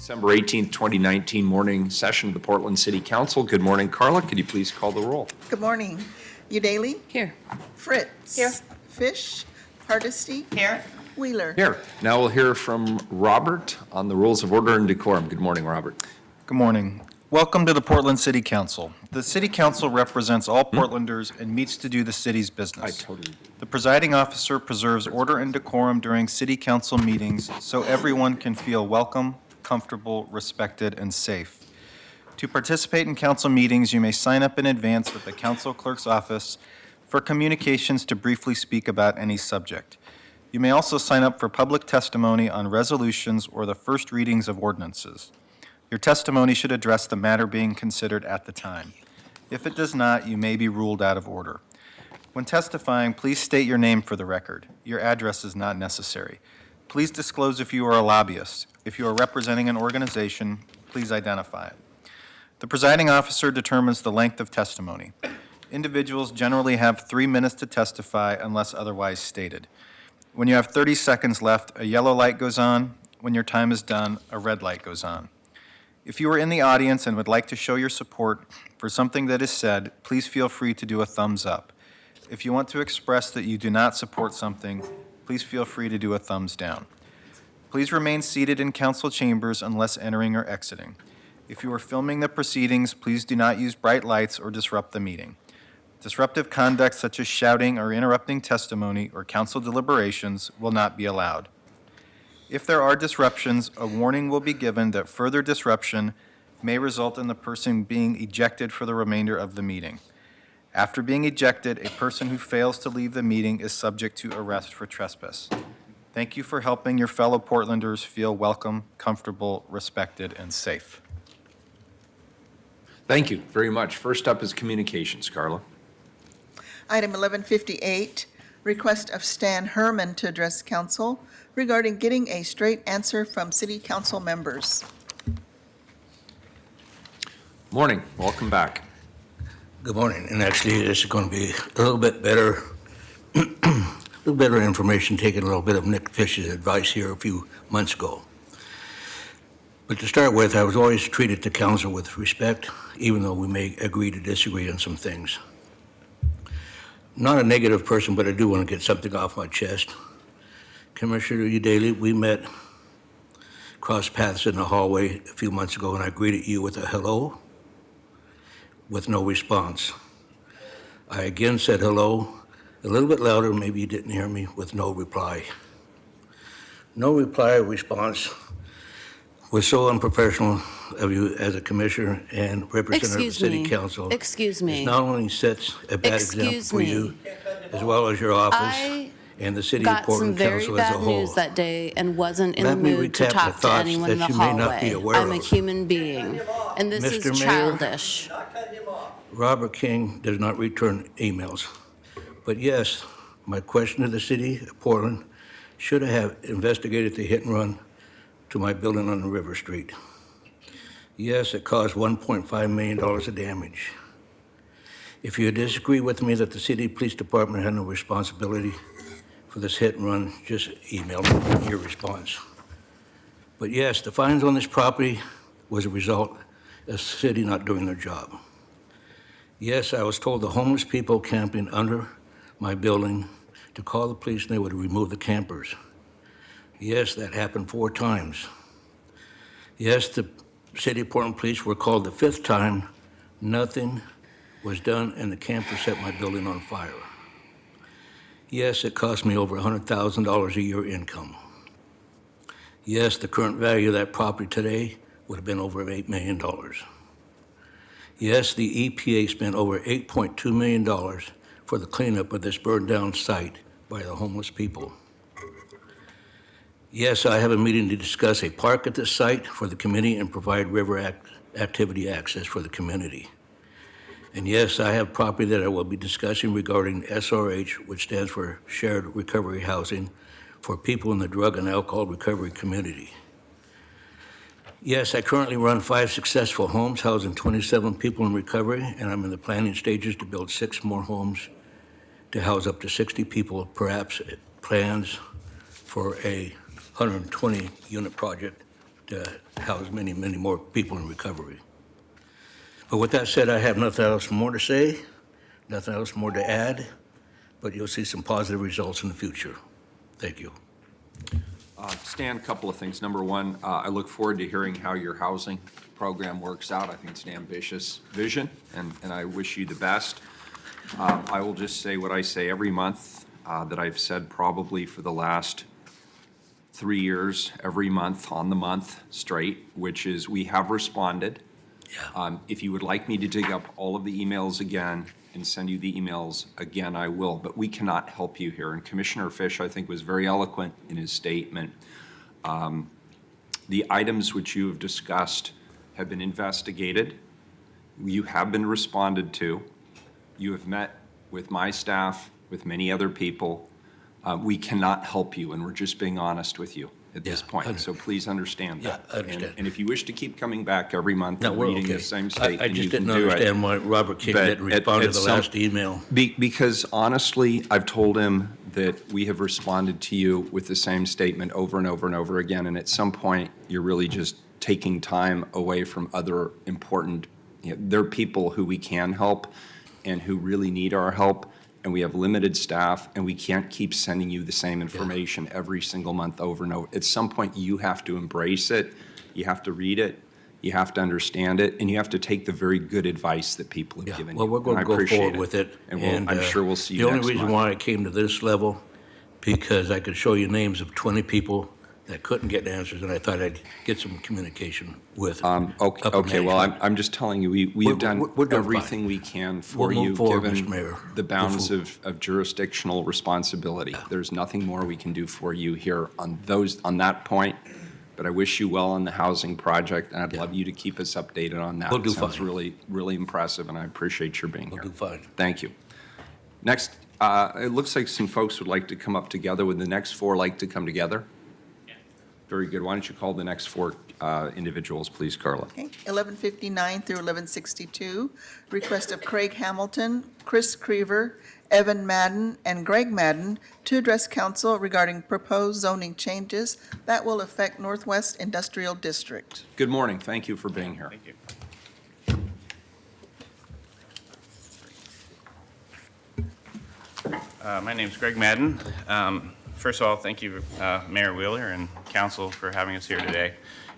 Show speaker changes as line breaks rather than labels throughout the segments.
December 18th, 2019 morning session of the Portland City Council. Good morning, Carla. Could you please call the roll?
Good morning. Udaley?
Here.
Fritz?
Here.
Fish? Hardesty?
Here.
Wheeler?
Here. Now we'll hear from Robert on the rules of order and decorum. Good morning, Robert.
Good morning. Welcome to the Portland City Council. The City Council represents all Portlanders and meets to do the city's business.
I totally agree.
The presiding officer preserves order and decorum during City Council meetings so everyone can feel welcome, comfortable, respected, and safe. To participate in council meetings, you may sign up in advance with the council clerk's office for communications to briefly speak about any subject. You may also sign up for public testimony on resolutions or the first readings of ordinances. Your testimony should address the matter being considered at the time. If it does not, you may be ruled out of order. When testifying, please state your name for the record. Your address is not necessary. Please disclose if you are a lobbyist. If you are representing an organization, please identify it. The presiding officer determines the length of testimony. Individuals generally have 3 minutes to testify unless otherwise stated. When you have 30 seconds left, a yellow light goes on. When your time is done, a red light goes on. If you are in the audience and would like to show your support for something that is said, please feel free to do a thumbs up. If you want to express that you do not support something, please feel free to do a thumbs down. Please remain seated in council chambers unless entering or exiting. If you are filming the proceedings, please do not use bright lights or disrupt the meeting. Disruptive conduct such as shouting or interrupting testimony or council deliberations will not be allowed. If there are disruptions, a warning will be given that further disruption may result in the person being ejected for the remainder of the meeting. After being ejected, a person who fails to leave the meeting is subject to arrest for trespass. Thank you for helping your fellow Portlanders feel welcome, comfortable, respected, and safe.
Thank you very much. First up is communications, Carla.
Item 1158, request of Stan Herman to address council regarding getting a straight answer from city council members.
Morning. Welcome back.
Good morning, and actually this is going to be a little bit better, a little better information, taking a little bit of Nick Fish's advice here a few months ago. But to start with, I was always treated to council with respect, even though we may agree to disagree on some things. Not a negative person, but I do want to get something off my chest. Commissioner Udaley, we met, crossed paths in the hallway a few months ago, and I greeted you with a hello, with no response. I again said hello, a little bit louder, maybe you didn't hear me, with no reply. No reply or response was so unprofessional of you as a commissioner and representative of the city council.
Excuse me.
It not only sets a bad example for you, as well as your office and the city of Portland Council as a whole.
Got some very bad news that day and wasn't in the
Let me
mood to
recap the
talk to
thoughts
anyone in the
that you may not be
hallway.
aware
I'm a
of.
human being, and this
Mr.
is
Mayor?
childish.
Robert King does not return emails. But yes, my question to the city of Portland, should I have investigated the hit and run to my building on River Street? Yes, it caused $1.5 million of damage. If you disagree with me that the city police department had no responsibility for this hit and run, just email me your response. But yes, the fines on this property was a result of the city not doing their job. Yes, I was told the homeless people camping under my building to call the police and they would remove the campers. Yes, that happened 4 times. Yes, the City of Portland Police were called the 5th time. Nothing was done and the campers set my building on fire. Yes, it cost me over $100,000 a year income. Yes, the current value of that property today would have been over $8 million. Yes, the EPA spent over $8.2 million for the cleanup of this burned down site by the homeless people. Yes, I have a meeting to discuss a park at this site for the community and provide river activity access for the community. And yes, I have property that I will be discussing regarding SRH, which stands for Shared Recovery Housing, for people in the drug and alcohol recovery community. Yes, I currently run 5 successful homes housing 27 people in recovery, and I'm in the planning stages to build 6 more homes to house up to 60 people, perhaps plans for a 120-unit project house many, many more people in recovery. But with that said, I have nothing else more to say, nothing else more to add, but you'll see some positive results in the future. Thank you.
Stan, a couple of things. Number one, I look forward to hearing how your housing program works out. I think it's an ambitious vision, and I wish you the best. I will just say what I say every month that I've said probably for the last 3 years, every month on the month straight, which is we have responded. If you would like me to dig up all of the emails again and send you the emails again, I will, but we cannot help you here. And Commissioner Fish, I think, was very eloquent in his statement. The items which you have discussed have been investigated. You have been responded to. You have met with my staff, with many other people. We cannot help you, and we're just being honest with you at this
Yeah,
point. So please understand that.
Yeah, I understand.
And if you wish to keep coming back every month
No,
and
we're
reading
okay.
the same
I
statement, you
just
can
didn't
do it.
understand why Robert King
But
didn't respond to
at
the
some-
last email.
Because honestly, I've told him that we have responded to you with the same statement over and over and over again, and at some point, you're really just taking time away from other important, there are people who we can help and who really need our help, and we have limited staff, and we can't keep sending you the same information every single month over and over. At some point, you have to embrace it, you have to read it, you have to understand it, and you have to take the very good advice that people have
Yeah,
given you.
well, we're going
and
to
I
go
appreciate
forward with it.
And I'm sure we'll see you
The
next
only reason
month.
why I came to this level, because I could show you names of 20 people that couldn't get answers, and I thought I'd get some communication with upper
Okay, well,
management.
I'm just telling you, we
We're-
have done
we're doing fine.
everything we can for
We'll move
you,
forward,
given
Mr. Mayor.
the bounds
We'll
of jurisdictional responsibility. There's nothing more we can do for you here on that point, but I wish you well on the housing project, and I'd love you to keep us updated on that.
We'll do
It sounds
fine.
really, really impressive, and I appreciate your being
We'll
here.
do fine.
Thank you. Next, it looks like some folks would like to come up together. Would the next four like to come together? Very good. Why don't you call the next four individuals, please, Carla?
Okay, 1159 through 1162, request of Craig Hamilton, Chris Crever, Evan Madden, and Greg Madden to address council regarding proposed zoning changes that will affect Northwest Industrial District.
Good morning. Thank you for being here.
Thank you. My name's Greg Madden. First of all, thank you, Mayor Wheeler and council for having us here today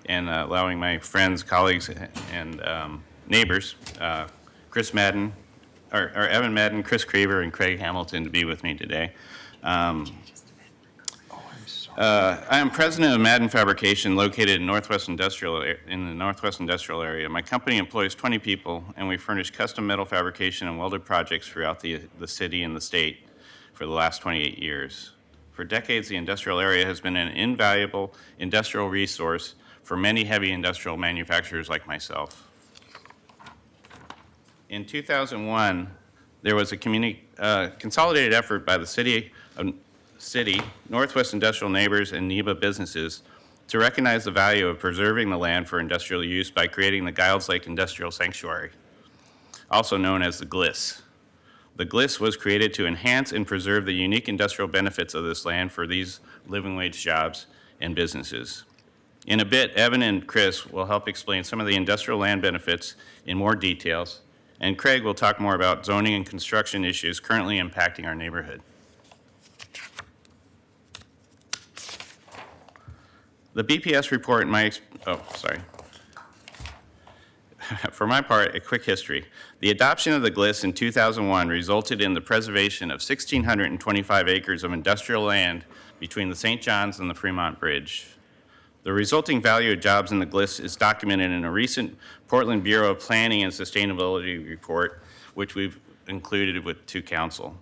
and allowing my friends, colleagues, and neighbors, Chris Madden, or Evan Madden, Chris Crever, and Craig Hamilton to be with me today. I am president of Madden Fabrication, located in the Northwest Industrial area. My company employs 20 people, and we furnish custom metal fabrication and welded projects throughout the city and the state for the last 28 years. For decades, the industrial area has been an invaluable industrial resource for many heavy industrial manufacturers like myself. In 2001, there was a consolidated effort by the city, Northwest Industrial Neighbors, and NEBA businesses to recognize the value of preserving the land for industrial use by creating the Giles Lake Industrial Sanctuary, also known as the GLIS. The GLIS was created to enhance and preserve the unique industrial benefits of this land for these living wage jobs and businesses. In a bit, Evan and Chris will help explain some of the industrial land benefits in more details, and Craig will talk more about zoning and construction issues currently impacting our neighborhood. The BPS report For my part, a quick history. The adoption of the GLIS in 2001 resulted in the preservation of 1,625 acres of industrial land between the St. Johns and the Fremont Bridge. The resulting value of jobs in the GLIS is documented in a recent Portland Bureau of Planning and Sustainability report, which we've included to council.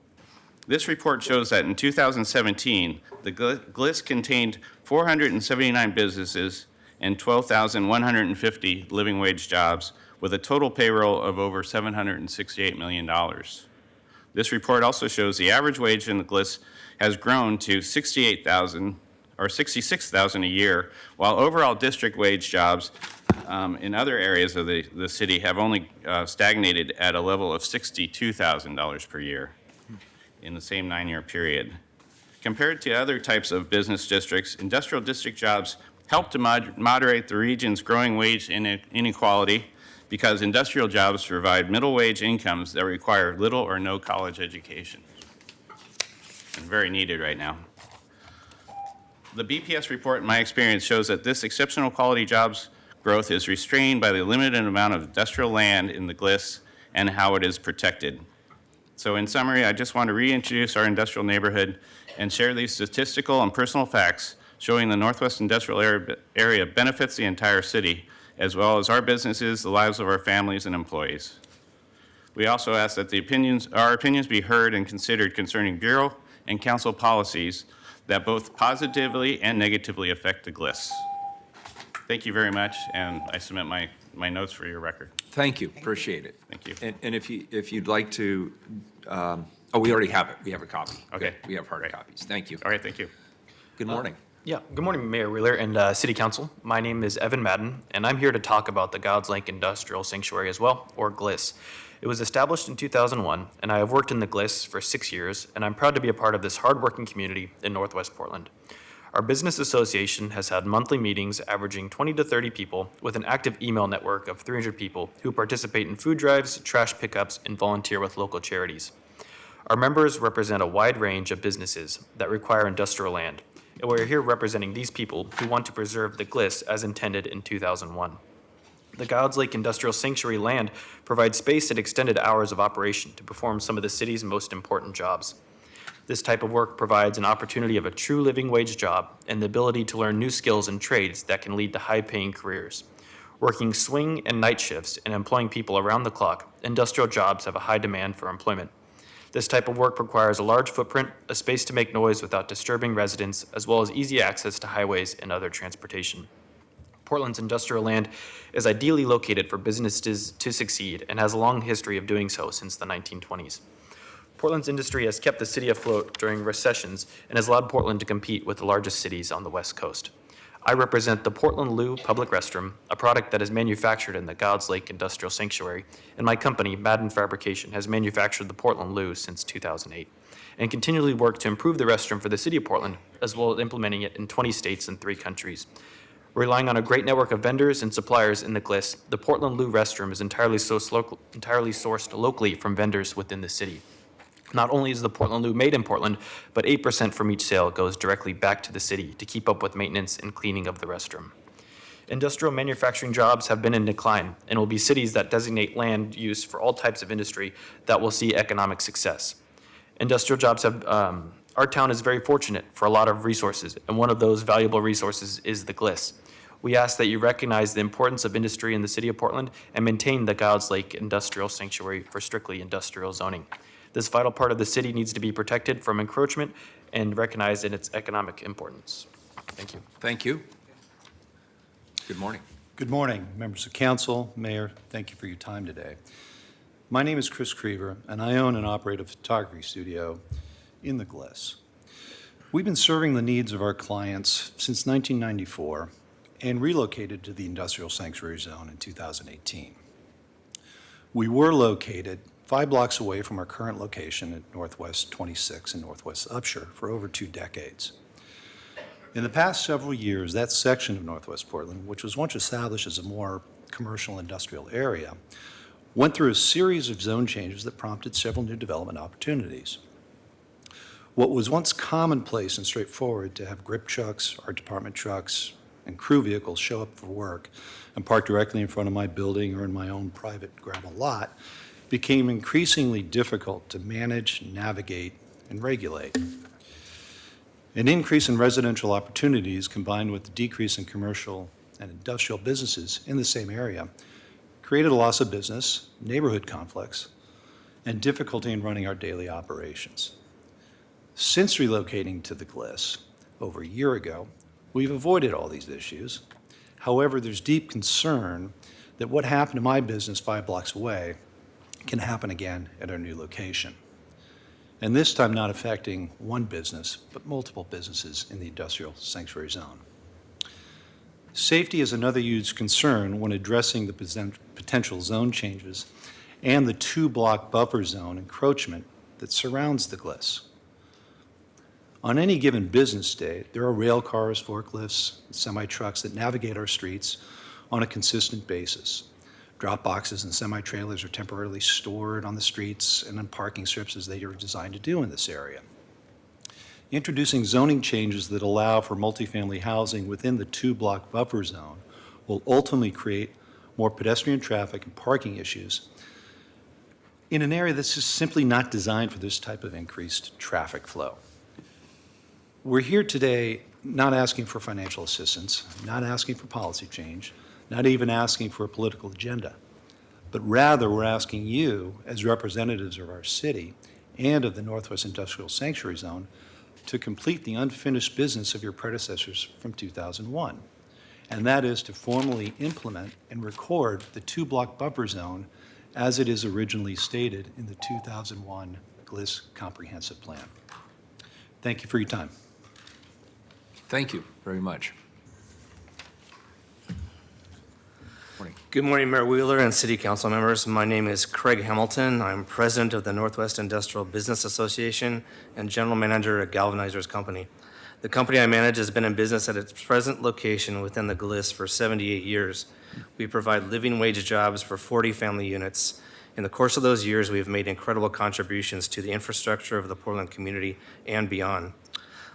This report shows that in 2017, the GLIS contained 479 businesses and 12,150 living wage jobs with a total payroll of over $768 million. This report also shows the average wage in the GLIS has grown to $66,000 a year, while overall district wage jobs in other areas of the city have only stagnated at a level of $62,000 per year in the same 9-year period. Compared to other types of business districts, industrial district jobs help to moderate the region's growing wage inequality because industrial jobs provide middle wage incomes that require little or no college education. And very needed right now. The BPS report, in my experience, shows that this exceptional quality jobs growth is restrained by the limited amount of industrial land in the GLIS and how it is protected. So in summary, I just want to reintroduce our industrial neighborhood and share these statistical and personal facts showing the Northwest Industrial Area benefits the entire city, as well as our businesses, the lives of our families and employees. We also ask that our opinions be heard and considered concerning Bureau and Council policies that both positively and negatively affect the GLIS. Thank you very much, and I submit my notes for your record.
Thank you, appreciate it.
Thank you.
And if you'd like to, we already have it, we have a copy.
Okay.
Good. We have hard
Great.
copies, thank you.
All right, thank you.
Good morning.
Yeah, good morning, Mayor Wheeler and City Council. My name is Evan Madden, and I'm here to talk about the Gods Lake Industrial Sanctuary as well, or GLIS. It was established in 2001, and I have worked in the GLIS for 6 years, and I'm proud to be a part of this hardworking community in Northwest Portland. Our business association has had monthly meetings averaging 20 to 30 people with an active email network of 300 people who participate in food drives, trash pickups, and volunteer with local charities. Our members represent a wide range of businesses that require industrial land, and we're here representing these people who want to preserve the GLIS as intended in 2001. The Gods Lake Industrial Sanctuary land provides space and extended hours of operation to perform some of the city's most important jobs. This type of work provides an opportunity of a true living wage job and the ability to learn new skills and trades that can lead to high-paying careers. Working swing and night shifts and employing people around the clock, industrial jobs have a high demand for employment. This type of work requires a large footprint, a space to make noise without disturbing residents, as well as easy access to highways and other transportation. Portland's industrial land is ideally located for businesses to succeed and has a long history of doing so since the 1920s. Portland's industry has kept the city afloat during recessions and has allowed Portland to compete with the largest cities on the West Coast. I represent the Portland Loo Public Restroom, a product that is manufactured in the Gods Lake Industrial Sanctuary, and my company, Madden Fabrication, has manufactured the Portland Loo since 2008 and continually work to improve the restroom for the city of Portland, as well as implementing it in 20 states and 3 countries. Relying on a great network of vendors and suppliers in the GLIS, the Portland Loo restroom is entirely sourced locally from vendors within the city. Not only is the Portland Loo made in Portland, but 8% from each sale goes directly back to the city to keep up with maintenance and cleaning of the restroom. Industrial manufacturing jobs have been in decline and will be cities that designate land use for all types of industry that will see economic success. Industrial jobs have, our town is very fortunate for a lot of resources, and one of those valuable resources is the GLIS. We ask that you recognize the importance of industry in the city of Portland and maintain the Gods Lake Industrial Sanctuary for strictly industrial zoning. This vital part of the city needs to be protected from encroachment and recognized in its economic importance. Thank you.
Thank you. Good morning.
Good morning, members of council, mayor. Thank you for your time today. My name is Chris Creever, and I own and operate a photography studio in the GLIS. We've been serving the needs of our clients since 1994 and relocated to the Industrial Sanctuary Zone in 2018. We were located 5 blocks away from our current location at Northwest 26 and Northwest Upshur for over 2 decades. In the past several years, that section of Northwest Portland, which was once established as a more commercial industrial area, went through a series of zone changes that prompted several new development opportunities. What was once commonplace and straightforward to have grip trucks, art department trucks, and crew vehicles show up for work and park directly in front of my building or in my own private gravel lot became increasingly difficult to manage, navigate, and regulate. An increase in residential opportunities combined with the decrease in commercial and industrial businesses in the same area created a loss of business, neighborhood conflicts, and difficulty in running our daily operations. Since relocating to the GLIS over a year ago, we've avoided all these issues. However, there's deep concern that what happened to my business 5 blocks away can happen again at our new location. And this time not affecting one business, but multiple businesses in the industrial sanctuary zone. Safety is another huge concern when addressing the potential zone changes and the 2-block buffer zone encroachment that surrounds the GLIS. On any given business day, there are rail cars, forklifts, semi-trucks that navigate our streets on a consistent basis. Drop boxes and semi-trailers are temporarily stored on the streets and on parking strips as they are designed to do in this area. Introducing zoning changes that allow for multifamily housing within the 2-block buffer zone will ultimately create more pedestrian traffic and parking issues in an area that's just simply not designed for this type of increased traffic flow. We're here today not asking for financial assistance, not asking for policy change, not even asking for a political agenda, but rather we're asking you, as representatives of our city and of the Northwest Industrial Sanctuary Zone, to complete the unfinished business of your predecessors from 2001, and that is to formally implement and record the 2-block buffer zone as it is originally stated in the 2001 GLIS Comprehensive Plan. Thank you for your time.
Thank you very much.
Good morning, Mayor Wheeler and City Council members. My name is Craig Hamilton. I'm President of the Northwest Industrial Business Association and General Manager at Galvanizers Company. The company I manage has been in business at its present location within the GLIS for 78 years. We provide living wage jobs for 40 family units. In the course of those years, we have made incredible contributions to the infrastructure of the Portland community and beyond.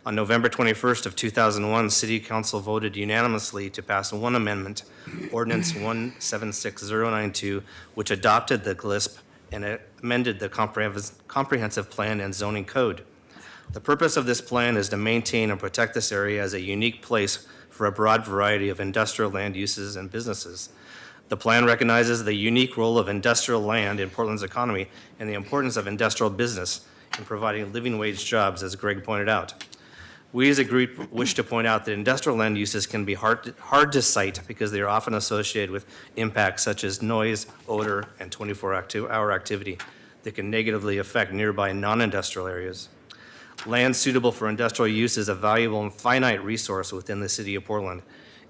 On November 21st of 2001, City Council voted unanimously to pass one amendment, Ordinance 176092, which adopted the GLISP and amended the Comprehensive Plan and Zoning Code. The purpose of this plan is to maintain and protect this area as a unique place for a broad variety of industrial land uses and businesses. The plan recognizes the unique role of industrial land in Portland's economy and the importance of industrial business in providing living wage jobs, as Greg pointed out. We as a group wish to point out that industrial land uses can be hard to cite because they are often associated with impacts such as noise, odor, and 24-hour activity that can negatively affect nearby non-industrial areas. Land suitable for industrial use is a valuable and finite resource within the city of Portland.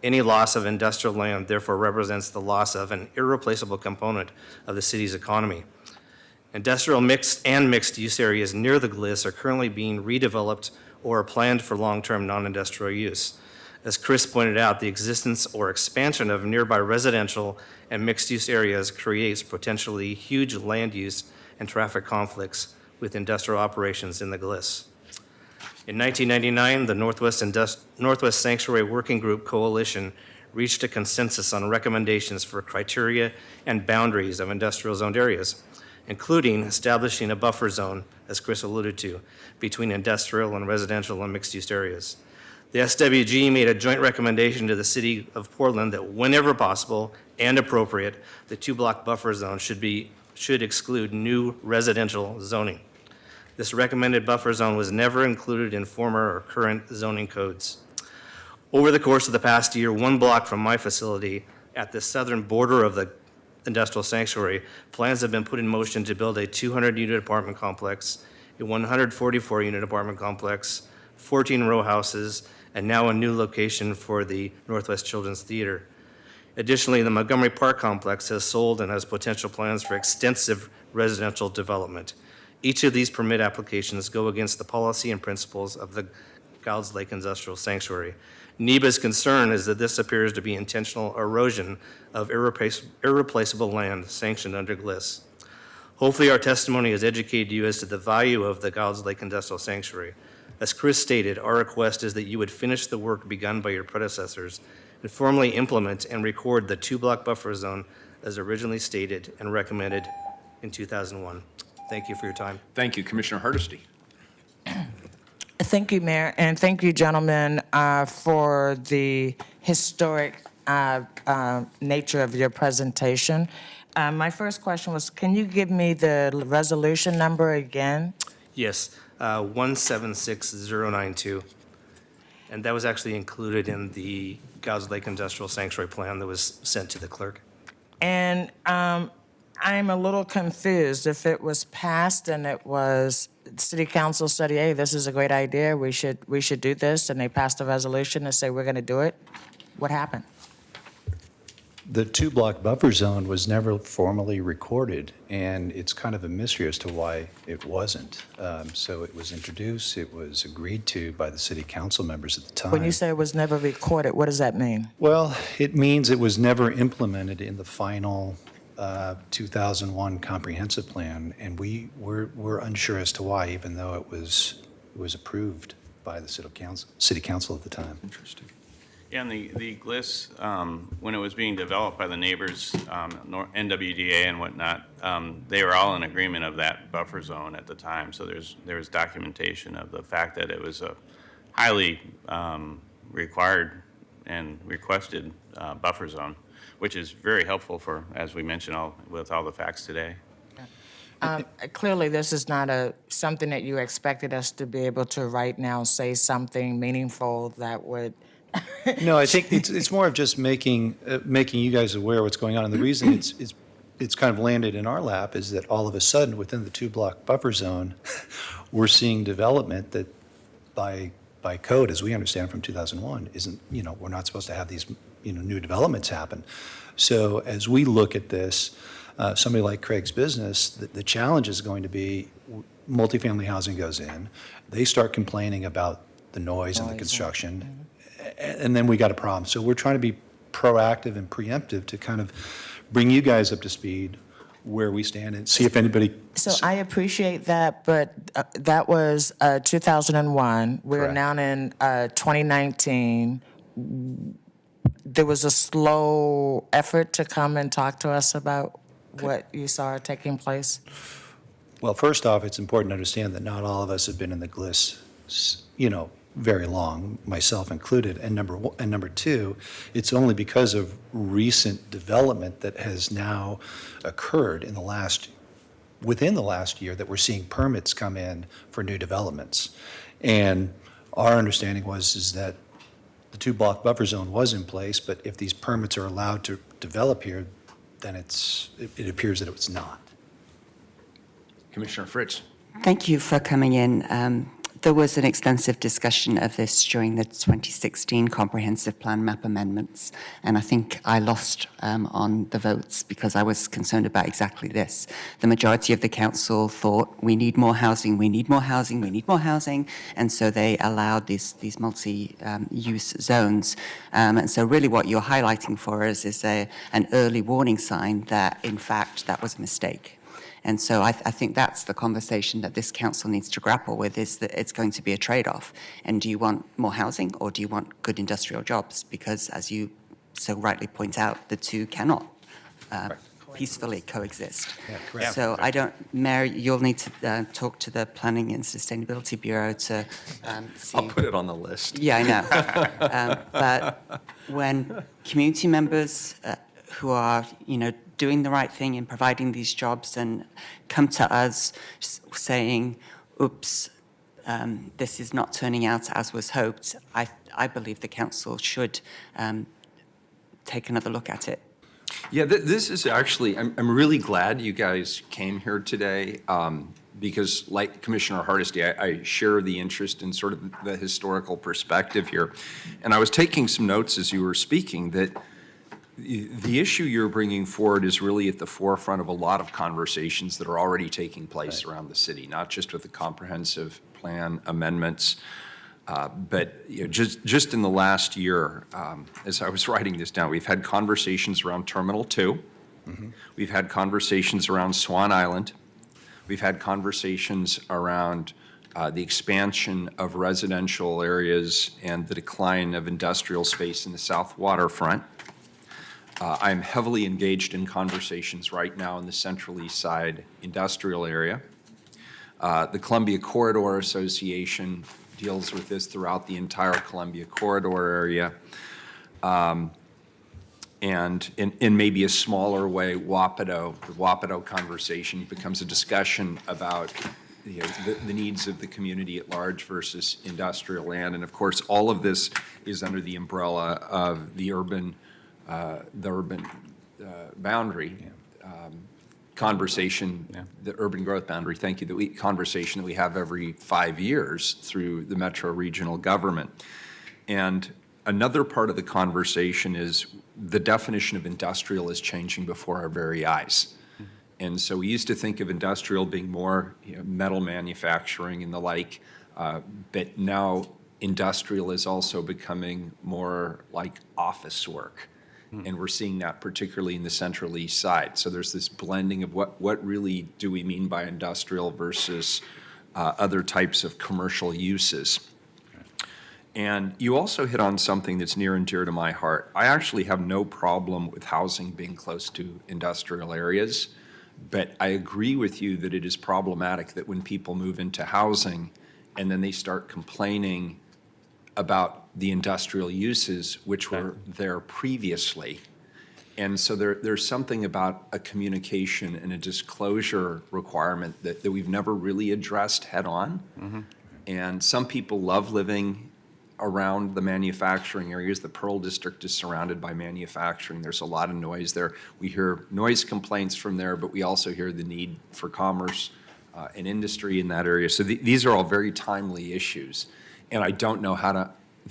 Any loss of industrial land therefore represents the loss of an irreplaceable component of the city's economy. Industrial mixed use areas near the GLIS are currently being redeveloped or are planned for long-term non-industrial use. As Chris pointed out, the existence or expansion of nearby residential and mixed-use areas creates potentially huge land use and traffic conflicts with industrial operations in the GLIS. In 1999, the Northwest Sanctuary Working Group Coalition reached a consensus on recommendations for criteria and boundaries of industrial zoned areas, including establishing a buffer zone, as Chris alluded to, between industrial and residential and mixed-use areas. The SWG made a joint recommendation to the City of Portland that whenever possible and appropriate, the 2-block buffer zone should exclude new residential zoning. This recommended buffer zone was never included in former or current zoning codes. Over the course of the past year, 1 block from my facility at the southern border of the industrial sanctuary, plans have been put in motion to build a 200-unit apartment complex, a 144-unit apartment complex, 14 row houses, and now a new location for the Northwest Children's Theater. Additionally, the Montgomery Park complex has sold and has potential plans for extensive residential development. Each of these permit applications go against the policy and principles of the Gouds Lake Industrial Sanctuary. NEBA's concern is that this appears to be intentional erosion of irreplaceable land sanctioned under GLIS. Hopefully our testimony has educated you as to the value of the Gouds Lake Industrial Sanctuary. As Chris stated, our request is that you would finish the work begun by your predecessors and formally implement and record the 2-block buffer zone as originally stated and recommended in 2001. Thank you for your time.
Thank you, Commissioner Hardesty.
Thank you, Mayor, and thank you, gentlemen, for the historic nature of your presentation. My first question was, can you give me the resolution number again?
Yes, 176092. And that was actually included in the Gouds Lake Industrial Sanctuary Plan that was sent to the clerk.
And I'm a little confused. If it was passed and it was, City Council said, hey, this is a great idea, we should do this, and they passed a resolution and say, we're going to do it, what happened?
The two-block buffer zone was never formally recorded, and it's kind of a mystery as to why it wasn't. So it was introduced, it was agreed to by the city council members at the time.
When you say it was never recorded, what does that mean?
Well, it means it was never implemented in the final 2001 comprehensive plan, and we're unsure as to why, even though it was approved by the city council at the time.
Interesting.
Yeah, and the GLIS, when it was being developed by the neighbors, NWDA and whatnot, they were all in agreement of that buffer zone at the time. So there was documentation of the fact that it was a highly required and requested buffer zone, which is very helpful for, as we mentioned, with all the facts today.
Clearly, this is not something that you expected us to be able to right now say something meaningful that would.
No, I think it's more of just making you guys aware of what's going on. And the reason it's kind of landed in our lap is that all of a sudden, within the two-block buffer zone, we're seeing development that by code, as we understand from 2001, isn't, we're not supposed to have these, new developments happen. So as we look at this, somebody like Craig's business, the challenge is going to be multifamily housing goes in, they start complaining about the noise and the construction, and then we got a problem. So we're trying to be proactive and preemptive to kind of bring you guys up to speed where we stand and see if anybody.
So I appreciate that, but that was 2001. We're
Correct.
now in 2019. There was a slow effort to come and talk to us about what you saw taking place.
Well, first off, it's important to understand that not all of us have been in the GLIS, very long, myself included. And number two, it's only because of recent development that has now occurred within the last year that we're seeing permits come in for new developments. And our understanding is that the two-block buffer zone was in place, but if these permits are allowed to develop here, then it appears that it was not.
Commissioner Fritz.
Thank you for coming in. There was an extensive discussion of this during the 2016 Comprehensive Plan map amendments, and I think I lost on the votes because I was concerned about exactly this. The majority of the council thought we need more housing, we need more housing, we need more housing, and so they allowed these multi-use zones. And so really what you're highlighting for us is an early warning sign that, in fact, that was a mistake. And so I think that's the conversation that this council needs to grapple with, is that it's going to be a trade-off. And do you want more housing or do you want good industrial jobs? Because as you so rightly point out, the two cannot peacefully coexist.
Yeah, correct.
So Mayor, you'll need to talk to the Planning and Sustainability Bureau to see.
I'll put it on the list.
Yeah, I know. But when community members who are, doing the right thing in providing these jobs and come to us saying, oops, this is not turning out as was hoped, I believe the council should take another look at it.
Yeah, this is actually, I'm really glad you guys came here today because like Commissioner Hardesty, I share the interest in sort of the historical perspective here. And I was taking some notes as you were speaking that the issue you're bringing forward is really at the forefront of a lot of conversations that are already taking place around the city, not just with the comprehensive plan amendments, but just in the last year, as I was writing this down, we've had conversations around Terminal 2. Mm-hmm. We've had conversations around Swan Island. We've had conversations around the expansion of residential areas and the decline of industrial space in the South Waterfront. I'm heavily engaged in conversations right now in the Central East Side industrial area. The Columbia Corridor Association deals with this throughout the entire Columbia Corridor area. And in maybe a smaller way, the Wapato conversation becomes a discussion about the needs of the community at large versus industrial land. And of course, all of this is under the umbrella of the urban boundary conversation, the urban growth boundary, thank you, conversation that we have every 5 years through the Metro Regional Government. And another part of the conversation is the definition of industrial is changing before our very eyes. And so we used to think of industrial being more, metal manufacturing and the like, but now industrial is also becoming more like office work. And we're seeing that particularly in the Central East Side. So there's this blending of what really do we mean by industrial versus other types of commercial uses. And you also hit on something that's near and dear to my heart. I actually have no problem with housing being close to industrial areas, but I agree with you that it is problematic that when people move into housing and then they start complaining about the industrial uses which were there previously. And so there's something about a communication and a disclosure requirement that we've never really addressed head-on. And some people love living around the manufacturing areas. The Pearl District is surrounded by manufacturing. There's a lot of noise there. We hear noise complaints from there, but we also hear the need for commerce and industry in that area. So these are all very timely issues. And I don't know how to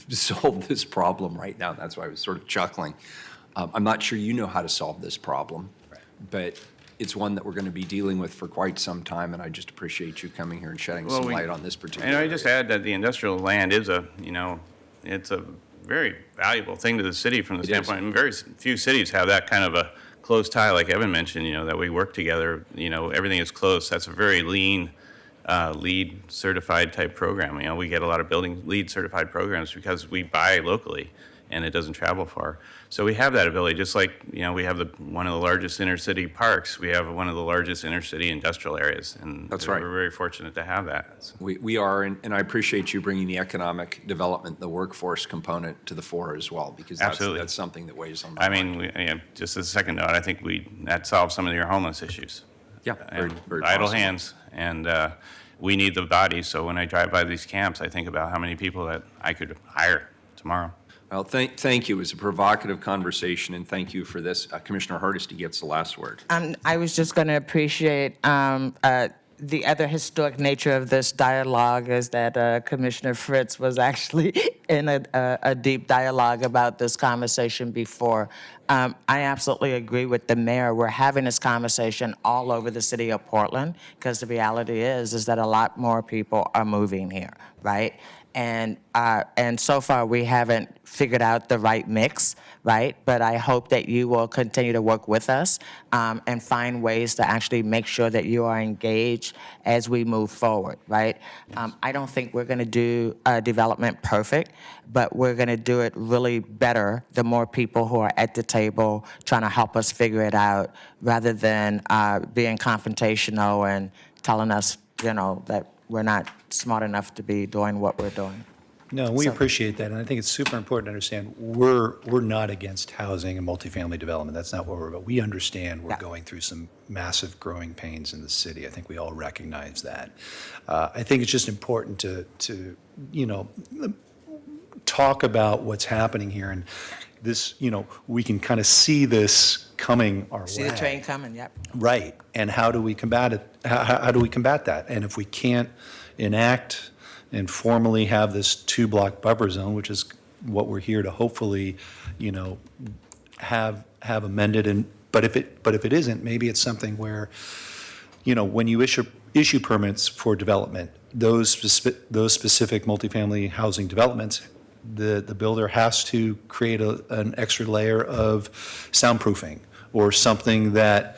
solve this problem right now. That's why I was sort of chuckling. I'm not sure you know how to solve this problem, but it's one that we're going to be dealing with for quite some time, and I just appreciate you coming here and shedding some light on this particular
And I
area.
just add that the industrial land is it's a very valuable thing to the city from the
It is.
standpoint, and very few cities have that kind of a close tie, like Evan mentioned, that we work together, everything is close. That's a very lean, LEED certified type program. We get a lot of building LEED certified programs because we buy locally and it doesn't travel far. So we have that ability, just like, we have one of the largest inner city parks, we have one of the largest inner city industrial areas. And
That's right.
We're very fortunate to have that. So.
We are, and I appreciate you bringing the economic development, the workforce component to the fore as well, because
Absolutely.
that's something that weighs on my
I
mind.
mean, just as a second note, I think that solves some of your homeless issues.
Yeah, very,
And
very
idle
possible.
hands, and we need the bodies. So when I drive by these camps, I think about how many people that I could hire tomorrow.
Well, thank you. It was a provocative conversation, and thank you for this. Commissioner Hardesty gets the last word.
I was just going to appreciate the other historic nature of this dialogue is that Commissioner Fritz was actually in a deep dialogue about this conversation before. I absolutely agree with the mayor. We're having this conversation all over the city of Portland because the reality is that a lot more people are moving here, right? And so far, we haven't figured out the right mix, right? But I hope that you will continue to work with us and find ways to actually make sure that you are engaged as we move forward, right? I don't think we're going to do development perfect, but we're going to do it really better the more people who are at the table trying to help us figure it out rather than being confrontational and telling us, that we're not smart enough to be doing what we're doing.
No, we
So-
appreciate that, and I think it's super important to understand, we're not against housing and multifamily development. That's not what we're about. We understand we're
Yeah.
going through some massive growing pains in the city. I think we all recognize that. I think it's just important to talk about what's happening here, and this, we can kind of see this coming our way.
See the train coming, yep.
Right, and how do we combat it? How do we combat that? And if we can't enact and formally have this two-block buffer zone, which is what we're here to hopefully, have amended, but if it isn't, maybe it's something where, when you issue permits for development, those specific multifamily housing developments, the builder has to create an extra layer of soundproofing or something that,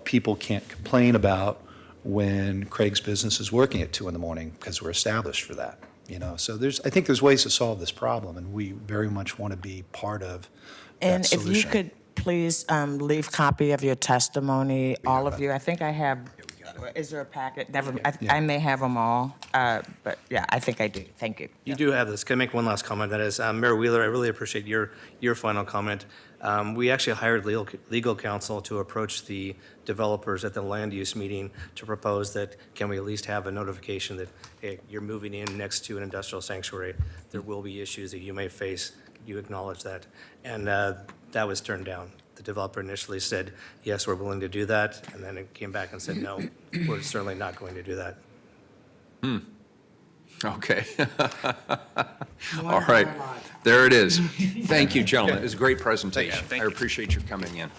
people can't complain about when Craig's business is working at 2 a.m. because we're established for that, So I think there's ways to solve this problem, and we very much want to be part of that
And if
solution.
you could please leave copy of your testimony, all of you. I think I have, is there a packet? I may have them all, but yeah, I think I do. Thank you.
You do have this. Can I make one last comment? That is, Mayor Wheeler, I really appreciate your final comment. We actually hired legal counsel to approach the developers at the land use meeting to propose that, can we at least have a notification that, hey, you're moving in next to an industrial sanctuary, there will be issues that you may face. You acknowledge that. And that was turned down. The developer initially said, yes, we're willing to do that, and then it came back and said, no, we're certainly not going to do that.
Okay. All right. There it is. Thank you, gentlemen. It was a great presentation.
Thank
I
you.
appreciate your coming in.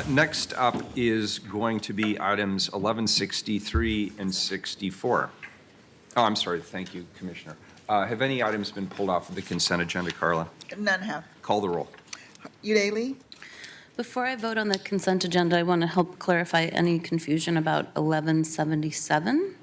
Next up is going to be items 1163 and 64. Oh, I'm sorry. Thank you, Commissioner. Have any items been pulled off of the consent agenda, Carla?
None have.
Call the roll.
Udaly?
Before I vote on the consent agenda, I want to help clarify any confusion about 1177.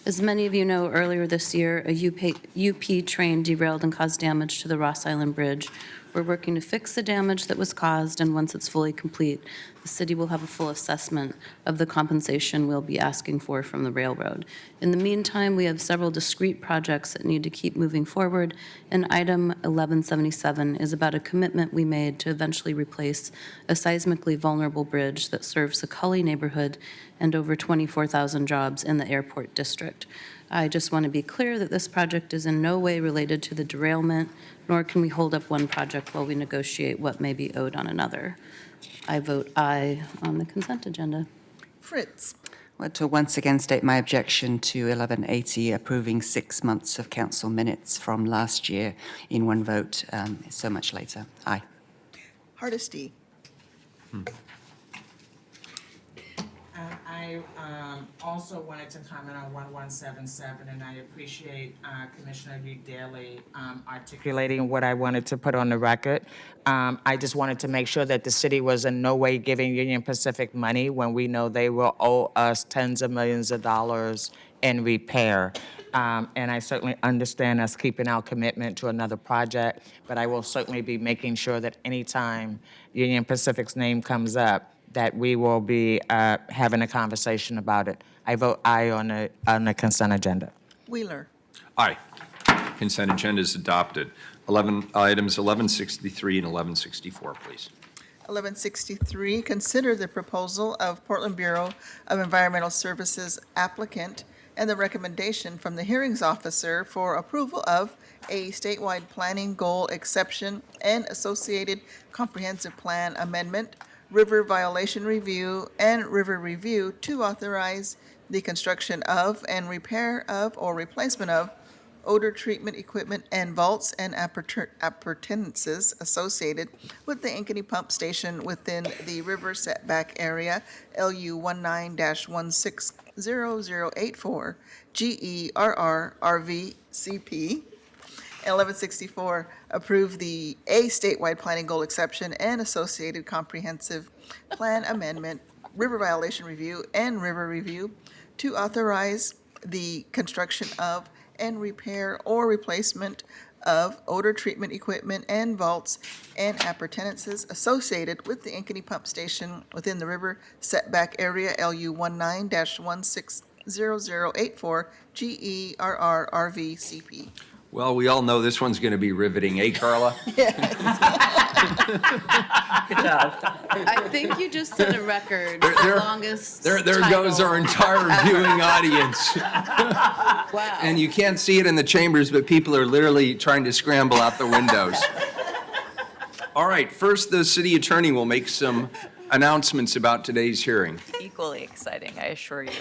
As many of you know, earlier this year, a UP train derailed and caused damage to the Ross Island Bridge. We're working to fix the damage that was caused, and once it's fully complete, the city will have a full assessment of the compensation we'll be asking for from the railroad. In the meantime, we have several discrete projects that need to keep moving forward, and item 1177 is about a commitment we made to eventually replace a seismically vulnerable bridge that serves the Cully neighborhood and over 24,000 jobs in the airport district. I just want to be clear that this project is in no way related to the derailment, nor can we hold up one project while we negotiate what may be owed on another. I vote aye on the consent agenda.
Fritz?
Well, to once again state my objection to 1180 approving 6 months of council minutes from last year in one vote so much later. Aye.
Hardesty?
I also wanted to comment on 1177, and I appreciate Commissioner Daly articulating what I wanted to put on the record. I just wanted to make sure that the city was in no way giving Union Pacific money when we know they will owe us tens of millions of dollars in repair. And I certainly understand us keeping our commitment to another project, but I will certainly be making sure that anytime Union Pacific's name comes up, that we will be having a conversation about it. I vote aye on the consent agenda.
Wheeler?
Aye. Consent agenda is adopted. Items 1163 and 1164, please.
1163, consider the proposal of Portland Bureau of Environmental Services applicant and the recommendation from the hearings officer for approval of a statewide planning goal exception and associated comprehensive plan amendment, river violation review, and river review to authorize the construction of and repair of or replacement of odor treatment equipment and vaults and appurtenances associated with the Ankeny Pump Station within the river setback area, LU 19-160084, GERR RV CP. 1164, approve a statewide planning goal exception and associated comprehensive plan amendment, river violation review, and river review to authorize the construction of and repair or replacement of odor treatment equipment and vaults and appurtenances associated with the Ankeny Pump Station within the river setback area, LU 19-160084, GERR RV CP.
Well, we all know this one's going to be riveting, eh, Carla?
I think you just set a record for the longest
There goes our entire viewing audience.
Wow.
And you can't see it in the chambers, but people are literally trying to scramble out the windows. All right, first, the city attorney will make some announcements about today's hearing.
Equally exciting, I assure you.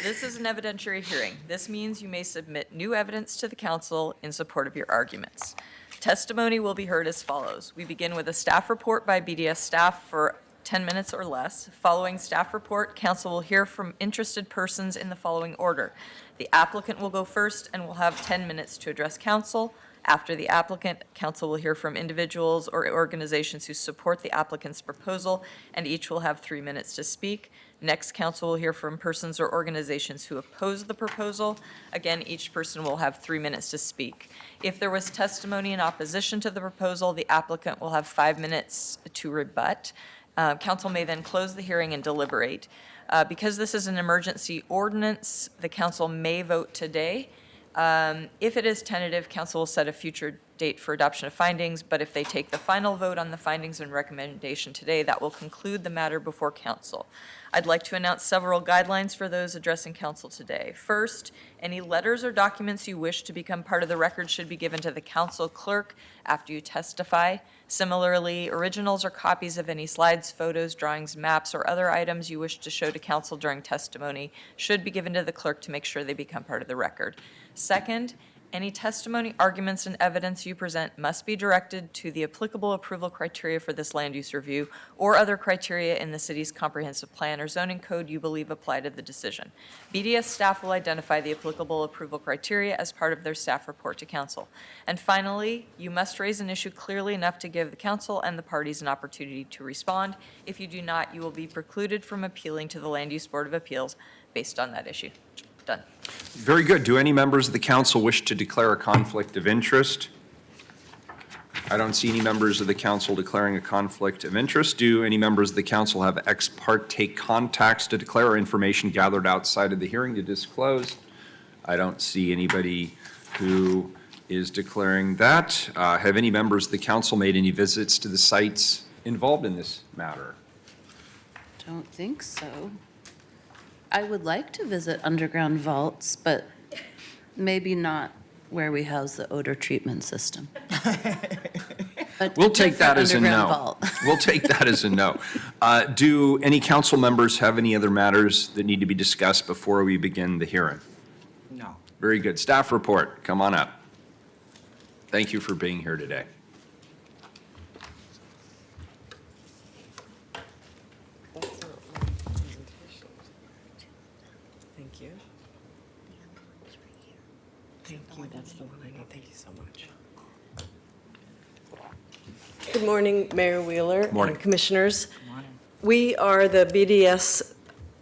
This is an evidentiary hearing. This means you may submit new evidence to the council in support of your arguments. Testimony will be heard as follows. We begin with a staff report by BDS staff for 10 minutes or less. Following staff report, council will hear from interested persons in the following order. The applicant will go first and will have 10 minutes to address council. After the applicant, council will hear from individuals or organizations who support the applicant's proposal, and each will have 3 minutes to speak. Next, council will hear from persons or organizations who oppose the proposal. Again, each person will have 3 minutes to speak. If there was testimony in opposition to the proposal, the applicant will have 5 minutes to rebut. Council may then close the hearing and deliberate. Because this is an emergency ordinance, the council may vote today. If it is tentative, council will set a future date for adoption of findings, but if they take the final vote on the findings and recommendation today, that will conclude the matter before council. I'd like to announce several guidelines for those addressing council today. First, any letters or documents you wish to become part of the record should be given to the council clerk after you testify. Similarly, originals or copies of any slides, photos, drawings, maps, or other items you wish to show to council during testimony should be given to the clerk to make sure they become part of the record. Second, any testimony, arguments, and evidence you present must be directed to the applicable approval criteria for this land use review or other criteria in the city's comprehensive plan or zoning code you believe apply to the decision. BDS staff will identify the applicable approval criteria as part of their staff report to council. And finally, you must raise an issue clearly enough to give the council and the parties an opportunity to respond. If you do not, you will be precluded from appealing to the Land Use Board of Appeals based on that issue. Done.
Very good. Do any members of the council wish to declare a conflict of interest? I don't see any members of the council declaring a conflict of interest. Do any members of the council have ex parte contacts to declare or information gathered outside of the hearing to disclose? I don't see anybody who is declaring that. Have any members of the council made any visits to the sites involved in this matter?
Don't think so. I would like to visit underground vaults, but maybe not where we house the odor treatment system.
We'll take that as a
Underground
no.
vault.
We'll take that as a no. Do any council members have any other matters that need to be discussed before we begin the hearing?
No.
Very good. Staff report, come on up. Thank you for being here today.
Thank you. Thank you, that's the one I need. Thank you so much. Good morning, Mayor Wheeler.
Morning.
And Commissioners. We are the BDS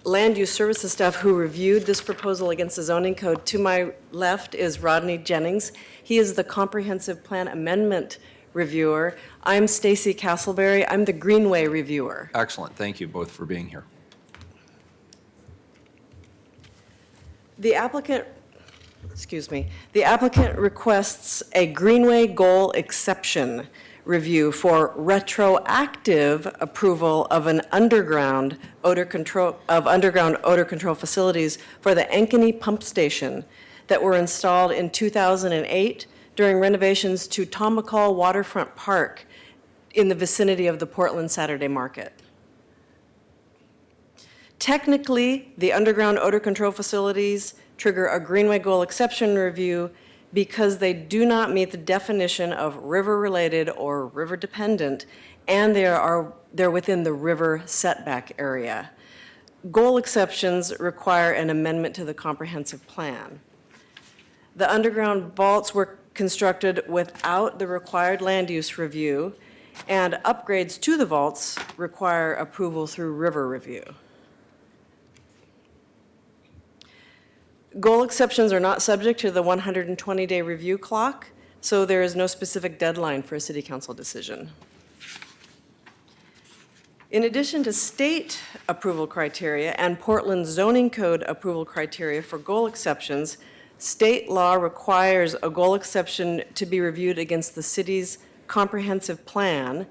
Land Use Services staff who reviewed this proposal against the zoning code. To my left is Rodney Jennings. He is the comprehensive plan amendment reviewer. I'm Stacy Castleberry. I'm the Greenway reviewer.
Excellent. Thank you both for being here.
The applicant requests a Greenway goal exception review for retroactive approval of an underground odor control facilities for the Ankeny Pump Station that were installed in 2008 during renovations to Tomahawk Waterfront Park in the vicinity of the Portland Saturday Market. Technically, the underground odor control facilities trigger a Greenway goal exception review because they do not meet the definition of river-related or river-dependent, and they're within the river setback area. Goal exceptions require an amendment to the comprehensive plan. The underground vaults were constructed without the required land use review, and upgrades to the vaults require approval through river review. Goal exceptions are not subject to the 120-day review clock, so there is no specific deadline for a city council decision. In addition to state approval criteria and Portland zoning code approval criteria for goal exceptions, state law requires a goal exception to be reviewed against the city's comprehensive plan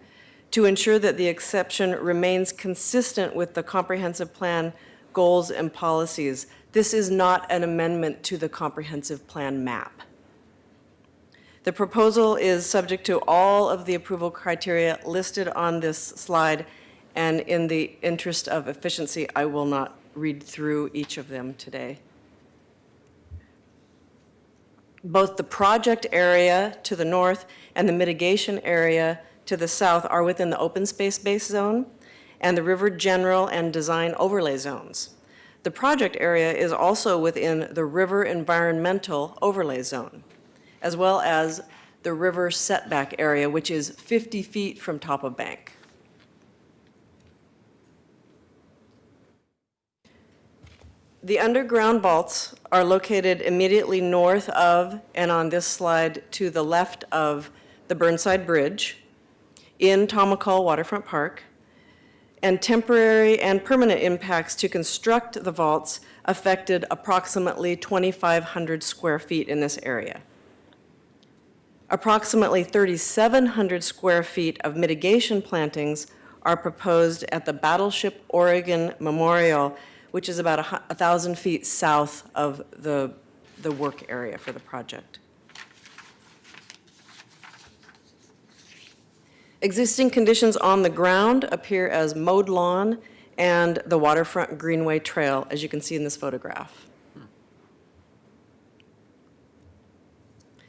to ensure that the exception remains consistent with the comprehensive plan goals and policies. This is not an amendment to the comprehensive plan map. The proposal is subject to all of the approval criteria listed on this slide, and in the interest of efficiency, I will not read through each of them today. Both the project area to the north and the mitigation area to the south are within the open space base zone and the river general and design overlay zones. The project area is also within the river environmental overlay zone, as well as the river setback area, which is 50 feet from top of bank. The underground vaults are located immediately north of, and on this slide to the left of, the Burnside Bridge in Tomahawk Waterfront Park, and temporary and permanent impacts to construct the vaults affected approximately 2,500 square feet in this area. Approximately 3,700 square feet of mitigation plantings are proposed at the Battleship Oregon Memorial, which is about 1,000 feet south of the work area for the project. Existing conditions on the ground appear as mowed lawn and the waterfront greenway trail, as you can see in this photograph.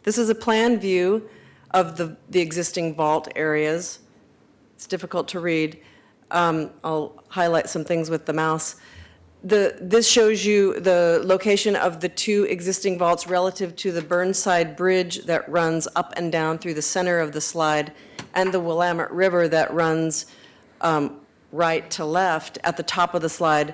This is a plan view of the existing vault areas. It's difficult to read. I'll highlight some things with the mouse. This shows you the location of the two existing vaults relative to the Burnside Bridge that runs up and down through the center of the slide, and the Willamette River that runs right to left at the top of the slide.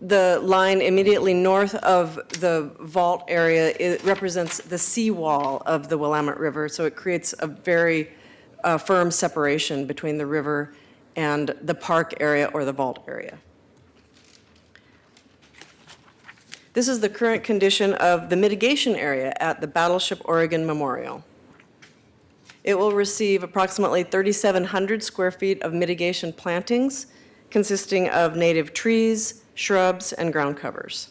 The line immediately north of the vault area, it represents the seawall of the Willamette River, so it creates a very firm separation between the river and the park area or the vault area. This is the current condition of the mitigation area at the Battleship Oregon Memorial. It will receive approximately 3,700 square feet of mitigation plantings consisting of native trees, shrubs, and ground covers.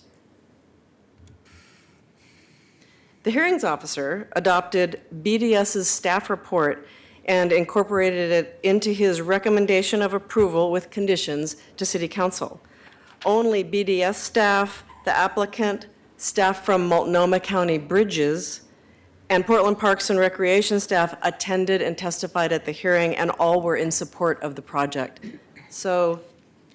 The hearings officer adopted BDS's staff report and incorporated it into his recommendation of approval with conditions to City Council. Only BDS staff, the applicant, staff from Multnomah County Bridges, and Portland Parks and Recreation staff attended and testified at the hearing, and all were in support of the project. So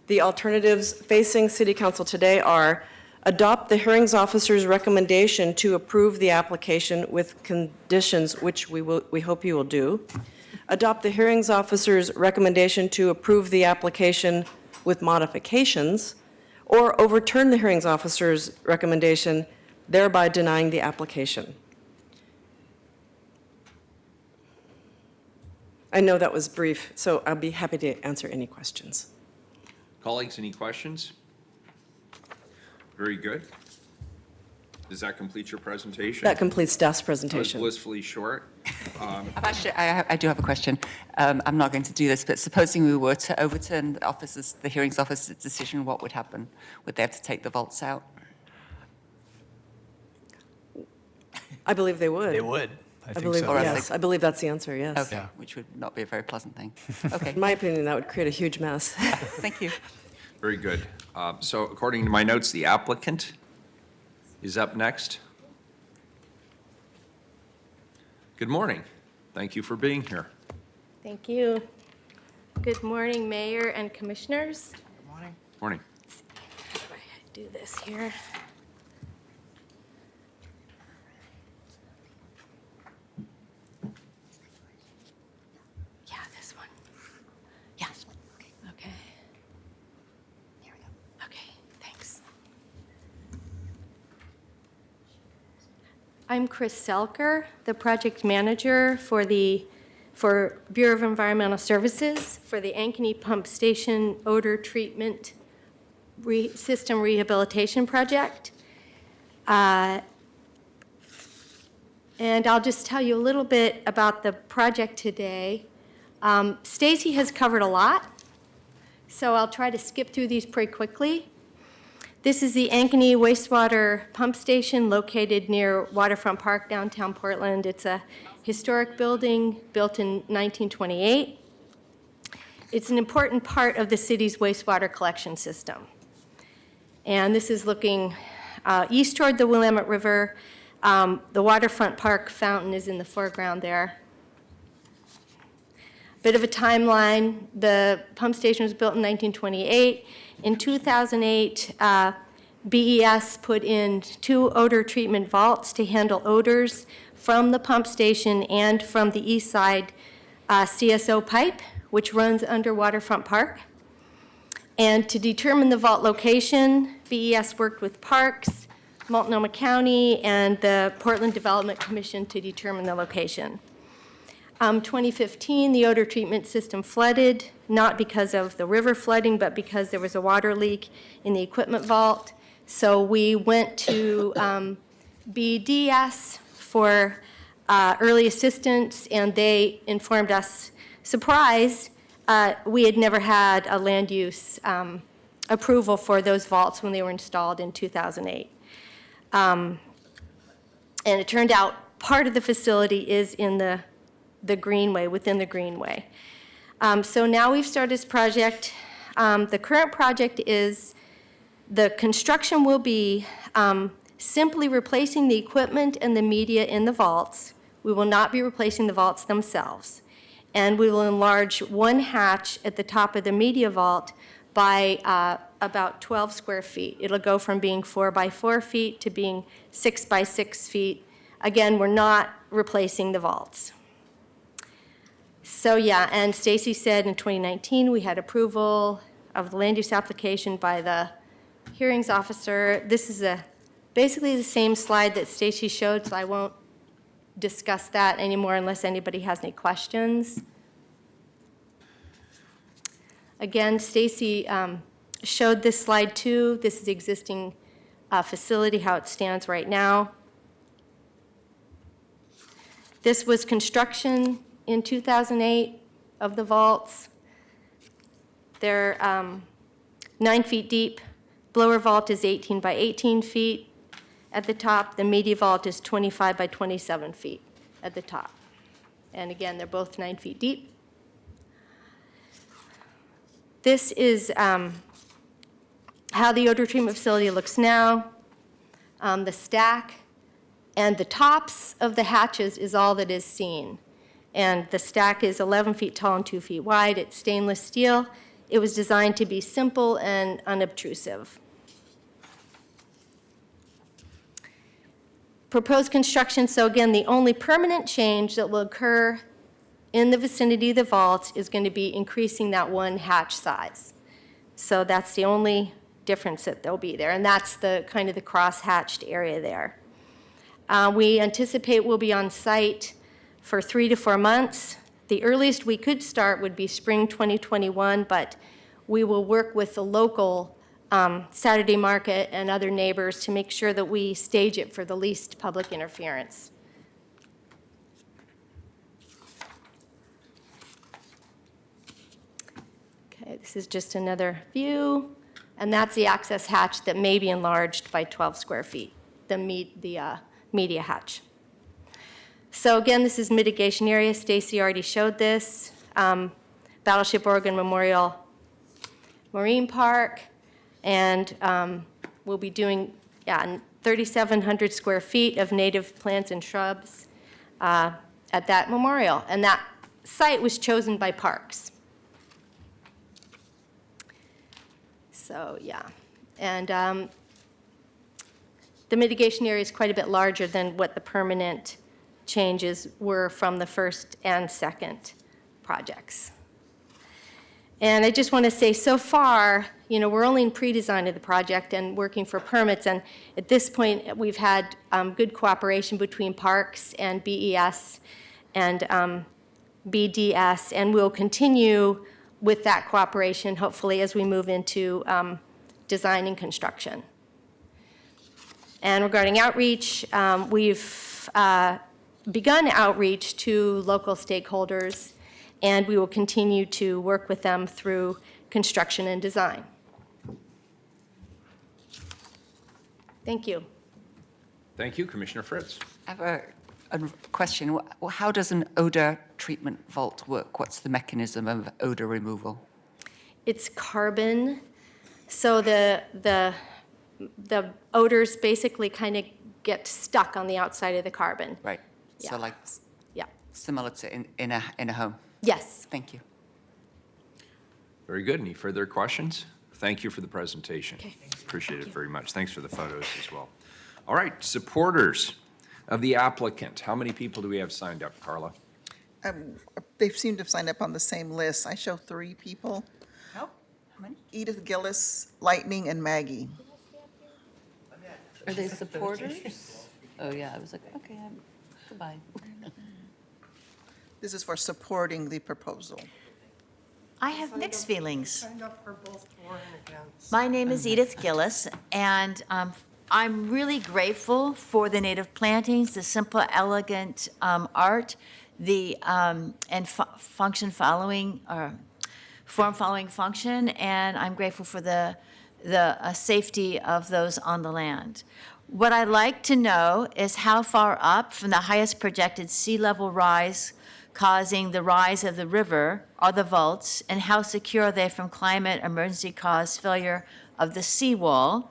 the alternatives facing City Council today are adopt the hearings officer's recommendation to approve the application with conditions, which we hope you will do. Adopt the hearings officer's recommendation to approve the application with modifications, or overturn the hearings officer's recommendation, thereby denying the application. I know that was brief, so I'll be happy to answer any questions.
Colleagues, any questions? Very good. Does that complete your presentation?
That completes staff's
That was
presentation.
blissfully short.
Actually, I do have a question. I'm not going to do this, but supposing we were to overturn the hearings officer's decision, what would happen? Would they have to take the vaults out?
I believe they would.
They would. I think
believe,
so.
yes, I believe that's the answer, yes.
Okay, which would not be a very pleasant thing. Okay,
In my opinion, that would create a huge mess.
thank you.
Very good. So according to my notes, the applicant is up next. Good morning. Thank you for being here.
Thank you. Good morning, Mayor and Commissioners.
Morning.
How do I do this here? Yeah, this one. Yeah. Okay. Here we go. Okay, thanks. I'm Chris Selker, the project manager for Bureau of Environmental Services for the Ankeny Pump Station Odor Treatment System Rehabilitation Project. And I'll just tell you a little bit about the project today. Stacy has covered a lot, so I'll try to skip through these pretty quickly. This is the Ankeny Wastewater Pump Station located near Waterfront Park, downtown Portland. It's a historic building built in 1928. It's an important part of the city's wastewater collection system. And this is looking east toward the Willamette River. The Waterfront Park fountain is in the foreground there. Bit of a timeline. The pump station was built in 1928. In 2008, BES put in 2 odor treatment vaults to handle odors from the pump station and from the east side CSO pipe, which runs under Waterfront Park. And to determine the vault location, BES worked with Parks, Multnomah County, and the Portland Development Commission to determine the location. 2015, the odor treatment system flooded, not because of the river flooding, but because there was a water leak in the equipment vault. So we went to BDS for early assistance, and they informed us, surprise, we had never had a land use approval for those vaults when they were installed in 2008. And it turned out part of the facility is in the greenway, within the greenway. So now we've started this project. The current project is, the construction will be simply replacing the equipment and the media in the vaults. We will not be replacing the vaults themselves. And we will enlarge one hatch at the top of the media vault by about 12 square feet. It'll go from being 4 by 4 feet to being 6 by 6 feet. Again, we're not replacing the vaults. So yeah, and Stacy said in 2019, we had approval of the land use application by the hearings officer. This is basically the same slide that Stacy showed, so I won't discuss that anymore unless anybody has any questions. Again, Stacy showed this slide too. This is the existing facility, how it stands right now. This was construction in 2008 of the vaults. They're 9 feet deep. Blower vault is 18 by 18 feet at the top. The media vault is 25 by 27 feet at the top. And again, they're both 9 feet deep. This is how the odor treatment facility looks now. The stack and the tops of the hatches is all that is seen. And the stack is 11 feet tall and 2 feet wide. It's stainless steel. It was designed to be simple and unobtrusive. Proposed construction, so again, the only permanent change that will occur in the vicinity of the vaults is going to be increasing that one hatch size. So that's the only difference that there'll be there, and that's the kind of the cross-hatched area there. We anticipate we'll be on site for 3 to 4 months. The earliest we could start would be spring 2021, but we will work with the local Saturday market and other neighbors to make sure that we stage it for the least public interference. Okay, this is just another view, and that's the access hatch that may be enlarged by 12 square feet, the media hatch. So again, this is mitigation area. Stacy already showed this. Battleship Oregon Memorial Marine Park, and we'll be doing 3,700 square feet of native plants and shrubs at that memorial. And that site was chosen by Parks. So yeah, and the mitigation area is quite a bit larger than what the permanent changes were from the first and second projects. And I just want to say, so far, we're only in pre-design of the project and working for permits, and at this point, we've had good cooperation between Parks and BES and BDS, and we'll continue with that cooperation, hopefully, as we move into design and construction. And regarding outreach, we've begun outreach to local stakeholders, and we will continue to work with them through construction and design. Thank you.
Thank you, Commissioner Fritz.
I have a question. How does an odor treatment vault work? What's the mechanism of odor removal?
It's carbon, so the odors basically kind of get stuck on the outside of the carbon.
Right.
Yeah.
So like
Yeah.
similar to in a home.
Yes.
Thank you.
Very good. Any further questions? Thank you for the presentation.
Okay.
Appreciate it very much. Thanks for the photos as well. All right, supporters of the applicant. How many people do we have signed up, Carla?
They seem to have signed up on the same list. I show 3 people:
How many?
Edith Gillis, Lightning, and Maggie.
Are they supporters? Oh, yeah, I was like, okay, goodbye.
This is for supporting the proposal.
I have mixed feelings. My name is Edith Gillis, and I'm really grateful for the native plantings, the simple, elegant art, the and function following, or form following function, and I'm grateful for the safety of those on the land. What I'd like to know is how far up from the highest projected sea level rise causing the rise of the river are the vaults, and how secure are they from climate emergency caused failure of the seawall?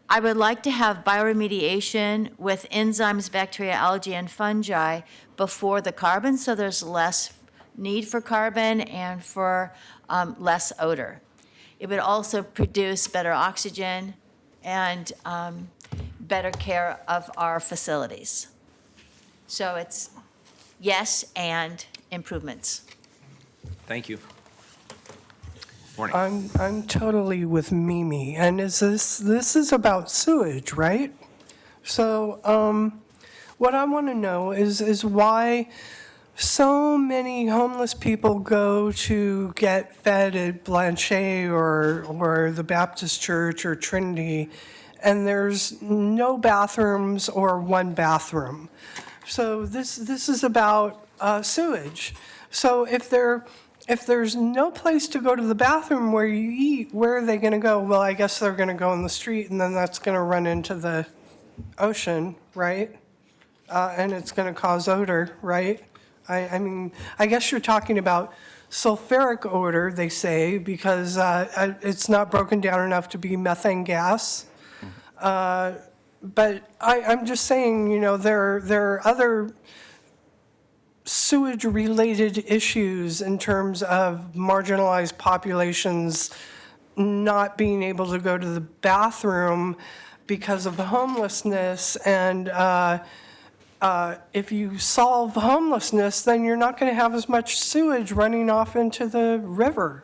I would like to have bioremediation with enzymes, bacteria, algae, and fungi before the carbon, so there's less need for carbon and for less odor. It would also produce better oxygen and better care of our facilities. So it's yes and improvements.
Thank you. Morning.
I'm totally with Mimi, and this is about sewage, right? So, what I want to know is why so many homeless people go to get fed at Blanchet or the Baptist Church or Trinity, and there's no bathrooms or one bathroom. So this is about sewage. So if there's no place to go to the bathroom where you eat, where are they going to go? Well, I guess they're going to go in the street, and then that's going to run into the ocean, right? And it's going to cause odor, right? I mean, I guess you're talking about sulfuric odor, they say, because it's not broken down enough to be methane gas. But I'm just saying, you know, there are other sewage-related issues in terms of marginalized populations not being able to go to the bathroom because of homelessness. And if you solve homelessness, then you're not going to have as much sewage running off into the river.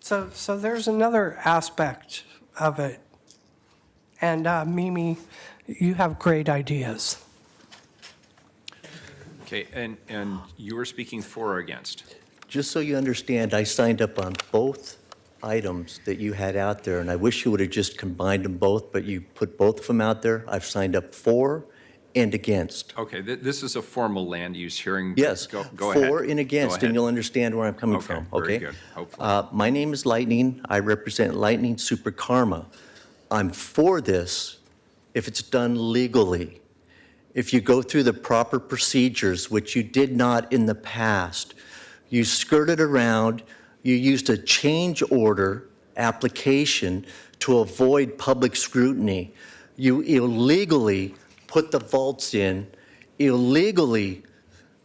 So there's another aspect of it. And Mimi, you have great ideas.
Okay, and you were speaking for or against?
Just so you understand, I signed up on both items that you had out there, and I wish you would have just combined them both, but you put both of them out there. I've signed up for and against.
Okay, this is a formal land use hearing.
Yes,
Go ahead.
for and against,
Go
and
ahead.
you'll understand where I'm coming from, okay?
Very good, hopefully.
My name is Lightning. I represent Lightning Super Karma. I'm for this if it's done legally. If you go through the proper procedures, which you did not in the past, you skirted around, you used a change order application to avoid public scrutiny. You illegally put the vaults in, illegally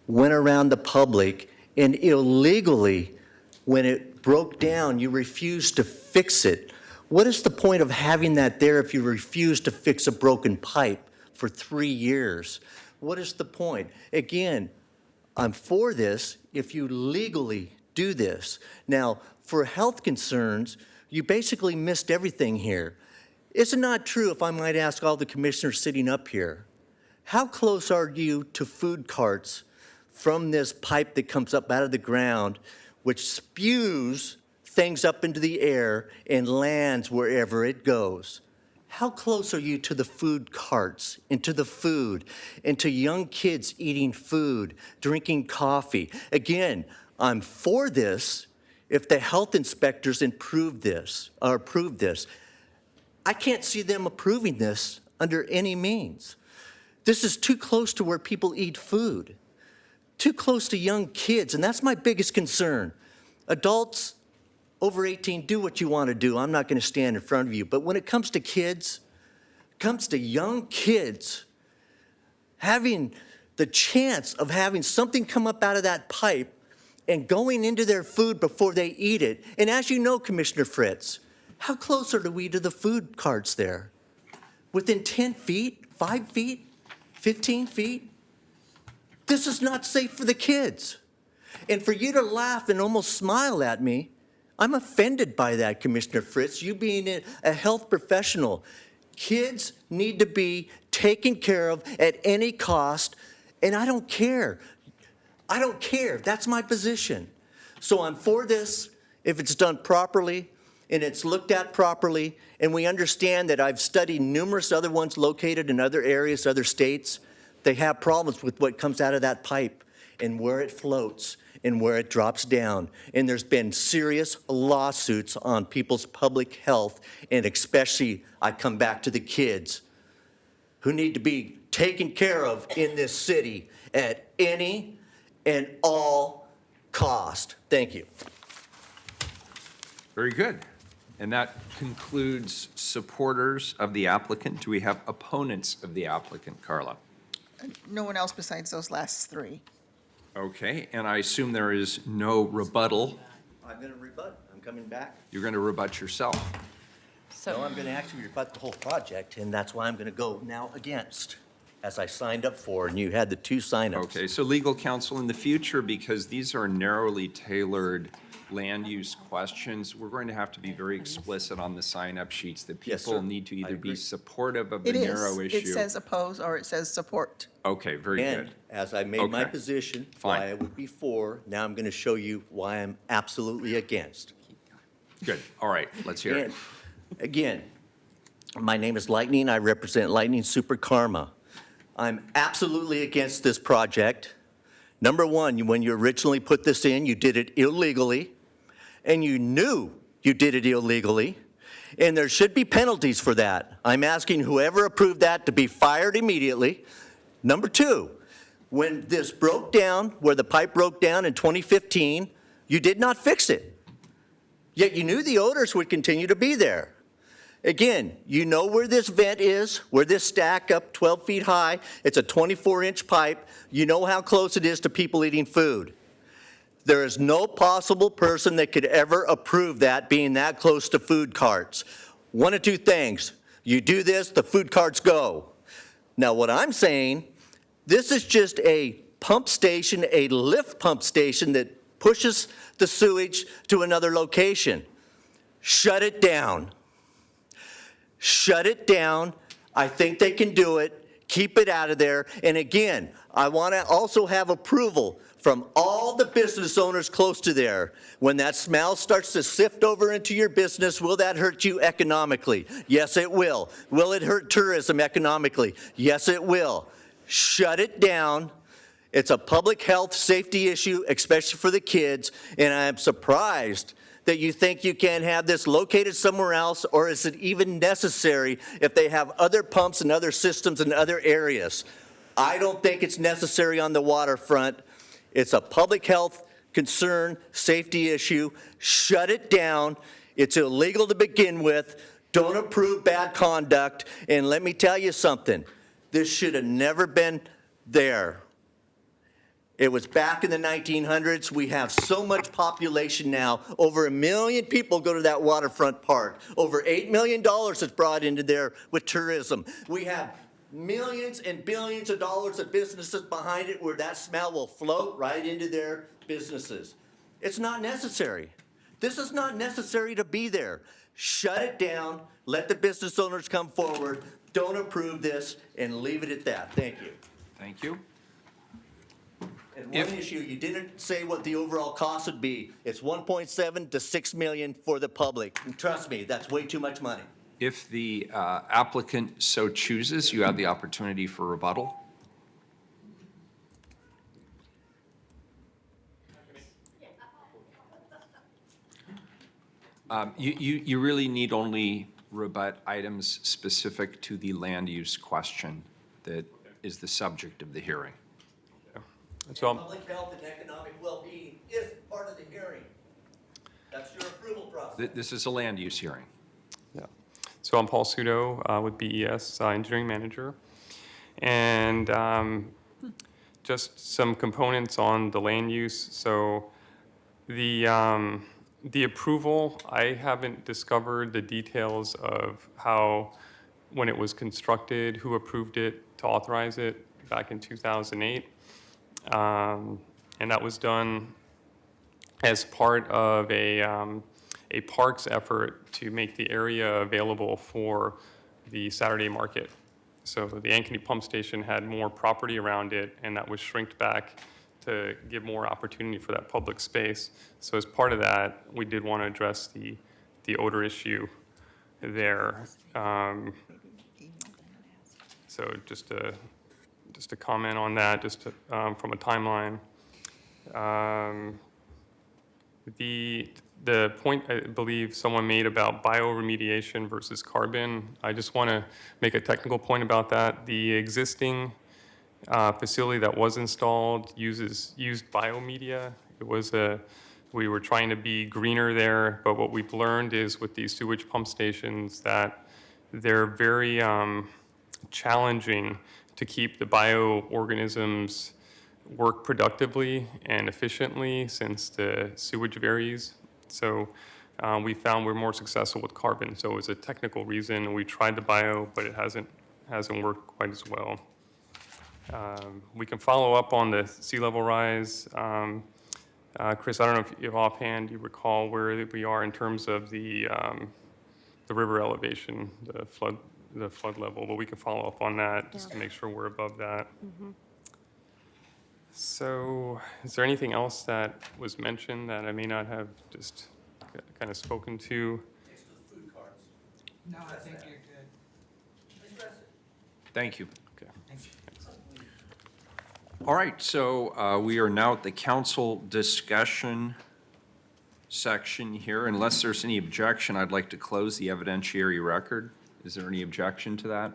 went around the public, and illegally, when it broke down, you refused to fix it. What is the point of having that there if you refuse to fix a broken pipe for 3 years? What is the point? Again, I'm for this if you legally do this. Now, for health concerns, you basically missed everything here. Is it not true, if I might ask all the commissioners sitting up here, how close are you to food carts from this pipe that comes up out of the ground, which spews things up into the air and lands wherever it goes? How close are you to the food carts, and to the food, and to young kids eating food, drinking coffee? Again, I'm for this if the health inspectors approve this. I can't see them approving this under any means. This is too close to where people eat food, too close to young kids, and that's my biggest concern. Adults over 18, do what you want to do. I'm not going to stand in front of you. But when it comes to kids, comes to young kids, having the chance of having something come up out of that pipe and going into their food before they eat it. And as you know, Commissioner Fritz, how close are we to the food carts there? Within 10 feet, 5 feet, 15 feet? This is not safe for the kids. And for you to laugh and almost smile at me, I'm offended by that, Commissioner Fritz, you being a health professional. Kids need to be taken care of at any cost, and I don't care. I don't care. That's my position. So I'm for this if it's done properly and it's looked at properly, and we understand that I've studied numerous other ones located in other areas, other states. They have problems with what comes out of that pipe and where it floats and where it drops down. And there's been serious lawsuits on people's public health, and especially, I come back to the kids who need to be taken care of in this city at any and all cost. Thank you.
Very good. And that concludes supporters of the applicant. Do we have opponents of the applicant, Carla?
No one else besides those last three.
Okay, and I assume there is no rebuttal.
I'm going to rebut. I'm coming back.
You're going to rebut yourself.
No, I'm going to actually rebut the whole project, and that's why I'm going to go now against, as I signed up for, and you had the 2 signups.
Okay, so legal counsel, in the future, because these are narrowly tailored land use questions, we're going to have to be very explicit on the sign-up sheets that
Yes,
people
sir.
need to
I
either
agree.
be supportive of the
It
narrow
is.
issue.
It says oppose or it says support.
Okay, very
And
good.
as I made my
Okay.
position,
Fine.
why I would be for, now I'm going to show you why I'm absolutely against.
Good, all right, let's hear it.
And again, my name is Lightning. I represent Lightning Super Karma. I'm absolutely against this project. Number one, when you originally put this in, you did it illegally, and you knew you did it illegally, and there should be penalties for that. I'm asking whoever approved that to be fired immediately. Number two, when this broke down, where the pipe broke down in 2015, you did not fix it. Yet you knew the odors would continue to be there. Again, you know where this vent is, where this stack up 12 feet high. It's a 24-inch pipe. You know how close it is to people eating food. There is no possible person that could ever approve that being that close to food carts. One of 2 things. You do this, the food carts go. Now, what I'm saying, this is just a pump station, a lift pump station that pushes the sewage to another location. Shut it down. Shut it down. I think they can do it. Keep it out of there. And again, I want to also have approval from all the business owners close to there. When that smell starts to sift over into your business, will that hurt you economically? Yes, it will. Will it hurt tourism economically? Yes, it will. Shut it down. It's a public health safety issue, especially for the kids, and I am surprised that you think you can have this located somewhere else, or is it even necessary if they have other pumps and other systems in other areas? I don't think it's necessary on the waterfront. It's a public health concern, safety issue. Shut it down. It's illegal to begin with. Don't approve bad conduct. And let me tell you something. This should have never been there. It was back in the 1900s. We have so much population now. Over 1 million people go to that waterfront park. Over $8 million is brought into there with tourism. We have millions and billions of dollars of businesses behind it where that smell will float right into their businesses. It's not necessary. This is not necessary to be there. Shut it down. Let the business owners come forward. Don't approve this and leave it at that. Thank you.
Thank you.
And one issue, you didn't say what the overall cost would be. It's 1.7 to 6 million for the public. And trust me, that's way too much money.
If the applicant so chooses, you have the opportunity for rebuttal. You really need only rebut items specific to the land use question that is the subject of the hearing.
So,
Public health and economic well-being is part of the hearing. That's your approval process.
This is a land use hearing.
So I'm Paul Sudo with BES Engineering Manager. And just some components on the land use. So the approval, I haven't discovered the details of how, when it was constructed, who approved it to authorize it back in 2008. And that was done as part of a parks effort to make the area available for the Saturday market. So the Ankeny Pump Station had more property around it, and that was shrinked back to give more opportunity for that public space. So as part of that, we did want to address the the odor issue there. So just to comment on that, from a timeline. The point I believe someone made about bioremediation versus carbon, I just want to make a technical point about that. The existing facility that was installed used biomedia. We were trying to be greener there, but what we've learned is with these sewage pump stations that they're very challenging to keep the bioorganisms work productively and efficiently since the sewage varies. So we found we're more successful with carbon. So it's a technical reason. We tried the bio, but it hasn't worked quite as well. We can follow up on the sea level rise. Chris, I don't know if offhand you recall where we are in terms of the river elevation, the flood level, but we can follow up on that just to make sure we're above that. So is there anything else that was mentioned that I may not have just kind of spoken to?
No, I think you're good.
Thank you. Okay. All right, so we are now at the council discussion section here. Unless there's any objection, I'd like to close the evidentiary record. Is there any objection to that?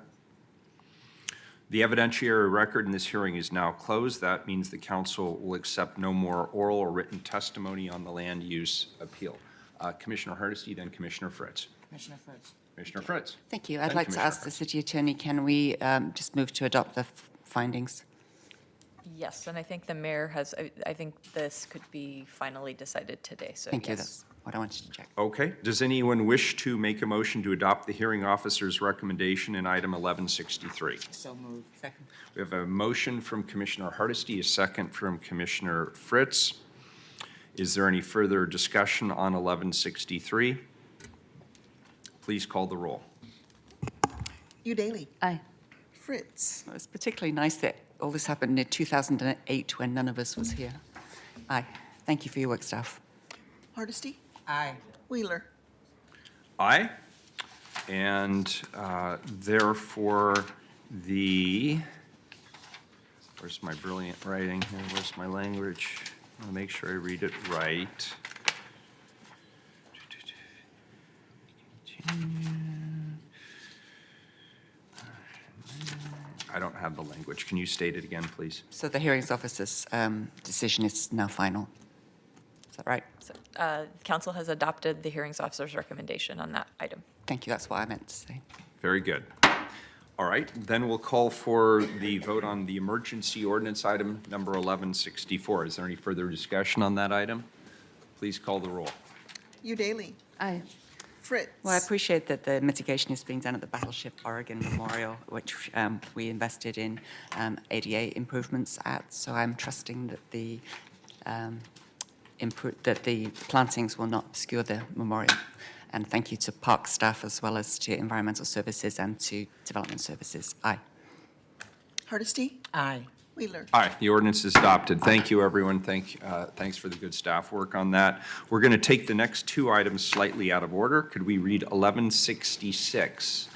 The evidentiary record in this hearing is now closed. That means the council will accept no more oral or written testimony on the land use appeal. Commissioner Hardesty, then Commissioner Fritz.
Commissioner Fritz.
Commissioner Fritz.
Thank you. I'd
Then
like to
Commissioner
ask the city attorney, can we just move to adopt the findings?
Yes, and I think the mayor I think this could be finally decided today, so
Thank you.
yes.
That's what I wanted to check.
Okay. Does anyone wish to make a motion to adopt the hearing officer's recommendation in item 1163?
So moved. Second.
We have a motion from Commissioner Hardesty, a second from Commissioner Fritz. Is there any further discussion on 1163? Please call the roll.
Udaly.
Aye.
Fritz.
Well, it's particularly nice that all this happened in 2008 when none of us was here. Aye. Thank you for your work, staff.
Hardesty.
Aye.
Wheeler.
Aye. And therefore, where's my brilliant writing here? Where's my language? I want to make sure I read it right. I don't have the language. Can you state it again, please?
So the hearings officer's decision is now final. Is that right?
So, council has adopted the hearings officer's recommendation on that item.
Thank you. That's what I meant to say.
Very good. All right, then we'll call for the vote on the emergency ordinance item number 1164. Is there any further discussion on that item? Please call the roll.
Udaly.
Aye.
Fritz.
Well, I appreciate that the mitigation is being done at the Battleship Oregon Memorial, which we invested in ADA improvements at. So I'm trusting that the plantings will not obscure the memorial. And thank you to park staff as well as to environmental services and to development services. Aye.
Hardesty.
Aye.
Wheeler.
Aye, the ordinance is adopted. Thank you, everyone. Thanks for the good staff work on that. We're going to take the next two items slightly out of order. Could we read 1166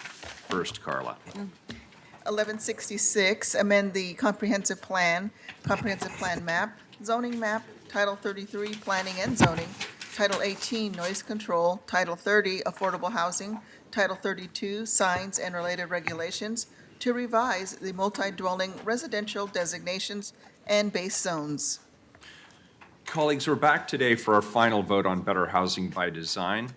first, Carla?
1166, amend the comprehensive plan map, zoning map, Title 33, planning and zoning, Title 18, noise control, Title 30, affordable housing, Title 32, signs and related regulations, to revise the multi-dwelling residential designations and base zones.
Colleagues, we're back today for our final vote on Better Housing by Design.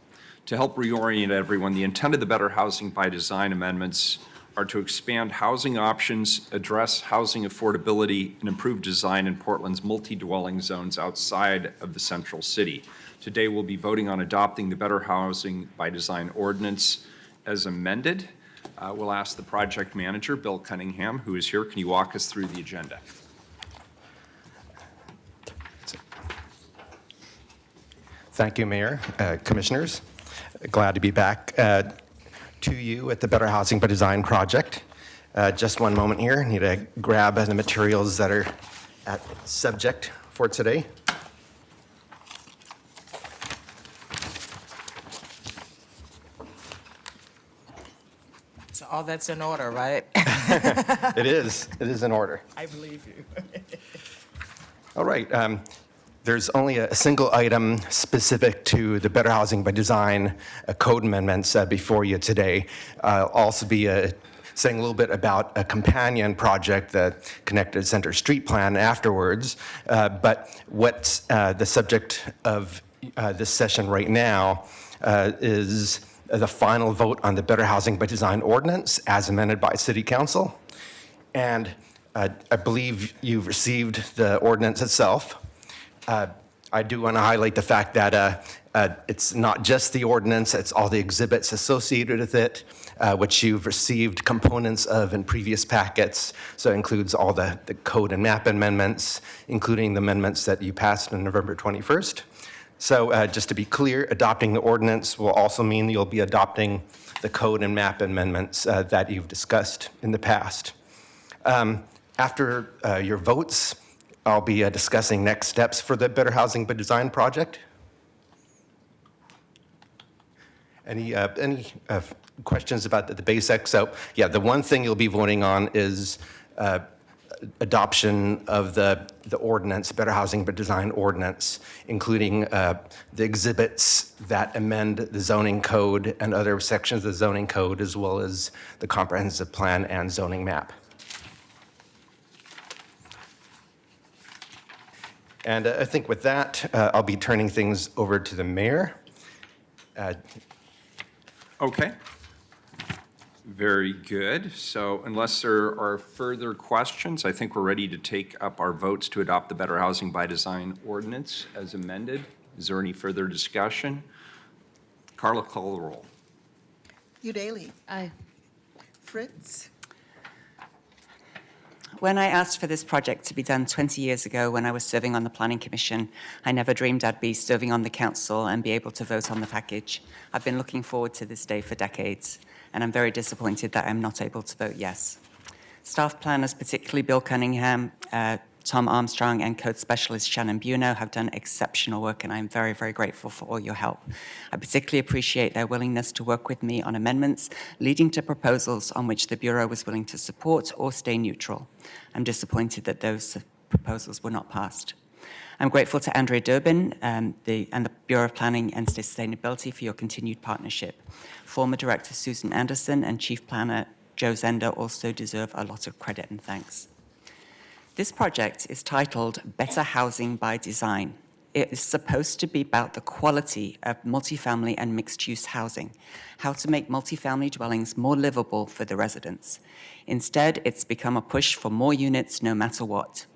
To help reorient everyone, the intent of the Better Housing by Design amendments are to expand housing options, address housing affordability, and improve design in Portland's multi-dwelling zones outside of the central city. Today, we'll be voting on adopting the Better Housing by Design ordinance as amended. We'll ask the project manager, Bill Cunningham, who is here. Can you walk us through the agenda?
Thank you, Mayor, Commissioners. Glad to be back to you at the Better Housing by Design project. Just one moment here. I need to grab the materials that are at subject for today.
So all that's in order, right?
It is in order.
I believe you.
All right. There's only a single item specific to the Better Housing by Design code amendments before you today. I'll also be saying a little bit about a companion project, the Connected Center Street Plan, afterwards. But what's the subject of this session right now is the final vote on the Better Housing by Design ordinance as amended by City Council. And I believe you've received the ordinance itself. I do want to highlight the fact that it's not just the ordinance, it's all the exhibits associated with it, which you've received components of in previous packets. So it includes all the code and map amendments, including the amendments that you passed on November 21st. So just to be clear, adopting the ordinance will also mean you'll be adopting the code and map amendments that you've discussed in the past. After your votes, I'll be discussing next steps for the Better Housing by Design project. Any questions about the basics? So yeah, the one thing you'll be voting on is adoption of the ordinance, Better Housing by Design ordinance, including the exhibits that amend the zoning code and other sections of the zoning code, as well as the comprehensive plan and zoning map. And I think with that, I'll be turning things over to the mayor.
Okay. Very good. So unless there are further questions, I think we're ready to take up our votes to adopt the Better Housing by Design ordinance as amended. Is there any further discussion? Carla, call the roll.
Udaly.
Aye.
Fritz.
When I asked for this project to be done 20 years ago when I was serving on the Planning Commission, I never dreamed I'd be serving on the council and be able to vote on the package. I've been looking forward to this day for decades, and I'm very disappointed that I'm not able to vote yes. Staff planners, particularly Bill Cunningham, Tom Armstrong, and code specialist Shannon Buno have done exceptional work, and I'm very, very grateful for all your help. I particularly appreciate their willingness to work with me on amendments leading to proposals on which the Bureau was willing to support or stay neutral. I'm disappointed that those proposals were not passed. I'm grateful to Andrea Durbin and the Bureau of Planning and Sustainability for your continued partnership. Former Director Susan Anderson and Chief Planner Joe Zender also deserve a lot of credit and thanks. This project is titled Better Housing by Design. It is supposed to be about the quality of multifamily and mixed-use housing, how to make multifamily dwellings more livable for the residents. Instead, it's become a push for more units no matter what.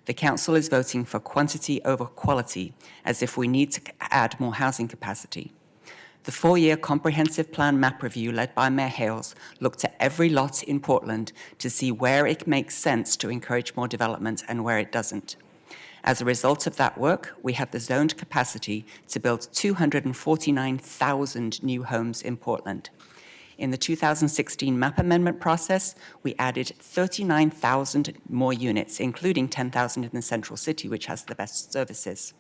The council is voting for quantity over quality, as if we need to add more housing capacity. The 4-year comprehensive plan map review led by Mayor Hales looked at every lot in Portland to see where it makes sense to encourage more development and where it doesn't. As a result of that work, we have the zoned capacity to build 249,000 new homes in Portland. In the 2016 map amendment process, we added 39,000 more units, including 10,000 in the central city, which has the best services.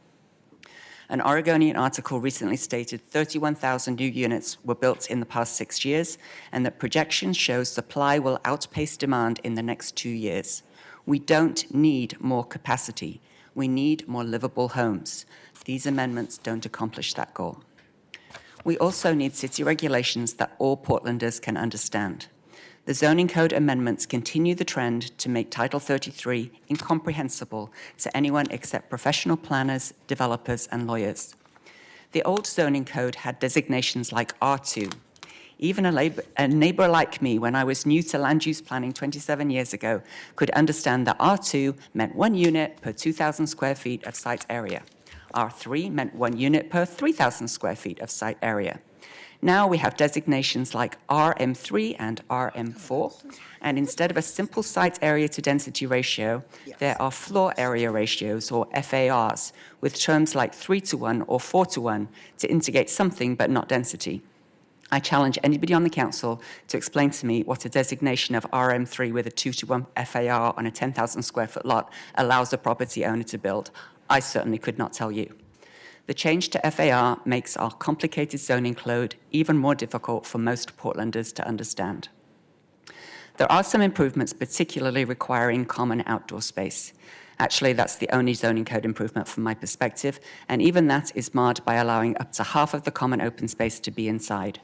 An Oregonian article recently stated 31,000 new units were built in the past 6 years, and that projections show supply will outpace demand in the next 2 years. We don't need more capacity. We need more livable homes. These amendments don't accomplish that goal. We also need city regulations that all Portlanders can understand. The zoning code amendments continue the trend to make Title 33 incomprehensible to anyone except professional planners, developers, and lawyers. The old zoning code had designations like R2. Even a neighbor like me, when I was new to land use planning 27 years ago, could understand that R2 meant 1 unit per 2,000 square feet of site area. R3 meant 1 unit per 3,000 square feet of site area. Now we have designations like RM3 and RM4, and instead of a simple site area to density ratio, there are floor area ratios, or FARs, with terms like 3:1 or 4:1 to indicate something but not density. I challenge anybody on the council to explain to me what a designation of RM3 with a 2:1 FAR on a 10,000 square foot lot allows a property owner to build. I certainly could not tell you. The change to FAR makes our complicated zoning code even more difficult for most Portlanders to understand. There are some improvements, particularly requiring common outdoor space. Actually, that's the only zoning code improvement from my perspective, and even that is marred by allowing up to half of the common open space to be inside.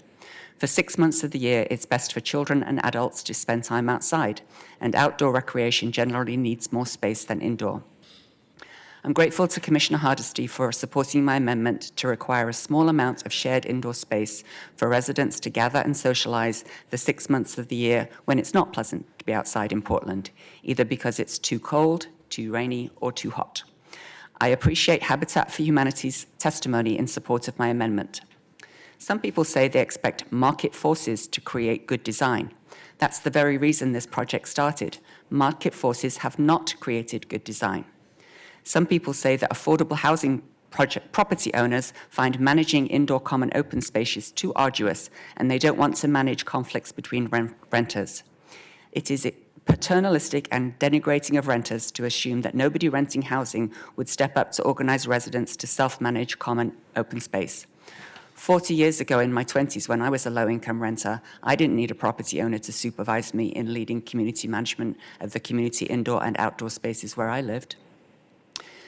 For 6 months of the year, it's best for children and adults to spend time outside, and outdoor recreation generally needs more space than indoor. I'm grateful to Commissioner Hardesty for supporting my amendment to require a small amount of shared indoor space for residents to gather and socialize the 6 months of the year when it's not pleasant to be outside in Portland, either because it's too cold, too rainy, or too hot. I appreciate Habitat for Humanity's testimony in support of my amendment. Some people say they expect market forces to create good design. That's the very reason this project started. Market forces have not created good design. Some people say that affordable housing property owners find managing indoor common open spaces too arduous, and they don't want to manage conflicts between renters. It is paternalistic and denigrating of renters to assume that nobody renting housing would step up to organize residents to self-manage common open space. 40 years ago in my 20s, when I was a low-income renter, I didn't need a property owner to supervise me in leading community management of the community indoor and outdoor spaces where I lived.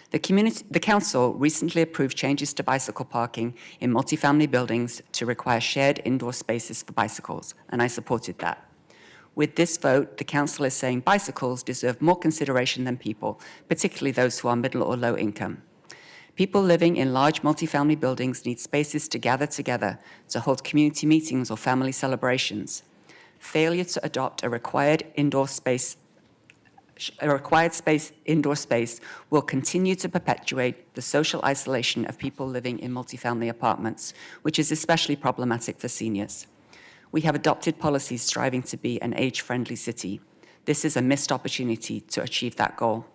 The council recently approved changes to bicycle parking in multifamily buildings to require shared indoor spaces for bicycles, and I supported that. With this vote, the council is saying bicycles deserve more consideration than people, particularly those who are middle or low income. People living in large multifamily buildings need spaces to gather together, to hold community meetings or family celebrations. Failure to adopt a required indoor space will continue to perpetuate the social isolation of people living in multifamily apartments, which is especially problematic for seniors. We have adopted policies striving to be an age-friendly city. This is a missed opportunity to achieve that goal.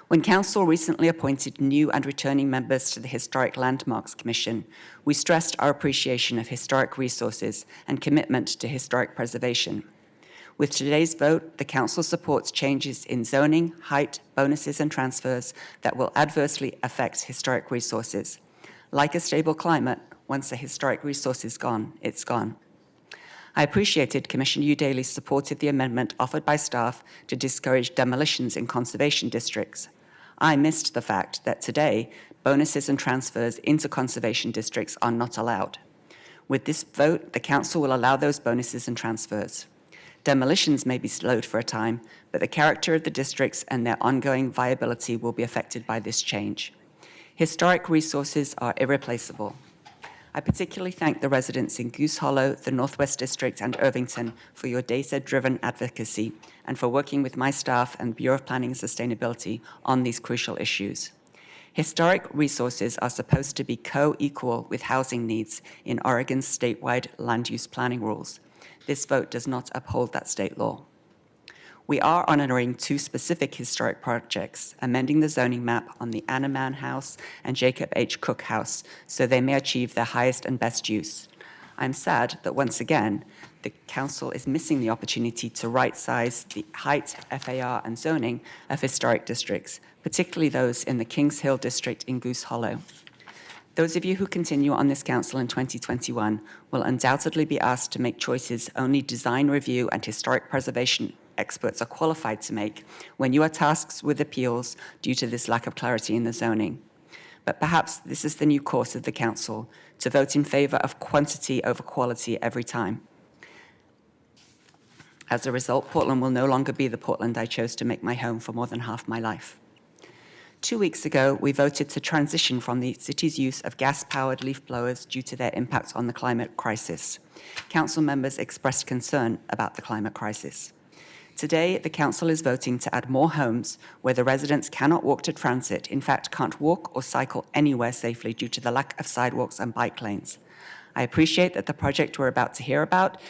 When Council recently appointed new and returning members to the Historic Landmarks Commission, we stressed our appreciation of historic resources and commitment to historic preservation. With today's vote, the Council supports changes in zoning, height, bonuses, and transfers that will adversely affect historic resources. Like a stable climate, once a historic resource is gone, it's gone. I appreciated Commissioner Udaley's support of the amendment offered by staff to discourage demolitions in conservation districts. I missed the fact that today, bonuses and transfers into conservation districts are not allowed. With this vote, the Council will allow those bonuses and transfers. Demolitions may be slowed for a time, but the character of the districts and their ongoing viability will be affected by this change. Historic resources are irreplaceable. I particularly thank the residents in Goose Hollow, the Northwest District, and Irvington for your data-driven advocacy and for working with my staff and Bureau of Planning and Sustainability on these crucial issues. Historic resources are supposed to be co-equal with housing needs in Oregon's statewide land use planning rules. This vote does not uphold that state law. We are honoring two specific historic projects, amending the zoning map on the Anna Mann House and Jacob H. Cook House, so they may achieve their highest and best use. I'm sad that once again, the Council is missing the opportunity to right-size the height, FAR, and zoning of historic districts, particularly those in the Kings Hill District in Goose Hollow. Those of you who continue on this council in 2021 will undoubtedly be asked to make choices only design review and historic preservation experts are qualified to make when you are tasked with appeals due to this lack of clarity in the zoning. But perhaps this is the new course of the council, to vote in favor of quantity over quality every time. As a result, Portland will no longer be the Portland I chose to make my home for more than half my life. 2 weeks ago, we voted to transition from the city's use of gas-powered leaf blowers due to their impact on the climate crisis. Council members expressed concern about the climate crisis. Today, the council is voting to add more homes where the residents cannot walk to transit, in fact, can't walk or cycle anywhere safely due to the lack of sidewalks and bike lanes. I appreciate that the project we're about to hear about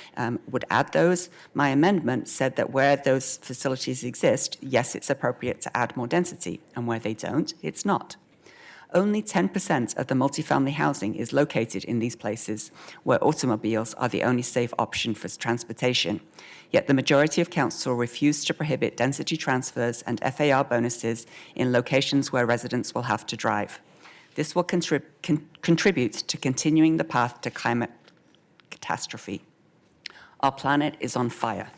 would add those. My amendment said that where those facilities exist, yes, it's appropriate to add more density, and where they don't, it's not. Only 10% of the multifamily housing is located in these places where automobiles are the only safe option for transportation. Yet the majority of council refused to prohibit density transfers and FAR bonuses in locations where residents will have to drive. This will contribute to continuing the path to climate catastrophe. Our planet is on fire.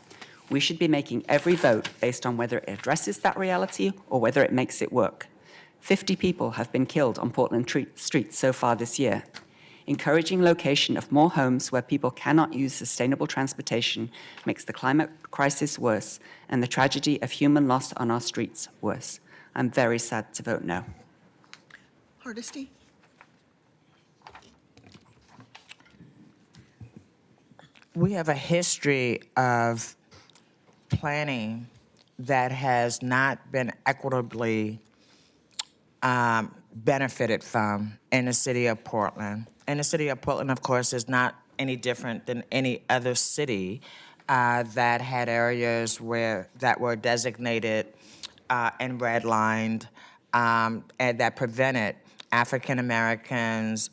We should be making every vote based on whether it addresses that reality or whether it makes it work. 50 people have been killed on Portland streets so far this year. Encouraging location of more homes where people cannot use sustainable transportation makes the climate crisis worse and the tragedy of human loss on our streets worse. I'm very sad to vote no.
Hardesty?
We have a history of planning that has not been equitably benefited from in the city of Portland. And the city of Portland, of course, is not any different than any other city that had areas that were designated and redlined and that prevented African Americans,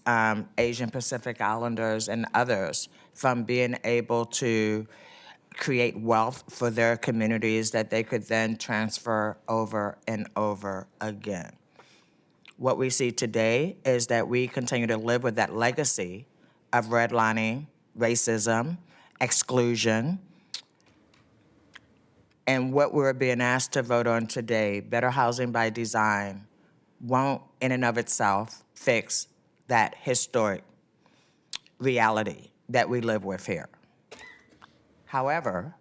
Asian Pacific Islanders, and others from being able to create wealth for their communities that they could then transfer over and over again. What we see today is that we continue to live with that legacy of redlining, racism, exclusion, and what we're being asked to vote on today, Better Housing by Design, won't in and of itself fix that historic reality that we live with here. However,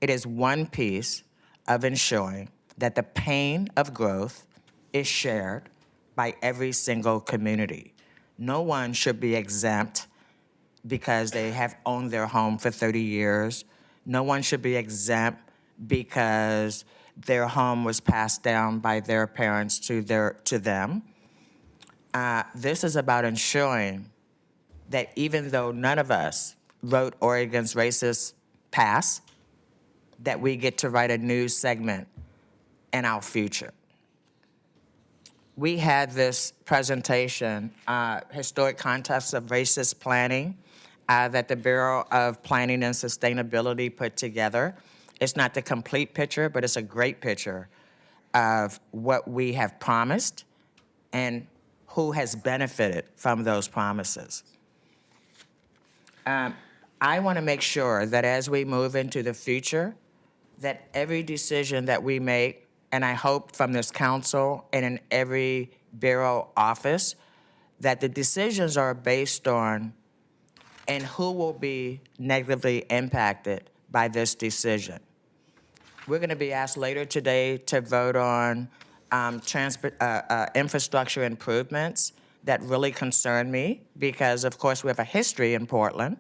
it is one piece of ensuring that the pain of growth is shared by every single community. No one should be exempt because they have owned their home for 30 years. No one should be exempt because their home was passed down by their parents to them. This is about ensuring that even though none of us wrote Oregon's racist past, that we get to write a new segment in our future. We had this presentation, Historic Context of Racist Planning, that the Bureau of Planning and Sustainability put together. It's not the complete picture, but it's a great picture of what we have promised and who has benefited from those promises. I want to make sure that as we move into the future, that every decision that we make, and I hope from this council and in every Bureau office, that the decisions are based on and who will be negatively impacted by this decision. We're going to be asked later today to vote on infrastructure improvements that really concern me because, of course, we have a history in Portland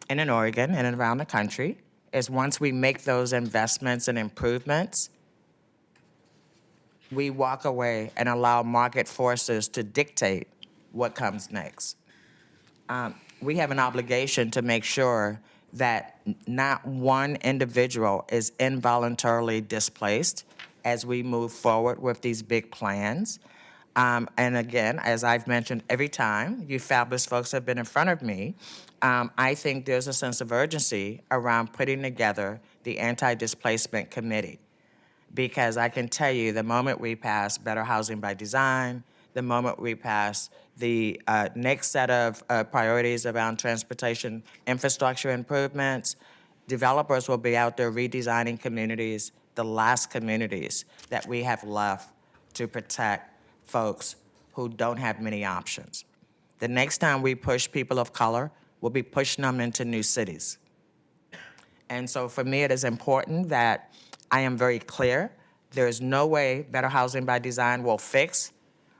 and in Oregon and around the country is once we make those investments and improvements, we walk away and allow market forces to dictate what comes next. We have an obligation to make sure that not one individual is involuntarily displaced as we move forward with these big plans. And again, as I've mentioned every time, you fabulous folks have been in front of me, I think there's a sense of urgency around putting together the Anti-Displacement Committee. Because I can tell you, the moment we pass Better Housing by Design, the moment we pass the next set of priorities around transportation infrastructure improvements, developers will be out there redesigning communities, the last communities that we have left to protect folks who don't have many options. The next time we push people of color, we'll be pushing them into new cities. And so for me, it is important that I am very clear. There is no way Better Housing by Design will fix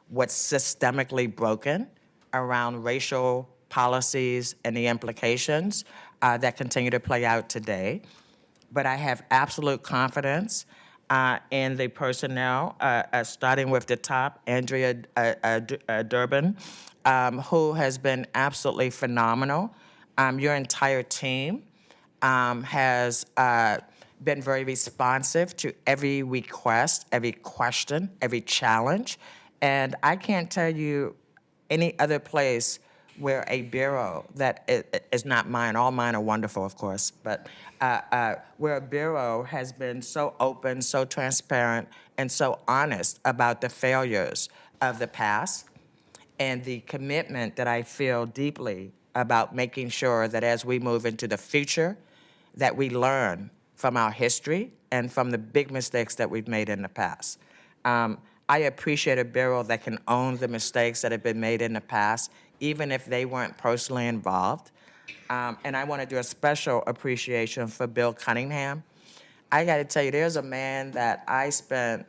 what's systemically broken around racial policies and the implications that continue to play out today. But I have absolute confidence in the personnel, starting with the top, Andrea Durbin, who has been absolutely phenomenal. Your entire team has been very responsive to every request, every question, every challenge. And I can't tell you any other place where a bureau that is not mine, all mine are wonderful, of course, but where a bureau has been so open, so transparent, and so honest about the failures of the past and the commitment that I feel deeply about making sure that as we move into the future, that we learn from our history and from the big mistakes that we've made in the past. I appreciate a bureau that can own the mistakes that have been made in the past, even if they weren't personally involved. And I want to do a special appreciation for Bill Cunningham. I got to tell you, there's a man that I spent,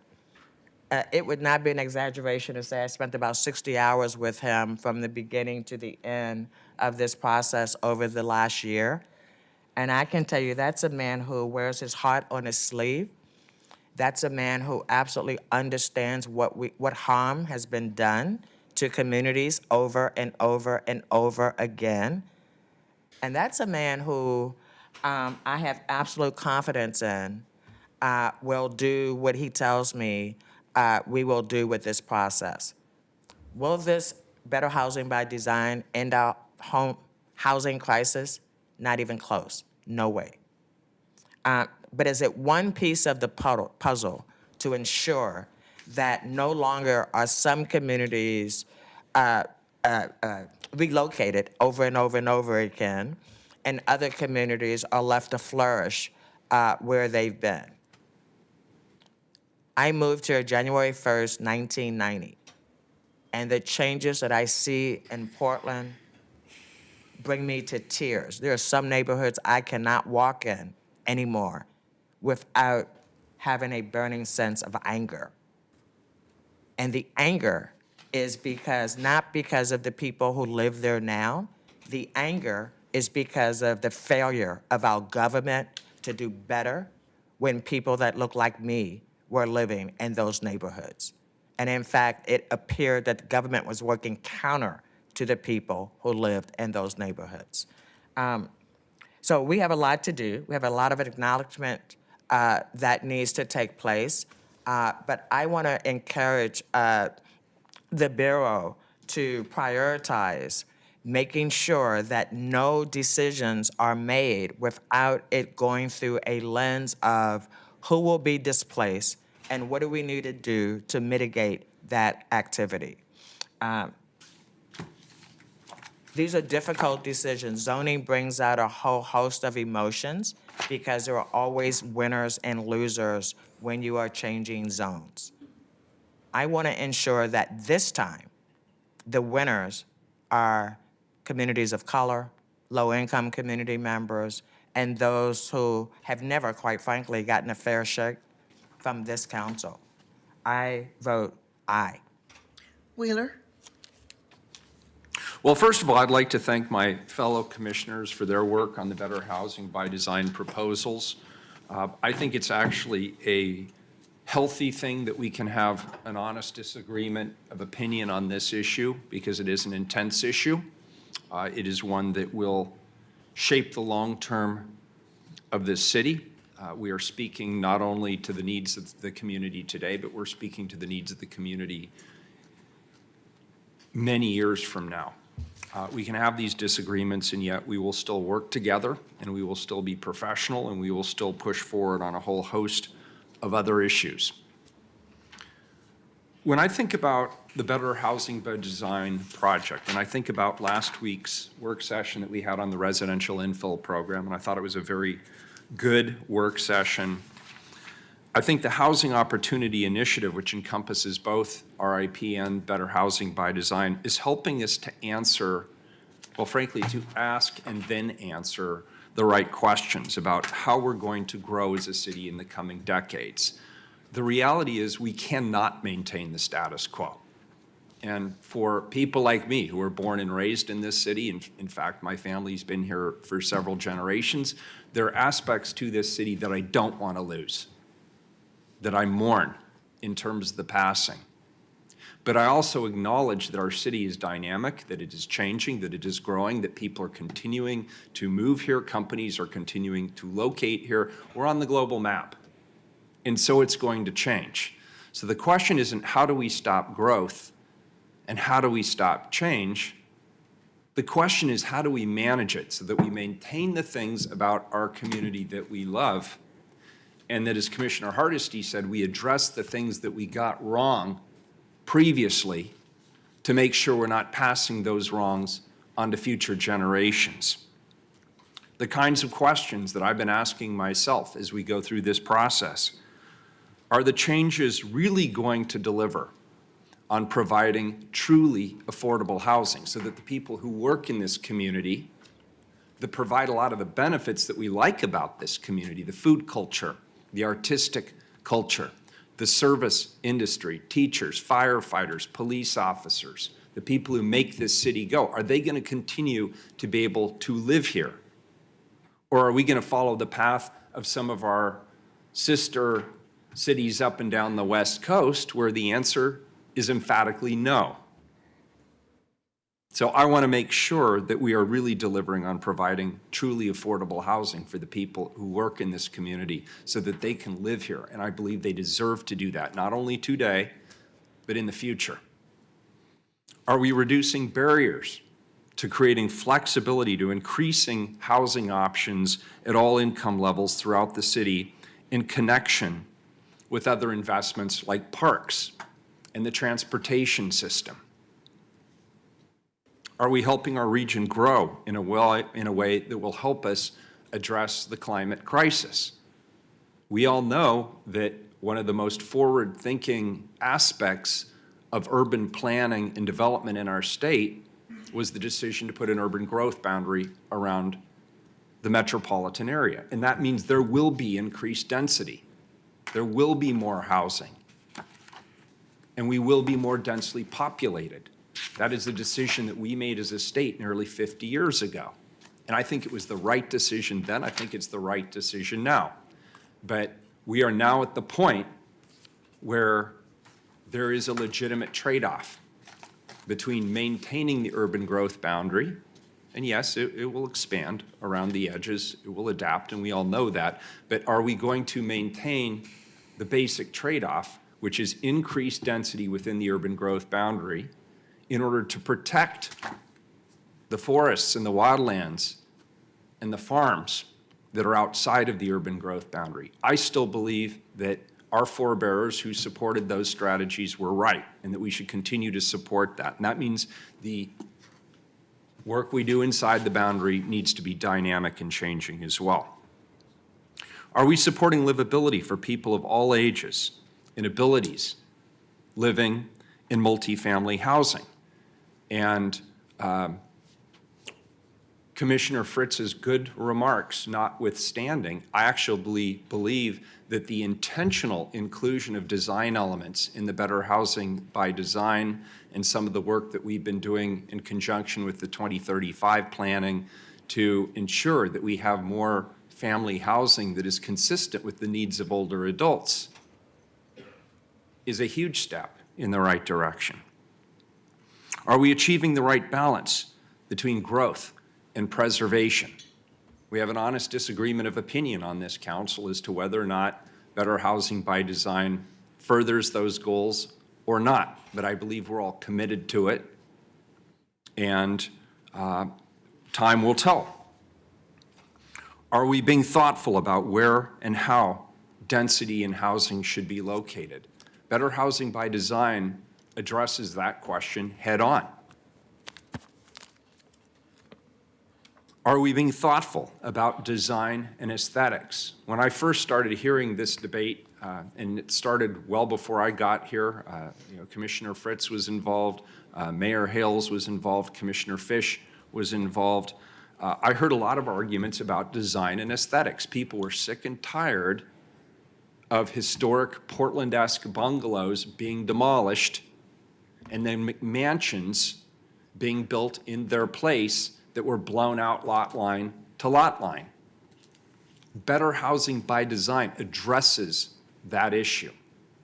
it would not be an exaggeration to say I spent about 60 hours with him from the beginning to the end of this process over the last year. And I can tell you, that's a man who wears his heart on his sleeve. That's a man who absolutely understands what harm has been done to communities over and over and over again. And that's a man who I have absolute confidence in will do what he tells me we will do with this process. Will this Better Housing by Design end our home housing crisis? Not even close. No way. But is it one piece of the puzzle to ensure that no longer are some communities relocated over and over and over again, and other communities are left to flourish where they've been? I moved here January 1st, 1990, and the changes that I see in Portland bring me to tears. There are some neighborhoods I cannot walk in anymore without having a burning sense of anger. And the anger is not because of the people who live there now. The anger is because of the failure of our government to do better when people that look like me were living in those neighborhoods. And in fact, it appeared that the government was working counter to the people who lived in those neighborhoods. So we have a lot to do. We have a lot of acknowledgement that needs to take place. But I want to encourage the Bureau to prioritize making sure that no decisions are made without it going through a lens of who will be displaced and what do we need to do to mitigate that activity. These are difficult decisions. Zoning brings out a whole host of emotions because there are always winners and losers when you are changing zones. I want to ensure that this time, the winners are communities of color, low-income community members, and those who have never, quite frankly, gotten a fair shake from this council. I vote aye.
Wheeler?
Well, first of all, I'd like to thank my fellow commissioners for their work on the Better Housing by Design proposals. I think it's actually a healthy thing that we can have an honest disagreement of opinion on this issue because it is an intense issue. It is one that will shape the long term of this city. We are speaking not only to the needs of the community today, but we're speaking to the needs of the community many years from now. We can have these disagreements, and yet we will still work together, and we will still be professional, and we will still push forward on a whole host of other issues. When I think about the Better Housing by Design project, and I think about last week's work session that we had on the residential infill program, and I thought it was a very good work session. I think the Housing Opportunity Initiative, which encompasses both RIP and Better Housing by Design, is helping us to answer, well, frankly, to ask and then answer the right questions about how we're going to grow as a city in the coming decades. The reality is we cannot maintain the status quo. And for people like me who were born and raised in this city, and in fact, my family's been here for several generations, there are aspects to this city that I don't want to lose, that I mourn in terms of the passing. But I also acknowledge that our city is dynamic, that it is changing, that it is growing, that people are continuing to move here, companies are continuing to locate here. We're on the global map, and so it's going to change. So the question isn't how do we stop growth and how do we stop change? The question is how do we manage it so that we maintain the things about our community that we love, and that, as Commissioner Hardesty said, we address the things that we got wrong previously to make sure we're not passing those wrongs on to future generations. the kinds of questions that I've been asking myself as we go through this process. Are the changes really going to deliver on providing truly affordable housing so that the people who work in this community, that provide a lot of the benefits that we like about this community, the food culture, the artistic culture, the service industry, teachers, firefighters, police officers, the people who make this city go, are they going to continue to be able to live here? Or are we going to follow the path of some of our sister cities up and down the West Coast where the answer is emphatically no? So I want to make sure that we are really delivering on providing truly affordable housing for the people who work in this community so that they can live here. And I believe they deserve to do that, not only today, but in the future. Are we reducing barriers to creating flexibility, to increasing housing options at all income levels throughout the city in connection with other investments like parks and the transportation system? Are we helping our region grow in a way that will help us address the climate crisis? We all know that one of the most forward-thinking aspects of urban planning and development in our state was the decision to put an urban growth boundary around the metropolitan area. And that means there will be increased density. There will be more housing. And we will be more densely populated. That is a decision that we made as a state nearly 50 years ago. And I think it was the right decision then. I think it's the right decision now. But we are now at the point where there is a legitimate trade-off between maintaining the urban growth boundary, and yes, it will expand around the edges, it will adapt, and we all know that, but are we going to maintain the basic trade-off, which is increased density within the urban growth boundary, in order to protect the forests and the wildlands and the farms that are outside of the urban growth boundary? I still believe that our forebearers who supported those strategies were right, and that we should continue to support that. And that means the work we do inside the boundary needs to be dynamic and changing as well. Are we supporting livability for people of all ages and abilities living in multifamily housing? And Commissioner Fritz's good remarks notwithstanding, I actually believe that the intentional inclusion of design elements in the Better Housing by Design and some of the work that we've been doing in conjunction with the 2035 planning to ensure that we have more family housing that is consistent with the needs of older adults is a huge step in the right direction. Are we achieving the right balance between growth and preservation? We have an honest disagreement of opinion on this council as to whether or not Better Housing by Design furthers those goals or not, but I believe we're all committed to it, and time will tell. Are we being thoughtful about where and how density in housing should be located? Better Housing by Design addresses that question head on. Are we being thoughtful about design and aesthetics? When I first started hearing this debate, and it started well before I got here, Commissioner Fritz was involved, Mayor Hales was involved, Commissioner Fish was involved. I heard a lot of arguments about design and aesthetics. People were sick and tired of historic Portland-esque bungalows being demolished and then McMansions being built in their place that were blown out lot line to lot line. Better Housing by Design addresses that issue,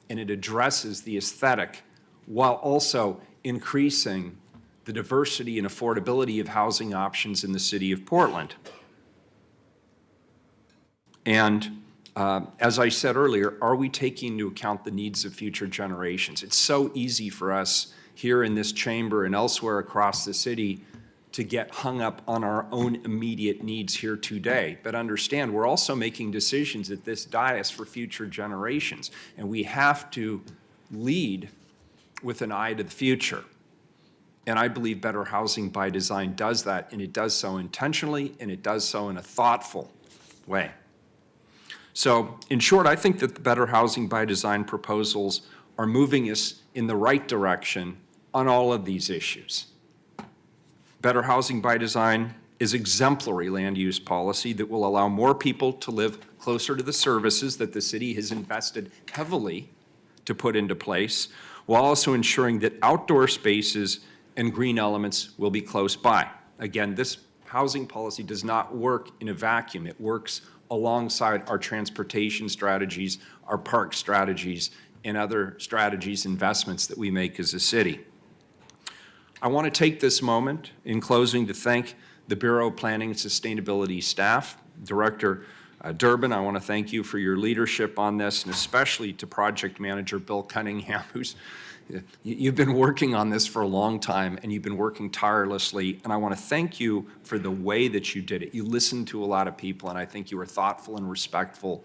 and it addresses the aesthetic while also increasing the diversity and affordability of housing options in the city of Portland. And as I said earlier, are we taking into account the needs of future generations? It's so easy for us here in this chamber and elsewhere across the city to get hung up on our own immediate needs here today. But understand, we're also making decisions at this dais for future generations, and we have to lead with an eye to the future. And I believe Better Housing by Design does that, and it does so intentionally, and it does so in a thoughtful way. So in short, I think that the Better Housing by Design proposals are moving us in the right direction on all of these issues. Better Housing by Design is exemplary land use policy that will allow more people to live closer to the services that the city has invested heavily to put into place, while also ensuring that outdoor spaces and green elements will be close by. Again, this housing policy does not work in a vacuum. It works alongside our transportation strategies, our park strategies, and other strategies, investments that we make as a city. I want to take this moment in closing to thank the Bureau of Planning and Sustainability staff. Director Durbin, I want to thank you for your leadership on this, and especially to Project Manager Bill Cunningham, you've been working on this for a long time, and you've been working tirelessly, and I want to thank you for the way that you did it. You listened to a lot of people, and I think you were thoughtful and respectful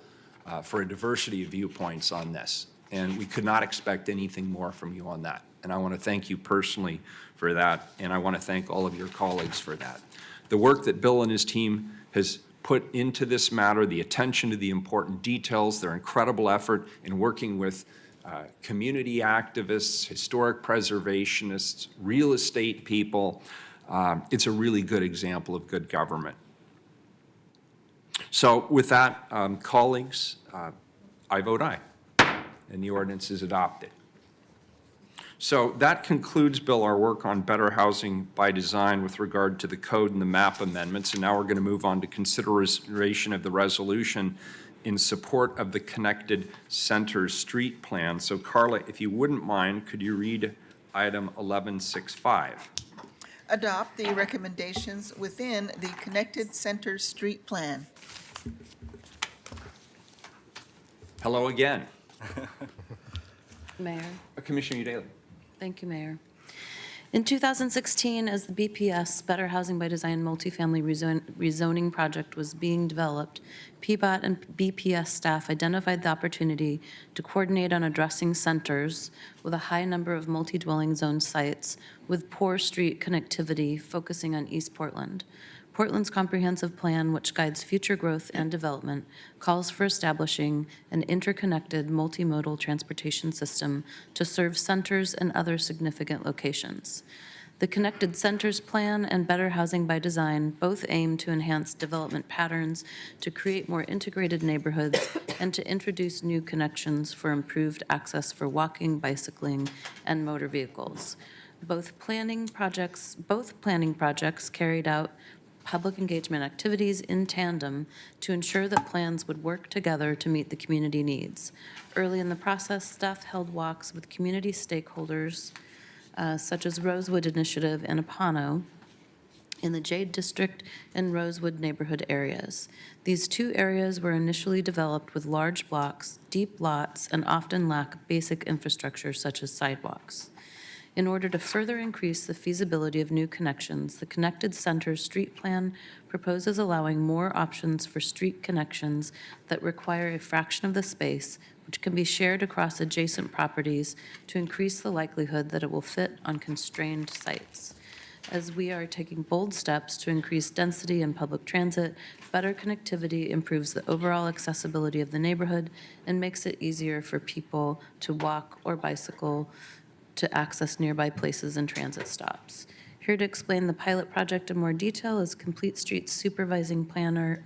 for a diversity of viewpoints on this, and we could not expect anything more from you on that. And I want to thank you personally for that, and I want to thank all of your colleagues for that. The work that Bill and his team has put into this matter, the attention to the important details, their incredible effort in working with community activists, historic preservationists, real estate people. It's a really good example of good government. So with that, colleagues, I vote aye, and the ordinance is adopted. So that concludes, Bill, our work on Better Housing by Design with regard to the code and the map amendments. And now we're going to move on to consideration of the resolution in support of the Connected Centers Street Plan. So Carla, if you wouldn't mind, could you read item 1165?
Adopt the recommendations within the Connected Centers Street Plan.
Hello again.
Mayor.
Commissioner Udaley.
Thank you, Mayor. In 2016, as the BPS, Better Housing by Design multifamily rezoning project was being developed, PBOT and BPS staff identified the opportunity to coordinate on addressing centers with a high number of multi-dwelling zone sites with poor street connectivity, focusing on East Portland. Portland's comprehensive plan, which guides future growth and development, calls for establishing an interconnected multimodal transportation system to serve centers and other significant locations. The Connected Centers Plan and Better Housing by Design both aim to enhance development patterns, to create more integrated neighborhoods, and to introduce new connections for improved access for walking, bicycling, and motor vehicles. Both planning projects carried out public engagement activities in tandem to ensure that plans would work together to meet the community needs. Early in the process, staff held walks with community stakeholders such as Rosewood Initiative and Apano in the Jade District and Rosewood neighborhood areas. These two areas were initially developed with large blocks, deep lots, and often lack basic infrastructure such as sidewalks. In order to further increase the feasibility of new connections, the Connected Centers Street Plan proposes allowing more options for street connections that require a fraction of the space, which can be shared across adjacent properties to increase the likelihood that it will fit on constrained sites. As we are taking bold steps to increase density in public transit, better connectivity improves the overall accessibility of the neighborhood and makes it easier for people to walk or bicycle to access nearby places and transit stops. Here to explain the pilot project in more detail is Complete Streets Supervising Planner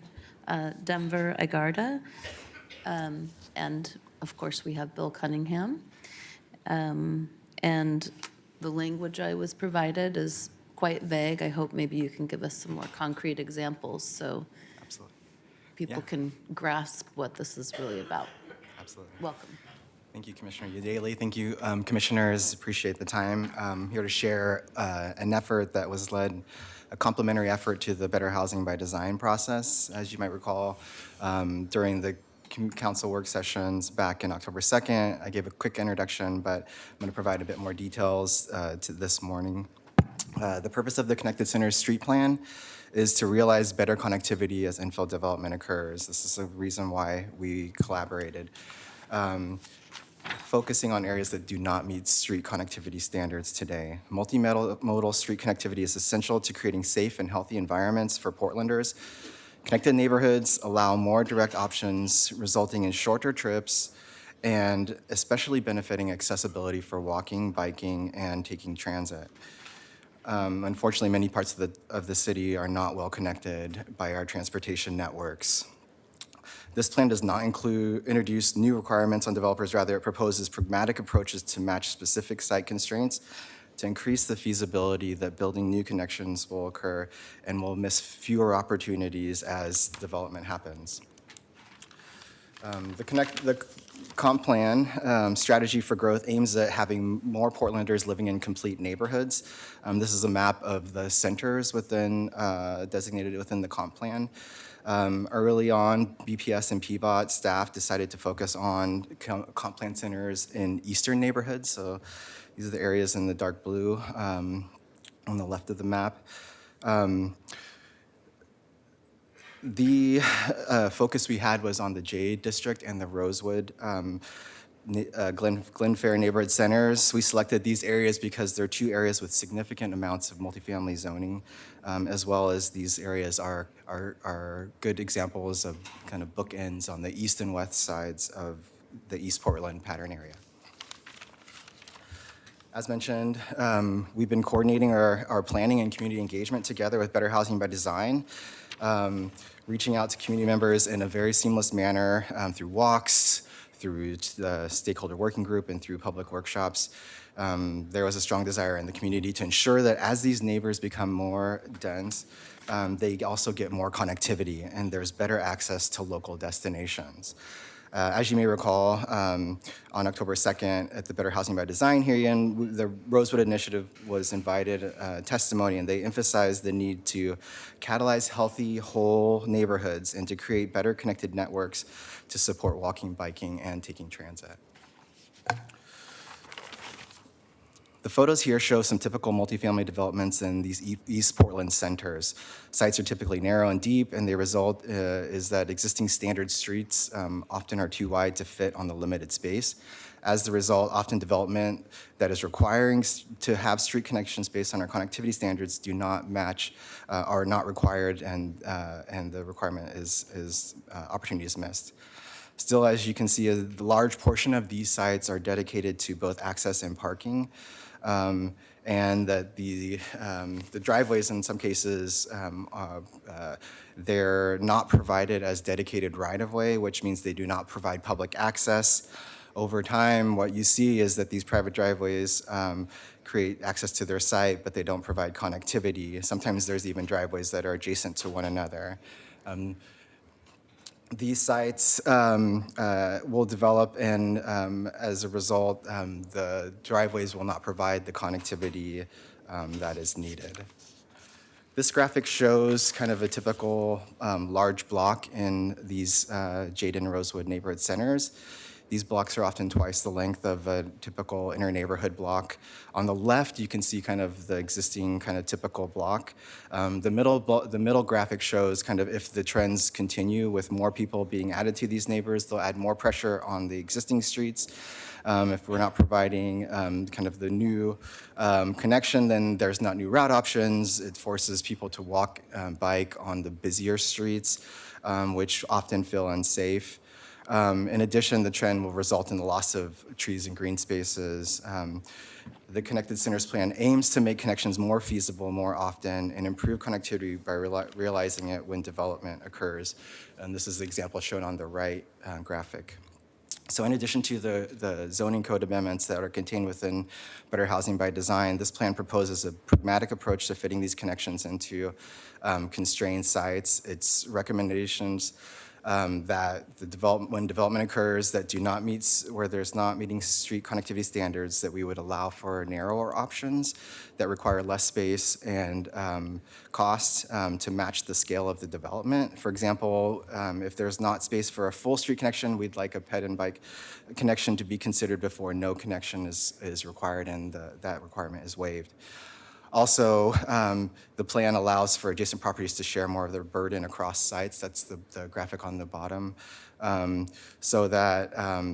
Denver Igarda. And of course, we have Bill Cunningham. And the language I was provided is quite vague. I hope maybe you can give us some more concrete examples so
Absolutely.
people can grasp what this is really about.
Absolutely.
Welcome.
Thank you, Commissioner Udaley. Thank you, commissioners. Appreciate the time. I'm here to share an effort that was led, a complementary effort to the Better Housing by Design process. As you might recall, during the council work sessions back in October 2nd, I gave a quick introduction, but I'm going to provide a bit more details to this morning. The purpose of the Connected Centers Street Plan is to realize better connectivity as infill development occurs. This is the reason why we collaborated. focusing on areas that do not meet street connectivity standards today. Multimodal street connectivity is essential to creating safe and healthy environments for Portlanders. Connected neighborhoods allow more direct options, resulting in shorter trips and especially benefiting accessibility for walking, biking, and taking transit. Unfortunately, many parts of the city are not well connected by our transportation networks. This plan does not introduce new requirements on developers. Rather, it proposes pragmatic approaches to match specific site constraints to increase the feasibility that building new connections will occur and will miss fewer opportunities as development happens. The comp plan strategy for growth aims at having more Portlanders living in complete neighborhoods. This is a map of the centers designated within the comp plan. Early on, BPS and PBOT staff decided to focus on comp plan centers in eastern neighborhoods. So these are the areas in the dark blue on the left of the map. The focus we had was on the Jade District and the Rosewood Glenfair neighborhood centers. We selected these areas because they're two areas with significant amounts of multifamily zoning, as well as these areas are good examples of kind of bookends on the east and west sides of the East Portland pattern area. As mentioned, we've been coordinating our planning and community engagement together with Better Housing by Design, reaching out to community members in a very seamless manner through walks, through the stakeholder working group, and through public workshops. There was a strong desire in the community to ensure that as these neighbors become more dense, they also get more connectivity and there's better access to local destinations. As you may recall, on October 2nd at the Better Housing by Design hearing, the Rosewood Initiative was invited testimony, and they emphasized the need to catalyze healthy, whole neighborhoods and to create better connected networks to support walking, biking, and taking transit. The photos here show some typical multifamily developments in these East Portland centers. Sites are typically narrow and deep, and the result is that existing standard streets often are too wide to fit on the limited space. As the result, often development that is requiring to have street connections based on our connectivity standards do not match, are not required, and the requirement is opportunity is missed. Still, as you can see, a large portion of these sites are dedicated to both access and parking. And that the driveways in some cases, they're not provided as dedicated right-of-way, which means they do not provide public access. Over time, what you see is that these private driveways create access to their site, but they don't provide connectivity. Sometimes there's even driveways that are adjacent to one another. These sites will develop, and as a result, the driveways will not provide the connectivity that is needed. This graphic shows kind of a typical large block in these Jade and Rosewood neighborhood centers. These blocks are often twice the length of a typical inter-neighborhood block. On the left, you can see kind of the existing kind of typical block. The middle graphic shows kind of if the trends continue with more people being added to these neighbors, they'll add more pressure on the existing streets. If we're not providing kind of the new connection, then there's not new route options. It forces people to walk, bike on the busier streets, which often feel unsafe. In addition, the trend will result in the loss of trees and green spaces. The Connected Centers Plan aims to make connections more feasible more often and improve connectivity by realizing it when development occurs. And this is the example shown on the right graphic. So in addition to the zoning code amendments that are contained within Better Housing by Design, this plan proposes a pragmatic approach to fitting these connections into constrained sites. Its recommendations that when development occurs that do not meet, where there's not meeting street connectivity standards, that we would allow for narrower options that require less space and cost to match the scale of the development. For example, if there's not space for a full street connection, we'd like a ped and bike connection to be considered before no connection is required and that requirement is waived. Also, the plan allows for adjacent properties to share more of their burden across sites. That's the graphic on the bottom. So that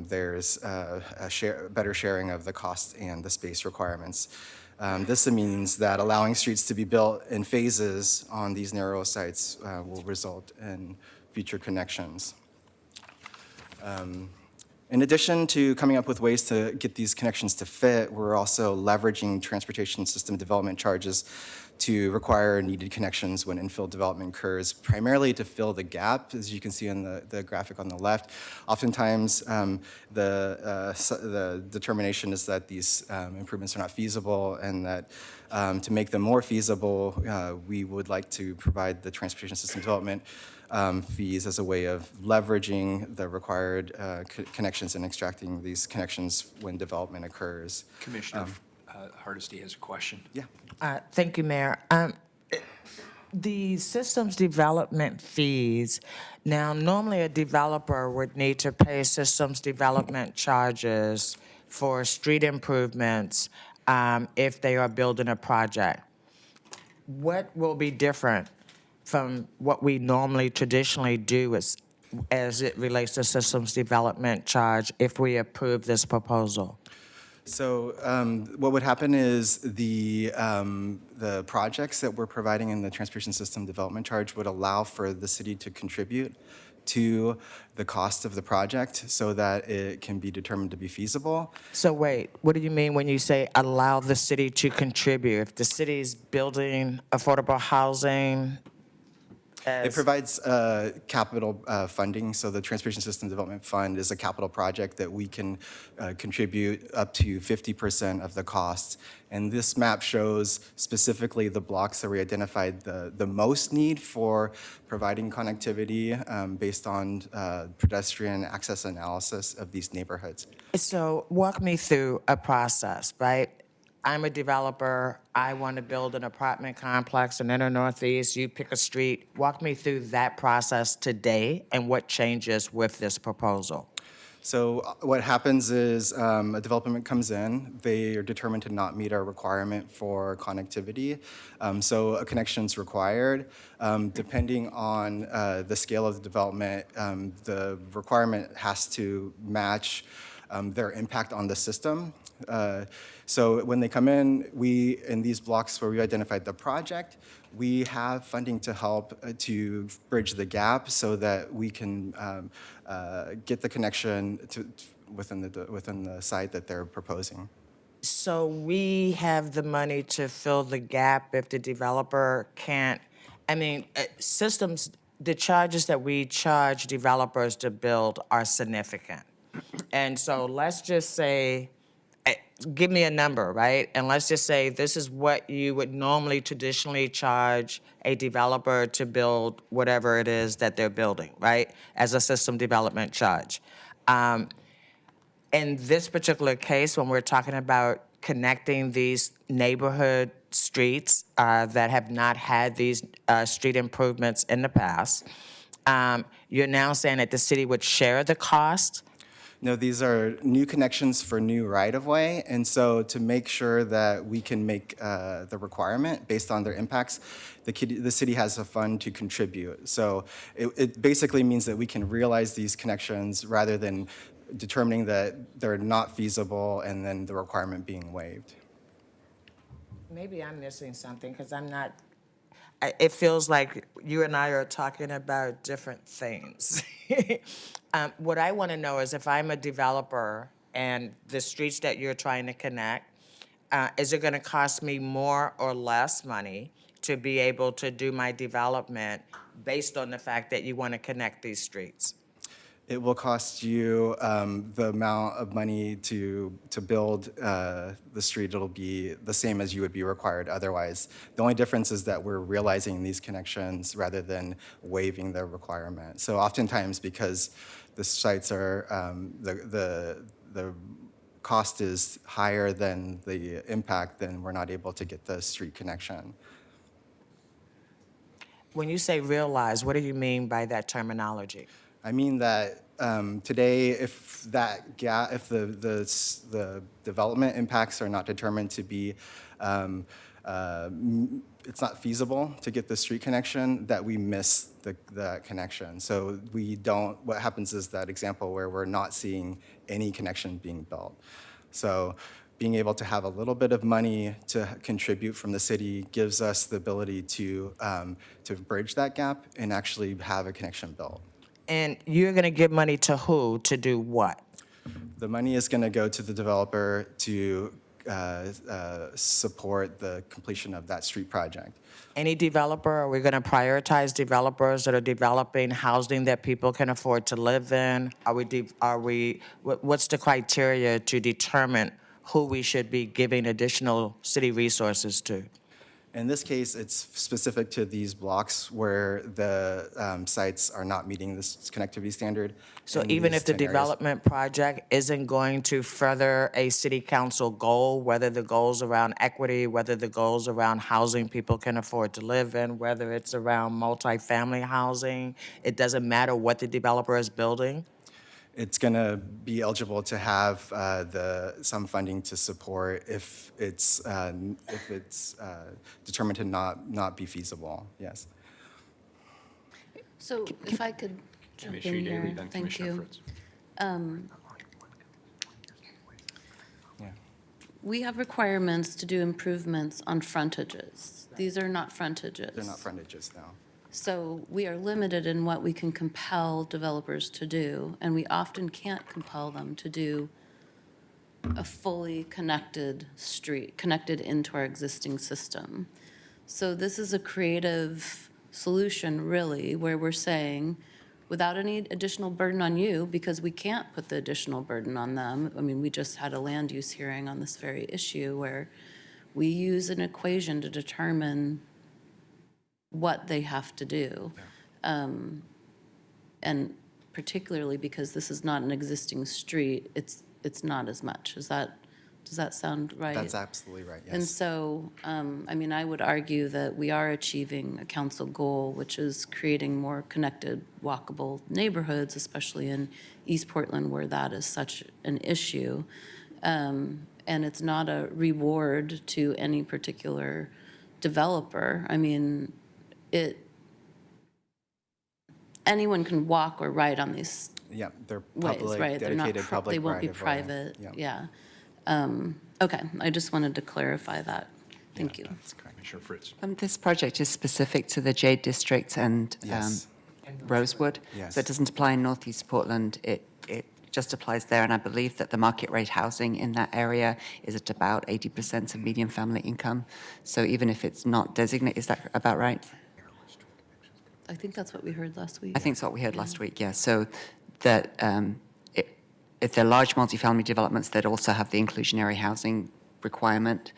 there's better sharing of the cost and the space requirements. This means that allowing streets to be built in phases on these narrow sites will result in future connections. In addition to coming up with ways to get these connections to fit, we're also leveraging transportation system development charges to require needed connections when infill development occurs, primarily to fill the gap, as you can see in the graphic on the left. Oftentimes, the determination is that these improvements are not feasible, and that to make them more feasible, we would like to provide the transportation system development fees as a way of leveraging the required connections and extracting these connections when development occurs.
Commissioner Hardesty has a question.
Yeah.
Thank you, Mayor. The systems development fees, now normally a developer would need to pay systems development charges for street improvements if they are building a project. What will be different from what we normally traditionally do as it relates to systems development charge if we approve this proposal?
So what would happen is the projects that we're providing in the transportation system development charge would allow for the city to contribute to the cost of the project so that it can be determined to be feasible.
So wait, what do you mean when you say allow the city to contribute? If the city's building affordable housing,
It provides capital funding, so the Transportation System Development Fund is a capital project that we can contribute up to 50% of the costs. And this map shows specifically the blocks that we identified the most need for providing connectivity based on pedestrian access analysis of these neighborhoods.
So walk me through a process, right? I'm a developer, I want to build an apartment complex in Inner Northeast, you pick a street. Walk me through that process today and what changes with this proposal.
So what happens is a development comes in, they are determined to not meet our requirement for connectivity, so a connection is required. Depending on the scale of the development, the requirement has to match their impact on the system. So when they come in these blocks where we identified the project, we have funding to help to bridge the gap so that we can get the connection within the site that they're proposing.
So we have the money to fill the gap if the developer can't, systems, the charges that we charge developers to build are significant. And so let's just say, give me a number, right? And let's just say this is what you would normally traditionally charge a developer to build whatever it is that they're building, right? As a system development charge. In this particular case, when we're talking about connecting these neighborhood streets that have not had these street improvements in the past, you're now saying that the city would share the cost?
No, these are new connections for new right-of-way, and so to make sure that we can make the requirement based on their impacts, the city has a fund to contribute. So it basically means that we can realize these connections rather than determining that they're not feasible and then the requirement being waived.
Maybe I'm missing something because I'm not, it feels like you and I are talking about different things. What I want to know is if I'm a developer and the streets that you're trying to connect, is it going to cost me more or less money to be able to do my development based on the fact that you want to connect these streets?
It will cost you the amount of money to build the street. It'll be the same as you would be required otherwise. The only difference is that we're realizing these connections rather than waiving the requirement. So oftentimes, because the sites are, the cost is higher than the impact, then we're not able to get the street connection.
When you say realize, what do you mean by that terminology?
I mean that today, if that if the development impacts are not determined to be it's not feasible to get the street connection, that we miss the connection. So we don't, what happens is that example where we're not seeing any connection being built. So being able to have a little bit of money to contribute from the city gives us the ability to bridge that gap and actually have a connection built.
And you're going to give money to who to do what?
The money is going to go to the developer to support the completion of that street project.
Any developer, are we going to prioritize developers that are developing housing that people can afford to live in? What's the criteria to determine who we should be giving additional city resources to?
In this case, it's specific to these blocks where the sites are not meeting this connectivity standard.
So
in
even
these
if the
10 areas.
development project isn't going to further a city council goal, whether the goal's around equity, whether the goal's around housing people can afford to live in, whether it's around multifamily housing, it doesn't matter what the developer is building?
It's going to be eligible to have some funding to support if it's determined to not be feasible. Yes.
So if I could jump
Commissioner
in
Daly,
here,
then
thank
Commissioner
you.
Fritz.
We have requirements to do improvements on frontages. These are not frontages.
They're not frontages, no.
So we are limited in what we can compel developers to do, and we often can't compel them to do a fully connected street, connected into our existing system. So this is a creative solution, really, where we're saying, without any additional burden on you, because we can't put the additional burden on them. I mean, we just had a land use hearing on this very issue where we use an equation to determine what they have to do. And particularly because this is not an existing street, it's not as much. Does that sound right?
That's absolutely right, yes.
And so, I mean, I would argue that we are achieving a council goal, which is creating more connected, walkable neighborhoods, especially in East Portland where that is such an issue. And it's not a reward to any particular developer. I mean, anyone can walk or ride on these
Yeah, they're
ways,
public,
right? They're not
dedicated public
They won't be
right-of-way.
private,
Yeah.
yeah. Okay, I just wanted to clarify that. Thank you.
Commissioner Fritz.
This project is specific to the Jade District and
Yes.
Rosewood.
Yes.
So it doesn't apply in Northeast Portland. It just applies there. And I believe that the market rate housing in that area is at about 80% of median family income. So even if it's not designated, is that about right?
I think that's what we heard last week.
I think it's what we heard last week, yeah. So that if they're large multifamily developments that also have the inclusionary housing requirement,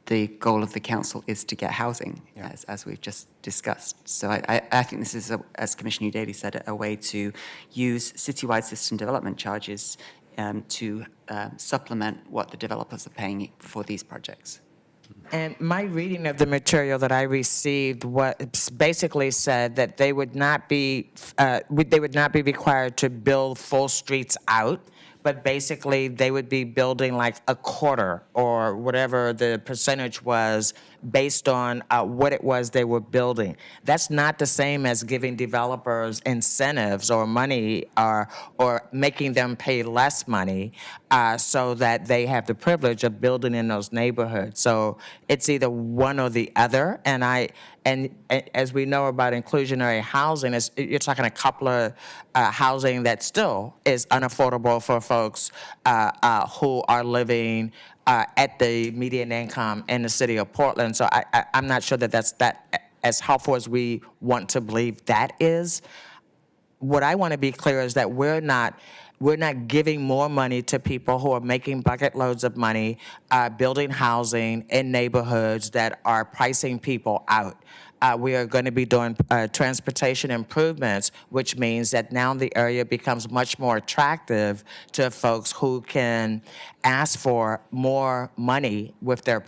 the goal of the council is to get housing, as we've just discussed. So I think this is, as Commissioner Daly said, a way to use citywide system development charges to supplement what the developers are paying for these projects.
And my reading of the material that I received basically said that they would not be required to build full streets out, but basically they would be building like a quarter or whatever the percentage was based on what it was they were building. That's not the same as giving developers incentives or money or making them pay less money so that they have the privilege of building in those neighborhoods. So it's either one or the other. And as we know about inclusionary housing, you're talking a couple of housing that still is unaffordable for folks who are living at the median income in the city of Portland. So I'm not sure that that's as helpful as we want to believe that is. What I want to be clear is that we're not giving more money to people who are making bucket loads of money, building housing in neighborhoods that are pricing people out. We are going to be doing transportation improvements, which means that now the area becomes much more attractive to folks who can ask for more money with their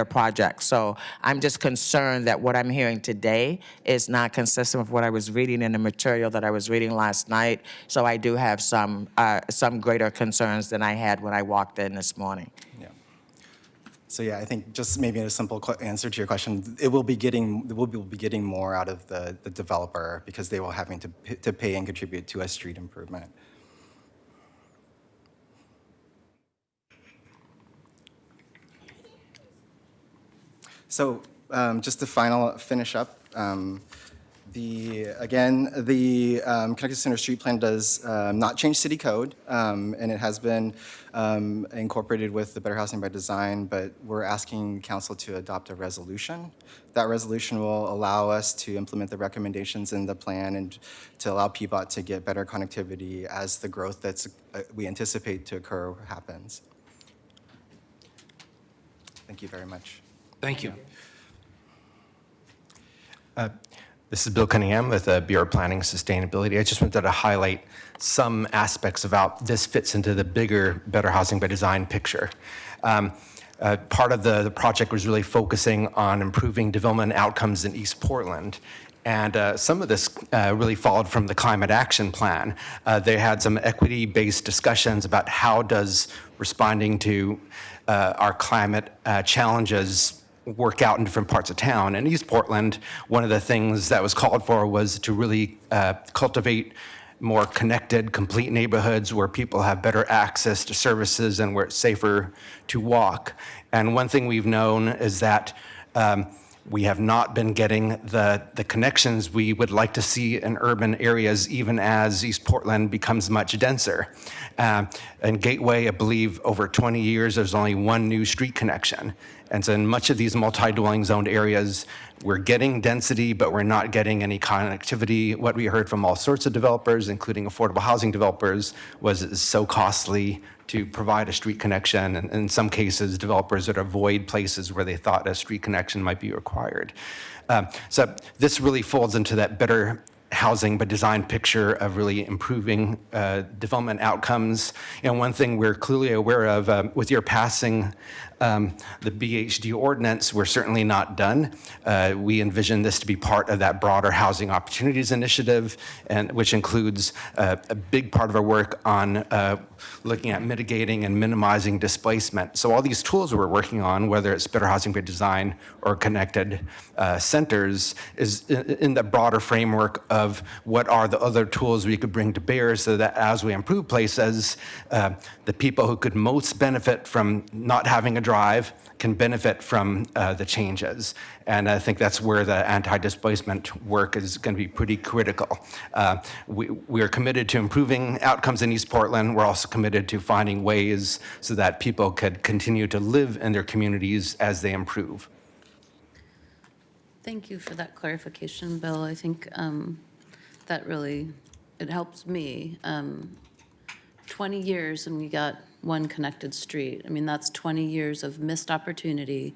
projects. So I'm just concerned that what I'm hearing today is not consistent with what I was reading in the material that I was reading last night. So I do have some greater concerns than I had when I walked in this morning.
So yeah, I think just maybe a simple answer to your question, we'll be getting more out of the developer because they will having to pay and contribute to a street improvement. So just to finish up, the Connected Center Street Plan does not change city code, and it has been incorporated with the Better Housing by Design, but we're asking council to adopt a resolution. That resolution will allow us to implement the recommendations in the plan and to allow PBOT to get better connectivity as the growth that's we anticipate to occur happens. Thank you very much.
Thank you.
This is Bill Cunningham with Bureau of Planning Sustainability. I just wanted to highlight some aspects of how this fits into the bigger Better Housing by Design picture. Part of the project was really focusing on improving development outcomes in East Portland. And some of this really followed from the Climate Action Plan. They had some equity-based discussions about how does responding to our climate challenges work out in different parts of town. In East Portland, one of the things that was called for was to really cultivate more connected, complete neighborhoods where people have better access to services and where it's safer to walk. And one thing we've known is that we have not been getting the connections we would like to see in urban areas, even as East Portland becomes much denser. In Gateway, I believe over 20 years, there's only one new street connection. And so in much of these multi-dwelling zoned areas, we're getting density, but we're not getting any connectivity. What we heard from all sorts of developers, including affordable housing developers, was it's so costly to provide a street connection, and in some cases, developers would avoid places where they thought a street connection might be required. So this really folds into that Better Housing by Design picture of really improving development outcomes. And one thing we're clearly aware of, with your passing the BHD ordinance, we're certainly not done. We envision this to be part of that broader Housing Opportunities Initiative, and which includes a big part of our work on looking at mitigating and minimizing displacement. So all these tools we're working on, whether it's Better Housing by Design or Connected Centers, is in the broader framework of what are the other tools we could bring to bear so that as we improve places, the people who could most benefit from not having a drive can benefit from the changes. And I think that's where the anti-displacement work is going to be pretty critical. We are committed to improving outcomes in East Portland. We're also committed to finding ways so that people could continue to live in their communities as they improve.
Thank you for that clarification, Bill. I think that really, it helps me. 20 years and we got one connected street. I mean, that's 20 years of missed opportunity,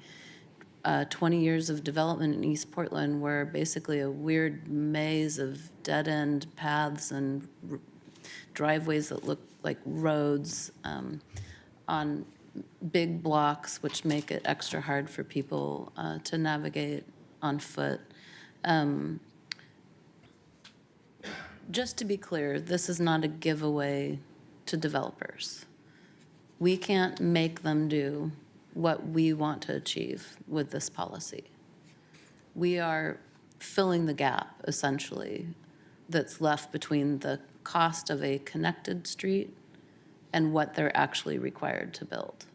20 years of development in East Portland where basically a weird maze of dead-end paths and driveways that look like roads on big blocks, which make it extra hard for people to navigate on foot. Just to be clear, this is not a giveaway to developers. We can't make them do what we want to achieve with this policy. We are filling the gap, essentially, that's left between the cost of a connected street and what they're actually required to build.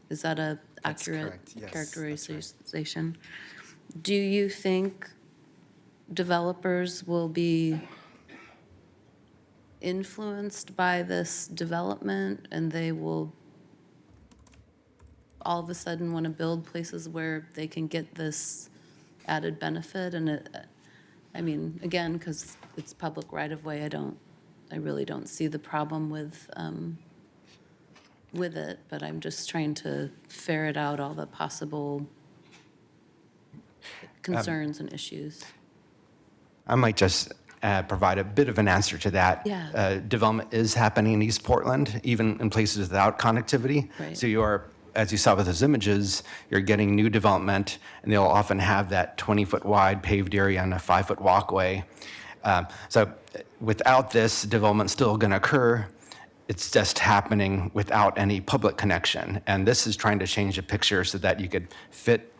Is that a accurate characterization? Do you think developers will be influenced by this development and they will all of a sudden want to build places where they can get this added benefit? And I mean, again, because it's public right-of-way, I really don't see the problem with it, but I'm just trying to ferret out all the possible concerns and issues.
I might just provide a bit of an answer to that.
Yeah.
Development is happening in East Portland, even in places without connectivity.
Right.
So you are, as you saw with those images, you're getting new development, and they'll often have that 20-foot wide paved area and a 5-foot walkway. So without this, development's still going to occur. it's just happening without any public connection. And this is trying to change the picture so that you could fit,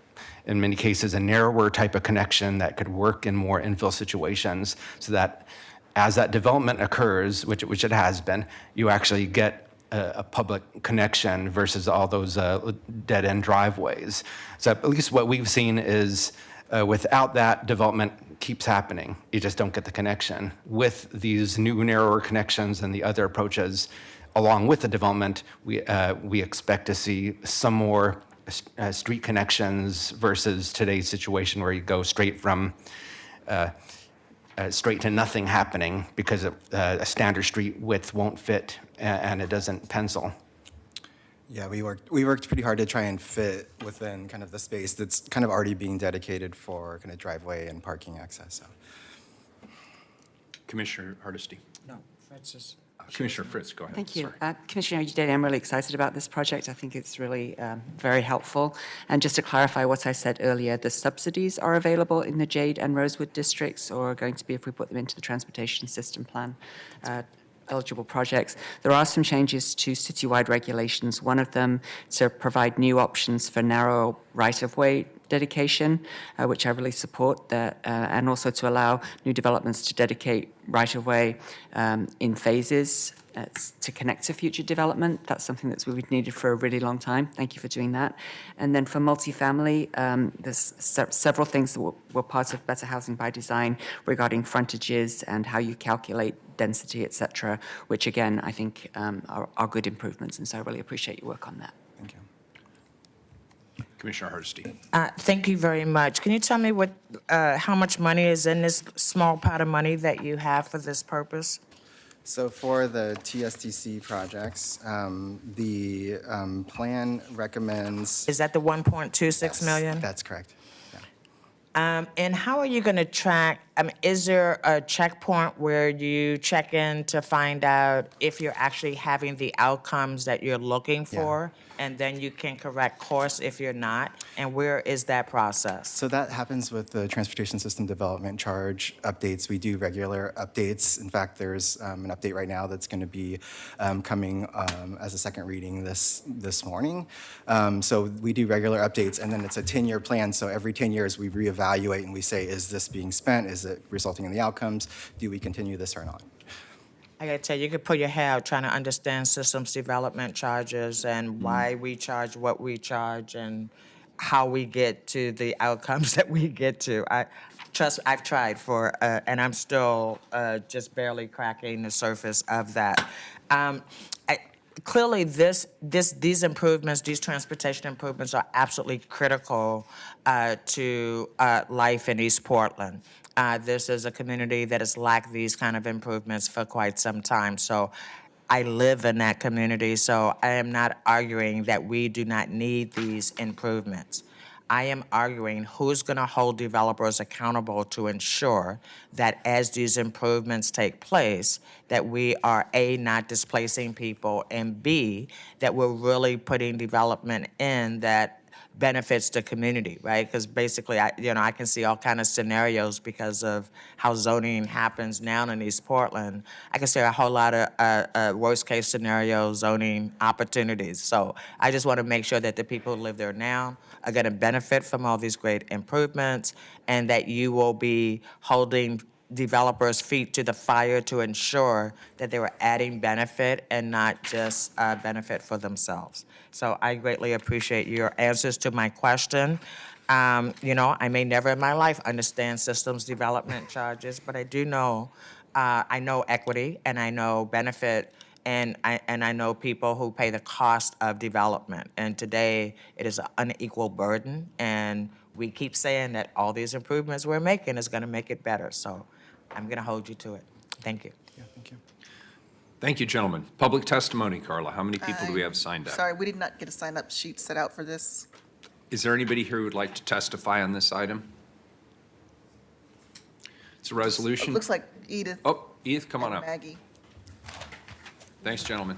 in many cases, a narrower type of connection that could work in more infill situations, so that as that development occurs, which it has been, you actually get a public connection versus all those dead-end driveways. So at least what we've seen is without that, development keeps happening. You just don't get the connection. With these new narrower connections and the other approaches, along with the development, we expect to see some more street connections versus today's situation where you go straight from straight to nothing happening because a standard street width won't fit and it doesn't pencil.
Yeah, we worked pretty hard to try and fit within kind of the space that's kind of already being dedicated for kind of driveway and parking access. So.
Commissioner Hardesty.
No, Francis.
Commissioner Fritz, go ahead.
Thank you.
Sorry.
Commissioner Udele, I'm really excited about this project. I think it's really very helpful. And just to clarify what I said earlier, the subsidies are available in the Jade and Rosewood districts, or are going to be if we put them into the transportation system plan. Eligible projects. There are some changes to citywide regulations. One of them to provide new options for narrow right-of-way dedication, which I really support, and also to allow new developments to dedicate right-of-way in phases to connect to future development. That's something that's we've needed for a really long time. Thank you for doing that. And then for multifamily, there's several things that were part of Better Housing by Design regarding frontages and how you calculate density, et cetera, which again, I think are good improvements. And so I really appreciate your work on that.
Thank you.
Commissioner Hardesty.
Thank you very much. Can you tell me how much money is in this small pot of money that you have for this purpose?
So for the TSTC projects, the plan recommends.
Is that the 1.26 million?
That's correct.
And how are you going to track, is there a checkpoint where you check in to find out if you're actually having the outcomes that you're looking for? And then you can correct course if you're not? And where is that process?
So that happens with the Transportation System Development Charge updates. We do regular updates. In fact, there's an update right now that's going to be coming as a second reading this morning. So we do regular updates, and then it's a 10-year plan. So every 10 years, we reevaluate and we say, is this being spent? Is it resulting in the outcomes? Do we continue this or not?
I gotta tell you, you could pull your hair out trying to understand systems development charges and why we charge what we charge and how we get to the outcomes that we get to. I've tried and I'm still just barely cracking the surface of that. Clearly, these improvements, these transportation improvements are absolutely critical to life in East Portland. This is a community that has lacked these kind of improvements for quite some time. So I live in that community, so I am not arguing that we do not need these improvements. I am arguing who's going to hold developers accountable to ensure that as these improvements take place, that we are A, not displacing people, and B, that we're really putting development in that benefits the community, right? Because basically, I can see all kind of scenarios because of how zoning happens now in East Portland. I can see a whole lot of worst case scenario zoning opportunities. So I just want to make sure that the people who live there now are going to benefit from all these great improvements, and that you will be holding developers' feet to the fire to ensure that they were adding benefit and not just benefit for themselves. So I greatly appreciate your answers to my question. I may never in my life understand systems development charges, but I do know, I know equity and I know benefit, and I know people who pay the cost of development. And today it is an unequal burden, and we keep saying that all these improvements we're making is going to make it better. So I'm going to hold you to it. Thank you.
Yeah, thank you.
Thank you, gentlemen. Public testimony, Carla. How many people do we have signed up?
Sorry, we did not get a sign-up sheet set out for this.
Is there anybody here who would like to testify on this item? It's a resolution.
It looks like Edith.
Oh, Edith, come on
and
up.
Maggie.
Thanks, gentlemen.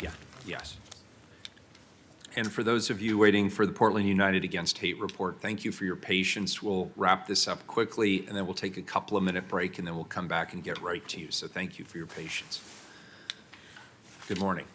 Yeah, yes. And for those of you waiting for the Portland United Against Hate report, thank you for your patience. We'll wrap this up quickly, and then we'll take a couple of minute break, and then we'll come back and get right to you. So thank you for your patience. Good morning.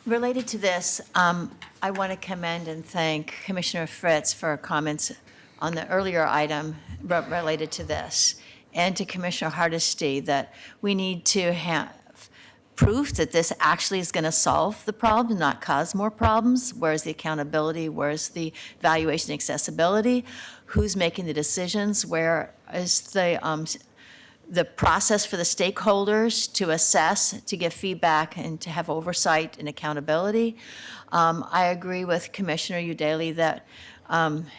Related to this, I want to commend and thank Commissioner Fritz for comments on the earlier item related to this, and to Commissioner Hardesty that we need to have proof that this actually is going to solve the problem, not cause more problems. Where's the accountability? Where's the evaluation accessibility? Who's making the decisions? Where is the process for the stakeholders to assess, to give feedback, and to have oversight and accountability? I agree with Commissioner Udaley that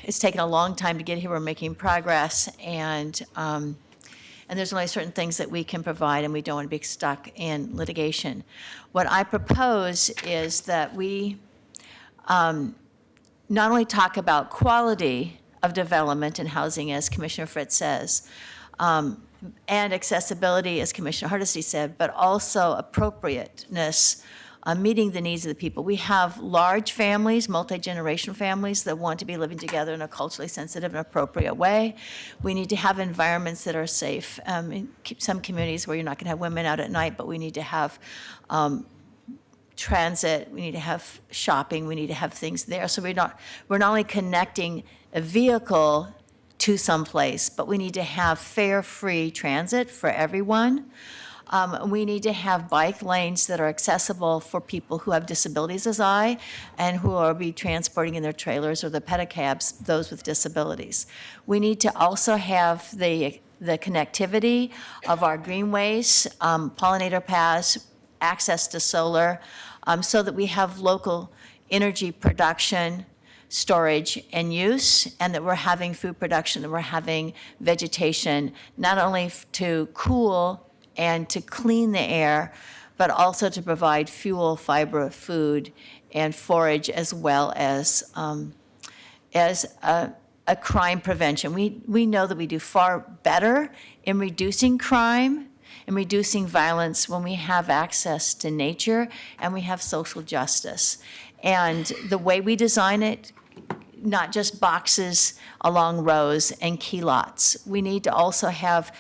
it's taken a long time to get here. We're making progress, and there's only certain things that we can provide, and we don't want to be stuck in litigation. What I propose is that we not only talk about quality of development and housing, as Commissioner Fritz says, and accessibility, as Commissioner Hardesty said, but also appropriateness, meeting the needs of the people. We have large families, multi-generational families that want to be living together in a culturally sensitive and appropriate way. We need to have environments that are safe. In some communities where you're not going to have women out at night, but we need to have transit, we need to have shopping, we need to have things there. So we're not only connecting a vehicle to someplace, but we need to have fare, free transit for everyone. We need to have bike lanes that are accessible for people who have disabilities as I, and who are be transporting in their trailers or the pedicabs, those with disabilities. We need to also have the connectivity of our greenways, pollinator paths, access to solar, so that we have local energy production, storage, and use, and that we're having food production, and we're having vegetation, not only to cool and to clean the air, but also to provide fuel, fiber, food, and forage, as well as a crime prevention. We know that we do far better in reducing crime and reducing violence when we have access to nature and we have social justice. And the way we design it, not just boxes along rows and key lots. We need to also have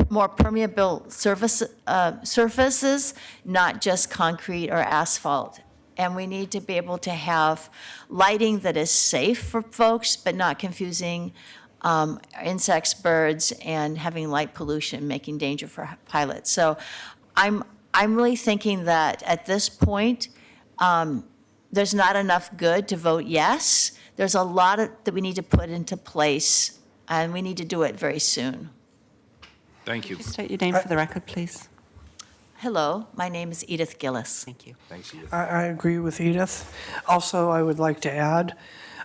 more permeable surfaces, not just concrete or asphalt. And we need to be able to have lighting that is safe for folks, but not confusing insects, birds, and having light pollution, making danger for pilots. So I'm really thinking that at this point, there's not enough good to vote yes. There's a lot that we need to put into place, and we need to do it very soon.
Thank you.
State your name for the record, please.
Hello, my name is Edith Gillis.
Thank you.
Thanks, Edith.
I agree with Edith. Also, I would like to add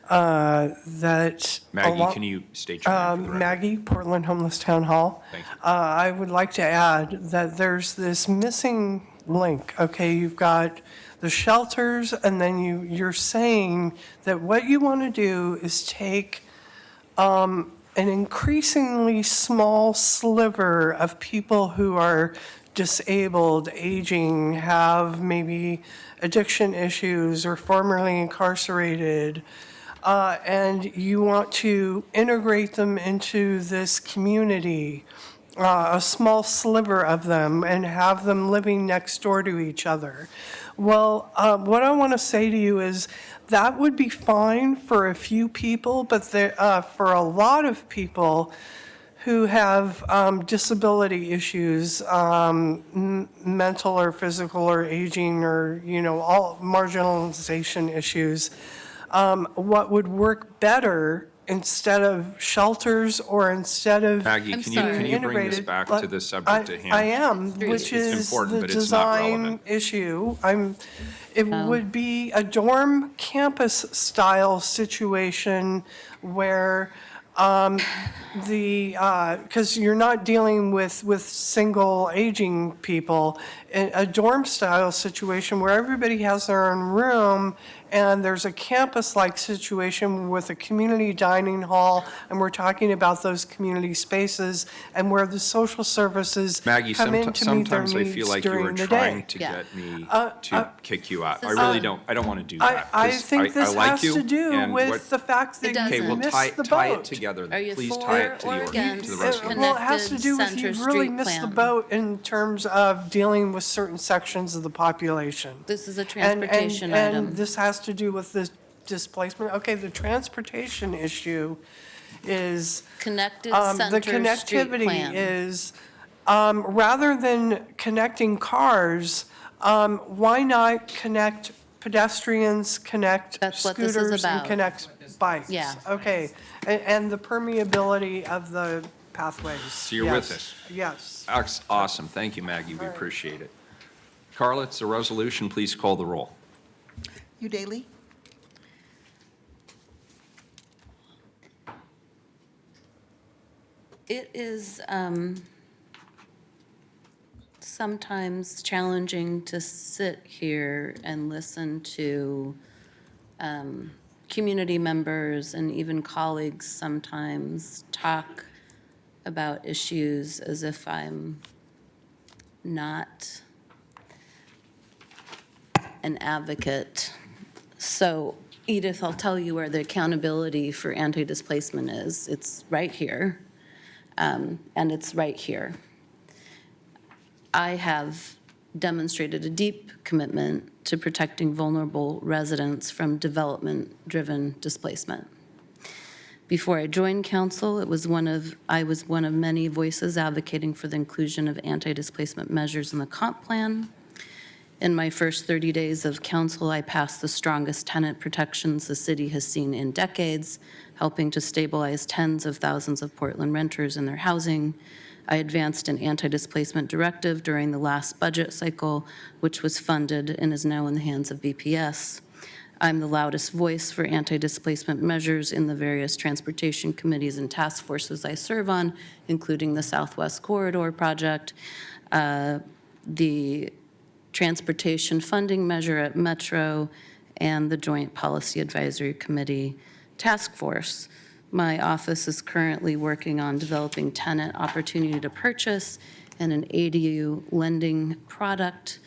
that.
Maggie, can you state your name for the record?
Maggie, Portland Homeless Town Hall.
Thank you.
I would like to add that there's this missing link. Okay, you've got the shelters, and then you're saying that what you want to do is take an increasingly small sliver of people who are disabled, aging, have maybe addiction issues, or formerly incarcerated, and you want to integrate them into this community, a small sliver of them, and have them living next door to each other. Well, what I want to say to you is that would be fine for a few people, but for a lot of people who have disability issues, mental or physical or aging, or all marginalization issues, what would work better instead of shelters or instead of
Maggie, can you bring this back to the subject at hand?
I am, which
It's
is
important,
the
but it's not
design
relevant.
issue. It would be a dorm campus style situation where because you're not dealing with single aging people, a dorm style situation where everybody has their own room and there's a campus-like situation with a community dining hall, and we're talking about those community spaces and where the social services
Maggie,
come in to meet their
sometimes I feel
needs
like you were
during the
trying
day.
to
Yeah.
get me to kick you out. I really don't want to do
I,
that.
I
'cause
think this
like
has
you,
to do
and
with
what-
the fact that
doesn't.
Okay,
you
well,
missed the
tie it
boat.
together.
Are
then.
you
Please
for
tie it to
or
the
against
resolution.
Well, it has to do with
Connected
you
Center
really
Street
missed the
Plan.
boat in terms of dealing with certain sections of the population.
This is a
And-
transportation item.
And this has to do with the displacement. Okay, the transportation issue is,
Connected
the
Center Street
connectivity
Plan.
is, rather than connecting cars, why not connect pedestrians, connect
That's what this is
scooters, and
about.
connect bikes?
Yeah.
Okay, and the permeability of the pathways.
So you're with
Yes.
us?
Yes.
Awesome. Thank you, Maggie. We appreciate it. Carla, it's a resolution. Please call the roll.
Udaly?
It is sometimes challenging to sit here and listen to community members and even colleagues sometimes talk about issues as if I'm not an advocate. So Edith, I'll tell you where the accountability for anti-displacement is. It's right here, and it's right here. I have demonstrated a deep commitment to protecting vulnerable residents from development-driven displacement. Before I joined council, I was one of many voices advocating for the inclusion of anti-displacement measures in the comp plan. In my first 30 days of council, I passed the strongest tenant protections the city has seen in decades, helping to stabilize tens of thousands of Portland renters in their housing. I advanced an anti-displacement directive during the last budget cycle, which was funded and is now in the hands of BPS. I'm the loudest voice for anti-displacement measures in the various transportation committees and task forces I serve on, including the Southwest Corridor Project, the Transportation Funding Measure at Metro, and the Joint Policy Advisory Committee Task Force. My office is currently working on developing tenant opportunity to purchase and an ADU lending product,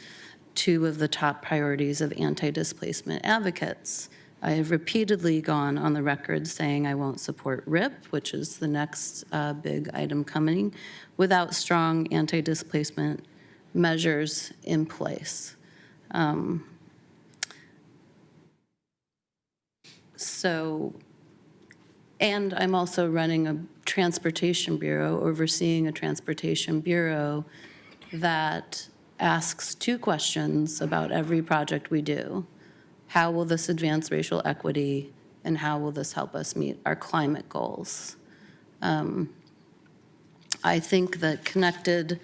two of the top priorities of anti-displacement advocates. I have repeatedly gone on the record saying I won't support RIP, which is the next big item coming, without strong anti-displacement measures in place. And I'm also running a transportation bureau, overseeing a transportation bureau that asks two questions about every project we do. How will this advance racial equity, and how will this help us meet our climate goals? I think the Connected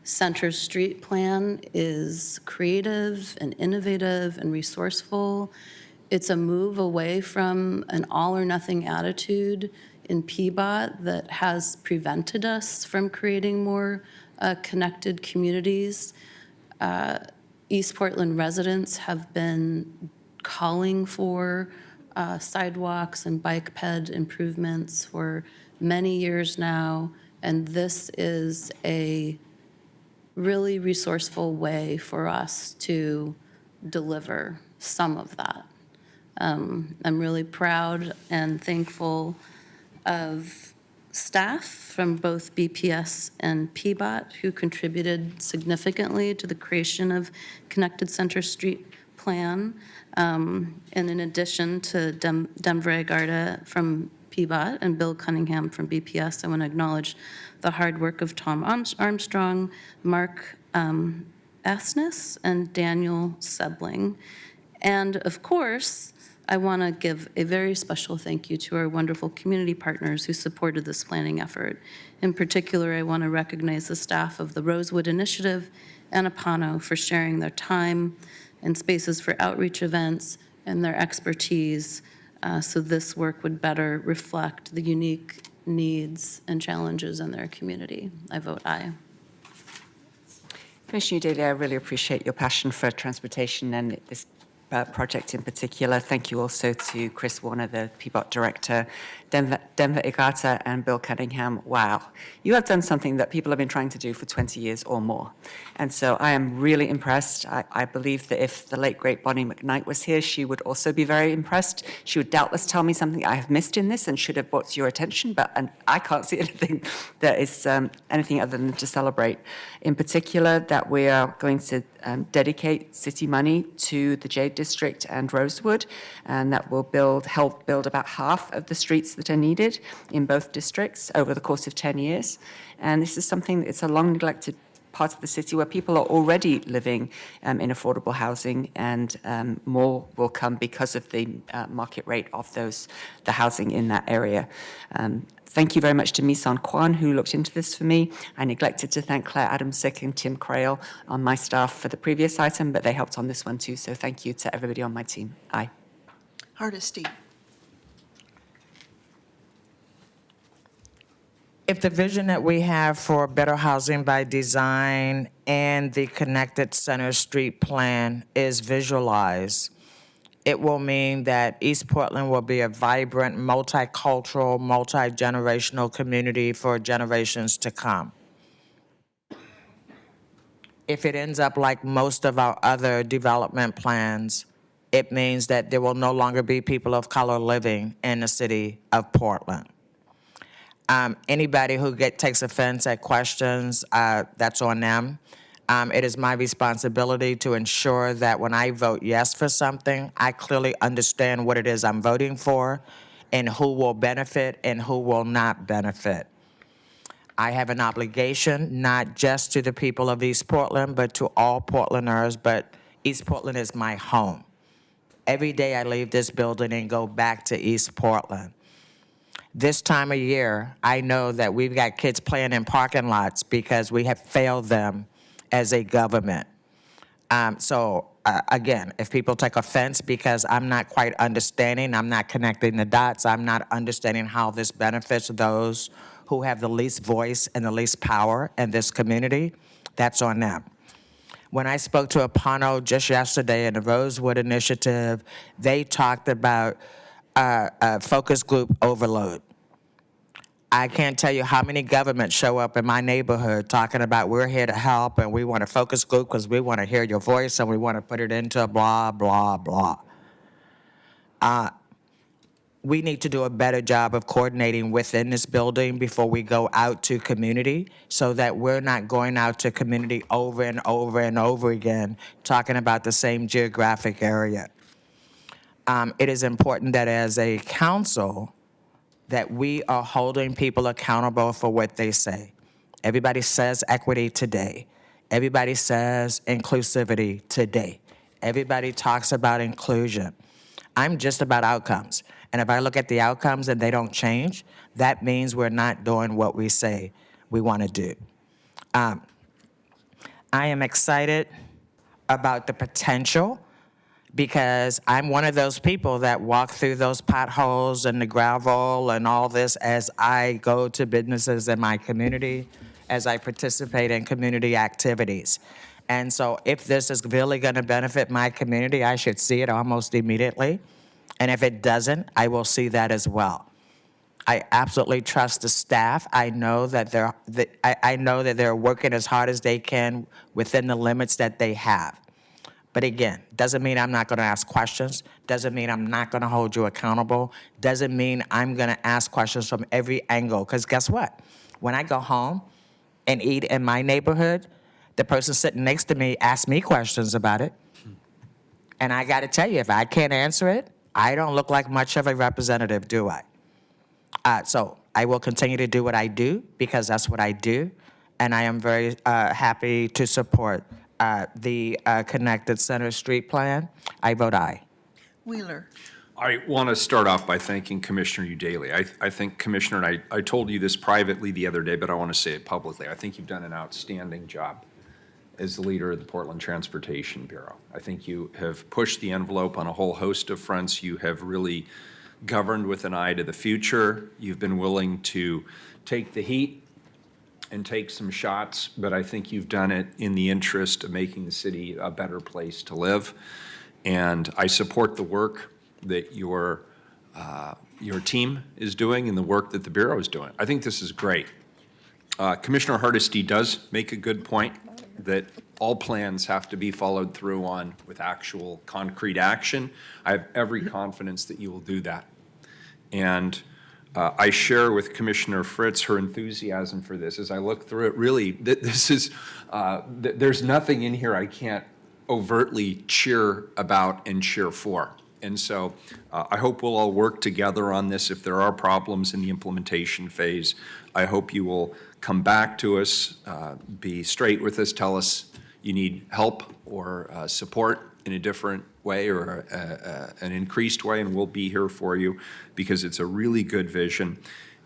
Center Street Plan is creative and innovative and resourceful. It's a move away from an all-or-nothing attitude in PBOT that has prevented us from creating more connected communities. East Portland residents have been calling for sidewalks and bike ped improvements for many years now, and this is a really resourceful way for us to deliver some of that. I'm really proud and thankful of staff from both BPS and PBOT who contributed significantly to the creation of Connected Center Street Plan. And in addition to Denver Agarda from PBOT and Bill Cunningham from BPS, I want to acknowledge the hard work of Tom Armstrong, Mark Asness, and Daniel Sebling. And of course, I want to give a very special thank you to our wonderful community partners who supported this planning effort. In particular, I want to recognize the staff of the Rosewood Initiative and Apano for sharing their time and spaces for outreach events and their expertise so this work would better reflect the unique needs and challenges in their community. I vote aye.
Commissioner Daly, I really appreciate your passion for transportation and this project in particular. Thank you also to Chris Warner, the PBOT director, Denver Igata, and Bill Cunningham. Wow, you have done something that people have been trying to do for 20 years or more. And so I am really impressed. I believe that if the late, great Bonnie McKnight was here, she would also be very impressed. She would doubtless tell me something I have missed in this and should have brought to your attention, but I can't see anything that is anything other than to celebrate. In particular, that we are going to dedicate city money to the Jade District and Rosewood, and that will help build about half of the streets that are needed in both districts over the course of 10 years. And this is something, it's a long neglected part of the city where people are already living in affordable housing, and more will come because of the market rate of the housing in that area. Thank you very much to Misan Kwan, who looked into this for me. I neglected to thank Claire Adamsick and Tim Crail on my staff for the previous item, but they helped on this one too, so thank you to everybody on my team. Aye.
Hardesty.
If the vision that we have for better housing by design and the connected Center Street plan is visualized, it will mean that East Portland will be a vibrant, multicultural, multi-generational community for generations to come. If it ends up like most of our other development plans, it means that there will no longer be people of color living in the city of Portland. Anybody who takes offense at questions, that's on them. It is my responsibility to ensure that when I vote yes for something, I clearly understand what it is I'm voting for and who will benefit and who will not benefit. I have an obligation not just to the people of East Portland, but to all Portlanders, but East Portland is my home. Every day I leave this building and go back to East Portland. This time of year, I know that we've got kids playing in parking lots because we have failed them as a government. Again, if people take offense because I'm not quite understanding, I'm not connecting the dots, I'm not understanding how this benefits those who have the least voice and the least power in this community, that's on them. When I spoke to a panel just yesterday in the Rosewood Initiative, they talked about focus group overload. I can't tell you how many governments show up in my neighborhood talking about we're here to help and we want a focus group because we want to hear your voice and we want to put it into blah, blah, blah. We need to do a better job of coordinating within this building before we go out to community so that we're not going out to community over and over and over again talking about the same geographic area. It is important that as a council that we are holding people accountable for what they say. Everybody says equity today. Everybody says inclusivity today. Everybody talks about inclusion. I'm just about outcomes. And if I look at the outcomes and they don't change, that means we're not doing what we say we want to do. I am excited about the potential because I'm one of those people that walk through those potholes and the gravel and all this as I go to businesses in my community, as I participate in community activities. And so if this is really going to benefit my community, I should see it almost immediately. And if it doesn't, I will see that as well. I absolutely trust the staff. I know that they're working as hard as they can within the limits that they have. But again, doesn't mean I'm not going to ask questions, doesn't mean I'm not going to hold you accountable, doesn't mean I'm going to ask questions from every angle. Because guess what? When I go home and eat in my neighborhood, the person sitting next to me asks me questions about it. And I got to tell you, if I can't answer it, I don't look like much of a representative, do I? So I will continue to do what I do because that's what I do. And I am very happy to support the Connected Center Street Plan. I vote aye.
Wheeler.
I want to start off by thanking Commissioner Udaley. I think, Commissioner, and I told you this privately the other day, but I want to say it publicly. I think you've done an outstanding job as the leader of the Portland Transportation Bureau. I think you have pushed the envelope on a whole host of fronts. You have really governed with an eye to the future. You've been willing to take the heat and take some shots, but I think you've done it in the interest of making the city a better place to live. And I support the work that your team is doing and the work that the Bureau is doing. I think this is great. Commissioner Hardesty does make a good point that all plans have to be followed through on with actual concrete action. I have every confidence that you will do that. And I share with Commissioner Fritz her enthusiasm for this. As I look through it, really, this is, there's nothing in here I can't overtly cheer about and cheer for. And so I hope we'll all work together on this. If there are problems in the implementation phase, I hope you will come back to us, be straight with us, tell us you need help or support in a different way or an increased way, and we'll be here for you because it's a really good vision.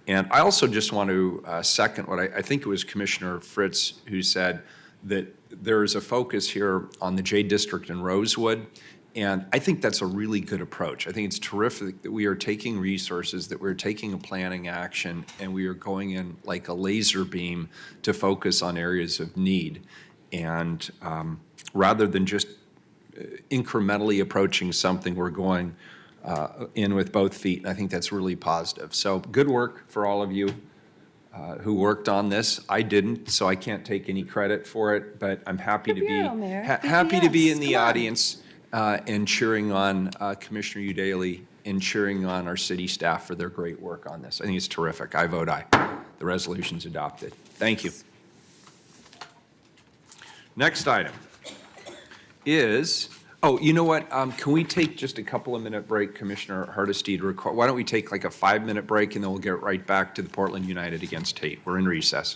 And I also just want to second what I think it was Commissioner Fritz who said that there is a focus here on the J District in Rosewood. And I think that's a really good approach. I think it's terrific that we are taking resources, that we're taking a planning action, and we are going in like a laser beam to focus on areas of need. And rather than just incrementally approaching something, we're going in with both feet. And I think that's really positive. So good work for all of you who worked on this. I didn't, so I can't take any credit for it, but I'm happy to be happy to be in the audience and cheering on Commissioner Udaly and cheering on our city staff for their great work on this. I think it's terrific. I vote aye. The resolution's adopted. Thank you. Next item is, oh, you know what? Can we take just a couple of minute break, Commissioner Hardesty? Why don't we take like a 5-minute break and then we'll get right back to the Portland United against Tate. We're in recess.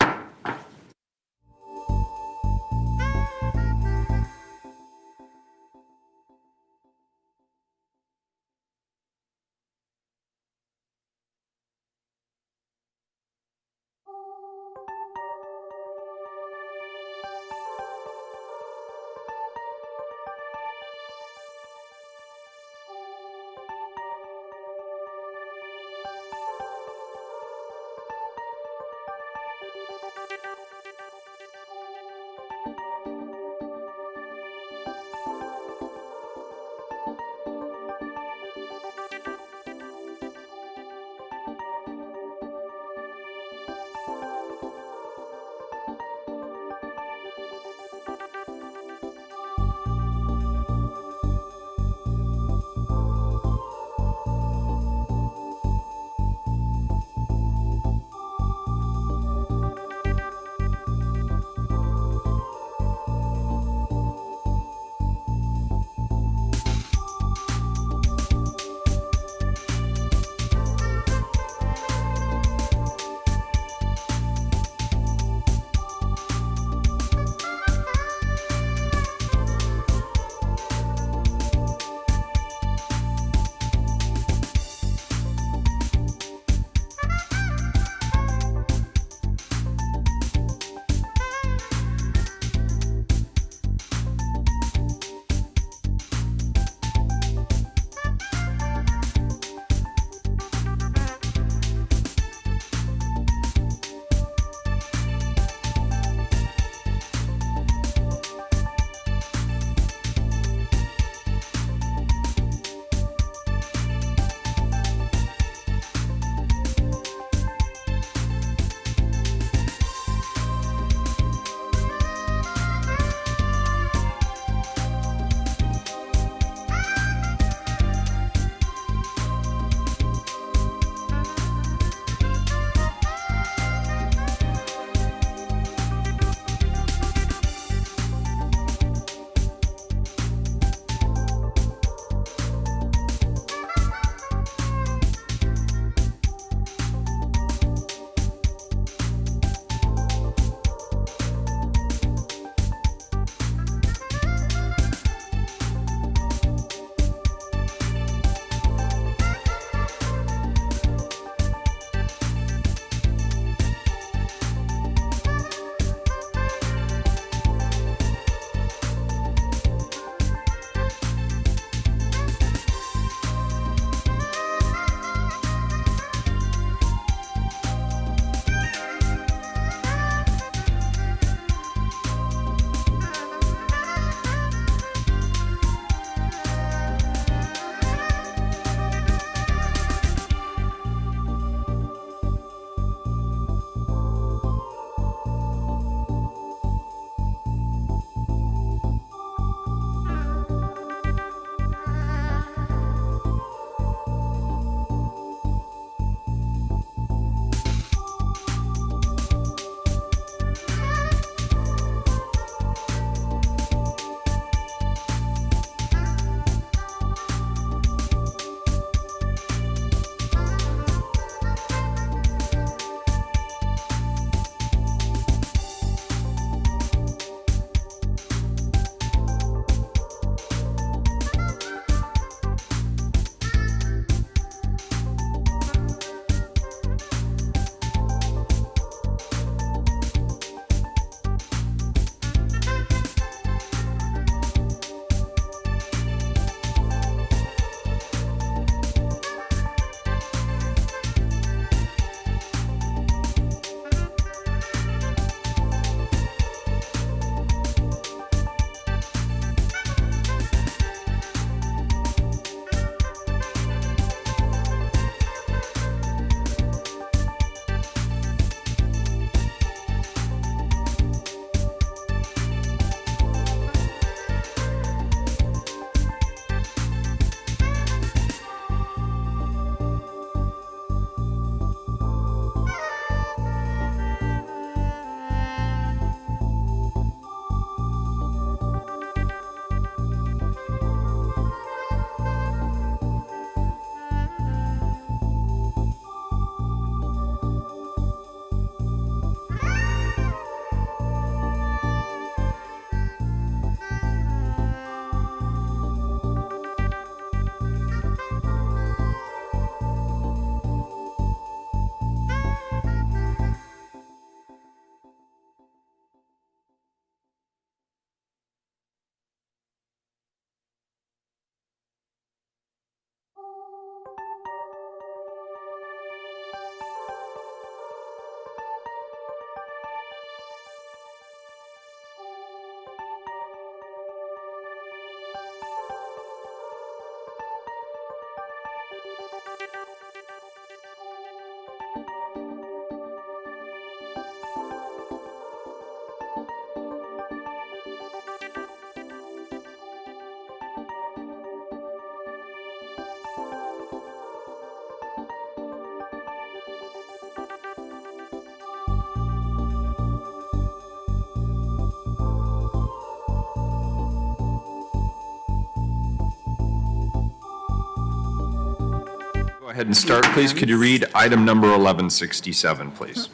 ahead and start, please. Could you read item number 1167, please?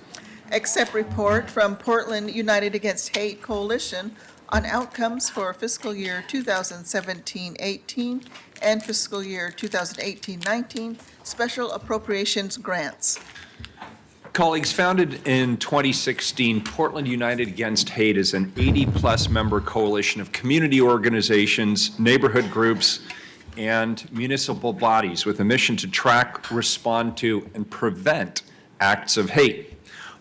Accept report from Portland United Against Hate Coalition on outcomes for fiscal year 2017-18 and fiscal year 2018-19 special appropriations grants.
Colleagues, founded in 2016, Portland United Against Hate is an 80-plus member coalition of community organizations, neighborhood groups, and municipal bodies with a mission to track, respond to, and prevent acts of hate.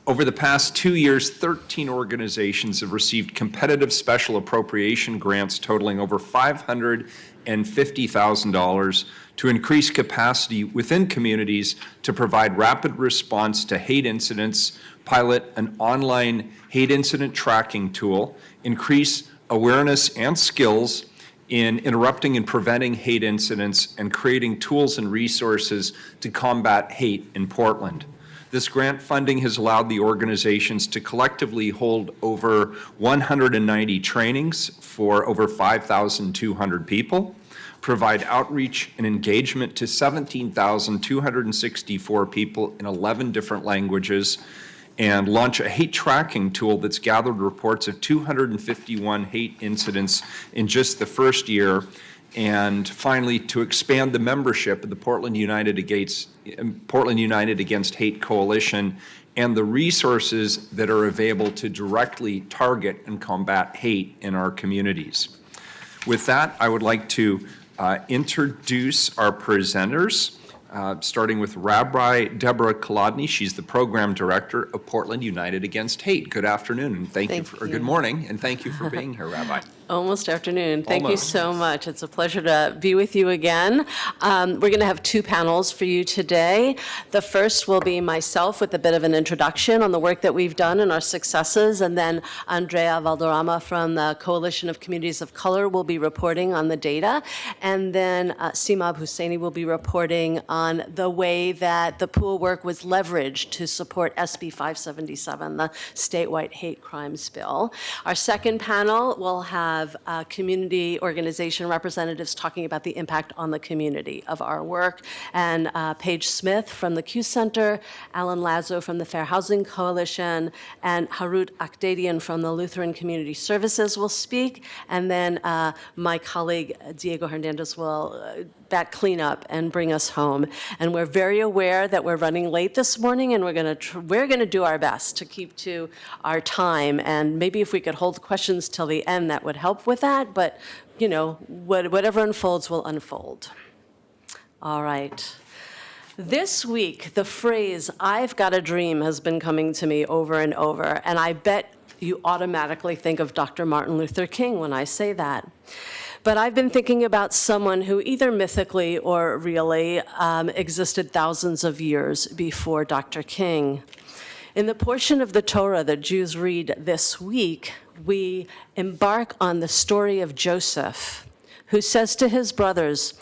Over the past 2 years, 13 organizations have received competitive special appropriation grants totaling over $550,000 to increase capacity within communities to provide rapid response to hate incidents, pilot an online hate incident tracking tool, increase awareness and skills in interrupting and preventing hate incidents, and creating tools and resources to combat hate in Portland. This grant funding has allowed the organizations to collectively hold over 190 trainings for over 5,200 people, provide outreach and engagement to 17,264 people in 11 different languages, and launch a hate tracking tool that's gathered reports of 251 hate incidents in just the first year. And finally, to expand the membership of the Portland United Against Hate Coalition and the resources that are available to directly target and combat hate in our communities. With that, I would like to introduce our presenters, starting with Rabbi Deborah Kolodny. She's the program director of Portland United Against Hate. Good afternoon, and good morning, and thank you for being here, Rabbi.
Almost afternoon. Thank you
Almost.
so much. It's a pleasure to be with you again. We're going to have two panels for you today. The first will be myself with a bit of an introduction on the work that we've done and our successes, and then Andrea Valderrama from the Coalition of Communities of Color will be reporting on the data, and then Simab Husseini will be reporting on the way that the pool work was leveraged to support SB 577, the statewide hate crimes bill. Our second panel will have community organization representatives talking about the impact on the community of our work. And Paige Smith from the Q Center, Alan Lazo from the Fair Housing Coalition, and Harut Akdadian from the Lutheran Community Services will speak. And then my colleague Diego Hernandez will back clean up and bring us home. And we're very aware that we're running late this morning, and we're going to do our best to keep to our time. And maybe if we could hold questions till the end, that would help with that. But, you know, whatever unfolds will unfold. All right. This week, the phrase, "I've got a dream," has been coming to me over and over. And I bet you automatically think of Dr. Martin Luther King when I say that. But I've been thinking about someone who either mythically or really existed thousands of years before Dr. King. In the portion of the Torah that Jews read this week, we embark on the story of Joseph, who says to his brothers,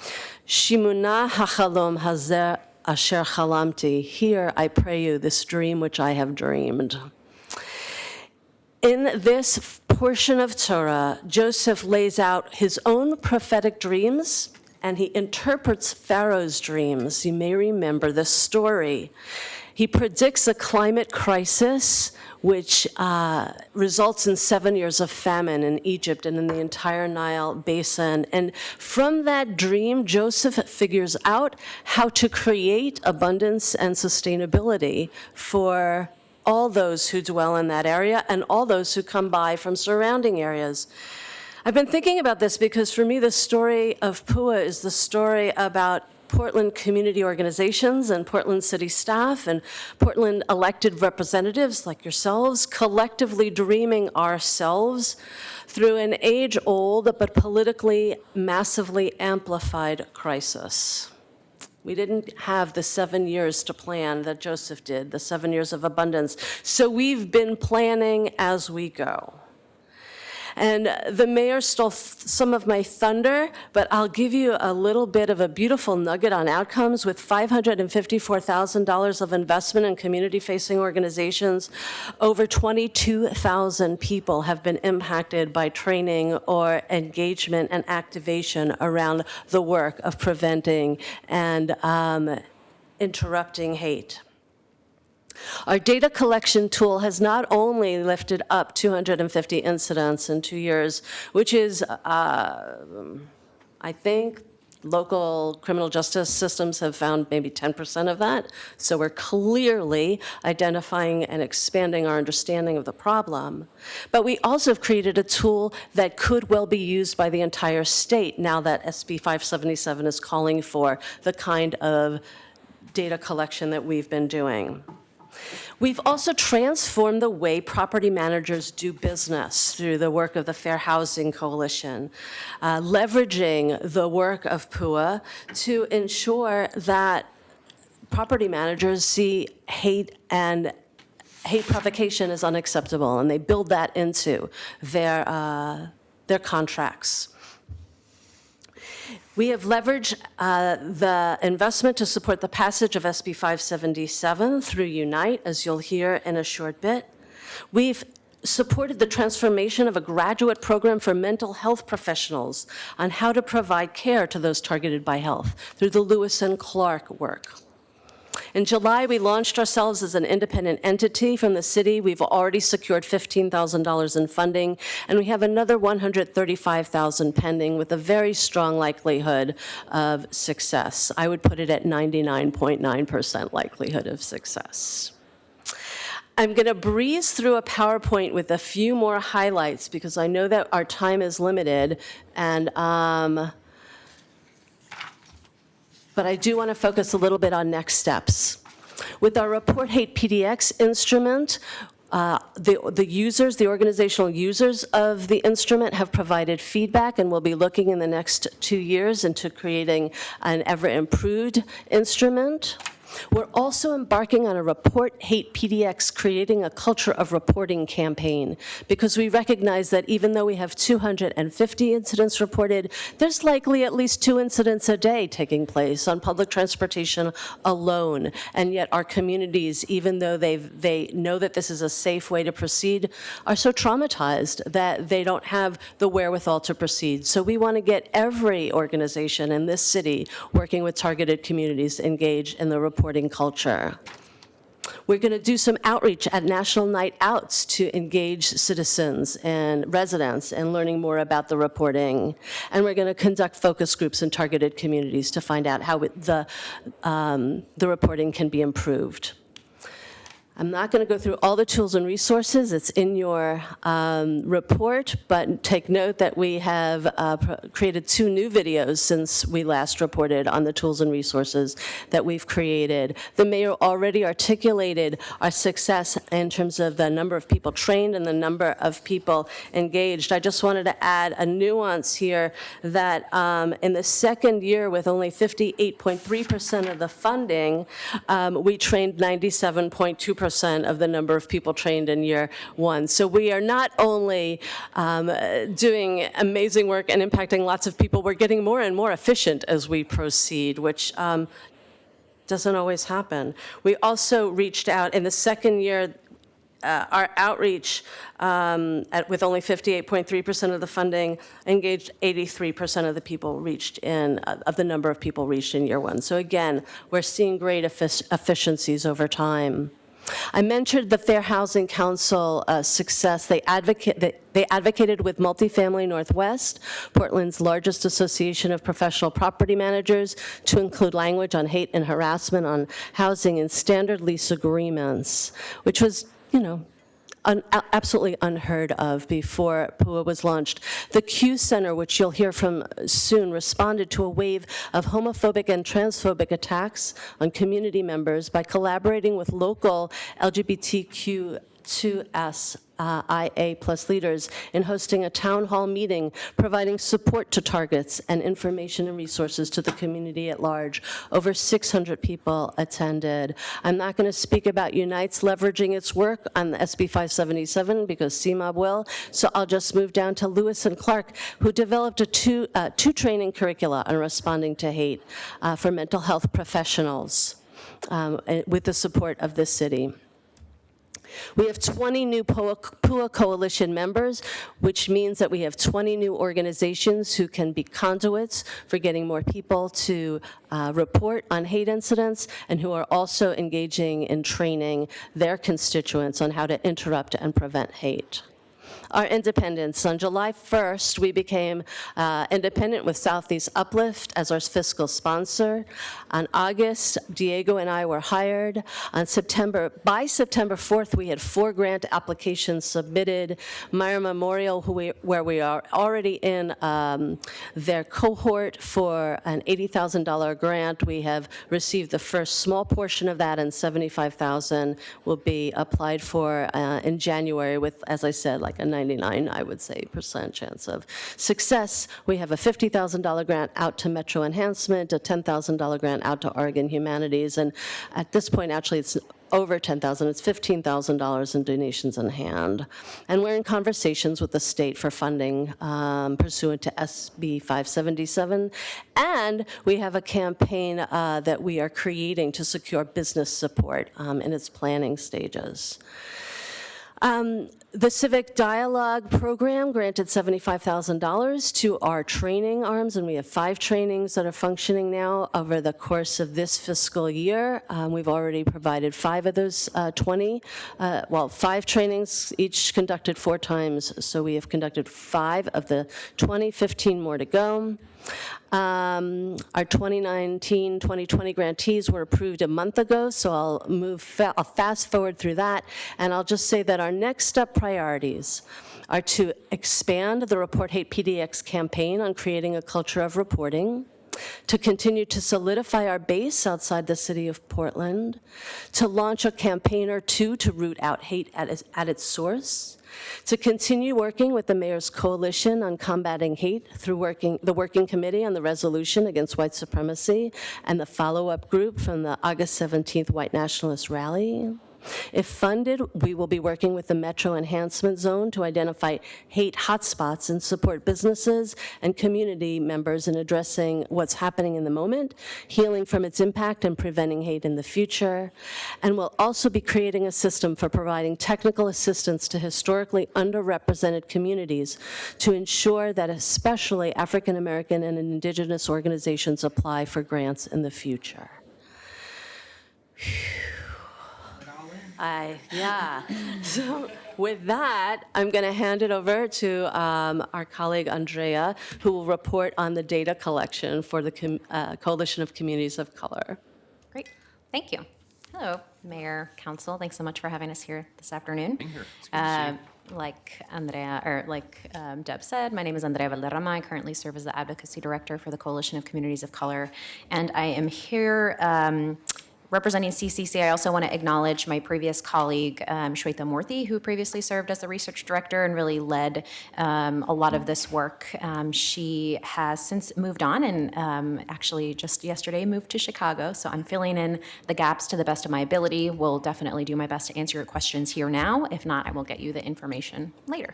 "Shimuna hachalom hazer asher chalamti, hear, I pray you, this dream which I have dreamed." In this portion of Torah, Joseph lays out his own prophetic dreams, and he interprets Pharaoh's dreams. You may remember this story. He predicts a climate crisis, which results in 7 years of famine in Egypt and in the entire Nile basin. And from that dream, Joseph figures out how to create abundance and sustainability for all those who dwell in that area and all those who come by from surrounding areas. I've been thinking about this because for me, the story of PUA is the story about Portland community organizations and Portland city staff and Portland elected representatives like yourselves collectively dreaming ourselves through an age-old but politically massively amplified crisis. We didn't have the 7 years to plan that Joseph did, the 7 years of abundance. So we've been planning as we go. And the mayor stole some of my thunder, but I'll give you a little bit of a beautiful nugget on outcomes. With $554,000 of investment in community-facing organizations, over 22,000 people have been impacted by training or engagement and activation around the work of preventing and interrupting hate. Our data collection tool has not only lifted up 250 incidents in 2 years, which is, I think, local criminal justice systems have found maybe 10% of that. So we're clearly identifying and expanding our understanding of the problem. But we also have created a tool that could well be used by the entire state now that SB 577 is calling for the kind of data collection that we've been doing. We've also transformed the way property managers do business through the work of the Fair Housing Coalition, leveraging the work of PUA to ensure that property managers see hate and hate provocation as unacceptable, and they build that into their contracts. We have leveraged the investment to support the passage of SB 577 through Unite, as you'll hear in a short bit. We've supported the transformation of a graduate program for mental health professionals on how to provide care to those targeted by health through the Lewis and Clark work. In July, we launched ourselves as an independent entity from the city. We've already secured $15,000 in funding, and we have another $135,000 pending with a very strong likelihood of success. I would put it at 99.9% likelihood of success. I'm going to breeze through a PowerPoint with a few more highlights because I know that our time is limited, and but I do want to focus a little bit on next steps. With our Report Hate PDX instrument, the users, the organizational users of the instrument have provided feedback, and we'll be looking in the next 2 years into creating an ever-improved instrument. We're also embarking on a Report Hate PDX Creating a Culture of Reporting campaign because we recognize that even though we have 250 incidents reported, there's likely at least 2 incidents a day taking place on public transportation alone. And yet our communities, even though they know that this is a safe way to proceed, are so traumatized that they don't have the wherewithal to proceed. So we want to get every organization in this city working with targeted communities engaged in the reporting culture. We're going to do some outreach at National Night Outs to engage citizens and residents in learning more about the reporting. And we're going to conduct focus groups in targeted communities to find out how the reporting can be improved. I'm not going to go through all the tools and resources. It's in your report, but take note that we have created 2 new videos since we last reported on the tools and resources that we've created. The mayor already articulated our success in terms of the number of people trained and the number of people engaged. I just wanted to add a nuance here that in the second year with only 58.3% of the funding, we trained 97.2% of the number of people trained in year 1. So we are not only doing amazing work and impacting lots of people, we're getting more and more efficient as we proceed, which doesn't always happen. We also reached out in the second year. Our outreach, with only 58.3% of the funding, engaged 83% of the people reached in, of the number of people reached in year 1. So again, we're seeing great efficiencies over time. I mentioned the Fair Housing Council success. They advocated with Multifamily Northwest, Portland's largest association of professional property managers, to include language on hate and harassment on housing and standard lease agreements, which was, absolutely unheard of before PUA was launched. The Q Center, which you'll hear from soon, responded to a wave of homophobic and transphobic attacks on community members by collaborating with local LGBTQ2S IA plus leaders in hosting a town hall meeting, providing support to targets and information and resources to the community at large. Over 600 people attended. I'm not going to speak about Unite's leveraging its work on the SB 577 because CMOB will, so I'll just move down to Lewis and Clark, who developed a two training curricula on responding to hate for mental health professionals with the support of this city. We have 20 new PUA Coalition members, which means that we have 20 new organizations who can be conduits for getting more people to report on hate incidents, and who are also engaging in training their constituents on how to interrupt and prevent hate. Our independence. On July 1st, we became independent with Southeast Uplift as our fiscal sponsor. On August, Diego and I were hired. By September 4th, we had 4 grant applications submitted. Meyer Memorial, where we are already in their cohort for an $80,000 grant. We have received the first small portion of that, and $75,000 will be applied for in January with, as I said, like a 99, I would say, % chance of success. We have a $50,000 grant out to Metro Enhancement, a $10,000 grant out to Oregon Humanities, and at this point, actually, it's over $10,000. It's $15,000 in donations in hand. And we're in conversations with the state for funding pursuant to SB 577. And we have a campaign that we are creating to secure business support in its planning stages. The Civic Dialogue Program granted $75,000 to our training arms, and we have 5 trainings that are functioning now over the course of this fiscal year. We've already provided 5 of those 20, 5 trainings, each conducted 4 times, so we have conducted 5 of the 20, 15 more to go. Our 2019-2020 grantees were approved a month ago, so I'll fast forward through that, and I'll just say that our next step priorities are to expand the Report Hate PDX campaign on creating a culture of reporting, to continue to solidify our base outside the city of Portland, to launch a campaign or 2 to root out hate at its source, to continue working with the Mayor's Coalition on combating hate through the Working Committee on the Resolution Against White Supremacy and the follow-up group from the August 17th White Nationalist Rally. If funded, we will be working with the Metro Enhancement Zone to identify hate hotspots and support businesses and community members in addressing what's happening in the moment, healing from its impact, and preventing hate in the future. And we'll also be creating a system for providing technical assistance to historically underrepresented communities to ensure that especially African American and Indigenous organizations apply for grants in the future. So with that, I'm going to hand it over to our colleague Andrea, who will report on the data collection for the Coalition of Communities of Color.
Great, thank you. Hello, Mayor, Council. Thanks so much for having us here this afternoon.
Being here. It's good to see you.
Like Deb said, my name is Andrea Valderrama. I currently serve as the Advocacy Director for the Coalition of Communities of Color, and I am here representing CCC. I also want to acknowledge my previous colleague, Shweta Murthy, who previously served as the research director and really led a lot of this work. She has since moved on and actually just yesterday moved to Chicago, so I'm filling in the gaps to the best of my ability. Will definitely do my best to answer your questions here now. If not, I will get you the information later.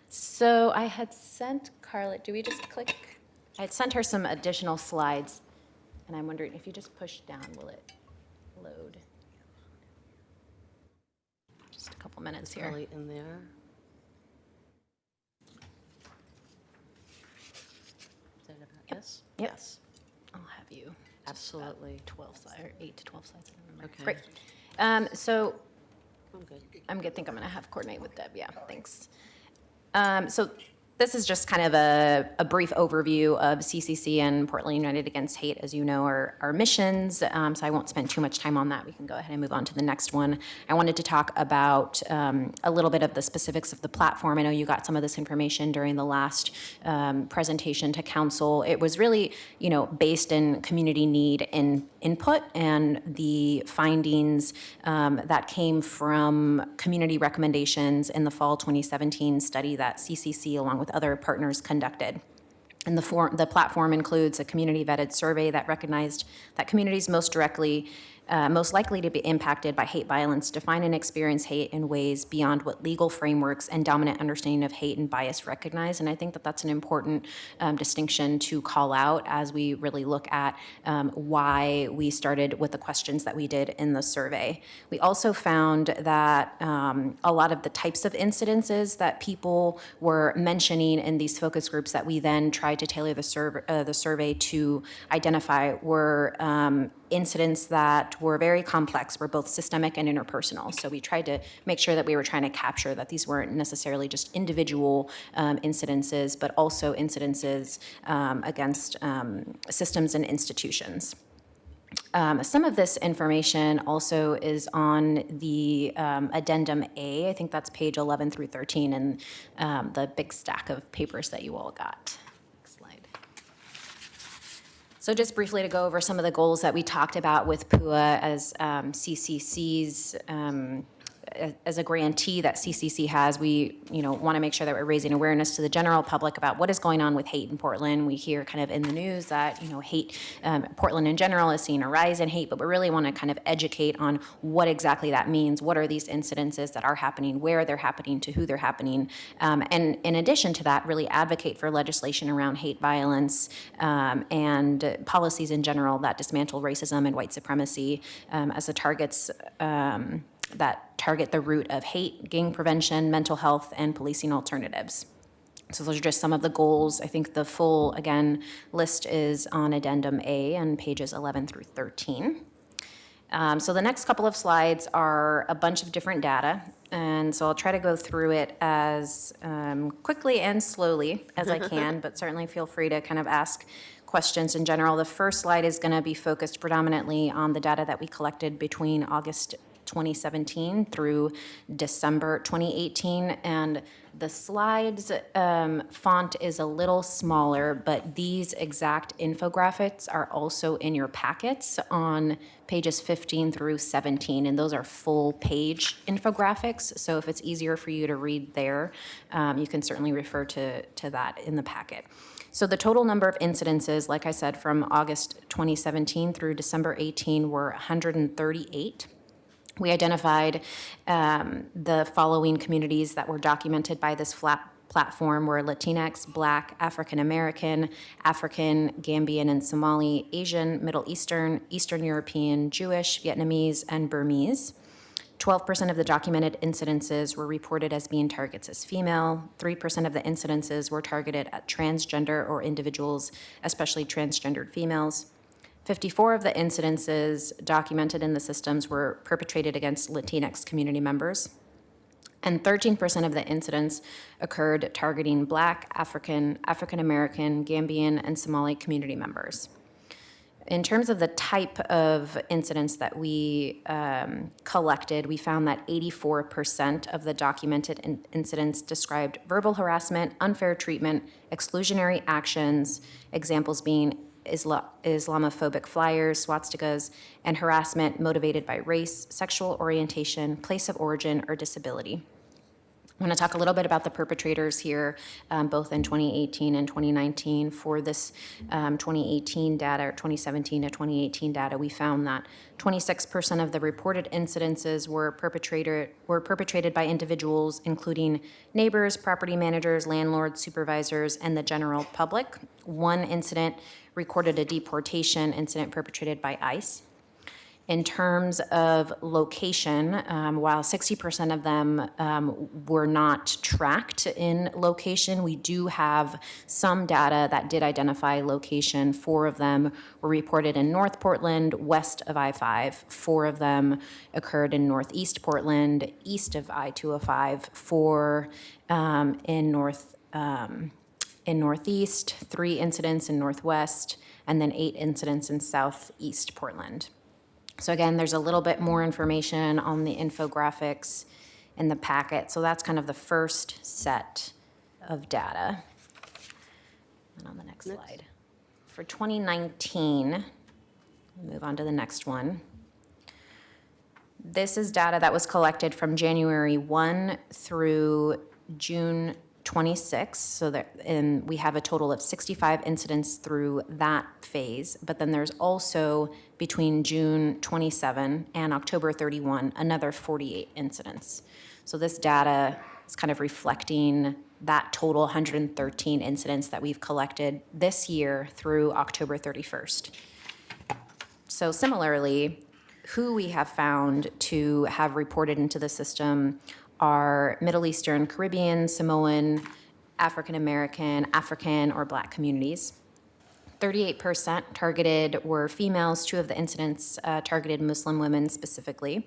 So I had sent Carla, do we just click? I had sent her some additional slides. And I'm wondering if you just push down, will it load? Just a couple minutes here.
Early in there. Is that about this?
Yep.
Yes.
I'll have you.
Absolutely.
12 slides, or 8 to 12 slides. I don't remember.
Okay.
Great. So
I'm good.
I think I'm going to have coordinate with Deb. Yeah, thanks. So this is just kind of a brief overview of CCC and Portland United Against Hate. As you know, our missions, so I won't spend too much time on that. We can go ahead and move on to the next one. I wanted to talk about a little bit of the specifics of the platform. I know you got some of this information during the last presentation to council. It was really, based in community need and input, and the findings that came from community recommendations in the fall 2017 study that CCC, along with other partners, conducted. And the platform includes a community vetted survey that recognized that communities most directly most likely to be impacted by hate violence define and experience hate in ways beyond what legal frameworks and dominant understanding of hate and bias recognize. And I think that that's an important distinction to call out as we really look at why we started with the questions that we did in the survey. We also found that a lot of the types of incidences that people were mentioning in these focus groups that we then tried to tailor the survey to identify were incidents that were very complex, were both systemic and interpersonal. So we tried to make sure that we were trying to capture that these weren't necessarily just individual incidences, but also incidences against systems and institutions. Some of this information also is on the addendum A. I think that's page 11 through 13 in the big stack of papers that you all got. Next slide. So just briefly to go over some of the goals that we talked about with PUA as CCC's as a grantee that CCC has, we want to make sure that we're raising awareness to the general public about what is going on with hate in Portland. We hear kind of in the news that hate, Portland in general is seeing a rise in hate, but we really want to kind of educate on what exactly that means. What are these incidences that are happening, where they're happening, to who they're happening, and in addition to that, really advocate for legislation around hate violence and policies in general that dismantle racism and white supremacy as the targets that target the root of hate, gang prevention, mental health, and policing alternatives. So those are just some of the goals. I think the full, again, list is on addendum A on pages 11 through 13. So the next couple of slides are a bunch of different data. And so I'll try to go through it as quickly and slowly as I can, but certainly feel free to kind of ask questions in general. The first slide is going to be focused predominantly on the data that we collected between August 2017 through December 2018. And the slides font is a little smaller, but these exact infographics are also in your packets on pages 15 through 17. And those are full page infographics. So if it's easier for you to read there, you can certainly refer to that in the packet. So the total number of incidences, like I said, from August 2017 through December 18 were 138. We identified the following communities that were documented by this platform were Latinx, Black, African American, African, Gambian and Somali, Asian, Middle Eastern, Eastern European, Jewish, Vietnamese, and Burmese. 12% of the documented incidences were reported as being targets as female. 3% of the incidences were targeted at transgender or individuals, especially transgendered females. 54 of the incidences documented in the systems were perpetrated against Latinx community members, and 13% of the incidents occurred targeting Black, African, African American, Gambian, and Somali community members. In terms of the type of incidents that we collected, we found that 84% of the documented incidents described verbal harassment, unfair treatment, exclusionary actions, examples being Islamophobic flyers, swastikas, and harassment motivated by race, sexual orientation, place of origin, or disability. I want to talk a little bit about the perpetrators here, both in 2018 and 2019. For this 2018 data, or 2017 to 2018 data, we found that 26% of the reported incidences were perpetrated by individuals, including neighbors, property managers, landlords, supervisors, and the general public. One incident recorded a deportation incident perpetrated by ICE. In terms of location, while 60% of them were not tracked in location, we do have some data that did identify location. 4 of them were reported in North Portland, west of I-5. 4 of them occurred in Northeast Portland, east of I-205. 4 in Northeast, 3 incidents in Northwest, and then 8 incidents in Southeast Portland. So again, there's a little bit more information on the infographics in the packet. So that's kind of the first set of data. And on the next slide. For 2019, we'll move on to the next one. This is data that was collected from January 1 through June 26, and we have a total of 65 incidents through that phase. But then there's also between June 27 and October 31, another 48 incidents. So this data is kind of reflecting that total 113 incidents that we've collected this year through October 31st. So similarly, who we have found to have reported into the system are Middle Eastern, Caribbean, Samoan, African American, African, or Black communities. 38% targeted were females. 2 of the incidents targeted Muslim women specifically.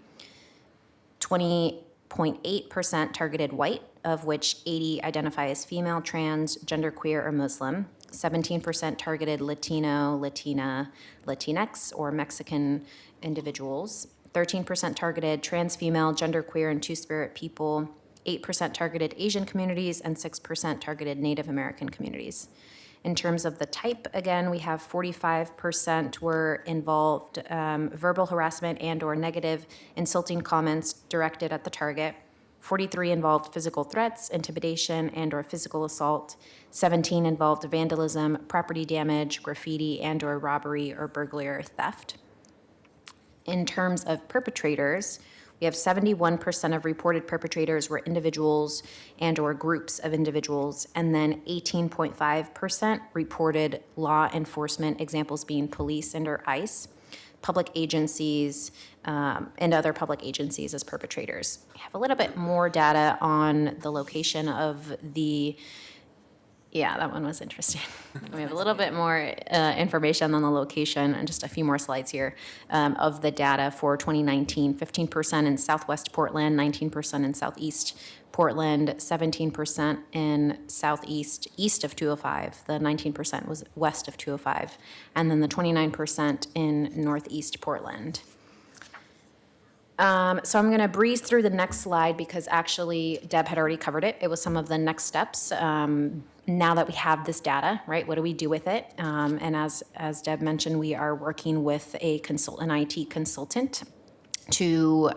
20.8% targeted white, of which 80 identify as female, trans, genderqueer, or Muslim. 17% targeted Latino, Latina, Latinx, or Mexican individuals. 13% targeted trans female, genderqueer, and two-spirit people. 8% targeted Asian communities, and 6% targeted Native American communities. In terms of the type, again, we have 45% were involved verbal harassment and or negative insulting comments directed at the target. 43 involved physical threats, intimidation, and or physical assault. 17 involved vandalism, property damage, graffiti, and or robbery or burglary or theft. In terms of perpetrators, we have 71% of reported perpetrators were individuals and or groups of individuals, and then 18.5% reported law enforcement, examples being police and or ICE, public agencies, and other public agencies as perpetrators. We have a little bit more data on the location of the, yeah, that one was interesting. We have a little bit more information on the location and just a few more slides here of the data for 2019. 15% in Southwest Portland, 19% in Southeast Portland, 17% in Southeast, east of 205. The 19% was west of 205. And then the 29% in Northeast Portland. So I'm going to breeze through the next slide because actually Deb had already covered it. It was some of the next steps. Now that we have this data, right, what do we do with it? And as Deb mentioned, we are working with an IT consultant to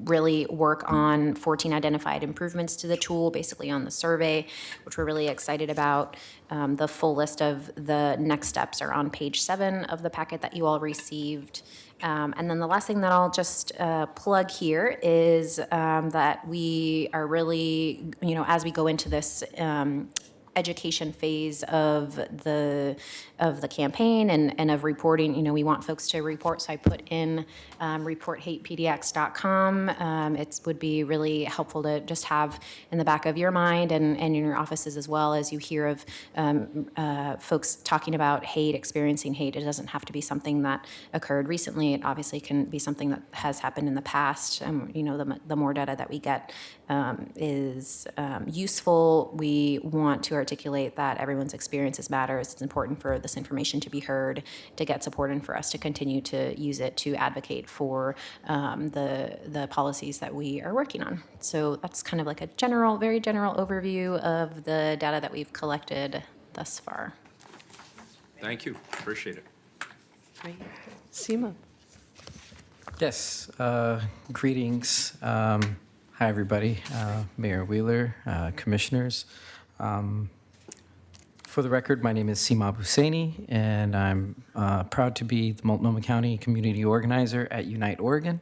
really work on 14 identified improvements to the tool, basically on the survey, which we're really excited about. The full list of the next steps are on page 7 of the packet that you all received. And then the last thing that I'll just plug here is that we are really, as we go into this education phase of the campaign and of reporting, we want folks to report. So I put in reporthatepdx.com. It would be really helpful to just have in the back of your mind and in your offices as well as you hear of folks talking about hate, experiencing hate. It doesn't have to be something that occurred recently. It obviously can be something that has happened in the past. The more data that we get is useful. We want to articulate that everyone's experiences matters. It's important for this information to be heard, to get support, and for us to continue to use it to advocate for the policies that we are working on. So that's kind of like a very general overview of the data that we've collected thus far.
Thank you. Appreciate it.
Great. Seema.
Yes, greetings. Hi, everybody. Mayor Wheeler, commissioners. For the record, my name is Seema Husseini, and I'm proud to be the Multnomah County Community Organizer at Unite Oregon.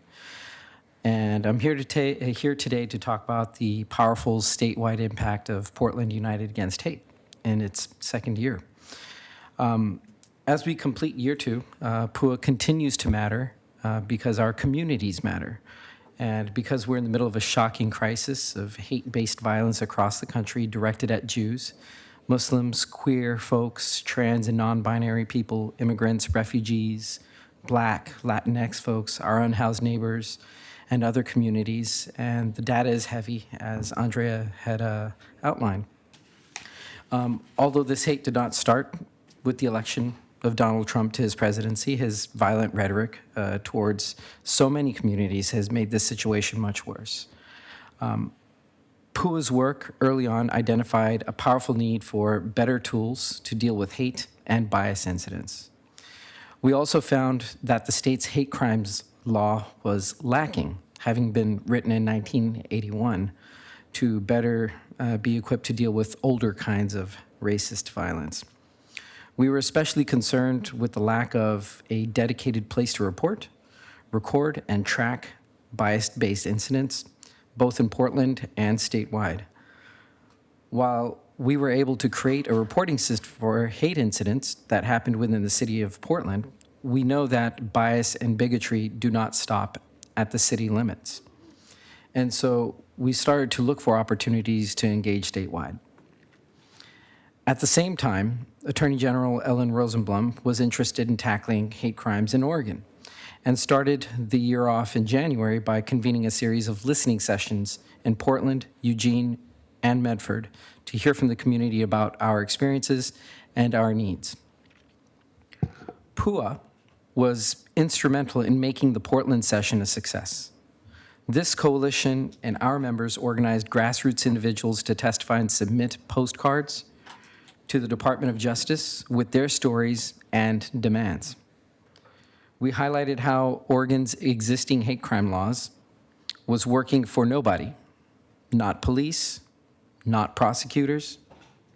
And I'm here today to talk about the powerful statewide impact of Portland United Against Hate in its second year. As we complete year 2, PUA continues to matter because our communities matter. And because we're in the middle of a shocking crisis of hate-based violence across the country directed at Jews, Muslims, queer folks, trans and non-binary people, immigrants, refugees, Black, Latinx folks, our unhoused neighbors, and other communities. And the data is heavy, as Andrea had outlined. Although this hate did not start with the election of Donald Trump to his presidency, his violent rhetoric towards so many communities has made this situation much worse. PUA's work early on identified a powerful need for better tools to deal with hate and bias incidents. We also found that the state's hate crimes law was lacking, having been written in 1981, to better be equipped to deal with older kinds of racist violence. We were especially concerned with the lack of a dedicated place to report, record, and track bias-based incidents, both in Portland and statewide. While we were able to create a reporting system for hate incidents that happened within the city of Portland, we know that bias and bigotry do not stop at the city limits. And so we started to look for opportunities to engage statewide. At the same time, Attorney General Ellen Rosenblum was interested in tackling hate crimes in Oregon and started the year off in January by convening a series of listening sessions in Portland, Eugene, and Medford to hear from the community about our experiences and our needs. PUA was instrumental in making the Portland session a success. This coalition and our members organized grassroots individuals to testify and submit postcards to the Department of Justice with their stories and demands. We highlighted how Oregon's existing hate crime laws was working for nobody, not police, not prosecutors,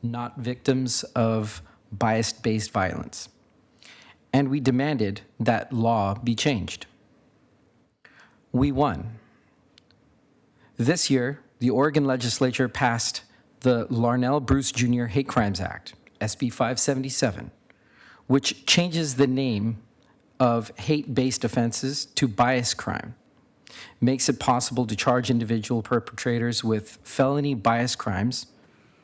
not victims of bias-based violence. And we demanded that law be changed. We won. This year, the Oregon legislature passed the Larnell Bruce Jr. Hate Crimes Act, SB 577, which changes the name of hate-based offenses to bias crime, makes it possible to charge individual perpetrators with felony bias crimes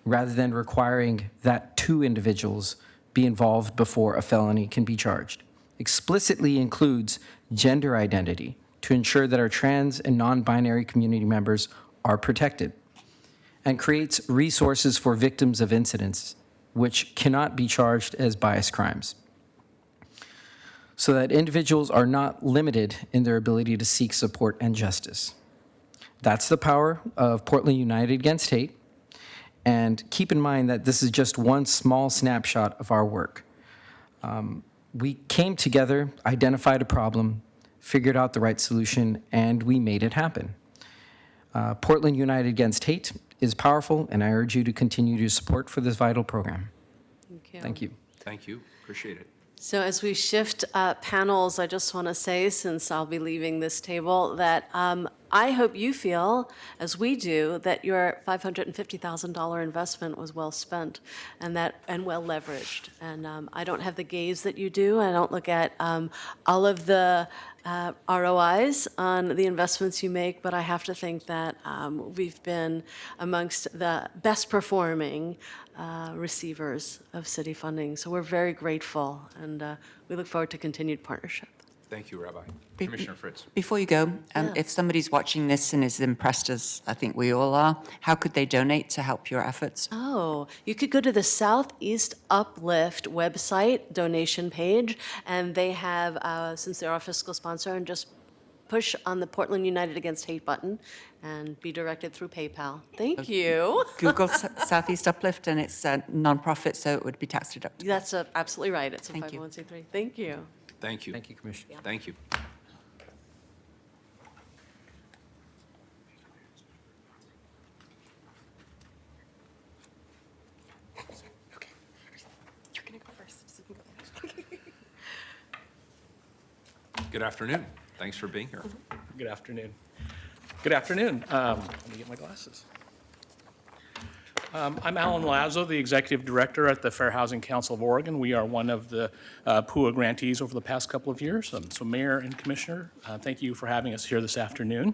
rather than requiring that two individuals be involved before a felony can be charged, explicitly includes gender identity to ensure that our trans and non-binary community members are protected, and creates resources for victims of incidents which cannot be charged as bias crimes, so that individuals are not limited in their ability to seek support and justice. That's the power of Portland United Against Hate, and keep in mind that this is just one small snapshot of our work. We came together, identified a problem, figured out the right solution, and we made it happen. Portland United Against Hate is powerful, and I urge you to continue to support for this vital program. Thank you.
Thank you. Appreciate it.
So as we shift panels, I just want to say, since I'll be leaving this table, that I hope you feel, as we do, that your $550,000 investment was well spent and well leveraged. And I don't have the gaze that you do. I don't look at all of the ROIs on the investments you make, but I have to think that we've been amongst the best performing receivers of city funding. So we're very grateful, and we look forward to continued partnership.
Thank you, Rabbi. Commissioner Fritz.
Before you go, if somebody's watching this and is impressed, as I think we all are, how could they donate to help your efforts?
Oh, you could go to the Southeast Uplift website donation page, and they have, since they're our fiscal sponsor, and just push on the Portland United Against Hate button and be directed through PayPal. Thank you.
Google Southeast Uplift, and it's a nonprofit, so it would be tax deductible.
That's absolutely right. It's a
Thank you.
501c3. Thank you.
Thank you.
Thank you, Commissioner.
Thank you.
You're going to go first. So you can go next.
Good afternoon. Thanks for being here.
Good afternoon. Good afternoon. Let me get my glasses. I'm Alan Lazo, the Executive Director at the Fair Housing Council of Oregon. We are one of the PUA grantees over the past couple of years. So Mayor and Commissioner, thank you for having us here this afternoon.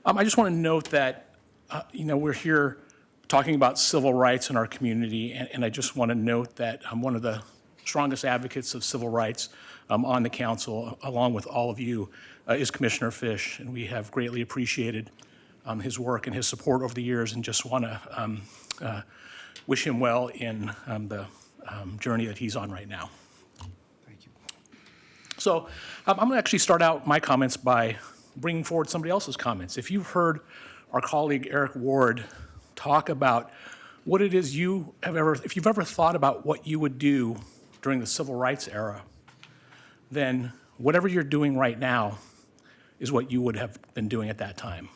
I just want to note that, we're here talking about civil rights in our community, and I just want to note that I'm one of the strongest advocates of civil rights on the council, along with all of you, is Commissioner Fish, and we have greatly appreciated his work and his support over the years, and just want to wish him well in the journey that he's on right now.
Thank you.
So I'm going to actually start out my comments by bringing forward somebody else's comments. If you've heard our colleague Eric Ward talk about what it is if you've ever thought about what you would do during the civil rights era, then whatever you're doing right now is what you would have been doing at that time.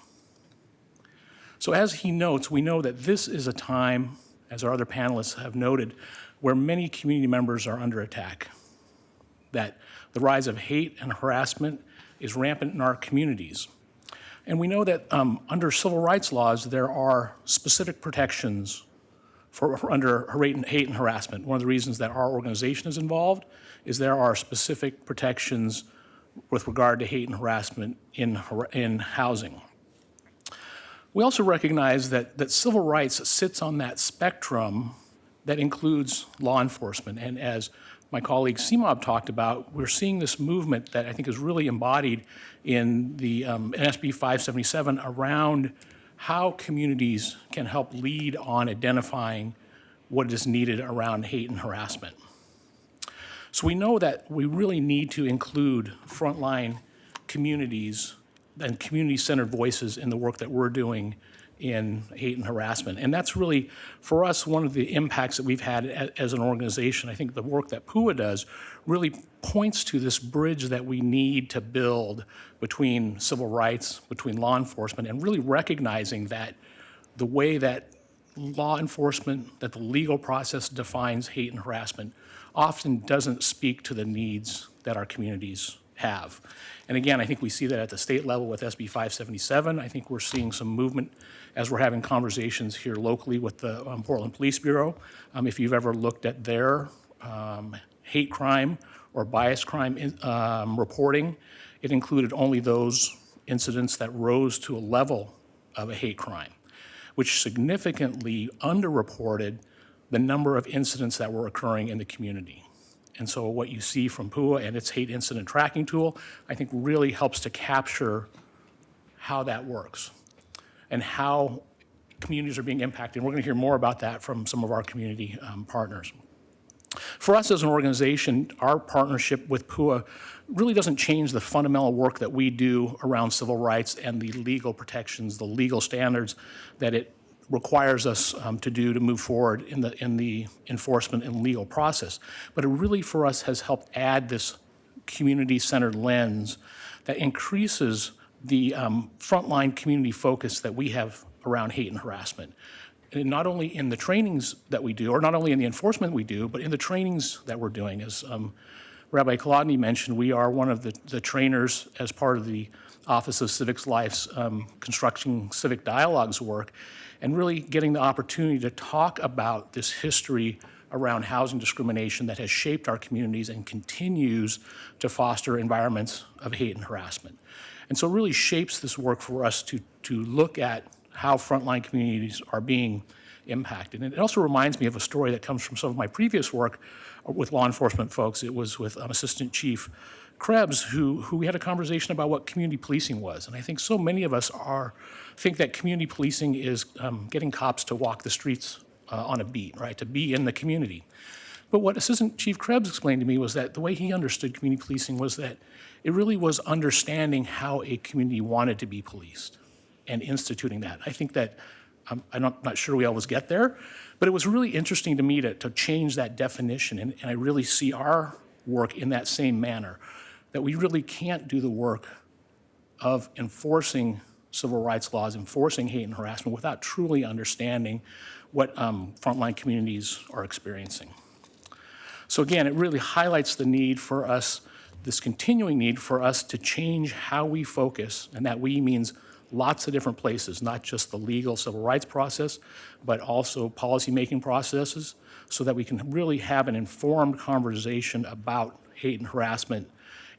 So as he notes, we know that this is a time, as our other panelists have noted, where many community members are under attack, that the rise of hate and harassment is rampant in our communities. And we know that under civil rights laws, there are specific protections for under hate and harassment. One of the reasons that our organization is involved is there are specific protections with regard to hate and harassment in housing. We also recognize that civil rights sits on that spectrum that includes law enforcement. And as my colleague CMOB talked about, we're seeing this movement that I think is really embodied in the SB 577 around how communities can help lead on identifying what is needed around hate and harassment. So we know that we really need to include frontline communities and community-centered voices in the work that we're doing in hate and harassment. And that's really, for us, one of the impacts that we've had as an organization. I think the work that PUA does really points to this bridge that we need to build between civil rights, between law enforcement, and really recognizing that the way that law enforcement, that the legal process defines hate and harassment, often doesn't speak to the needs that our communities have. And again, I think we see that at the state level with SB 577. I think we're seeing some movement as we're having conversations here locally with the Portland Police Bureau. If you've ever looked at their hate crime or bias crime reporting, it included only those incidents that rose to a level of a hate crime, which significantly underreported the number of incidents that were occurring in the community. And so what you see from PUA and its hate incident tracking tool, I think really helps to capture how that works and how communities are being impacted. We're going to hear more about that from some of our community partners. For us as an organization, our partnership with PUA really doesn't change the fundamental work that we do around civil rights and the legal protections, the legal standards that it requires us to do to move forward in the enforcement and legal process. But it really, for us, has helped add this community-centered lens that increases the frontline community focus that we have around hate and harassment. And not only in the trainings that we do, or not only in the enforcement we do, but in the trainings that we're doing. As Rabbi Kolodny mentioned, we are one of the trainers as part of the Office of Civics Life's Constructing Civic Dialogues work, and really getting the opportunity to talk about this history around housing discrimination that has shaped our communities and continues to foster environments of hate and harassment. And so it really shapes this work for us to look at how frontline communities are being impacted. And it also reminds me of a story that comes from some of my previous work with law enforcement folks. It was with Assistant Chief Krebs, who we had a conversation about what community policing was. And I think so many of us think that community policing is getting cops to walk the streets on a beat, right, to be in the community. But what Assistant Chief Krebs explained to me was that the way he understood community policing was that it really was understanding how a community wanted to be policed and instituting that. I think that, I'm not sure we always get there, but it was really interesting to me to change that definition. And I really see our work in that same manner, that we really can't do the work of enforcing civil rights laws, enforcing hate and harassment without truly understanding what frontline communities are experiencing. So again, it really highlights the need for us, this continuing need for us to change how we focus, and that we means lots of different places, not just the legal civil rights process, but also policymaking processes, so that we can really have an informed conversation about hate and harassment,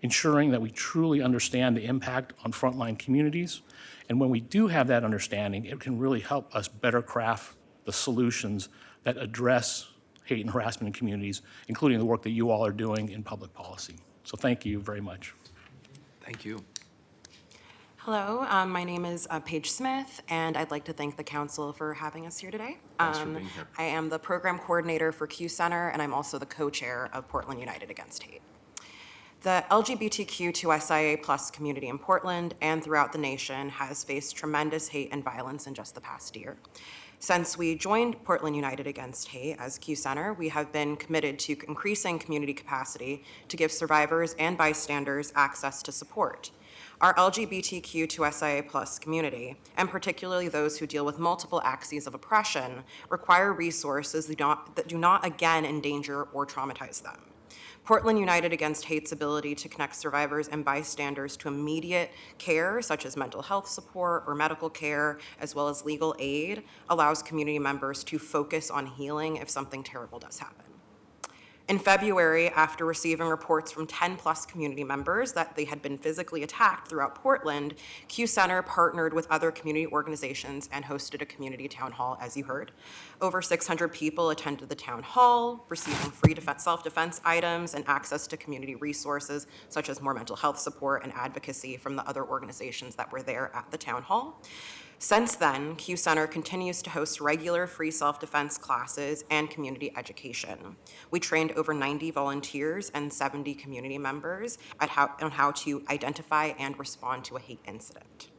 ensuring that we truly understand the impact on frontline communities. And when we do have that understanding, it can really help us better craft the solutions that address hate and harassment in communities, including the work that you all are doing in public policy. So thank you very much.
Thank you.
Hello, my name is Paige Smith, and I'd like to thank the council for having us here today.
Thanks for being here.
I am the program coordinator for Q Center, and I'm also the co-chair of Portland United Against Hate. The LGBTQ2SIA+ community in Portland and throughout the nation has faced tremendous hate and violence in just the past year. Since we joined Portland United Against Hate as Q Center, we have been committed to increasing community capacity to give survivors and bystanders access to support. Our LGBTQ2SIA+ community, and particularly those who deal with multiple axes of oppression, require resources that do not again endanger or traumatize them. Portland United Against Hate's ability to connect survivors and bystanders to immediate care, such as mental health support or medical care, as well as legal aid, allows community members to focus on healing if something terrible does happen. In February, after receiving reports from 10-plus community members that they had been physically attacked throughout Portland, Q Center partnered with other community organizations and hosted a community town hall, as you heard. Over 600 people attended the town hall, receiving free self-defense items and access to community resources, such as more mental health support and advocacy from the other organizations that were there at the town hall. Since then, Q Center continues to host regular free self-defense classes and community education. We trained over 90 volunteers and 70 community members on how to identify and respond to a hate incident.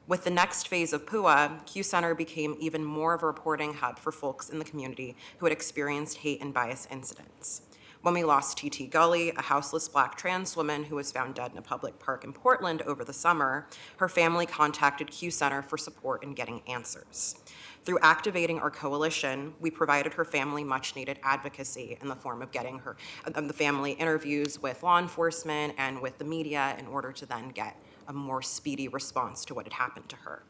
With the next phase of PUA, Q Center became even more of a reporting hub for folks in the community who had experienced hate and bias incidents. When we lost TT Gully, a houseless Black trans woman who was found dead in a public park in Portland over the summer, her family contacted Q Center for support in getting answers. Through activating our coalition, we provided her family much-needed advocacy in the form of getting the family interviews with law enforcement and with the media in order to then get a more speedy response to what had happened to her.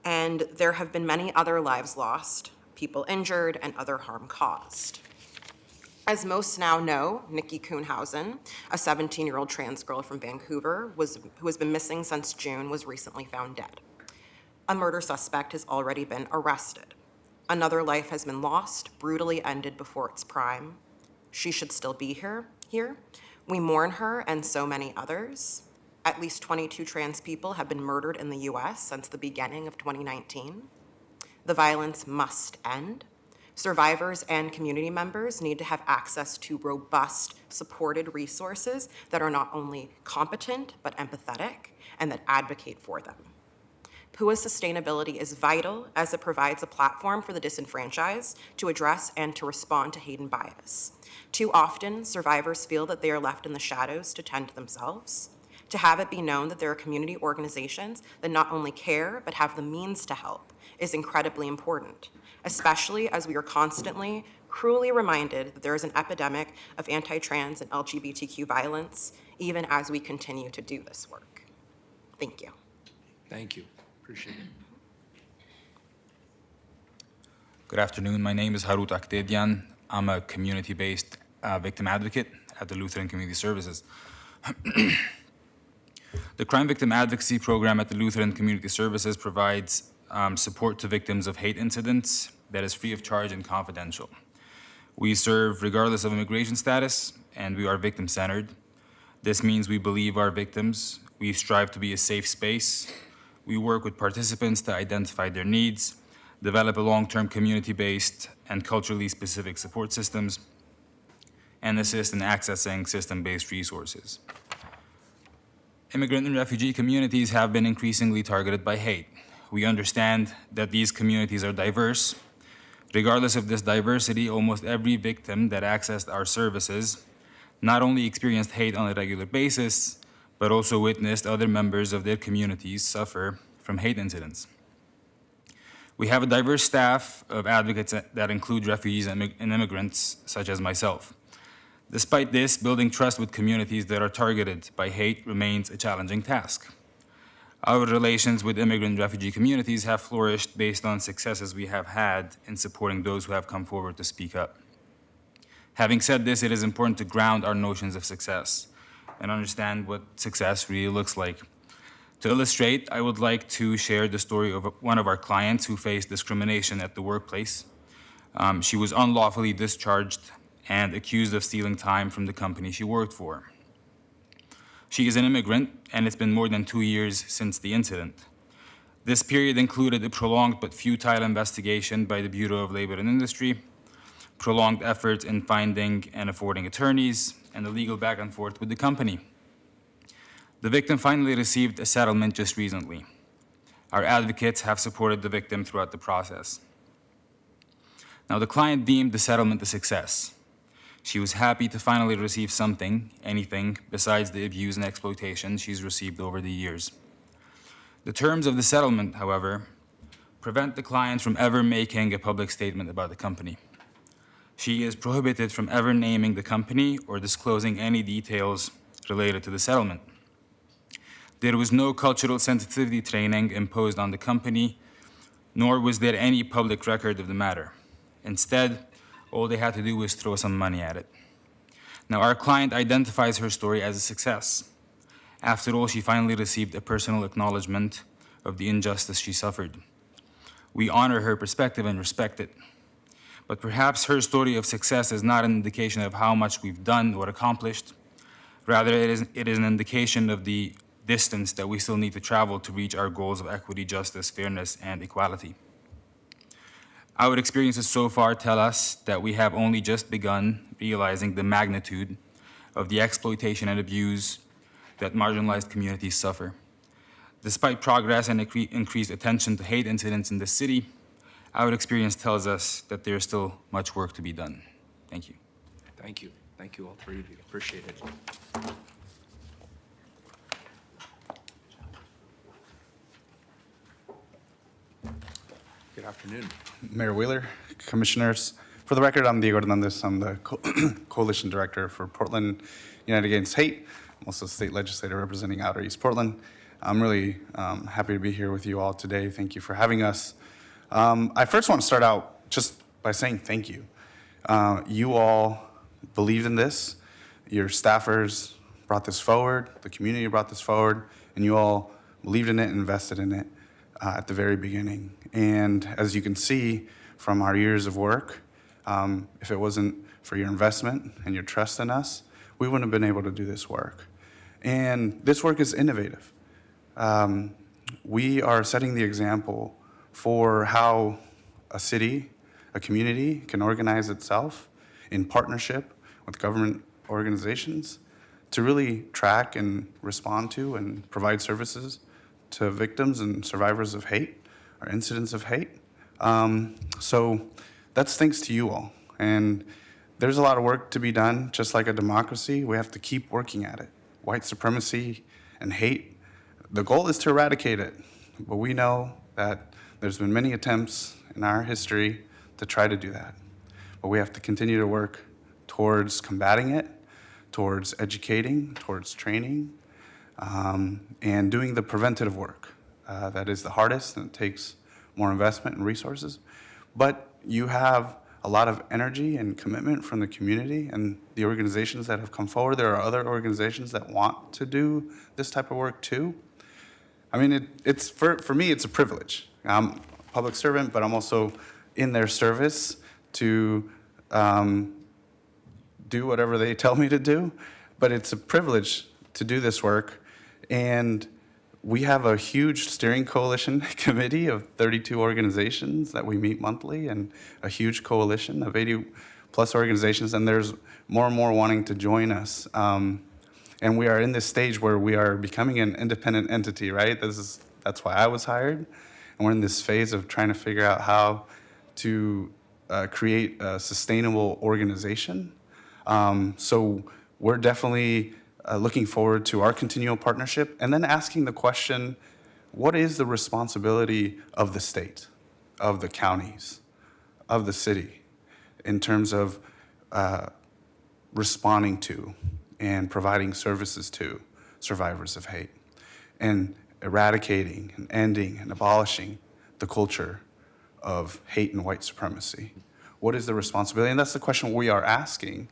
And there have been many other lives lost, people injured, and other harm caused. As most now know, Nikki Kuhnhausen, a 17-year-old trans girl from Vancouver who has been missing since June, was recently found dead. A murder suspect has already been arrested. Another life has been lost, brutally ended before its prime. She should still be here. We mourn her and so many others. At least 22 trans people have been murdered in the US since the beginning of 2019. The violence must end. Survivors and community members need to have access to robust, supported resources that are not only competent, but empathetic, and that advocate for them. PUA's sustainability is vital as it provides a platform for the disenfranchised to address and to respond to hate and bias. Too often, survivors feel that they are left in the shadows to tend to themselves. To have it be known that there are community organizations that not only care, but have the means to help is incredibly important, especially as we are constantly, cruelly reminded that there is an epidemic of anti-trans and LGBTQ violence, even as we continue to do this work. Thank you.
Thank you. Appreciate it.
Good afternoon. My name is Harut Akhtedian. I'm a community-based victim advocate at the Lutheran Community Services. The Crime Victim Advocacy Program at the Lutheran Community Services provides support to victims of hate incidents that is free of charge and confidential. We serve regardless of immigration status, and we are victim-centered. This means we believe our victims, we strive to be a safe space, we work with participants to identify their needs, develop a long-term community-based and culturally specific support systems, and assist in accessing system-based resources. Immigrant and refugee communities have been increasingly targeted by hate. We understand that these communities are diverse. Regardless of this diversity, almost every victim that accessed our services not only experienced hate on a regular basis, but also witnessed other members of their communities suffer from hate incidents. We have a diverse staff of advocates that include refugees and immigrants, such as myself. Despite this, building trust with communities that are targeted by hate remains a challenging task. Our relations with immigrant and refugee communities have flourished based on successes we have had in supporting those who have come forward to speak up. Having said this, it is important to ground our notions of success and understand what success really looks like. To illustrate, I would like to share the story of one of our clients who faced discrimination at the workplace. She was unlawfully discharged and accused of stealing time from the company she worked for. She is an immigrant, and it's been more than 2 years since the incident. This period included a prolonged but futile investigation by the Bureau of Labor and Industry, prolonged efforts in finding and affording attorneys, and a legal back and forth with the company. The victim finally received a settlement just recently. Our advocates have supported the victim throughout the process. Now, the client deemed the settlement a success. She was happy to finally receive something, anything, besides the abuse and exploitation she's received over the years. The terms of the settlement, however, prevent the client from ever making a public statement about the company. She is prohibited from ever naming the company or disclosing any details related to the settlement. There was no cultural sensitivity training imposed on the company, nor was there any public record of the matter. Instead, all they had to do was throw some money at it. Now, our client identifies her story as a success. After all, she finally received a personal acknowledgement of the injustice she suffered. We honor her perspective and respect it. But perhaps her story of success is not an indication of how much we've done or accomplished. Rather, it is an indication of the distance that we still need to travel to reach our goals of equity, justice, fairness, and equality. Our experiences so far tell us that we have only just begun realizing the magnitude of the exploitation and abuse that marginalized communities suffer. Despite progress and increased attention to hate incidents in the city, our experience tells us that there is still much work to be done. Thank you.
Thank you. Thank you, all three of you. Appreciate it. Good afternoon.
Mayor Wheeler, Commissioners. For the record, I'm Diego Hernandez. I'm the Coalition Director for Portland United Against Hate. I'm also a state legislator representing Outer East Portland. I'm really happy to be here with you all today. Thank you for having us. I first want to start out just by saying thank you. You all believed in this. Your staffers brought this forward. The community brought this forward. And you all believed in it and invested in it at the very beginning. And as you can see from our years of work, if it wasn't for your investment and your trust in us, we wouldn't have been able to do this work. And this work is innovative. We are setting the example for how a city, a community can organize itself in partnership with government organizations to really track and respond to and provide services to victims and survivors of hate or incidents of hate. So that's thanks to you all. And there's a lot of work to be done. Just like a democracy, we have to keep working at it. White supremacy and hate, the goal is to eradicate it. But we know that there's been many attempts in our history to try to do that. But we have to continue to work towards combating it, towards educating, towards training, and doing the preventative work. That is the hardest, and it takes more investment and resources. But you have a lot of energy and commitment from the community and the organizations that have come forward. There are other organizations that want to do this type of work too. I mean, it's for me, it's a privilege. I'm a public servant, but I'm also in their service to do whatever they tell me to do. But it's a privilege to do this work. And we have a huge steering coalition committee of 32 organizations that we meet monthly, and a huge coalition of 80 plus organizations, and there's more and more wanting to join us. And we are in this stage where we are becoming an independent entity, right? That's why I was hired. And we're in this phase of trying to figure out how to create a sustainable organization. So we're definitely looking forward to our continual partnership, and then asking the question, what is the responsibility of the state, of the counties, of the city, in terms of responding to and providing services to survivors of hate, and eradicating and ending and abolishing the culture of hate and white supremacy? What is the responsibility? And that's the question we are asking,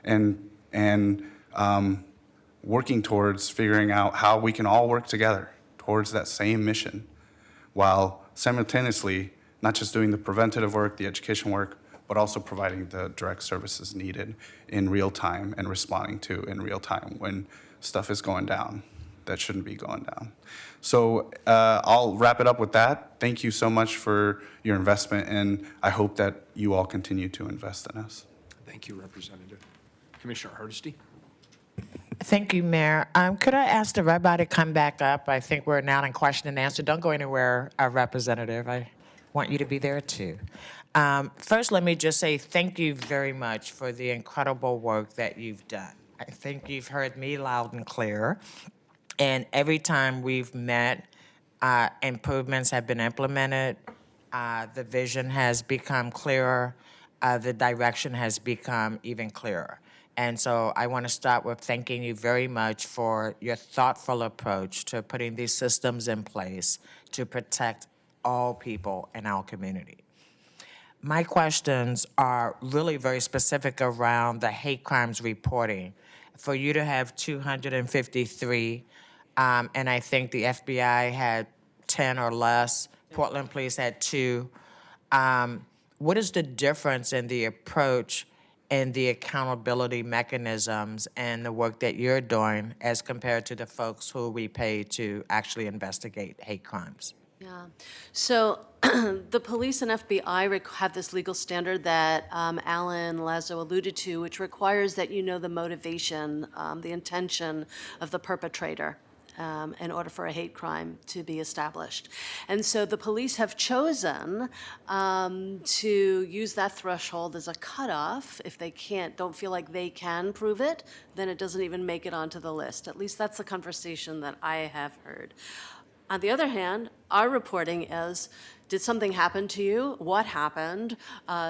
and working towards figuring out how we can all work together towards that same mission, while simultaneously not just doing the preventative work, the education work, but also providing the direct services needed in real time and responding to in real time when stuff is going down that shouldn't be going down. So I'll wrap it up with that. Thank you so much for your investment, and I hope that you all continue to invest in us.
Thank you, Representative. Commissioner Hardesty?
Thank you, Mayor. Could I ask the red body to come back up? I think we're now in question and answer. Don't go anywhere, Representative. want you to be there too. First, let me just say thank you very much for the incredible work that you've done. I think you've heard me loud and clear. And every time we've met, improvements have been implemented. The vision has become clearer. The direction has become even clearer. And so I want to start with thanking you very much for your thoughtful approach to putting these systems in place to protect all people in our community. My questions are really very specific around the hate crimes reporting. For you to have 253, and I think the FBI had 10 or less, Portland Police had 2. What is the difference in the approach and the accountability mechanisms and the work that you're doing as compared to the folks who we pay to actually investigate hate crimes?
Yeah. So the police and FBI have this legal standard that Alan Lazo alluded to, which requires that you know the motivation, the intention of the perpetrator in order for a hate crime to be established. And so the police have chosen to use that threshold as a cutoff. If they don't feel like they can prove it, then it doesn't even make it onto the list. At least that's the conversation that I have heard. On the other hand, our reporting is, did something happen to you? What happened?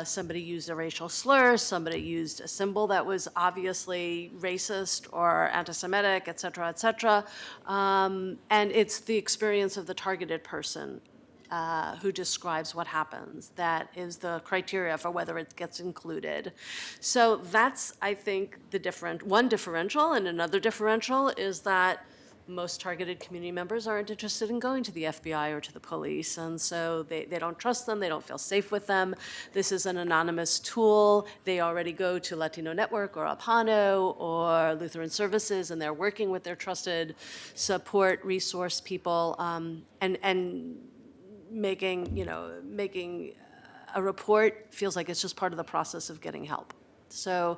Somebody used a racial slur, somebody used a symbol that was obviously racist or anti-Semitic, et cetera, et cetera. And it's the experience of the targeted person who describes what happens. That is the criteria for whether it gets included. So that's, I think, one differential, and another differential is that most targeted community members aren't interested in going to the FBI or to the police, and so they don't trust them, they don't feel safe with them. This is an anonymous tool. They already go to Latino Network or Apano or Lutheran Services, and they're working with their trusted support resource people, and making a report feels like it's just part of the process of getting help. So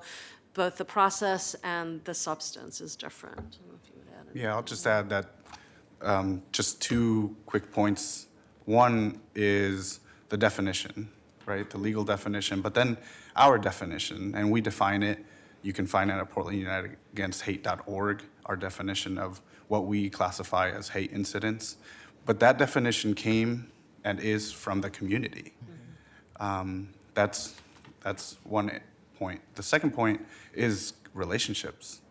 both the process and the substance is different. I don't know if you would add anything.
Yeah, I'll just add that just 2 quick points. One is the definition, right? The legal definition, but then our definition, and we define it. You can find it at portlandunitedagainst.hate.org, our definition of what we classify as hate incidents. But that definition came and is from the community. That's one point. The second point is relationships,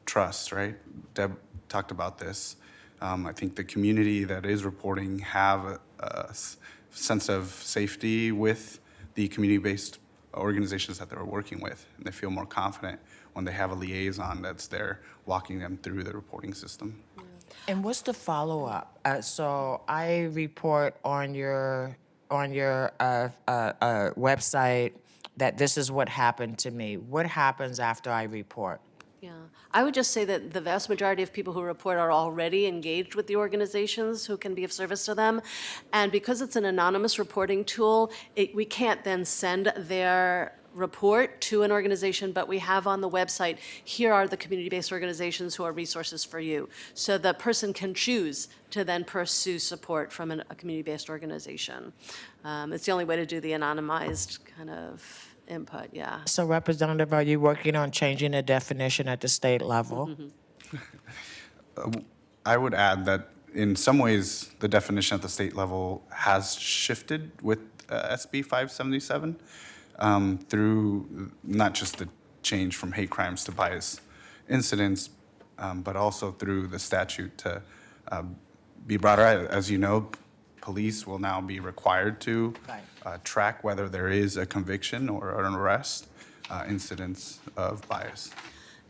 trust, right? Deb talked about this. I think the community that is reporting have a sense of safety with the community-based organizations that they're working with, and they feel more confident when they have a liaison that's there walking them through the reporting system.
And what's the follow-up? So I report on your website that this is what happened to me. What happens after I report?
Yeah, I would just say that the vast majority of people who report are already engaged with the organizations who can be of service to them. And because it's an anonymous reporting tool, we can't then send their report to an organization, but we have on the website, here are the community-based organizations who are resources for you. So the person can choose to then pursue support from a community-based organization. It's the only way to do the anonymized kind of input, yeah.
So Representative, are you working on changing the definition at the state level?
I would add that in some ways, the definition at the state level has shifted with SB 577 through not just the change from hate crimes to bias incidents, but also through the statute to be broader. As you know, police will now be required to track whether there is a conviction or an arrest, incidents of bias.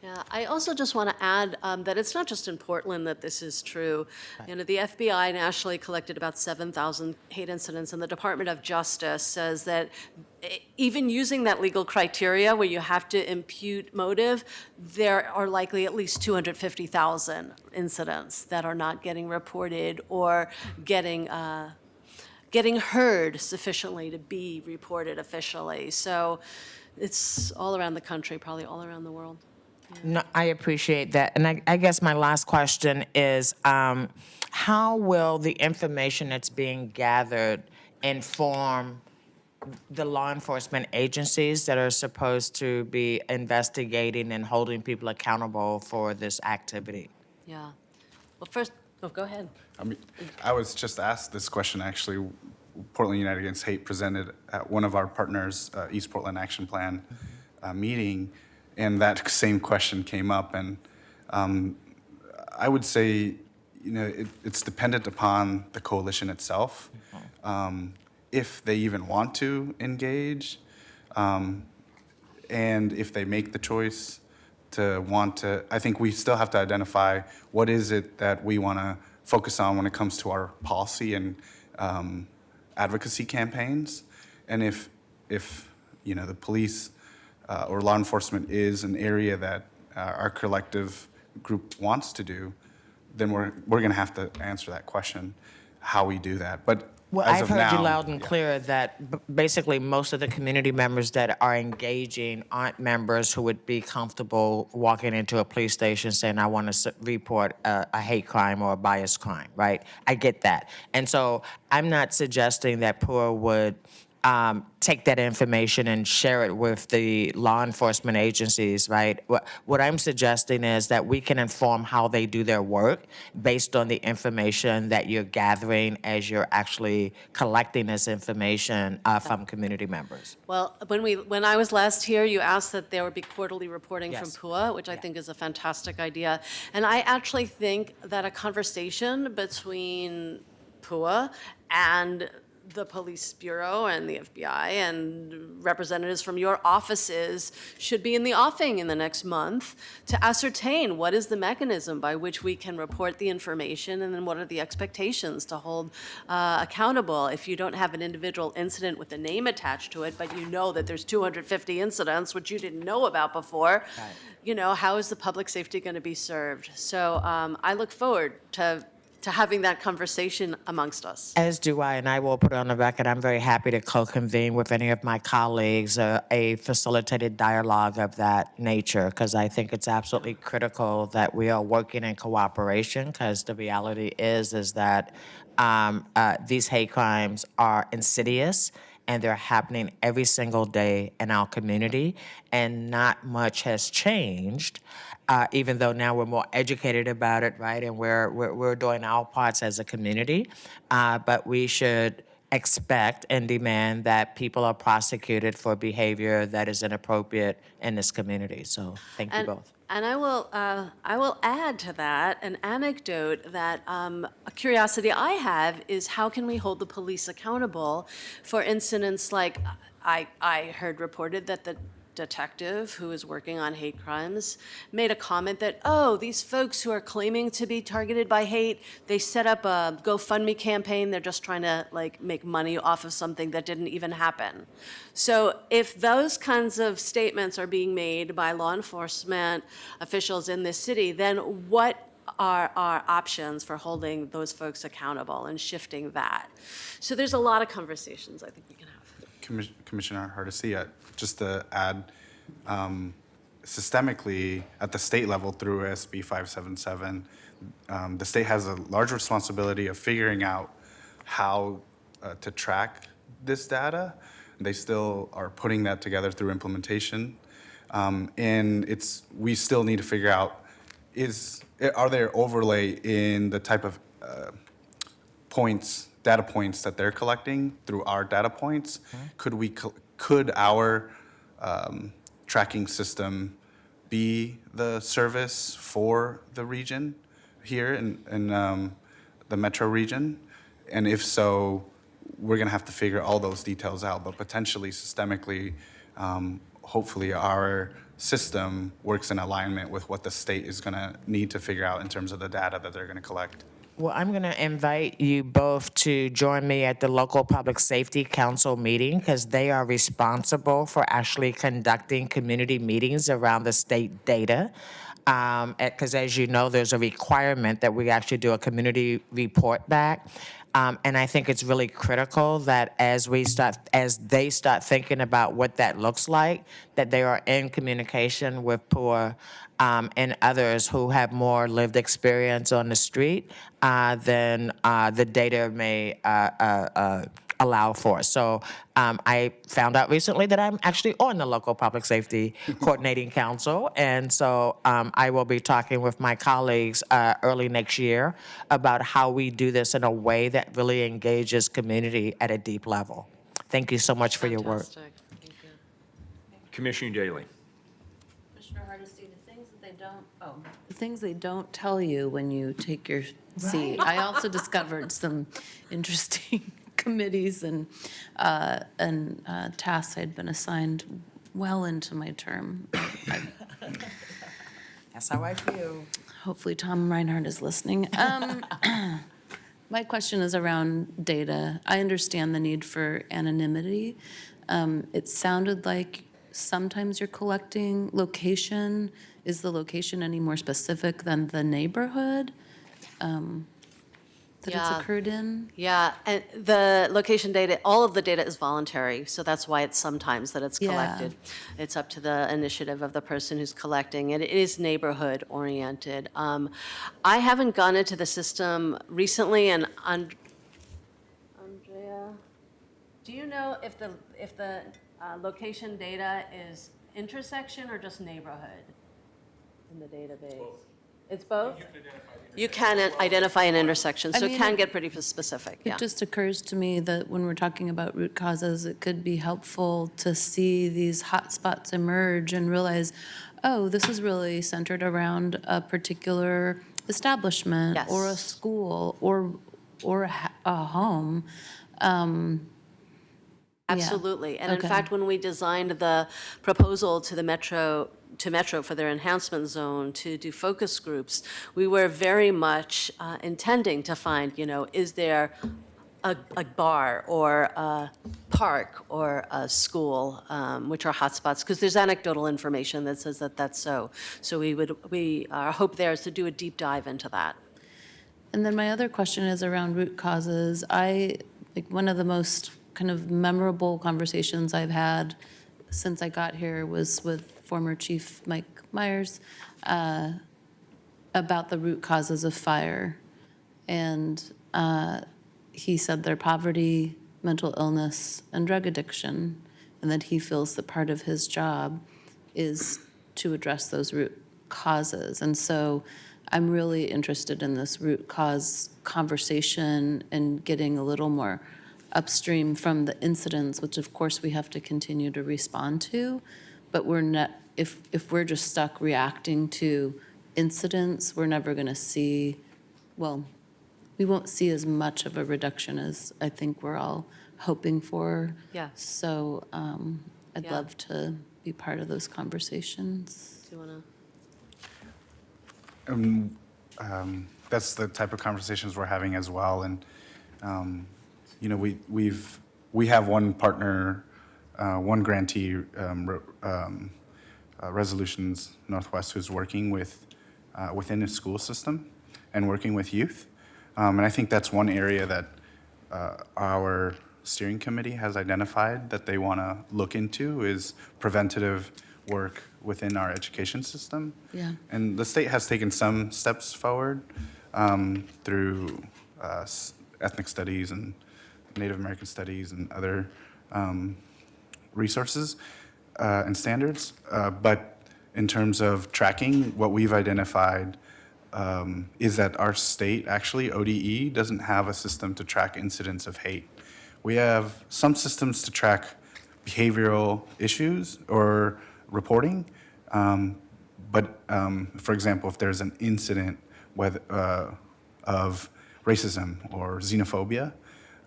Yeah, I also just want to add that it's not just in Portland that this is true. You know, the FBI nationally collected about 7,000 hate incidents, and the Department of Justice says that even using that legal criteria where you have to impute motive, there are likely at least 250,000 incidents that are not getting reported or getting heard sufficiently to be reported officially. So it's all around the country, probably all around the world.
No, I appreciate that. And I guess my last question is, how will the information that's being gathered inform the law enforcement agencies that are supposed to be investigating and holding people accountable for this activity?
Yeah. Well, first, go ahead.
I mean, I was just asked this question, actually. Portland United Against Hate presented at one of our partners, East Portland Action Plan meeting, and that same question came up. And I would say, it's dependent upon the coalition itself, if they even want to engage, and if they make the choice to want to. I think we still have to identify what is it that we want to focus on when it comes to our policy and advocacy campaigns, and if the police or law enforcement is an area that our collective group wants to do, then we're going to have to answer that question, how we do that. But
Well,
as
I've
of
heard
now,
you loud and clear that basically most of the community members that are engaging aren't members who would be comfortable walking into a police station saying, I want to report a hate crime or a bias crime, right? I get that. And so I'm not suggesting that PUA would take that information and share it with the law enforcement agencies, right? What I'm suggesting is that we can inform how they do their work based on the information that you're gathering as you're actually collecting this information from community members.
Well, when I was last here, you asked that there would be quarterly reporting from
Yes.
PUA, which I think is a fantastic idea. And I actually think that a conversation between PUA and the Police Bureau and the FBI and representatives from your offices should be in the offing in the next month to ascertain what is the mechanism by which we can report the information, and then what are the expectations to hold accountable. If you don't have an individual incident with a name attached to it, but you know that there's 250 incidents which you didn't know about before, how is the public safety going to be served? So I look forward to having that conversation amongst us.
As do I, and I will put it on the record, I'm very happy to co-convene with any of my colleagues a facilitated dialogue of that nature, because I think it's absolutely critical that we are working in cooperation, because the reality is that these hate crimes are insidious, and they're happening every single day in our community, and not much has changed. Even though now we're more educated about it, right? And we're doing our parts as a community. But we should expect and demand that people are prosecuted for behavior that is inappropriate in this community. So thank you both.
And I will add to that an anecdote that a curiosity I have is how can we hold the police accountable for incidents like I heard reported that the detective who is working on hate crimes made a comment that, these folks who are claiming to be targeted by hate, they set up a GoFundMe campaign. They're just trying to make money off of something that didn't even happen. So if those kinds of statements are being made by law enforcement officials in this city, then what are our options for holding those folks accountable and shifting that? So there's a lot of conversations I think we can have.
Commissioner Hardesty, just to add, systemically at the state level through SB 577, the state has a large responsibility of figuring out how to track this data. They still are putting that together through implementation, and we still need to figure out are there overlay in the type of data points that they're collecting through our data points. Could our tracking system be the service for the region here in the metro region? And if so, we're going to have to figure all those details out. But potentially, systemically, hopefully our system works in alignment with what the state is going to need to figure out in terms of the data that they're going to collect.
Well, I'm going to invite you both to join me at the local Public Safety Council meeting, because they are responsible for actually conducting community meetings around the state data. Because as you know, there's a requirement that we actually do a community report back. And I think it's really critical that as they start thinking about what that looks like, that they are in communication with PUA and others who have more lived experience on the street, then the data may allow for. So I found out recently that I'm actually on the local public safety coordinating council, and so I will be talking with my colleagues early next year about how we do this in a way that really engages community at a deep level. Thank you so much for your work.
Fantastic. Thank you.
Commissioner Daly.
Commissioner Hardesty, the things they don't tell you when you take your seat. I also discovered some interesting committees and tasks I'd been assigned well into my term.
That's how I feel.
Hopefully Tom Reinhardt is listening. My question is around data. I understand the need for anonymity. It sounded like sometimes you're collecting location. Is the location any more specific than the neighborhood that
Yeah.
it's occurred in?
Yeah, and the location data, all of the data is voluntary, so that's why it's sometimes that it's
Yeah.
collected. It's up to the initiative of the person who's collecting, and it is neighborhood-oriented. I haven't gone into the system recently, and Andrea, do you know if the location data is intersection or just neighborhood in the database? It's both? You can identify an intersection, so
I
it
mean,
can get pretty specific, yeah.
It just occurs to me that when we're talking about root causes, it could be helpful to see these hot spots emerge and realize, oh, this is really centered around a particular establishment or a school or a home.
Absolutely. And in
Okay.
fact, when we designed the proposal to the Metro for their enhancement zone to do focus groups, we were very much intending to find, is there a bar or a park or a school, which are hotspots, because there's anecdotal information that says that that's so. So our hope there is to do a deep dive into that.
And then my other question is around root causes. One of the most kind of memorable conversations I've had since I got here was with former Chief Mike Myers about the root causes of fire. And he said they're poverty, mental illness, and drug addiction, and that he feels that part of his job is to address those root causes. And so I'm really interested in this root cause conversation and getting a little more upstream from the incidents, which of course we have to continue to respond to, but we're not, if we're just stuck reacting to incidents, we're never going to see, well, we won't see as much of a reduction as I think we're all hoping for.
Yeah.
So I'd
Yeah.
love to be part of those conversations.
Do you want to?
That's the type of conversations we're having as well. And, we have one partner, one grantee, Resolutions Northwest, who's working within a school system and working with youth. And I think that's one area that our steering committee has identified that they want to look into is preventative work within our education system.
Yeah.
And the state has taken some steps forward through ethnic studies and Native American studies and other resources and standards. But in terms of tracking, what we've identified is that our state, actually, ODE, doesn't have a system to track incidents of hate. We have some systems to track behavioral issues or reporting, but for example, if there's an incident of racism or xenophobia,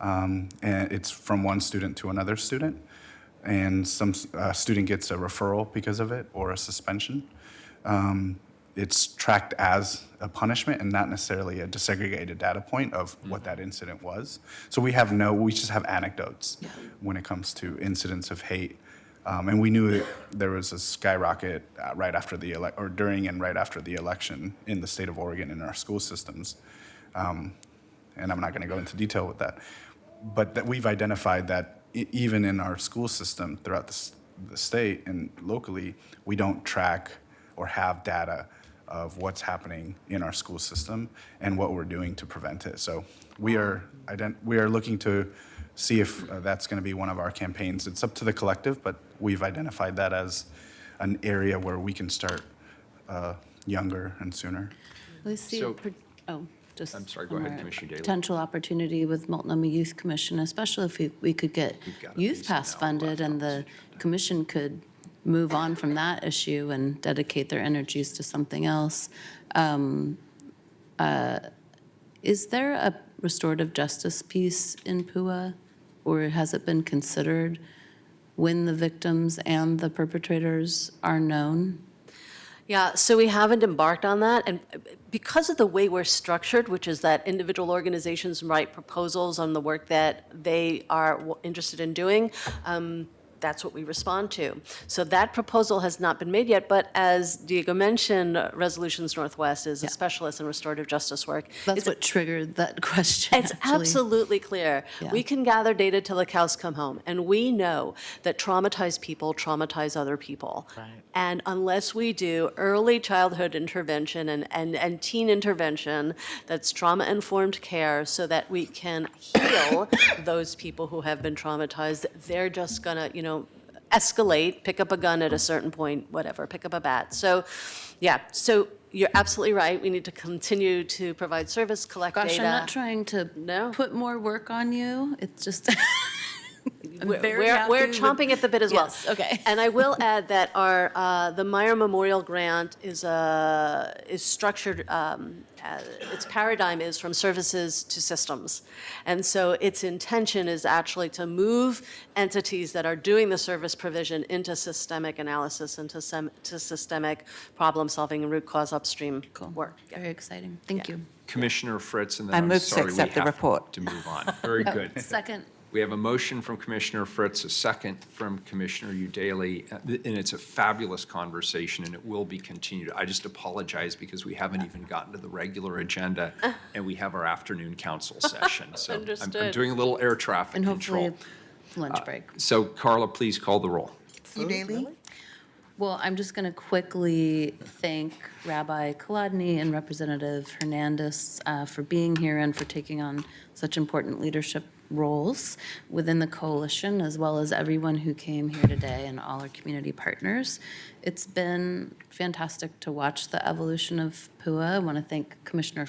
and it's from one student to another student, and some student gets a referral because of it or a suspension, it's tracked as a punishment and not necessarily a desegregated data point of what that incident was. So we just have anecdotes when it comes to incidents of hate. And we knew that there was a skyrocket right after during and right after the election in the state of Oregon in our school systems. And I'm not going to go into detail with that. But that we've identified that even in our school system throughout the state and locally, we don't track or have data of what's happening in our school system and what we're doing to prevent it. So we are looking to see if that's going to be one of our campaigns. It's up to the collective, but we've identified that as an area where we can start younger and sooner.
We see,
So-
just.
I'm sorry, go
one
ahead,
more
Commissioner Daley.
Potential opportunity with Multnomah Youth Commission, especially if we could get
We've got a
Youth
decent
Pass
hour
funded
left
and
on
the commission could move on from that issue and dedicate their energies to something else. Is there a restorative justice piece in PUA, or has it been considered when the victims and the perpetrators are known?
Yeah, so we haven't embarked on that, and because of the way we're structured, which is that individual organizations write proposals on the work that they are interested in doing, that's what we respond to. So that proposal has not been made yet, but as Diego mentioned, Resolutions Northwest is a specialist in restorative justice work.
That's what triggered that question,
It's
actually.
absolutely clear.
Yeah.
We can gather data till the cows come home, and we know that traumatized people traumatize other people. And unless we do early childhood intervention and teen intervention that's trauma-informed care so that we can heal those people who have been traumatized, they're just gonna, escalate, pick up a gun at a certain point, whatever, pick up a bat. So, yeah, so you're absolutely right. We need to continue to provide service, collect
Gosh,
data.
I'm not trying to put more work on you. It's just, I'm very happy
We're
with-
chomping at the bit as well.
Yes, okay.
And I will add that the Meyer Memorial Grant is structured, its paradigm is from services to systems. And so its intention is actually to move entities that are doing the service provision into systemic analysis, into systemic problem solving and root cause upstream work. Yeah.
Very exciting. Thank you.
Commissioner Fritz, and then
I
I'm
move to
sorry, we
accept the
have
report.
to move on. Very good.
Second.
We have a motion from Commissioner Fritz, a second from Commissioner Udaley, and it's a fabulous conversation, and it will be continued. I just apologize because we haven't even gotten to the regular agenda, and we have our afternoon council session. So I'm
Understood.
doing a little air traffic
And
control.
hopefully lunch break.
So Carla, please call the roll.
Udaley?
Well, I'm just going to quickly thank Rabbi Kolodny and Representative Hernandez for being here and for taking on such important leadership roles within the coalition, as well as everyone who came here today and all our community partners. It's been fantastic to watch the evolution of PUA. I want to thank Commissioner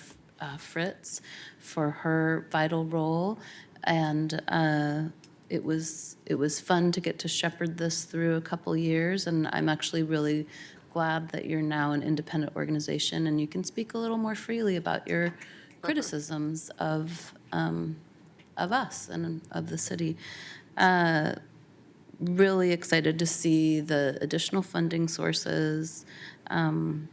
Fritz for her vital role, and it was fun to get to shepherd this through a couple years, and I'm actually really glad that you're now an independent organization and you can speak a little more freely about your criticisms of us and of the city. Really excited to see the additional funding sources, and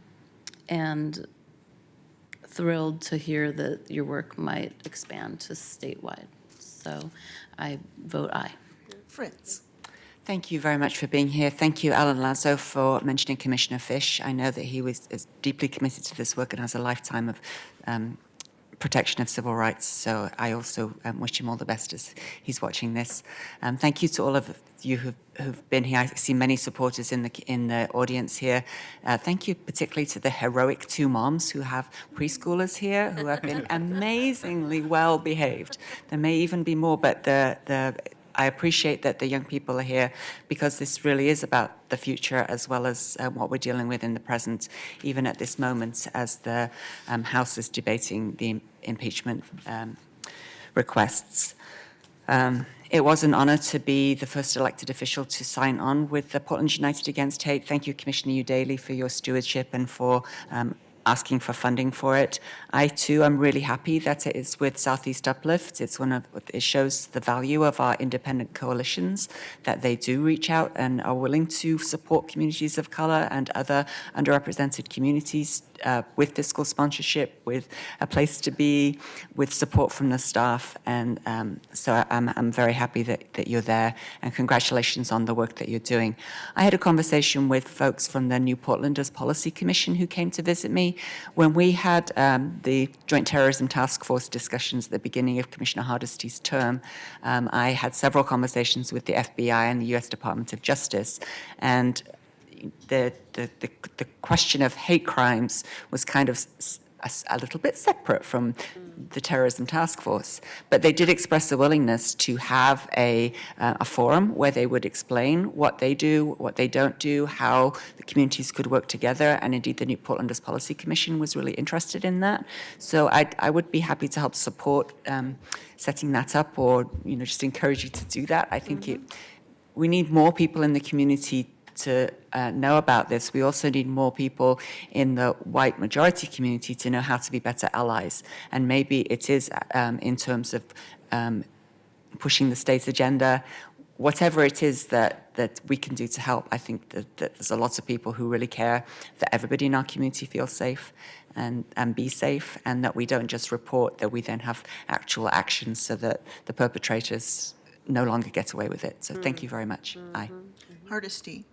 thrilled to hear that your work might expand to statewide. So I vote aye.
Fritz?
Thank you very much for being here. Thank you, Alan Lazo, for mentioning Commissioner Fish. I know that he is deeply committed to this work and has a lifetime of protection of civil rights. So I also wish him all the best as he's watching this. Thank you to all of you who've been here. I see many supporters in the audience here. Thank you particularly to the heroic two moms who have preschoolers here who have been amazingly well behaved. There may even be more, but I appreciate that the young people are here because this really is about the future as well as what we're dealing with in the present, even at this moment as the House is debating the impeachment requests. It was an honor to be the first elected official to sign on with the Portland United Against Hate. Thank you, Commissioner Udaley, for your stewardship and for asking for funding for it. I too am really happy that it is with Southeast Uplift. It shows the value of our independent coalitions, that they do reach out and are willing to support communities of color and other underrepresented communities with fiscal sponsorship, with a place to be, with support from the staff. And so I'm very happy that you're there, and congratulations on the work that you're doing. I had a conversation with folks from the New Portlanders Policy Commission who came to visit me when we had the Joint Terrorism Task Force discussions at the beginning of Commissioner Hardesty's term. I had several conversations with the FBI and the U.S. Department of Justice, and the question of hate crimes was kind of a little bit separate from the terrorism task force. But they did express a willingness to have a forum where they would explain what they do, what they don't do, how the communities could work together. And indeed, the New Portlanders Policy Commission was really interested in that. So I would be happy to help support setting that up, or just encourage you to do that. I think we need more people in the community to know about this. We also need more people in the white majority community to know how to be better allies. And maybe it is in terms of pushing the state's agenda, whatever it is that we can do to help. I think that there's a lot of people who really care that everybody in our community feels safe and be safe, and that we don't just report, that we then have actual actions so that the perpetrators no longer get away with it. So thank you very much. Aye.
Hardesty.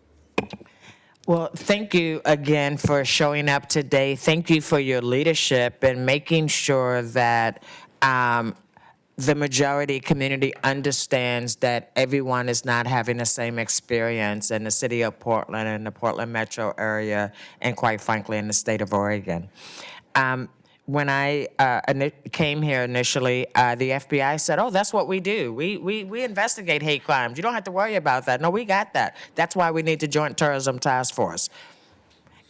Well, thank you again for showing up today. Thank you for your leadership and making sure that the majority community understands that everyone is not having the same experience in the city of Portland and the Portland metro area, and quite frankly, in the state of Oregon. When I came here initially, the FBI said, "Oh, that's what we do. We investigate hate crimes. You don't have to worry about that." No, we got that. That's why we need the Joint Terrorism Task Force.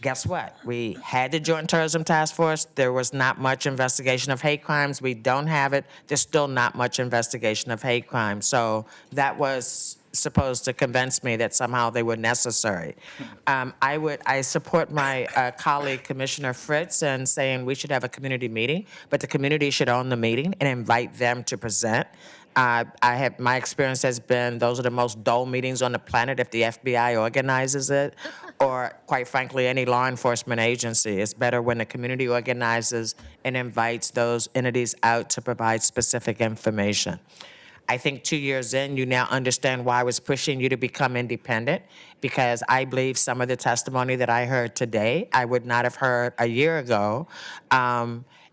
Guess what? We had the Joint Terrorism Task Force. There was not much investigation of hate crimes. We don't have it. There's still not much investigation of hate crimes. So that was supposed to convince me that somehow they were necessary. I support my colleague Commissioner Fritz in saying we should have a community meeting, but the community should own the meeting and invite them to present. My experience has been those are the most dull meetings on the planet if the FBI organizes it, or quite frankly, any law enforcement agency. It's better when the community organizes and invites those entities out to provide specific information. I think 2 years in, you now understand why I was pushing you to become independent, because I believe some of the testimony that I heard today, I would not have heard a year ago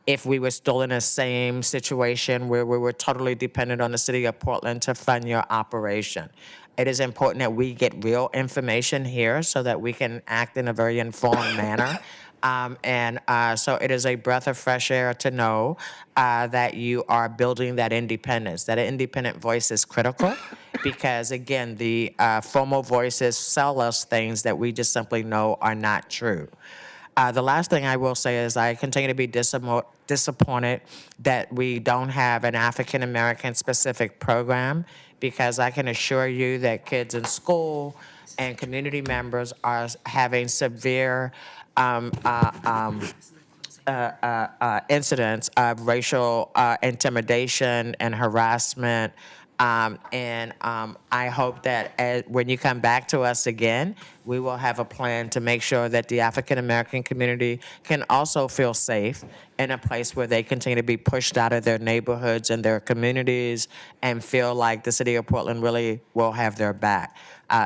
if we were still in the same situation where we were totally dependent on the city of Portland to fund your operation. It is important that we get real information here so that we can act in a very informed manner. So it is a breath of fresh air to know that you are building that independence. That independent voice is critical because, again, the formal voices sell us things that we just simply know are not true. The last thing I will say is I continue to be disappointed that we don't have an African-American specific program, because I can assure you that kids in school and community members are having severe incidents of racial intimidation and harassment. I hope that when you come back to us again, we will have a plan to make sure that the African-American community can also feel safe in a place where they continue to be pushed out of their neighborhoods and their communities and feel like the city of Portland really will have their back.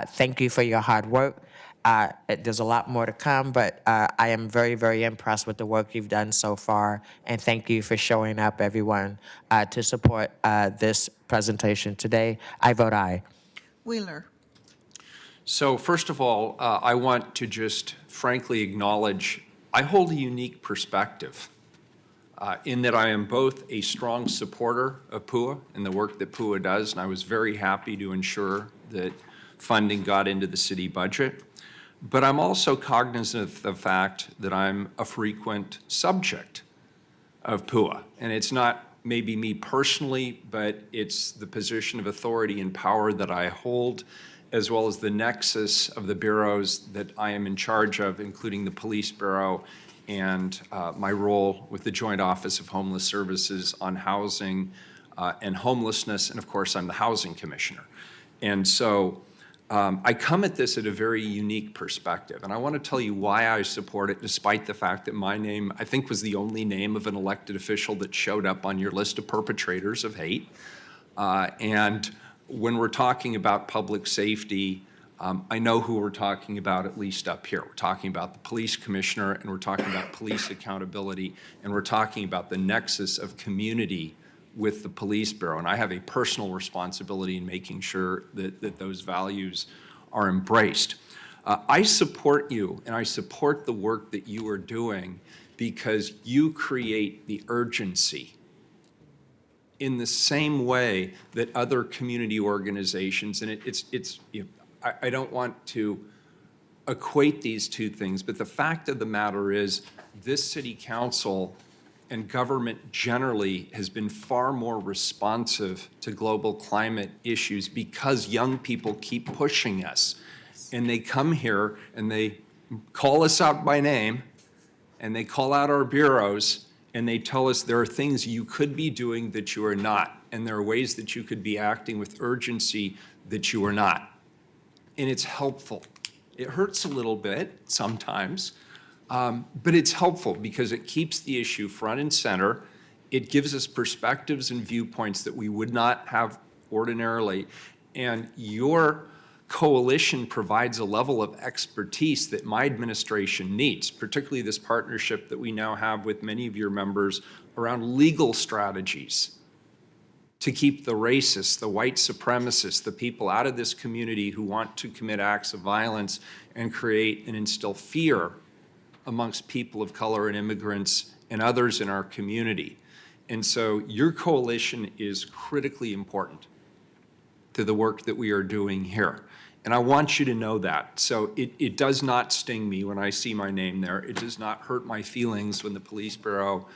Thank you for your hard work. There's a lot more to come, but I am very, very impressed with the work you've done so far, and thank you for showing up, everyone, to support this presentation today. I vote aye.
Wheeler.
So first of all, I want to just frankly acknowledge I hold a unique perspective in that I am both a strong supporter of PUA and the work that PUA does, and I was very happy to ensure that funding got into the city budget. But I'm also cognizant of the fact that I'm a frequent subject of PUA. And it's not maybe me personally, but it's the position of authority and power that I hold, as well as the nexus of the bureaus that I am in charge of, including the Police Bureau and my role with the Joint Office of Homeless Services on housing and homelessness. And of course, I'm the Housing Commissioner. And so I come at this at a very unique perspective, and I want to tell you why I support it, despite the fact that my name, I think, was the only name of an elected official that showed up on your list of perpetrators of hate. And when we're talking about public safety, I know who we're talking about, at least up here. We're talking about the police commissioner, and we're talking about police accountability, and we're talking about the nexus of community with the Police Bureau, and I have a personal responsibility in making sure that those values are embraced. I support you, and I support the work that you are doing because you create the urgency in the same way that other community organizations, and I don't want to equate these two things, but the fact of the matter is this city council and government generally has been far more responsive to global climate issues because young people keep pushing us. And they come here and they call us out by name and they call out our bureaus and they tell us there are things you could be doing that you are not. And there are ways that you could be acting with urgency that you are not. And it's helpful. It hurts a little bit sometimes, but it's helpful because it keeps the issue front and center. It gives us perspectives and viewpoints that we would not have ordinarily. And your coalition provides a level of expertise that my administration needs, particularly this partnership that we now have with many of your members around legal strategies to keep the racists, the white supremacists, the people out of this community who want to commit acts of violence and create and instill fear amongst people of color and immigrants and others in our community. And so your coalition is critically important to the work that we are doing here. And I want you to know that. So it does not sting me when I see my name there. It does not hurt my feelings when the Police Bureau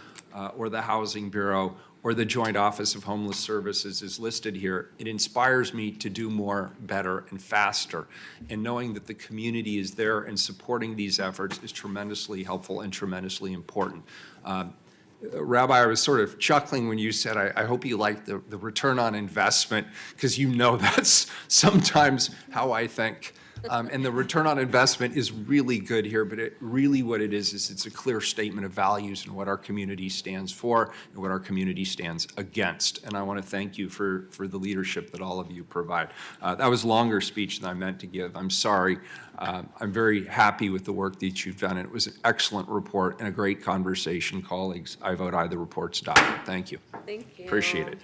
or the Housing Bureau or the Joint Office of Homeless Services is listed here. It inspires me to do more, better, and faster. And knowing that the community is there and supporting these efforts is tremendously helpful and tremendously important. Rabbi, I was sort of chuckling when you said, I hope you like the return on investment, because you know that's sometimes how I think. And the return on investment is really good here, but what it is it's a clear statement of values and what our community stands for and what our community stands against. And I want to thank you for the leadership that all of you provide. That was a longer speech than I meant to give. I'm sorry. I'm very happy with the work that you've done. And it was an excellent report and a great conversation, colleagues. I vote aye, the report's adopted. Thank you.
Thank you.
Appreciate it.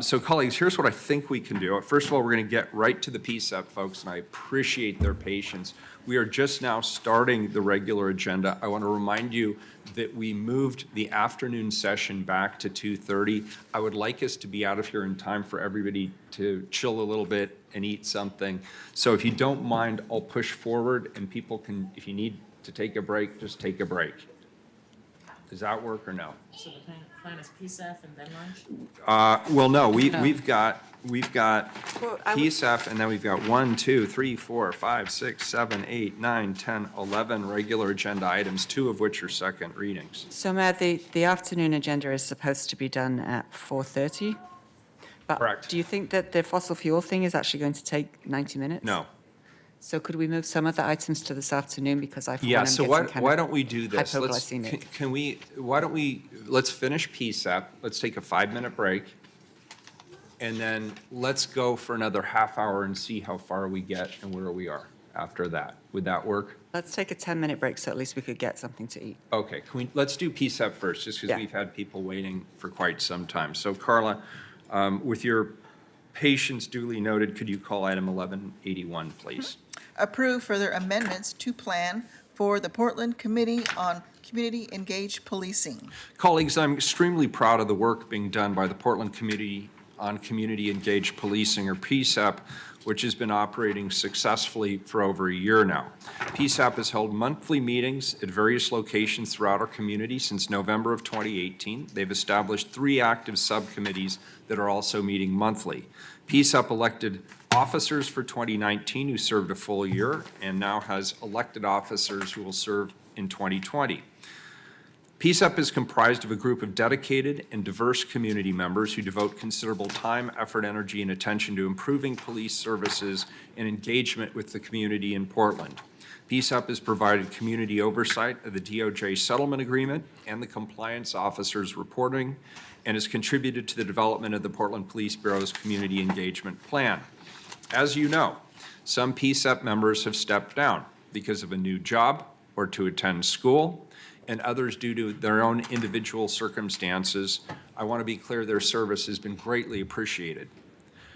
So colleagues, here's what I think we can do. First of all, we're going to get right to the PSEP, folks, and I appreciate their patience. We are just now starting the regular agenda. I want to remind you that we moved the afternoon session back to 2:30. I would like us to be out of here in time for everybody to chill a little bit and eat something. So if you don't mind, I'll push forward and people can, if you need to take a break, just take a break. Does that work or no?
So the plan is PSEF and then lunch?
Well, no, we've got
Well,
PSEF, and then we've got 1, 2, 3, 4, 5, 6, 7, 8, 9, 10, 11 regular agenda items, 2 of which are second readings.
So, Mayor, the afternoon agenda is supposed to be done at 4:30. But
Correct.
do you think that the fossil fuel thing is actually going to take 90 minutes?
No.
So could we move some of the items to this afternoon, because I, for
Yeah,
one, am
so
getting kind
why
of
don't we do this?
hypoglycemic.
Let's finish PSEP, let's take a 5-minute break, and then let's go for another half hour and see how far we get and where we are after that. Would that work?
Let's take a 10-minute break, so at least we could get something to eat.
Okay, let's do PSEP first, just because
Yeah.
we've had people waiting for quite some time. So Carla, with your patience duly noted, could you call item 1181, please?
Approve further amendments to plan for the Portland Committee on Community Engaged Policing.
Colleagues, I'm extremely proud of the work being done by the Portland Committee on Community Engaged Policing, or PSEP, which has been operating successfully for over a year now. PSEP has held monthly meetings at various locations throughout our community since November of 2018. They've established 3 active subcommittees that are also meeting monthly. PSEP elected officers for 2019 who served a full year and now has elected officers who will serve in 2020. PSEP is comprised of a group of dedicated and diverse community members who devote considerable time, effort, energy, and attention to improving police services and engagement with the community in Portland. PSEP has provided community oversight of the DOJ settlement agreement and the compliance officers reporting, and has contributed to the development of the Portland Police Bureau's community engagement plan. As you know, some PSEP members have stepped down because of a new job or to attend school, and others due to their own individual circumstances. I want to be clear, their service has been greatly appreciated.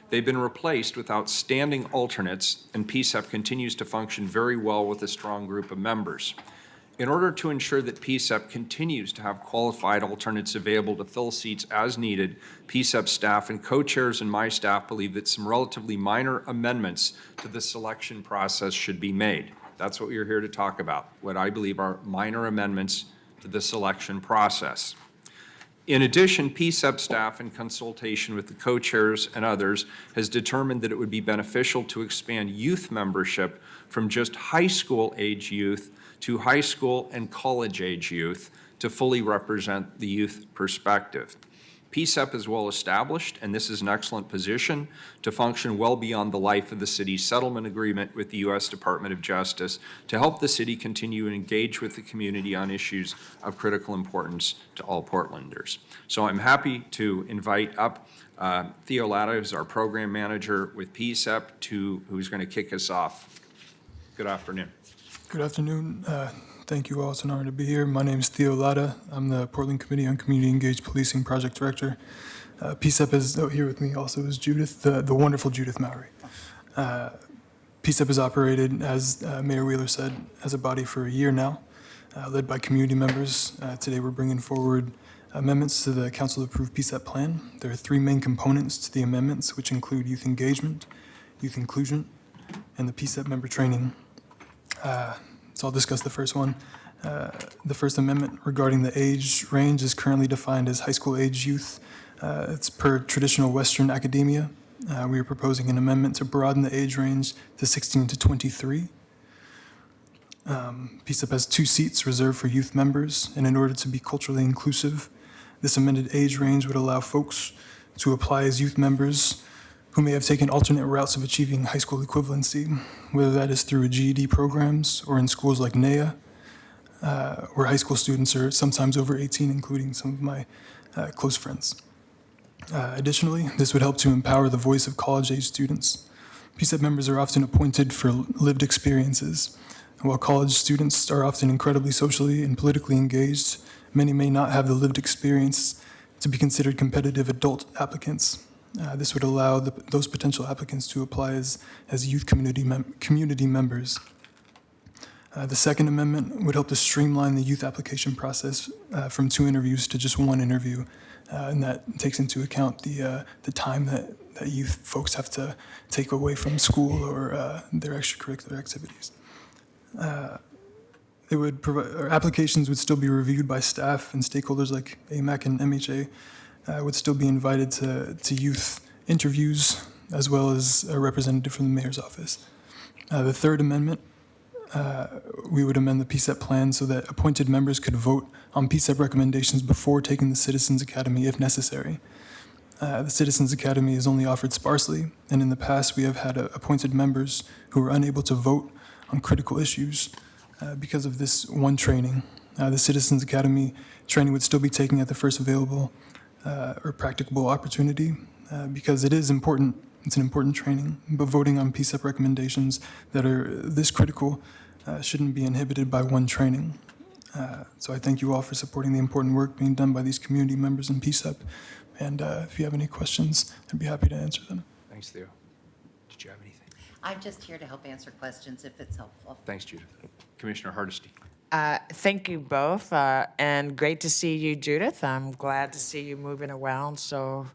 They've been replaced with outstanding alternates, and PSEP continues to function very well with a strong group of members. In order to ensure that PSEP continues to have qualified alternates available to fill seats as needed, PSEP staff and co-chairs and my staff believe that some relatively minor amendments to the selection process should be made. That's what we're here to talk about, what I believe are minor amendments to the selection process. In addition, PSEP staff, in consultation with the co-chairs and others, has determined that it would be beneficial to expand youth membership from just high school age youth to high school and college age youth to fully represent the youth perspective. PSEP is well established, and this is an excellent position to function well beyond the life of the city's settlement agreement with the U.S. Department of Justice to help the city continue to engage with the community on issues of critical importance to all Portlanders. So I'm happy to invite up Theo Latta, who's our program manager with PSEP, who's going to kick us off. Good afternoon.
Good afternoon. Thank you all. It's an honor to be here. My name is Theo Latta. I'm the Portland Committee on Community Engaged Policing Project Director. PSEP is here with me also is Judith, the wonderful Judith Mowry. PSEP has operated, as Mayor Wheeler said, as a body for a year now, led by community members. Today we're bringing forward amendments to the council-approved PSEP plan. There are three main components to the amendments, which include youth engagement, youth inclusion, and the PSEP member training. So I'll discuss the first one. The First Amendment regarding the age range is currently defined as high school age youth. It's per traditional Western academia. We are proposing an amendment to broaden the age range to 16 to 23. PSEP has 2 seats reserved for youth members, and in order to be culturally inclusive, this amended age range would allow folks to apply as youth members who may have taken alternate routes of achieving high school equivalency, whether that is through GED programs or in schools like NEA, where high school students are sometimes over 18, including some of my close friends. Additionally, this would help to empower the voice of college-age students. PSEP members are often appointed for lived experiences. While college students are often incredibly socially and politically engaged, many may not have the lived experience to be considered competitive adult applicants. This would allow those potential applicants to apply as youth community members. The Second Amendment would help to streamline the youth application process from 2 interviews to just 1 interview, and that takes into account the time that youth folks have to take away from school or their extracurricular activities. It would provide, or applications would still be reviewed by staff and stakeholders like AMAC and MHA. Would still be invited to youth interviews, as well as a representative from the mayor's office. The Third Amendment, we would amend the PSEP plan so that appointed members could vote on PSEP recommendations before taking the Citizens Academy if necessary. The Citizens Academy is only offered sparsely, and in the past we have had appointed members who were unable to vote on critical issues because of this one training. The Citizens Academy training would still be taken at the first available or practicable opportunity because it is important. It's an important training, but voting on PSEP recommendations that are this critical shouldn't be inhibited by one training. So I thank you all for supporting the important work being done by these community members in PSEP. And if you have any questions, I'd be happy to answer them.
Thanks, Theo. Did you have anything?
I'm just here to help answer questions if it's helpful.
Thanks, Judith. Commissioner Hardesty.
Thank you both, and great to see you, Judith. I'm glad to see you moving around so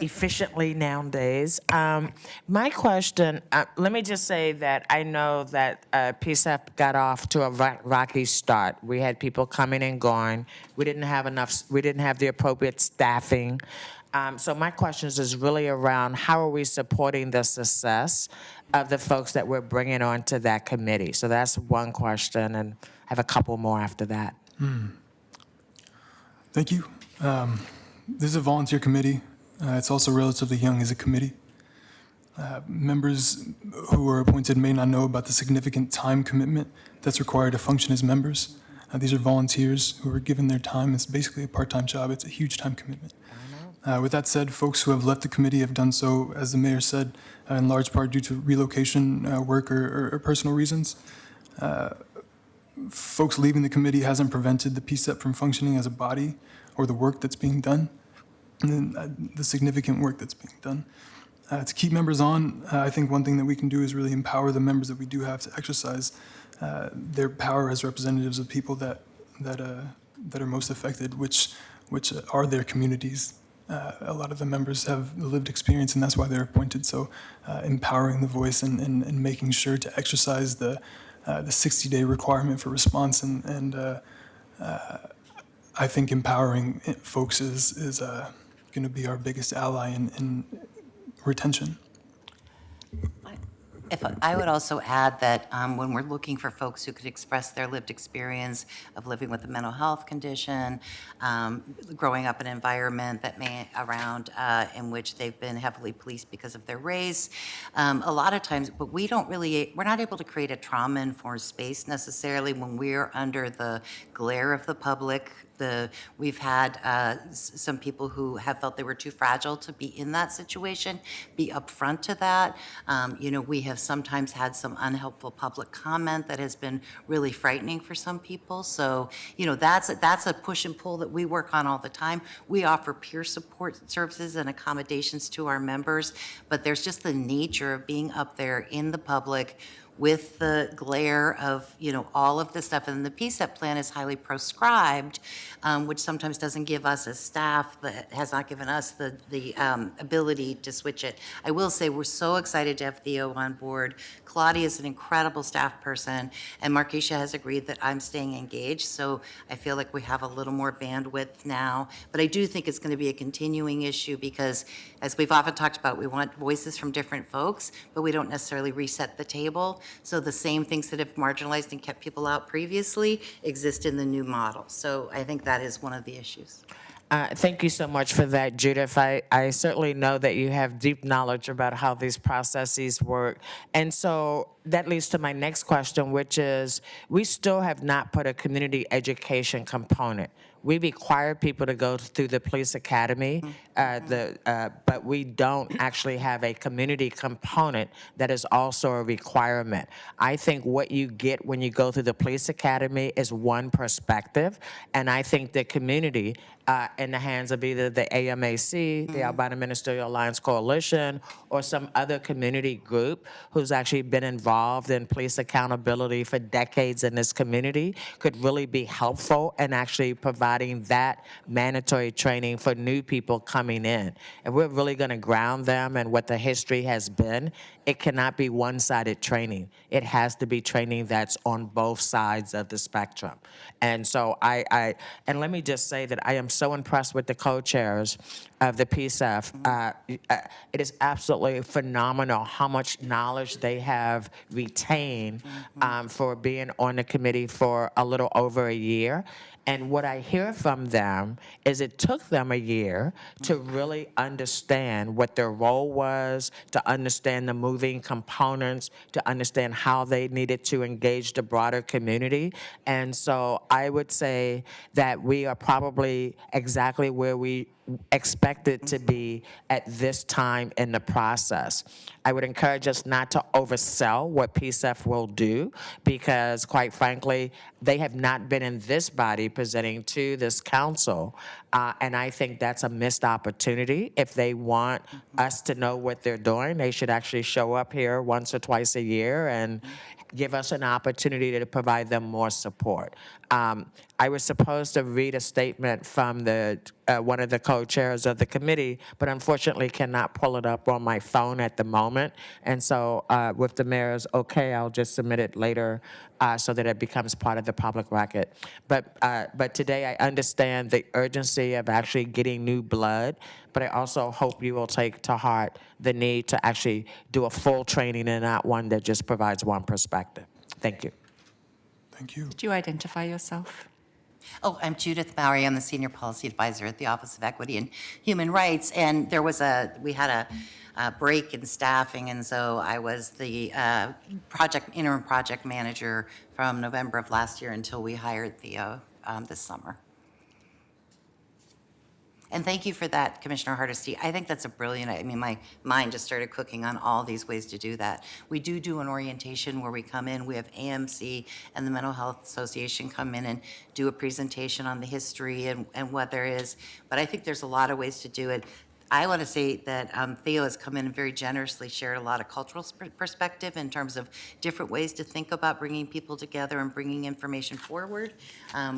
efficiently nowadays. My question, let me just say that I know that PSEP got off to a rocky start. We had people coming and going. We didn't have the appropriate staffing. So my question is really around how are we supporting the success of the folks that we're bringing on to that committee? So that's one question, and I have a couple more after that.
Thank you. This is a volunteer committee. It's also relatively young as a committee. Members who are appointed may not know about the significant time commitment that's required to function as members. These are volunteers who are given their time. It's basically a part-time job. It's a huge time commitment. With that said, folks who have left the committee have done so, as the mayor said, in large part due to relocation, work, or personal reasons. Folks leaving the committee hasn't prevented the PSEP from functioning as a body or the work that's being done, and the significant work that's being done. To keep members on, I think one thing that we can do is really empower the members that we do have to exercise their power as representatives of people that are most affected, which are their communities. A lot of the members have lived experience, and that's why they're appointed. So empowering the voice and making sure to exercise the 60-day requirement for response. And I think empowering folks is going to be our biggest ally in retention.
If I would also add that when we're looking for folks who could express their lived experience of living with a mental health condition, growing up in an environment that in which they've been heavily policed because of their race, a lot of times, but we're not able to create a trauma-informed space necessarily when we're under the glare of the public. We've had some people who have felt they were too fragile to be in that situation, be upfront to that. We have sometimes had some unhelpful public comment that has been really frightening for some people. So, that's a push and pull that we work on all the time. We offer peer support services and accommodations to our members, but there's just the nature of being up there in the public with the glare of, all of this stuff. And the PSEP plan is highly proscribed, which sometimes doesn't give us as staff, that has not given us the ability to switch it. I will say we're so excited to have Theo on board. Claudia is an incredible staff person, and Markeisha has agreed that I'm staying engaged, so I feel like we have a little more bandwidth now. But I do think it's going to be a continuing issue because, as we've often talked about, we want voices from different folks, but we don't necessarily reset the table. So the same things that have marginalized and kept people out previously exist in the new model. So I think that is one of the issues.
Thank you so much for that, Judith. I certainly know that you have deep knowledge about how these processes work. And so that leads to my next question, which is, we still have not put a community education component. We require people to go through the police academy, but we don't actually have a community component that is also a requirement. I think what you get when you go through the police academy is one perspective, and I think the community, in the hands of either the AMAC, the Albino Ministerial Alliance Coalition, or some other community group who's actually been involved in police accountability for decades in this community, could really be helpful in actually providing that mandatory training for new people coming in. And we're really going to ground them in what the history has been. It cannot be one-sided training. It has to be training that's on both sides of the spectrum. And so and let me just say that I am so impressed with the co-chairs of the PSEF. It is absolutely phenomenal how much knowledge they have retained for being on the committee for a little over a year. And what I hear from them is it took them a year to really understand what their role was, to understand the moving components, to understand how they needed to engage the broader community. And so I would say that we are probably exactly where we expected to be at this time in the process. I would encourage us not to oversell what PSEF will do, because quite frankly, they have not been in this body presenting to this council. And I think that's a missed opportunity. If they want us to know what they're doing, they should actually show up here once or twice a year and give us an opportunity to provide them more support. I was supposed to read a statement from one of the co-chairs of the committee, but unfortunately cannot pull it up on my phone at the moment. And so with the mayor's okay, I'll just submit it later so that it becomes part of the public record. But today I understand the urgency of actually getting new blood, but I also hope you will take to heart the need to actually do a full training and not one that just provides one perspective. Thank you.
Thank you.
Did you identify yourself?
Oh, I'm Judith Bowery. I'm the Senior Policy Advisor at the Office of Equity and Human Rights. And we had a break in staffing, and so I was the interim project manager from November of last year until we hired Theo this summer. And thank you for that, Commissioner Hardesty. I think that's my mind just started cooking on all these ways to do that. We do an orientation where we come in, we have AMC and the Mental Health Association come in and do a presentation on the history and what there is. But I think there's a lot of ways to do it. I want to say that Theo has come in and very generously shared a lot of cultural perspective in terms of different ways to think about bringing people together and bringing information forward.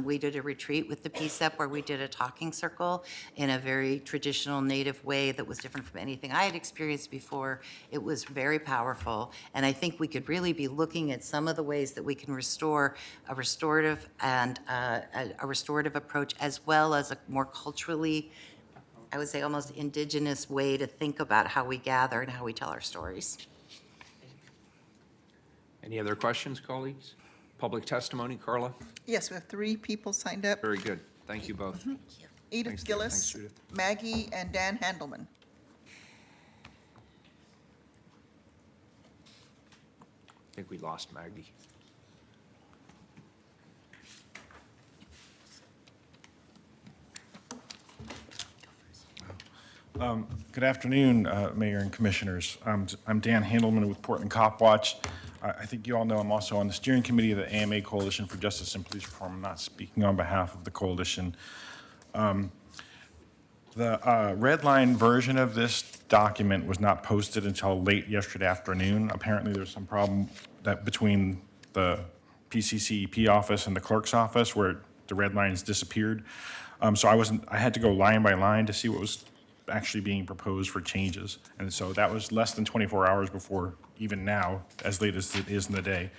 We did a retreat with the PSEP where we did a talking circle in a very traditional native way that was different from anything I had experienced before. It was very powerful, and I think we could really be looking at some of the ways that we can restore a restorative and a restorative approach, as well as a more culturally, I would say almost indigenous way to think about how we gather and how we tell our stories.
Any other questions, colleagues? Public testimony, Carla?
Yes, we have 3 people signed up.
Very good. Thank you both.
Edith
Thanks,
Gillis,
Judith.
Maggie, and Dan Handelman.
I think we lost Maggie.
Good afternoon, Mayor and Commissioners. I'm Dan Handelman with Portland Cop Watch. I think you all know I'm also on the steering committee of the AMA Coalition for Justice and Police Reform. I'm not speaking on behalf of the coalition. The red line version of this document was not posted until late yesterday afternoon. Apparently, there's some problem that between the PCCEP office and the clerk's office where the red lines disappeared. So I had to go line by line to see what was actually being proposed for changes. And so that was less than 24 hours before even now, as late as it is in the day.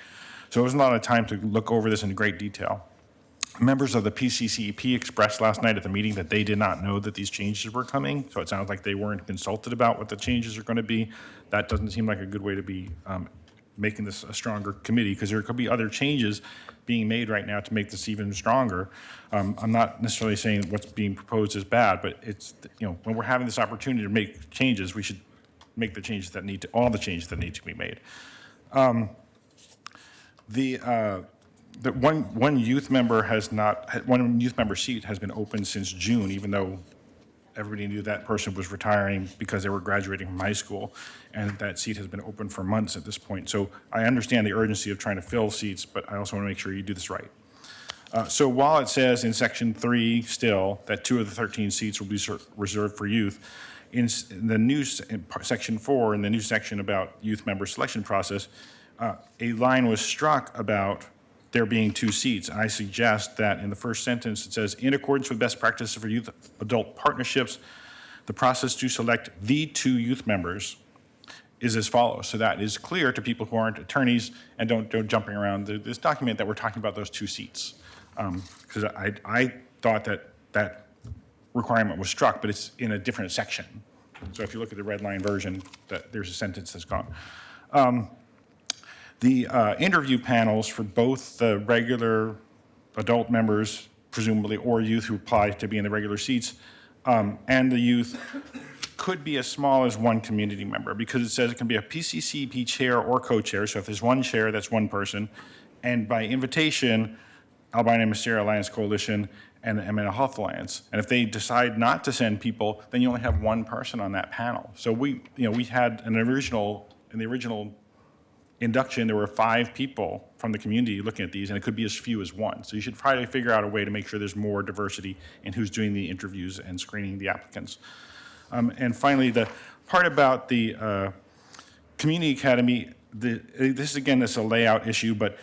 So it wasn't a lot of time to look over this in great detail. Members of the PCCEP expressed last night at the meeting that they did not know that these changes were coming. So it sounds like they weren't consulted about what the changes are going to be. That doesn't seem like a good way to be making this a stronger committee, because there could be other changes being made right now to make this even stronger. I'm not necessarily saying what's being proposed is bad, but it's, when we're having this opportunity to make changes, we should make the changes that need to, all the changes that need to be made. The one youth member seat has been open since June, even though everybody knew that person was retiring because they were graduating from high school, and that seat has been open for months at this point. So I understand the urgency of trying to fill seats, but I also want to make sure you do this right. So while it says in Section 3 still that 2 of the 13 seats will be reserved for youth, in the new Section 4, in the new section about youth member selection process, a line was struck about there being 2 seats. I suggest that in the first sentence, it says, in accordance with best practices for youth-adult partnerships, the process to select the 2 youth members is as follows. So that is clear to people who aren't attorneys and don't go jumping around this document that we're talking about those 2 seats. Because I thought that requirement was struck, but it's in a different section. So if you look at the red line version, there's a sentence that's gone. The interview panels for both the regular adult members, presumably, or youth who apply to be in the regular seats, and the youth could be as small as 1 community member, because it says it can be a PCCEP chair or co-chair. So if there's 1 chair, that's 1 person. And by invitation, Albino Ministerial Alliance Coalition and the Mental Health Alliance. And if they decide not to send people, then you only have 1 person on that panel. So we had in the original induction, there were 5 people from the community looking at these, and it could be as few as 1. So you should try to figure out a way to make sure there's more diversity in who's doing the interviews and screening the applicants. And finally, the part about the community academy, this is a layout issue, but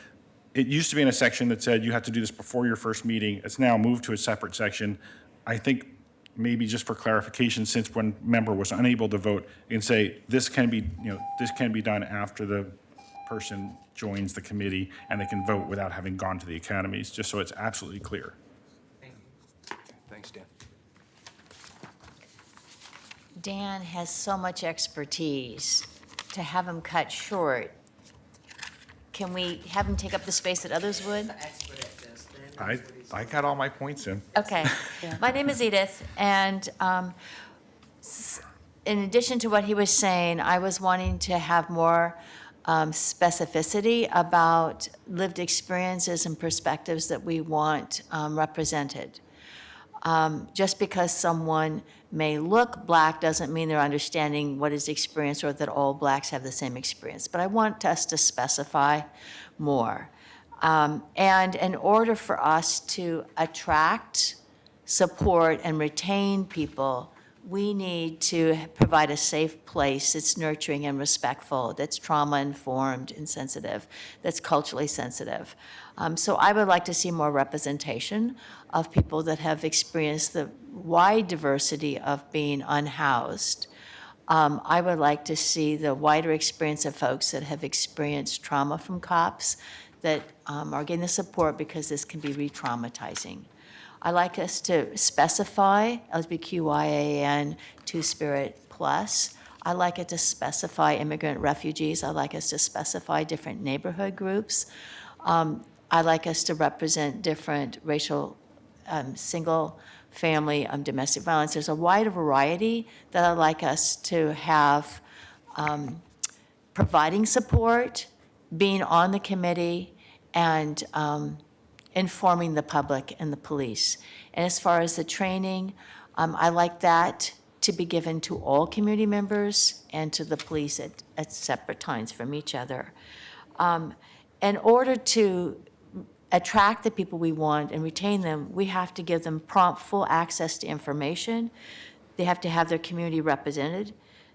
it used to be in a section that said you have to do this before your first meeting. It's now moved to a separate section. I think maybe just for clarification, since one member was unable to vote, you can say this can be done after the person joins the committee and they can vote without having gone to the academies, just so it's absolutely clear.
Thanks, Dan.
Dan has so much expertise. To have him cut short, can we have him take up the space that others would?
I got all my points in.
Okay. My name is Edith, and in addition to what he was saying, I was wanting to have more specificity about lived experiences and perspectives that we want represented. Just because someone may look Black doesn't mean they're understanding what is experienced or that all Blacks have the same experience. But I want us to specify more. And in order for us to attract, support, and retain people we need to provide a safe place that's nurturing and respectful, that's trauma-informed and sensitive, that's culturally sensitive. So I would like to see more representation of people that have experienced the wide diversity of being unhoused. I would like to see the wider experience of folks that have experienced trauma from cops that are getting the support because this can be re-traumatizing. I'd like us to specify LGBTQIAN Two-Spirit Plus. I'd like it to specify immigrant refugees. I'd like us to specify different neighborhood groups. I'd like us to represent different racial, single-family domestic violence. There's a wide variety that I'd like us to have providing support, being on the committee, and informing the public and the police. And as far as the training, I like that to be given to all community members and to the police at separate times from each other. In order to attract the people we want and retain them, we have to give them prompt, full access to information. They have to have their community represented.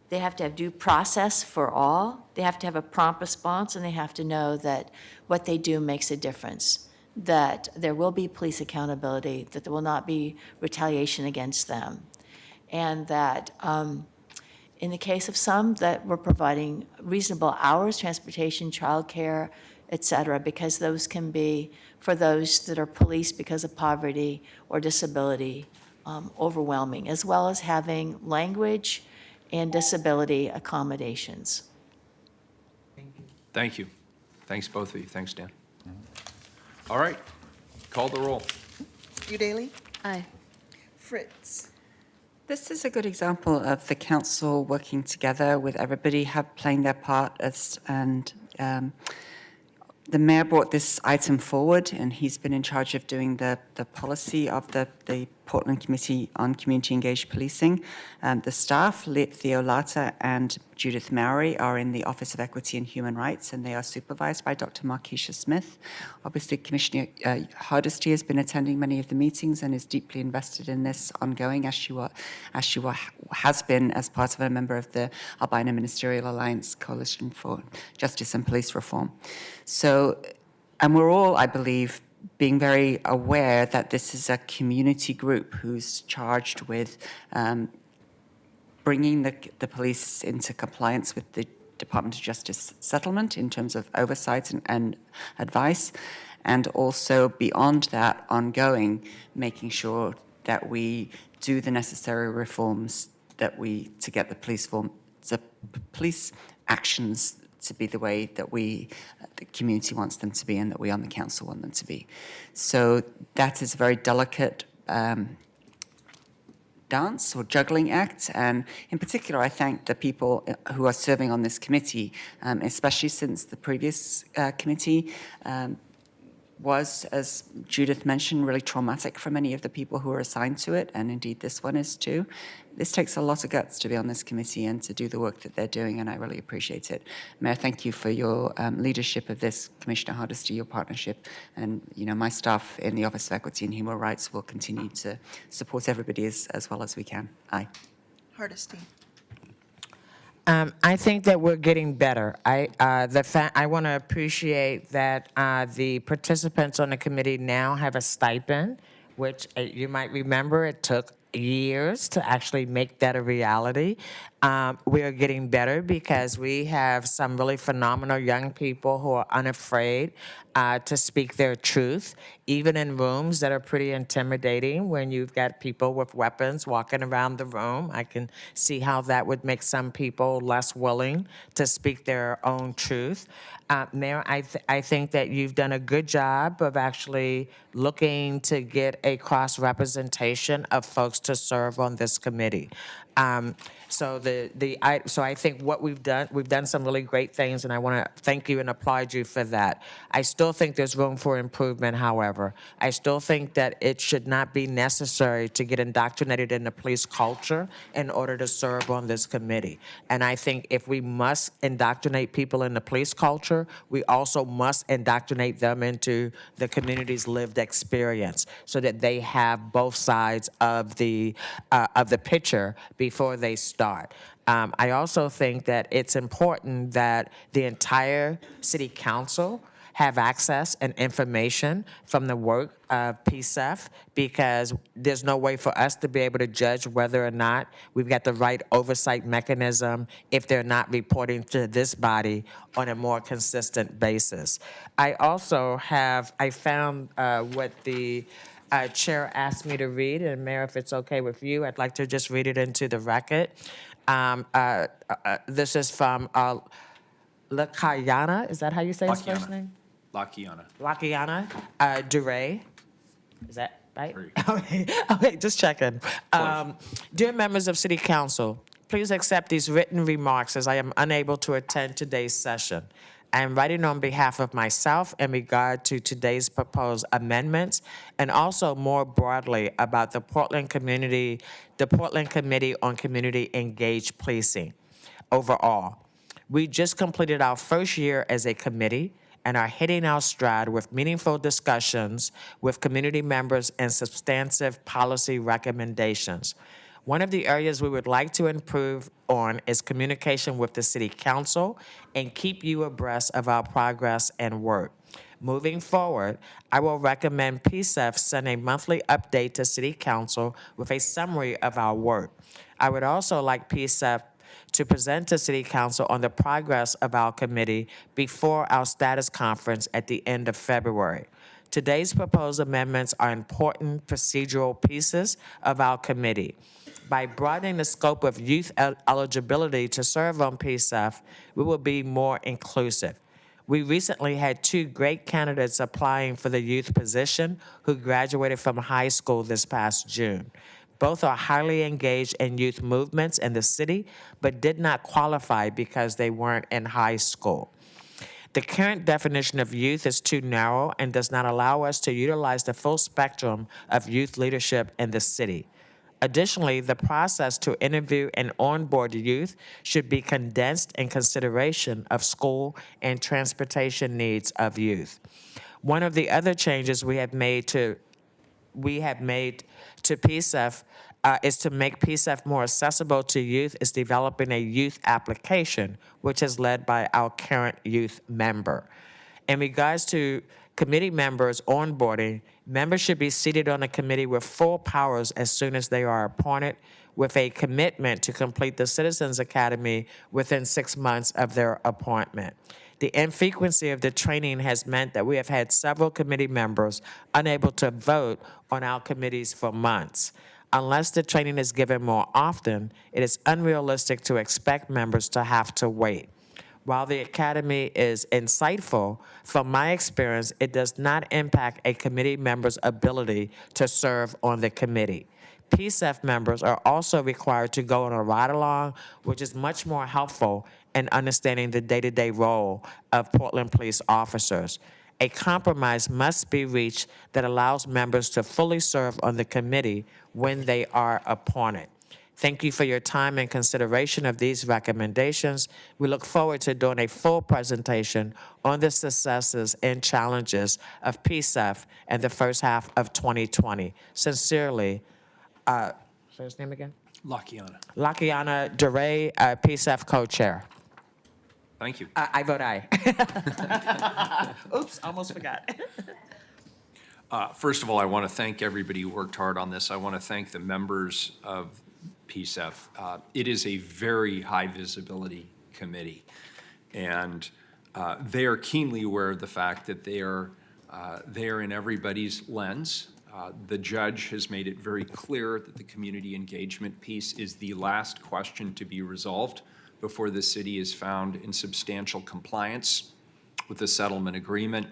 They have to have due process for all. They have to have a prompt response, and they have to know that what they do makes a difference, that there will be police accountability, that there will not be retaliation against them, and that in the case of some, that we're providing reasonable hours, transportation, childcare, et cetera, because those can be, for those that are policed because of poverty or disability, overwhelming, as well as having language and disability accommodations.
Thank you. Thanks, both of you. Thanks, Dan. All right, call the roll.
Udaley?
Aye.
Fritz?
This is a good example of the council working together with everybody playing their part and the mayor brought this item forward, and he's been in charge of doing the policy of the Portland Committee on Community Engaged Policing. The staff, Theo Lata and Judith Mowry, are in the Office of Equity and Human Rights, and they are supervised by Dr. Markeisha Smith. Obviously, Commissioner Hardesty has been attending many of the meetings and is deeply invested in this ongoing, as she has been as part of a member of the Albino Ministerial Alliance Coalition for Justice and Police Reform. So, and we're all, I believe, being very aware that this is a community group who's charged with bringing the police into compliance with the Department of Justice settlement in terms of oversight and advice, and also beyond that, ongoing, making sure that we do the necessary reforms to get the police actions to be the way that the community wants them to be and that we on the council want them to be. So that is a very delicate dance or juggling act. And in particular, I thank the people who are serving on this committee, especially since the previous committee was, as Judith mentioned, really traumatic for many of the people who are assigned to it, and indeed this one is too. This takes a lot of guts to be on this committee and to do the work that they're doing, and I really appreciate it. Mayor, thank you for your leadership of this, Commissioner Hardesty, your partnership, and my staff in the Office of Equity and Human Rights will continue to support everybody as well as we can. Aye.
Hardesty?
I think that we're getting better. I want to appreciate that the participants on the committee now have a stipend, which you might remember it took years to actually make that a reality. We are getting better because we have some really phenomenal young people who are unafraid to speak their truth, even in rooms that are pretty intimidating when you've got people with weapons walking around the room. I can see how that would make some people less willing to speak their own truth. Mayor, I think that you've done a good job of actually looking to get a cross-representation of folks to serve on this committee. So I think what we've done some really great things, and I want to thank you and applaud you for that. I still think there's room for improvement, however. I still think that it should not be necessary to get indoctrinated in the police culture in order to serve on this committee. And I think if we must indoctrinate people in the police culture, we also must indoctrinate them into the community's lived experience so that they have both sides of the picture before they start. I also think that it's important that the entire city council have access and information from the work of PSEF, because there's no way for us to be able to judge whether or not we've got the right oversight mechanism if they're not reporting to this body on a more consistent basis. I found what the Chair asked me to read, and Mayor, if it's okay with you, I'd like to just read it into the record. This is from Lakayana, is that how you say his first name? Lakiana Duray. Is that right? Okay, just checking. Dear members of City Council, please accept these written remarks as I am unable to attend today's session. I am writing on behalf of myself in regard to today's proposed amendments, and also more broadly about the Portland Committee on Community Engaged Policing overall. We just completed our first year as a committee and are hitting our stride with meaningful discussions with community members and substantive policy recommendations. One of the areas we would like to improve on is communication with the City Council and keep you abreast of our progress and work. Moving forward, I will recommend PSEF send a monthly update to City Council with a summary of our work. I would also like PSEF to present to City Council on the progress of our committee before our status conference at the end of February. Today's proposed amendments are important procedural pieces of our committee. By broadening the scope of youth eligibility to serve on PSEF, we will be more inclusive. We recently had 2 great candidates applying for the youth position who graduated from high school this past June. Both are highly engaged in youth movements in the city, but did not qualify because they weren't in high school. The current definition of youth is too narrow and does not allow us to utilize the full spectrum of youth leadership in the city. Additionally, the process to interview and onboard youth should be condensed in consideration of school and transportation needs of youth. One of the other changes we have made to PSEF is to make PSEF more accessible to youth is developing a youth application, which is led by our current youth member. In regards to committee members onboarding, members should be seated on the committee with full powers as soon as they are appointed, with a commitment to complete the Citizens Academy within 6 months of their appointment. The infrequency of the training has meant that we have had several committee members unable to vote on our committees for months. Unless the training is given more often, it is unrealistic to expect members to have to wait. While the Academy is insightful, from my experience, it does not impact a committee member's ability to serve on the committee. PSEF members are also required to go on a ride-along, which is much more helpful in understanding the day-to-day role of Portland police officers. A compromise must be reached that allows members to fully serve on the committee when they are appointed. Thank you for your time and consideration of these recommendations. We look forward to doing a full presentation on the successes and challenges of PSEF in the first half of 2020. Sincerely, say his name again? Lakiana Duray, PSEF co-chair.
Thank you.
I vote aye. Oops, almost forgot.
First of all, I want to thank everybody who worked hard on this. I want to thank the members of PSEF. It is a very high visibility committee, and they are keenly aware of the fact that they are in everybody's lens. The judge has made it very clear that the community engagement piece is the last question to be resolved before the city is found in substantial compliance with the settlement agreement.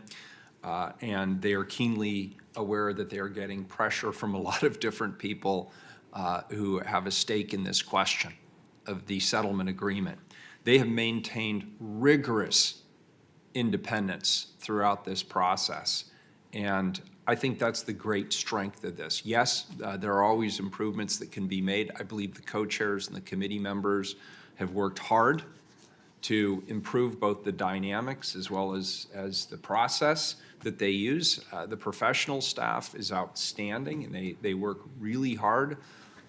And they are keenly aware that they are getting pressure from a lot of different people who have a stake in this question of the settlement agreement. They have maintained rigorous independence throughout this process. And I think that's the great strength of this. Yes, there are always improvements that can be made. I believe the co-chairs and the committee members have worked hard to improve both the dynamics as well as the process that they use. The professional staff is outstanding, and they work really hard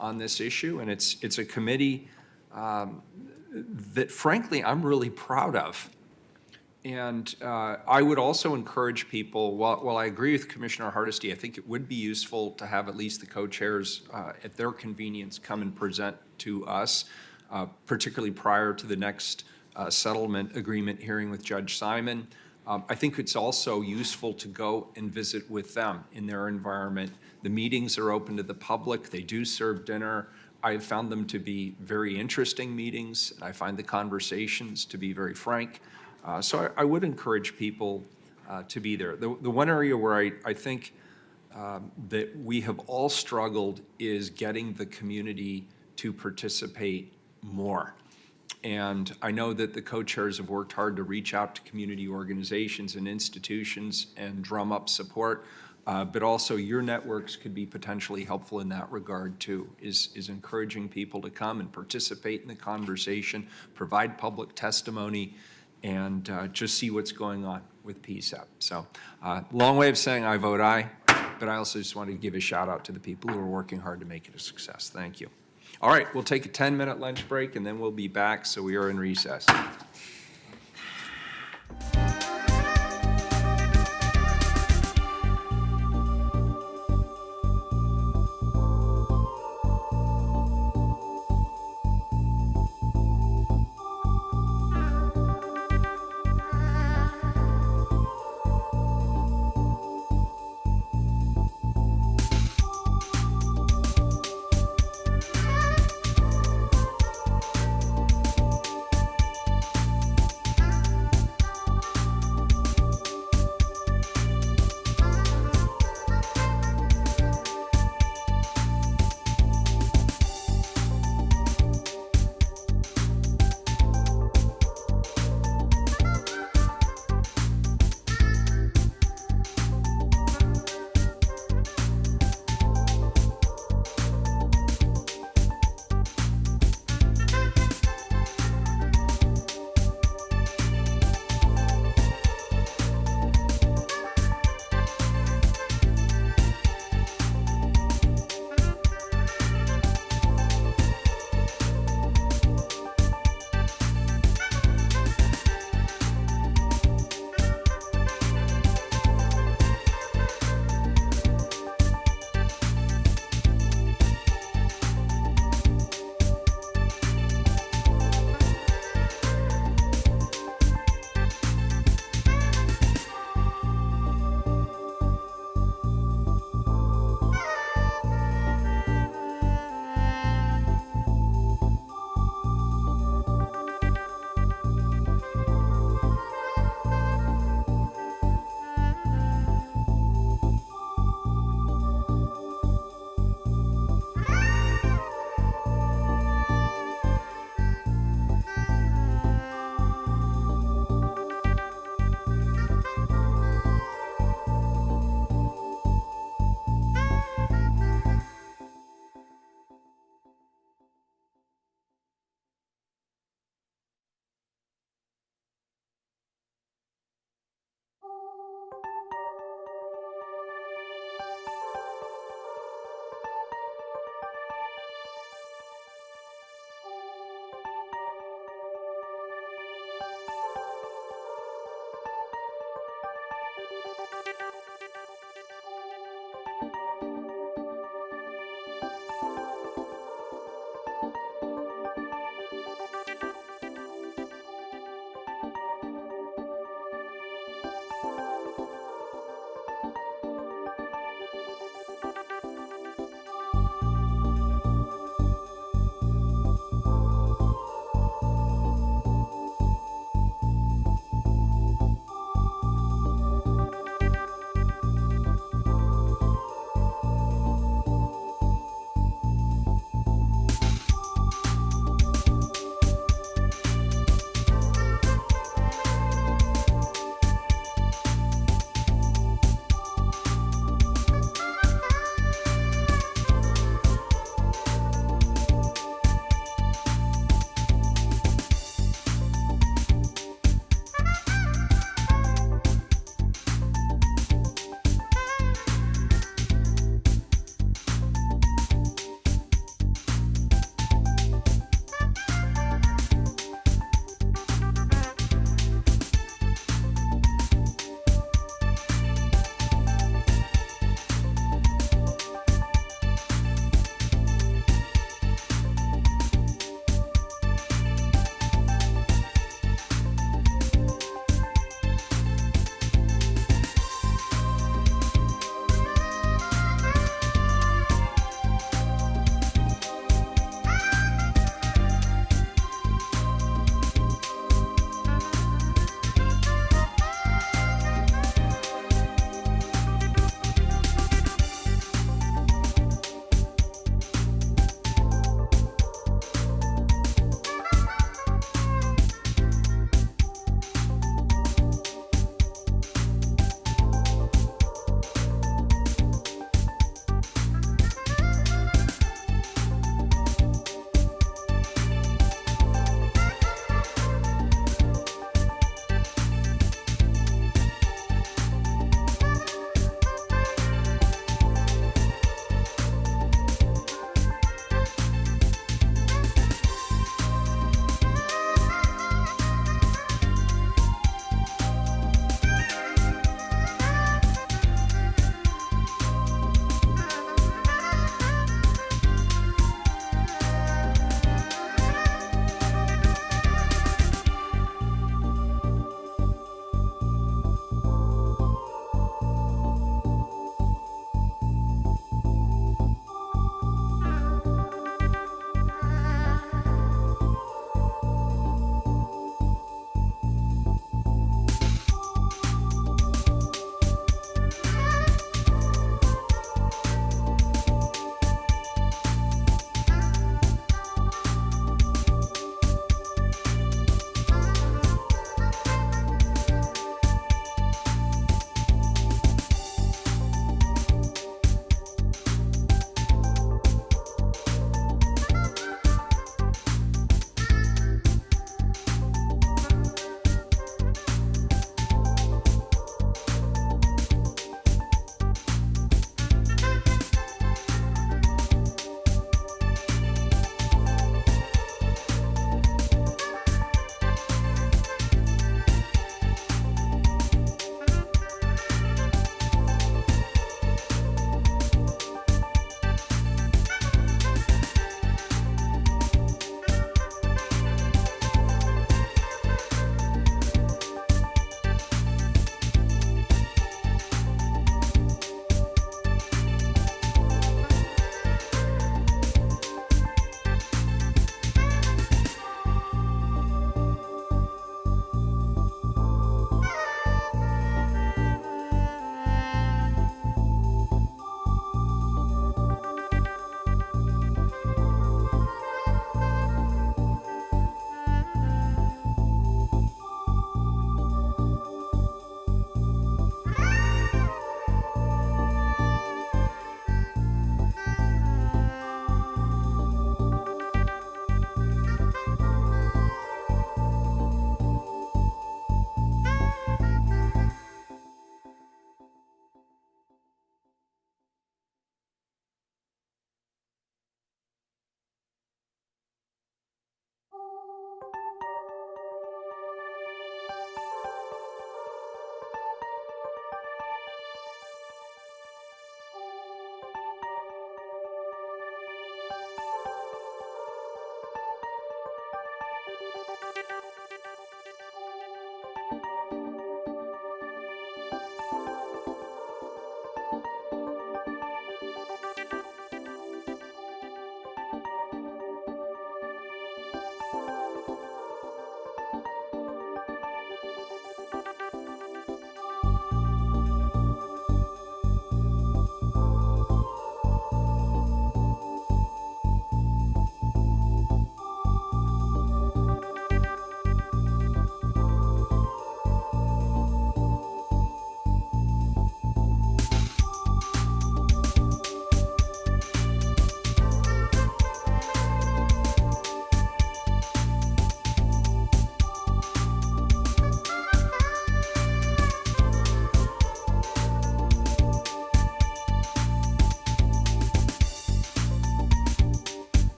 on this issue. And it's a committee that, frankly, I'm really proud of. And I would also encourage people, while I agree with Commissioner Hardesty, I think it would be useful to have at least the co-chairs at their convenience come and present to us, particularly prior to the next settlement agreement hearing with Judge Simon. I think it's also useful to go and visit with them in their environment. The meetings are open to the public. They do serve dinner. I have found them to be very interesting meetings. I find the conversations to be very frank. So I would encourage people to be there. The one area where I think that we have all struggled is getting the community to participate more. And I know that the co-chairs have worked hard to reach out to community organizations and institutions and drum up support, but also your networks could be potentially helpful in that regard too, is encouraging people to come and participate in the conversation, provide public testimony, and just see what's going on with PSEP. So long way of saying I vote aye, but I also just wanted to give a shout out to the people who are working hard to make it a success. Thank you. All right, we'll take a 10-minute lunch break and then we'll be back. So we are in recess.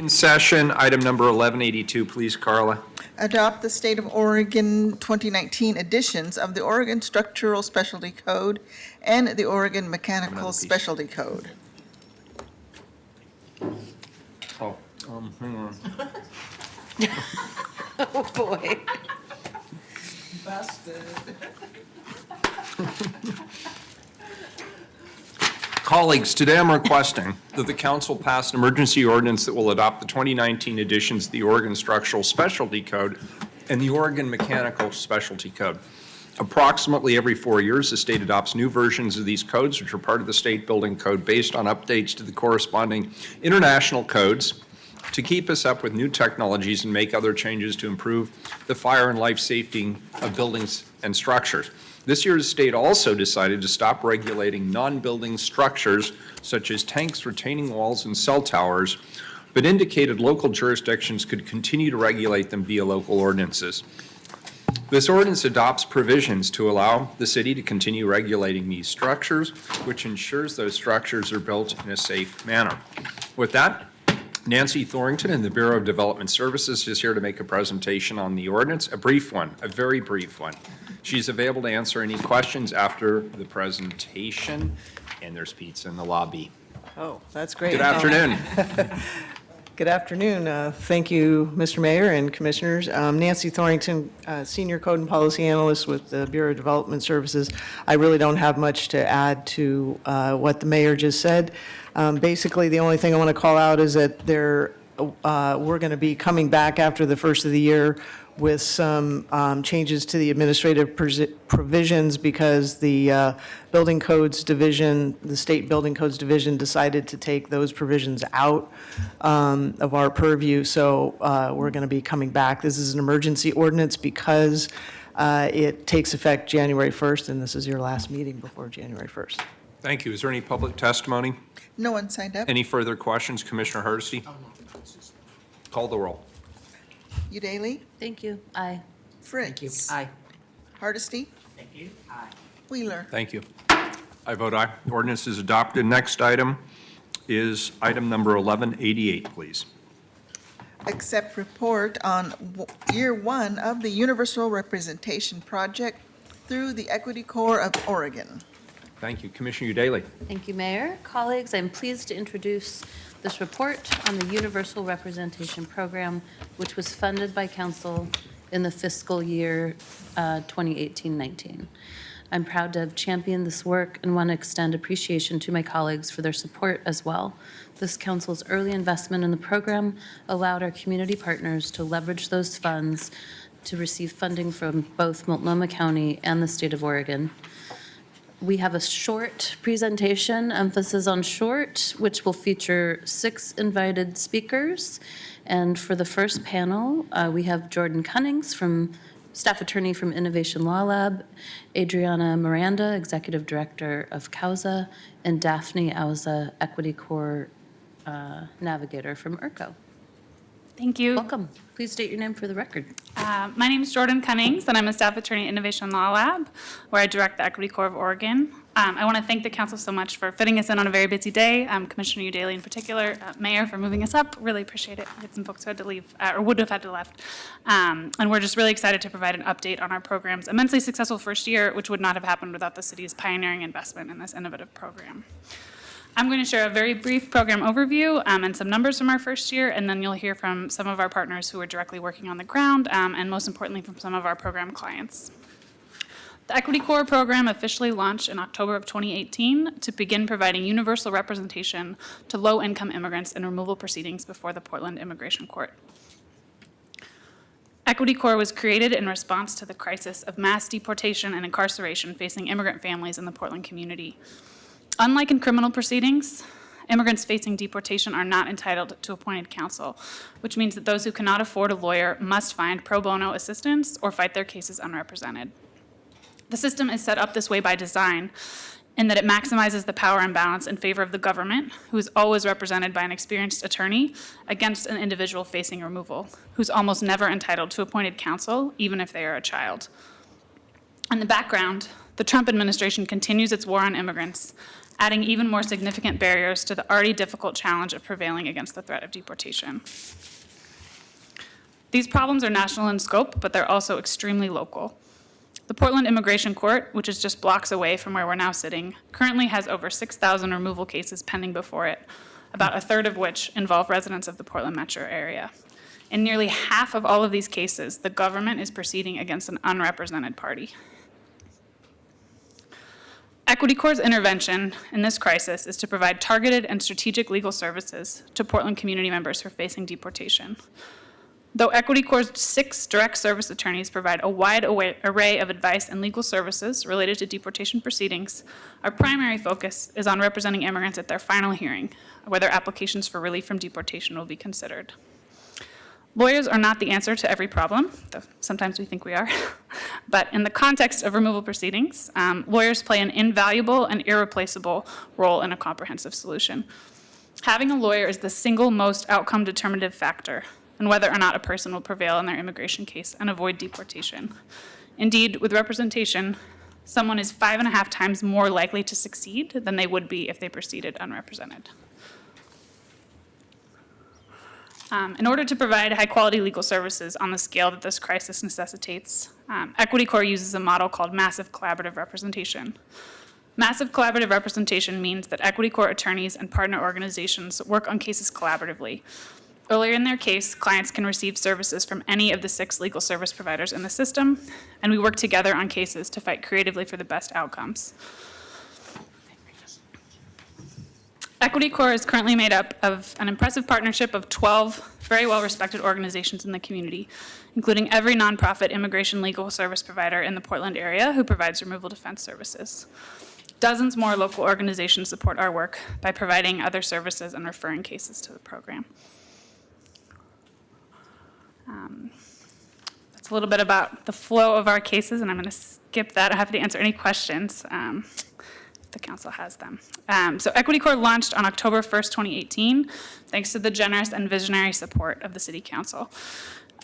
In session, item number 1182, please, Carla.
Adopt the State of Oregon 2019 editions of the Oregon Structural Specialty Code and the Oregon Mechanical Specialty Code.
Oh, hang on.
Oh, boy. Busted.
Colleagues, today I'm requesting that the council pass an emergency ordinance that will adopt the 2019 editions of the Oregon Structural Specialty Code and the Oregon Mechanical Specialty Code. Approximately every 4 years, the state adopts new versions of these codes, which are part of the state building code based on updates to the corresponding international codes to keep us up with new technologies and make other changes to improve the fire and life safety of buildings and structures. This year, the state also decided to stop regulating non-building structures such as tanks, retaining walls, and cell towers, but indicated local jurisdictions could continue to regulate them via local ordinances. This ordinance adopts provisions to allow the city to continue regulating these structures, which ensures those structures are built in a safe manner. With that, Nancy Thorrington in the Bureau of Development Services is here to make a presentation on the ordinance, a brief one, a very brief one. She's available to answer any questions after the presentation, and there's pizza in the lobby.
Oh, that's great.
Good afternoon.
Good afternoon. Thank you, Mr. Mayor and Commissioners. Nancy Thorrington, Senior Code and Policy Analyst with the Bureau of Development Services. I really don't have much to add to what the mayor just said. Basically, the only thing I want to call out is that we're going to be coming back after the first of the year with some changes to the administrative provisions because the Building Codes Division, the State Building Codes Division decided to take those provisions out of our purview. So we're going to be coming back. This is an emergency ordinance because it takes effect January 1st, and this is your last meeting before January 1st.
Thank you. Is there any public testimony?
No one signed up.
Any further questions? Commissioner Hardesty? Call the roll.
Udaley?
Thank you. Aye.
Fritz?
Aye.
Hardesty?
Thank you. Aye.
Wheeler?
Thank you. I vote aye. The ordinance is adopted. Next item is item number 1188, please.
Accept report on year one of the Universal Representation Project through the Equity Corps of Oregon.
Thank you. Commissioner Udaley.
Thank you, Mayor. Colleagues, I'm pleased to introduce this report on the Universal Representation Program, which was funded by Council in the fiscal year 2018-19. I'm proud to have championed this work and want to extend appreciation to my colleagues for their support as well. This council's early investment in the program allowed our community partners to leverage those funds to receive funding from both Multnomah County and the state of Oregon. We have a short presentation, emphasis on short, which will feature 6 invited speakers. And for the first panel, we have Jordan Cunnings, staff attorney from Innovation Law Lab, Adriana Miranda, executive director of CAUSA, and Daphne Auza, Equity Corps navigator from ERCO.
Thank you.
Welcome. Please state your name for the record.
My name is Jordan Cunnings, and I'm a staff attorney at Innovation Law Lab, where I direct the Equity Corps of Oregon. I want to thank the council so much for fitting us in on a very busy day, Commissioner Udaley in particular, Mayor for moving us up. Really appreciate it. We had some folks who had to leave, or would have had to left. And we're just really excited to provide an update on our program's immensely successful first year, which would not have happened without the city's pioneering investment in this innovative program. I'm going to share a very brief program overview and some numbers from our first year, and then you'll hear from some of our partners who are directly working on the ground, and most importantly, from some of our program clients. The Equity Corps program officially launched in October of 2018 to begin providing universal representation to low-income immigrants in removal proceedings before the Portland Immigration Court. Equity Corps was created in response to the crisis of mass deportation and incarceration facing immigrant families in the Portland community. Unlike in criminal proceedings, immigrants facing deportation are not entitled to appointed counsel, which means that those who cannot afford a lawyer must find pro bono assistance or fight their cases unrepresented. The system is set up this way by design in that it maximizes the power imbalance in favor of the government, who is always represented by an experienced attorney, against an individual facing removal, who's almost never entitled to appointed counsel, even if they are a child. In the background, the Trump administration continues its war on immigrants, adding even more significant barriers to the already difficult challenge of prevailing against the threat of deportation. These problems are national in scope, but they're also extremely local. The Portland Immigration Court, which is just blocks away from where we're now sitting, currently has over 6,000 removal cases pending before it, about a third of which involve residents of the Portland metro area. In nearly half of all of these cases, the government is proceeding against an unrepresented party. Equity Corps' intervention in this crisis is to provide targeted and strategic legal services to Portland community members who are facing deportation. Though Equity Corps' 6 direct service attorneys provide a wide array of advice and legal services related to deportation proceedings, our primary focus is on representing immigrants at their final hearing, where their applications for relief from deportation will be considered. Lawyers are not the answer to every problem, though sometimes we think we are. But in the context of removal proceedings, lawyers play an invaluable and irreplaceable role in a comprehensive solution. Having a lawyer is the single most outcome determinative factor in whether or not a person will prevail in their immigration case and avoid deportation. Indeed, with representation, someone is 5.5 times more likely to succeed than they would be if they proceeded unrepresented. In order to provide high-quality legal services on the scale that this crisis necessitates, Equity Corps uses a model called massive collaborative representation. Massive collaborative representation means that Equity Corps attorneys and partner organizations work on cases collaboratively. Earlier in their case, clients can receive services from any of the 6 legal service providers in the system, and we work together on cases to fight creatively for the best outcomes. Equity Corps is currently made up of an impressive partnership of 12 very well-respected organizations in the community, including every nonprofit immigration legal service provider in the Portland area who provides removal defense services. Dozens more local organizations support our work by providing other services and referring cases to the program. That's a little bit about the flow of our cases, and I'm going to skip that. I'm happy to answer any questions if the council has them. So Equity Corps launched on October 1st, 2018, thanks to the generous and visionary support of the City Council.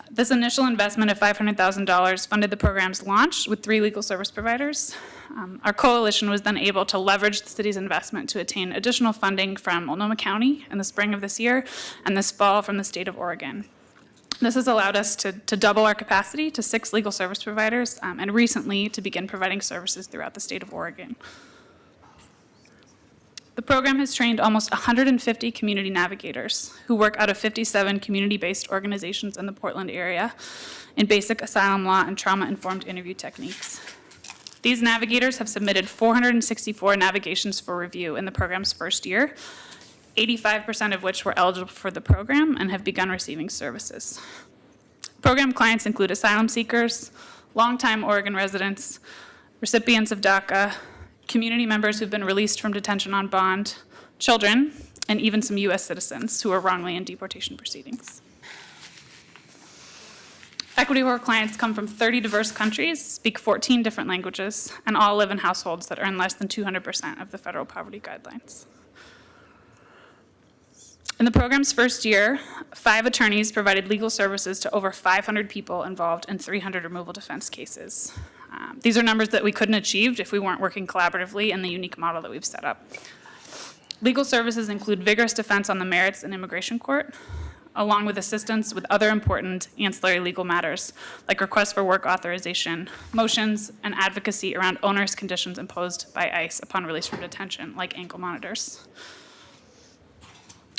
This initial investment of $500,000 funded the program's launch with 3 legal service providers. Our coalition was then able to leverage the city's investment to attain additional funding from Multnomah County in the spring of this year and this fall from the state of Oregon. This has allowed us to double our capacity to 6 legal service providers and recently to begin providing services throughout the state of Oregon. The program has trained almost 150 community navigators who work out of 57 community-based organizations in the Portland area in basic asylum law and trauma-informed interview techniques. These navigators have submitted 464 navigations for review in the program's first year, 85% of which were eligible for the program and have begun receiving services. Program clients include asylum seekers, longtime Oregon residents, recipients of DACA, community members who've been released from detention on bond, children, and even some U.S. citizens who are wrongly in deportation proceedings. Equity Corps clients come from 30 diverse countries, speak 14 different languages, and all live in households that earn less than 200% of the federal poverty guidelines. In the program's first year, 5 attorneys provided legal services to over 500 people involved in 300 removal defense cases. These are numbers that we couldn't achieve if we weren't working collaboratively in the unique model that we've set up. Legal services include vigorous defense on the merits in immigration court, along with assistance with other important ancillary legal matters, like requests for work authorization, motions, and advocacy around onerous conditions imposed by ICE upon release from detention, like ankle monitors.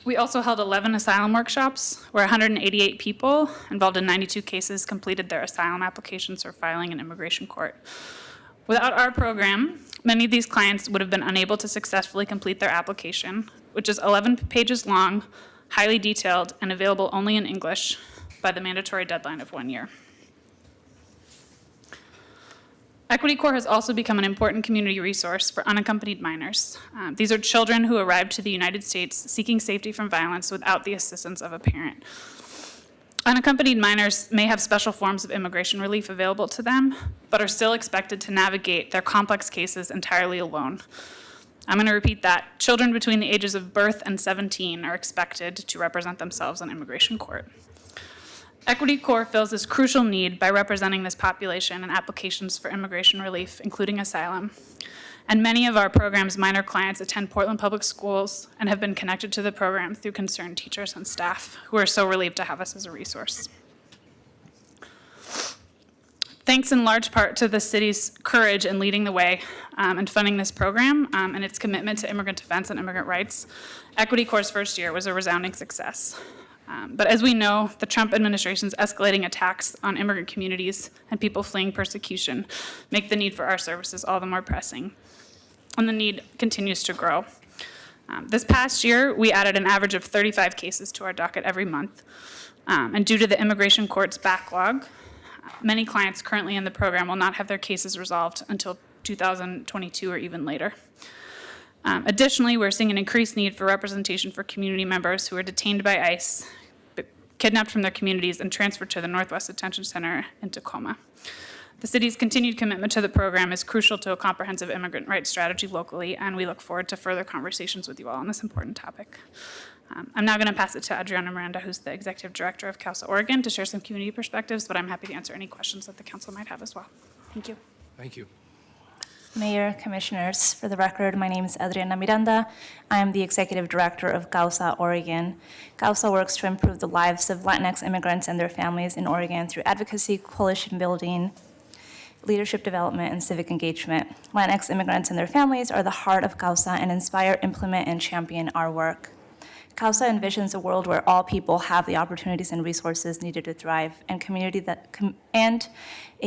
We also held 11 asylum workshops where 188 people involved in 92 cases completed their asylum applications or filing in immigration court. Without our program, many of these clients would have been unable to successfully complete their application, which is 11 pages long, highly detailed, and available only in English by the mandatory deadline of 1 year. Equity Corps has also become an important community resource for unaccompanied minors. These are children who arrived to the United States seeking safety from violence without the assistance of a parent. Unaccompanied minors may have special forms of immigration relief available to them, but are still expected to navigate their complex cases entirely alone. I'm going to repeat that. Children between the ages of birth and 17 are expected to represent themselves in immigration court. Equity Corps fills this crucial need by representing this population in applications for immigration relief, including asylum. And many of our program's minor clients attend Portland Public Schools and have been connected to the program through concerned teachers and staff who are so relieved to have us as a resource. Thanks in large part to the city's courage in leading the way and funding this program and its commitment to immigrant defense and immigrant rights, Equity Corps' first year was a resounding success. But as we know, the Trump administration's escalating attacks on immigrant communities and people fleeing persecution make the need for our services all the more pressing, and the need continues to grow. This past year, we added an average of 35 cases to our docket every month, and due to the immigration court's backlog, many clients currently in the program will not have their cases resolved until 2022 or even later. Additionally, we're seeing an increased need for representation for community members who are detained by ICE, kidnapped from their communities, and transferred to the Northwest Detention Center in Tacoma. The city's continued commitment to the program is crucial to a comprehensive immigrant rights strategy locally, and we look forward to further conversations with you all on this important topic. I'm now going to pass it to Adriana Miranda, who's the Executive Director of CAUSA Oregon, to share some community perspectives, but I'm happy to answer any questions that the council might have as well. Thank you.
Thank you.
Mayor, Commissioners, for the record, my name is Adriana Miranda. I am the Executive Director of CAUSA Oregon. CAUSA works to improve the lives of Latinx immigrants and their families in Oregon through advocacy, coalition building, leadership development, and civic engagement. Latinx immigrants and their families are the heart of CAUSA and inspire, implement, and champion our work. CAUSA envisions a world where all people have the opportunities and resources needed to thrive, and a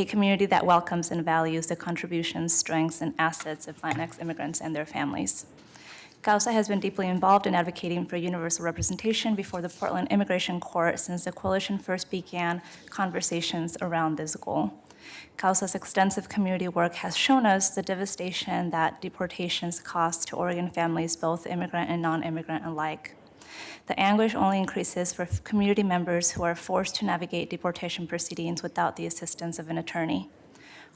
community that welcomes and values the contributions, strengths, and assets of Latinx immigrants and their families. CAUSA has been deeply involved in advocating for universal representation before the Portland Immigration Court since the coalition first began conversations around this goal. CAUSA's extensive community work has shown us the devastation that deportations cause to Oregon families, both immigrant and non-immigrant alike. The anguish only increases for community members who are forced to navigate deportation proceedings without the assistance of an attorney.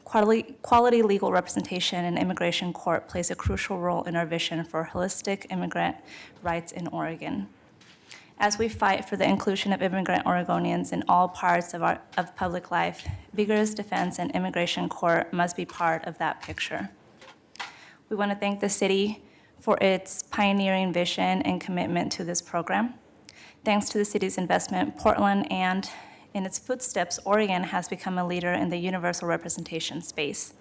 Quality legal representation in immigration court plays a crucial role in our vision for holistic immigrant rights in Oregon. As we fight for the inclusion of immigrant Oregonians in all parts of public life, vigorous defense and immigration court must be part of that picture. We want to thank the city for its pioneering vision and commitment to this program. Thanks to the city's investment, Portland and in its footsteps, Oregon has become a leader in the universal representation space.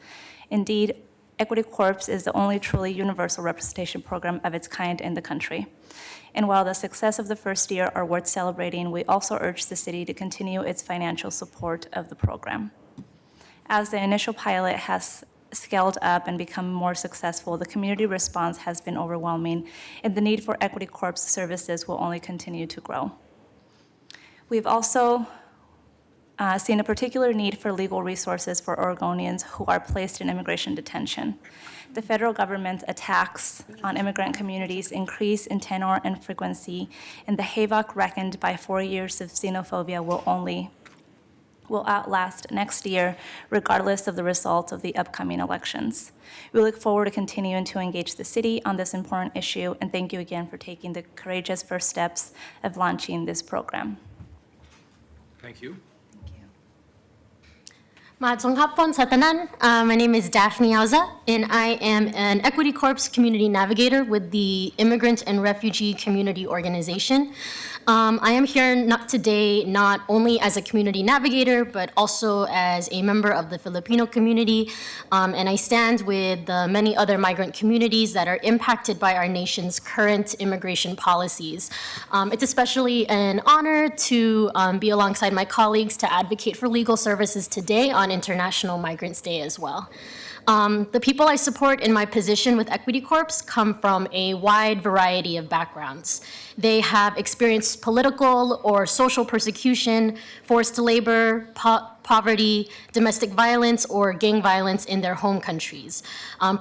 Indeed, Equity Corps is the only truly universal representation program of its kind in the country. And while the success of the first year are worth celebrating, we also urge the city to continue its financial support of the program. As the initial pilot has scaled up and become more successful, the community response has been overwhelming, and the need for Equity Corps services will only continue to grow. We've also seen a particular need for legal resources for Oregonians who are placed in immigration detention. The federal government's attacks on immigrant communities increase in tenor and frequency, and the havoc reckoned by 4 years of xenophobia will outlast next year, regardless of the result of the upcoming elections. We look forward to continuing to engage the city on this important issue, and thank you again for taking the courageous first steps of launching this program.
Thank you.
Maadong hapon sa tanan. My name is Daphne Auza, and I am an Equity Corps community navigator with the Immigrant and Refugee Community Organization. I am here today not only as a community navigator, but also as a member of the Filipino community, and I stand with the many other migrant communities that are impacted by our nation's current immigration policies. It's especially an honor to be alongside my colleagues to advocate for legal services today on International Migrants Day as well. The people I support in my position with Equity Corps come from a wide variety of backgrounds. They have experienced political or social persecution, forced labor, poverty, domestic violence, or gang violence in their home countries.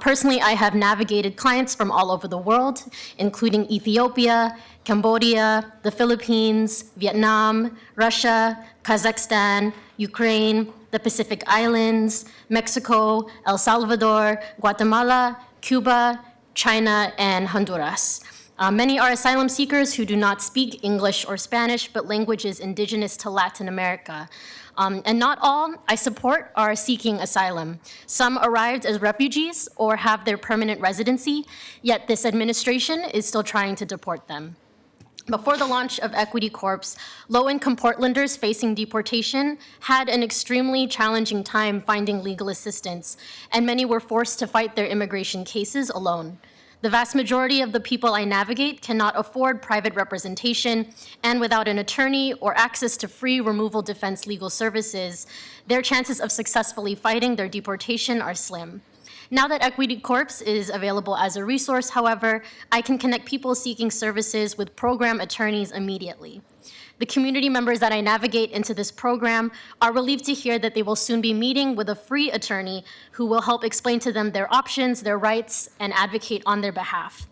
Personally, I have navigated clients from all over the world, including Ethiopia, Cambodia, the Philippines, Vietnam, Russia, Kazakhstan, Ukraine, the Pacific Islands, Mexico, El Salvador, Guatemala, Cuba, China, and Honduras. Many are asylum seekers who do not speak English or Spanish, but languages indigenous to Latin America. And not all I support are seeking asylum. Some arrived as refugees or have their permanent residency, yet this administration is still trying to deport them. Before the launch of Equity Corps, low-income Portlanders facing deportation had an extremely challenging time finding legal assistance, and many were forced to fight their immigration cases alone. The vast majority of the people I navigate cannot afford private representation, and without an attorney or access to free removal defense legal services, their chances of successfully fighting their deportation are slim. Now that Equity Corps is available as a resource, however, I can connect people seeking services with program attorneys immediately. The community members that I navigate into this program are relieved to hear that they will soon be meeting with a free attorney who will help explain to them their options, their rights, and advocate on their behalf.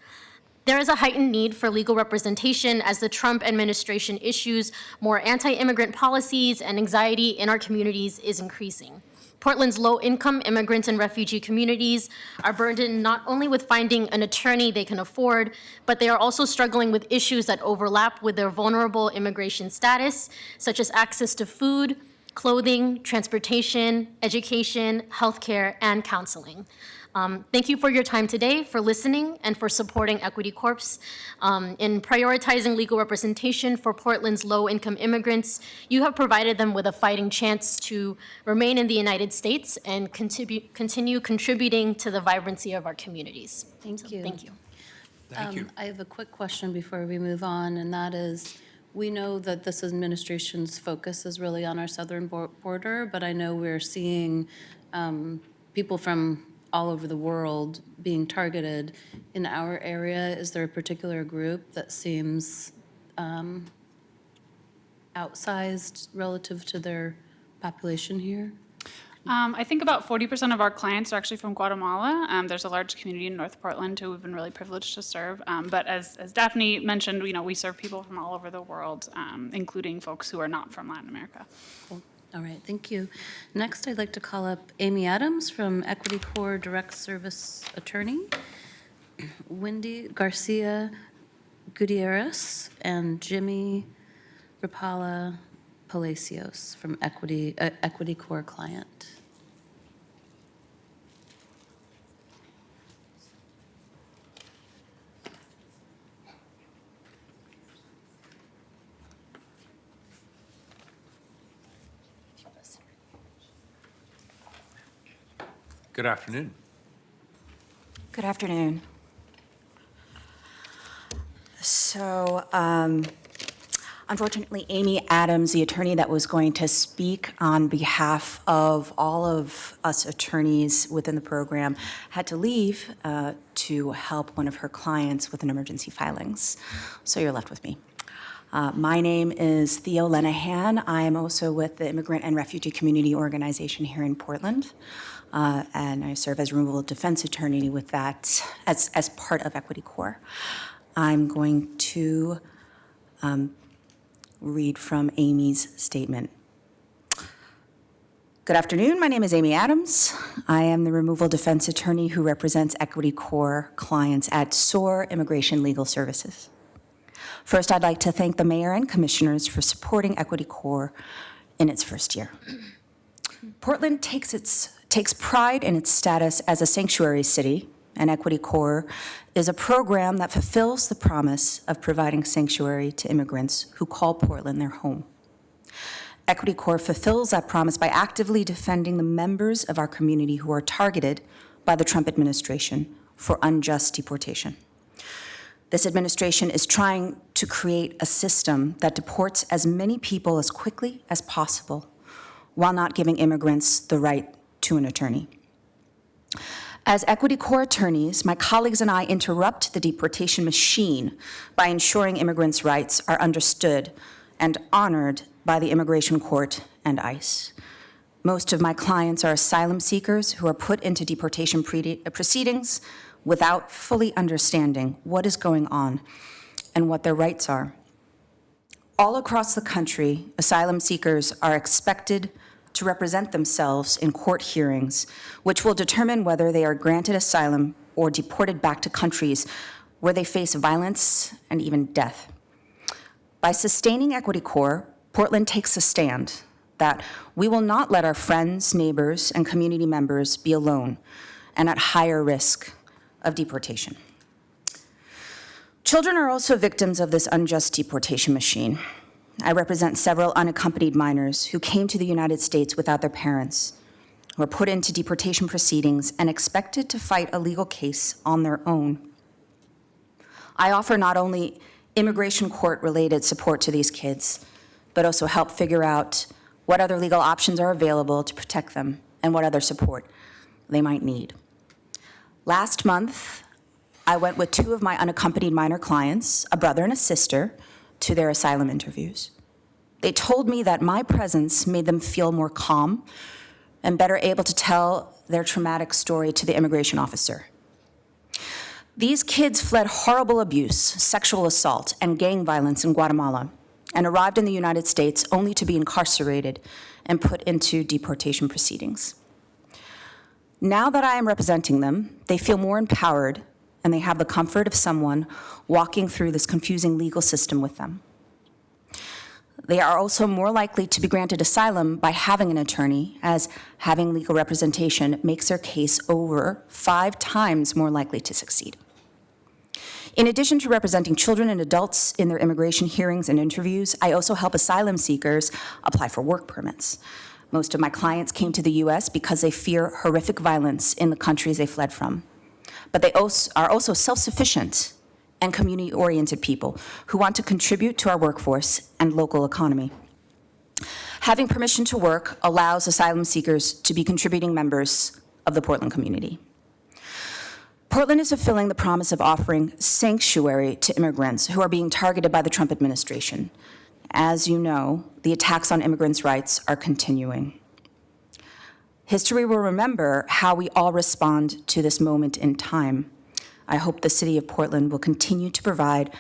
There is a heightened need for legal representation as the Trump administration issues more anti-immigrant policies, and anxiety in our communities is increasing. Portland's low-income immigrant and refugee communities are burdened not only with finding an attorney they can afford, but they are also struggling with issues that overlap with their vulnerable immigration status, such as access to food, clothing, transportation, education, healthcare, and counseling. Thank you for your time today, for listening, and for supporting Equity Corps. In prioritizing legal representation for Portland's low-income immigrants, you have provided them with a fighting chance to remain in the United States and continue contributing to the vibrancy of our communities.
Thank you.
Thank you.
Thank you.
I have a quick question before we move on, and that is, we know that this administration's focus is really on our southern border, but I know we're seeing people from all over the world being targeted in our area. Is there a particular group that seems outsized relative to their population here?
I think about 40% of our clients are actually from Guatemala. There's a large community in North Portland who we've been really privileged to serve. But as Daphne mentioned, we serve people from all over the world, including folks who are not from Latin America.
Cool. All right, thank you. Next, I'd like to call up Amy Adams from Equity Corps Direct Service Attorney, Wendy Garcia Gutierrez, and Jimmy Rapala Palacios from Equity Corps Client.
Good afternoon.
Good afternoon. So, unfortunately, Amy Adams, the attorney that was going to speak on behalf of all of us attorneys within the program, had to leave to help one of her clients with an emergency filings. So you're left with me. My name is Theo Lenahan. I am also with the Immigrant and Refugee Community Organization here in Portland. And I serve as removal defense attorney with that as part of Equity Corps. I'm going to read from Amy's statement. Good afternoon, my name is Amy Adams. I am the removal defense attorney who represents Equity Corps clients at SOAR Immigration Legal Services. First, I'd like to thank the mayor and commissioners for supporting Equity Corps in its first year. Portland takes pride in its status as a sanctuary city, and Equity Corps is a program that fulfills the promise of providing sanctuary to immigrants who call Portland their home. Equity Corps fulfills that promise by actively defending the members of our community who are targeted by the Trump administration for unjust deportation. This administration is trying to create a system that deports as many people as quickly as possible while not giving immigrants the right to an attorney. As Equity Corps attorneys, my colleagues and I interrupt the deportation machine by ensuring immigrants' rights are understood and honored by the Immigration Court and ICE. Most of my clients are asylum seekers who are put into deportation proceedings without fully understanding what is going on and what their rights are. All across the country, asylum seekers are expected to represent themselves in court hearings, which will determine whether they are granted asylum or deported back to countries where they face violence and even death. By sustaining Equity Corps, Portland takes a stand that we will not let our friends, neighbors, and community members be alone and at higher risk of deportation. Children are also victims of this unjust deportation machine. I represent several unaccompanied minors who came to the United States without their parents, who were put into deportation proceedings and expected to fight a legal case on their own. I offer not only immigration court-related support to these kids, but also help figure out what other legal options are available to protect them and what other support they might need. Last month, I went with two of my unaccompanied minor clients, a brother and a sister, to their asylum interviews. They told me that my presence made them feel more calm and better able to tell their traumatic story to the immigration officer. These kids fled horrible abuse, sexual assault, and gang violence in Guatemala and arrived in the United States only to be incarcerated and put into deportation proceedings. Now that I am representing them, they feel more empowered and they have the comfort of someone walking through this confusing legal system with them. They are also more likely to be granted asylum by having an attorney, as having legal representation makes their case over 5 times more likely to succeed. In addition to representing children and adults in their immigration hearings and interviews, I also help asylum seekers apply for work permits. Most of my clients came to the U.S. because they fear horrific violence in the countries they fled from. But they are also self-sufficient and community-oriented people who want to contribute to our workforce and local economy. Having permission to work allows asylum seekers to be contributing members of the Portland community. Portland is fulfilling the promise of offering sanctuary to immigrants who are being targeted by the Trump administration. As you know, the attacks on immigrants' rights are continuing. History will remember how we all respond to this moment in time. I hope the city of Portland will continue to provide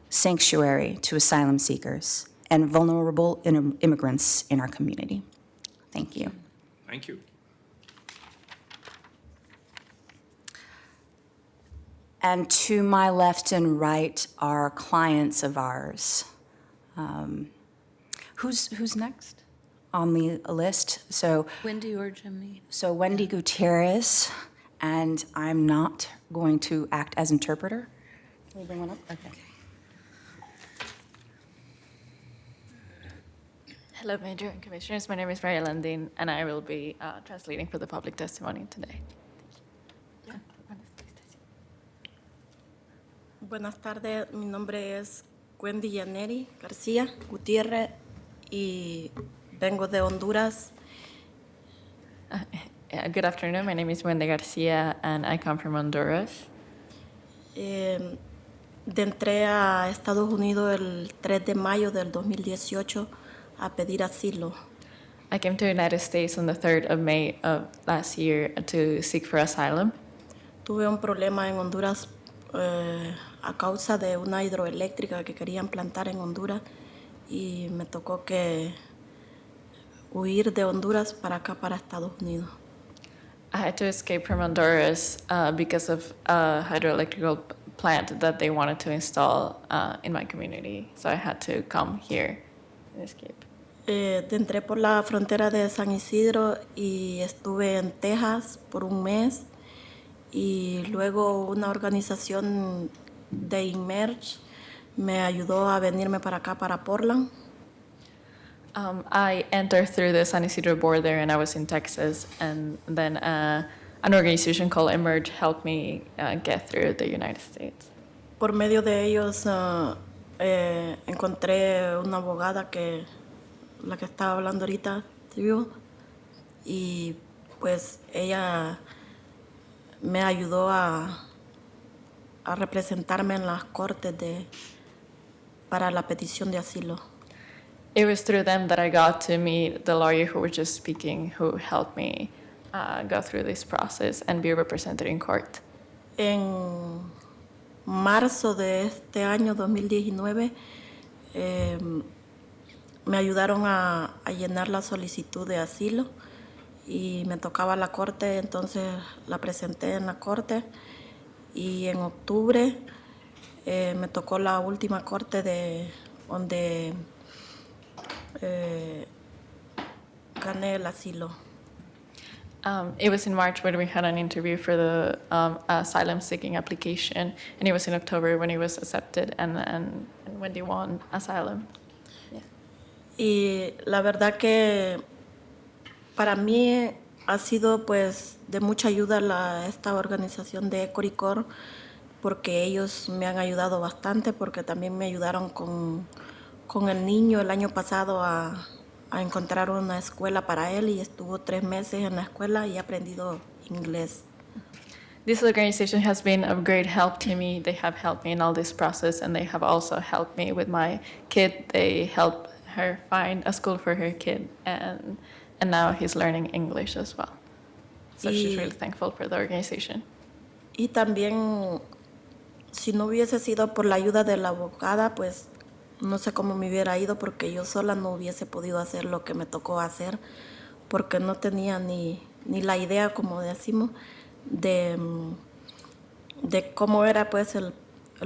sanctuary to asylum seekers and vulnerable immigrants in our community. Thank you.
Thank you.
And to my left and right are clients of ours. Who's next on the list? So
Wendy or Jimmy?
So Wendy Gutierrez, and I'm not going to act as interpreter. Can we bring one up? Okay.
Hello, Mayor and Commissioners. My name is Maria Landin, and I will be translating for the public testimony today.
Buenas tardes, mi nombre es Wendy Yaneri García Gutiérrez y vengo de Honduras.
Good afternoon. My name is Wendy Garcia, and I come from Honduras.
Entré a Estados Unidos el 3 de mayo del 2018 a pedir asilo.
I came to the United States on the 3rd of May of last year to seek for asylum.
Tuve un problema en Honduras a causa de una hidroeléctrica que querían plantar en Honduras y me tocó que huir de Honduras para acá, para Estados Unidos.
I had to escape from Honduras because of a hydroelectrical plant that they wanted to install in my community. So I had to come here and escape.
Entré por la frontera de San Isidro y estuve en Texas por un mes y luego una organización de Emerge me ayudó a venirme para acá, para Portland.
I entered through the San Isidro border and I was in Texas, and then an organization called Emerge helped me get through the United States.
Por medio de ellos encontré una abogada que la que estaba hablando ahorita, y pues ella me ayudó a representarme en las cortes para la petición de asilo.
It was through them that I got to meet the lawyer who was just speaking, who helped me go through this process and be represented in court.
En marzo de este año 2019 me ayudaron a llenar la solicitud de asilo y me tocaba la corte, entonces la presenté en la corte y en octubre me tocó la última corte donde gané el asilo.
It was in March when we had an interview for the asylum seeking application, and it was in October when he was accepted and when they won asylum.
Y la verdad que para mí ha sido pues de mucha ayuda esta organización de Equity Corps, porque ellos me han ayudado bastante, porque también me ayudaron con el niño el año pasado a encontrar una escuela para él, y estuvo 3 meses en la escuela y ha aprendido inglés.
This organization has been of great help to me. They have helped me in all this process, and they have also helped me with my kid. They helped her find a school for her kid, and now he's learning English as well. So she's really thankful for the organization.
Y también, si no hubiese sido por la ayuda de la abogada, pues no sé cómo me hubiera ido, porque yo sola no hubiese podido hacer lo que me tocó hacer, porque no tenía ni la idea, como decimos, de cómo era pues el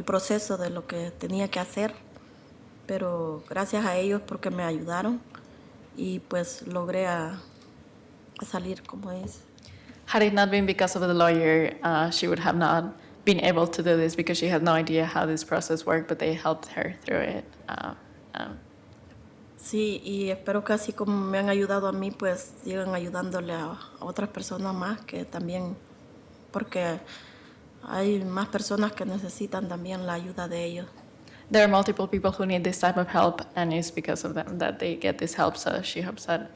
proceso de lo que tenía que hacer. Pero gracias a ellos, porque me ayudaron, y pues logré a salir como es.
Had it not been because of the lawyer, she would have not been able to do this because she had no idea how this process worked, but they helped her through it.
Sí, y espero que así como me han ayudado a mí, pues sigan ayudándole a otras personas más, que también, porque hay más personas que necesitan también la ayuda de ellos.
There are multiple people who need this type of help, and it's because of them that they get this help. So she hopes that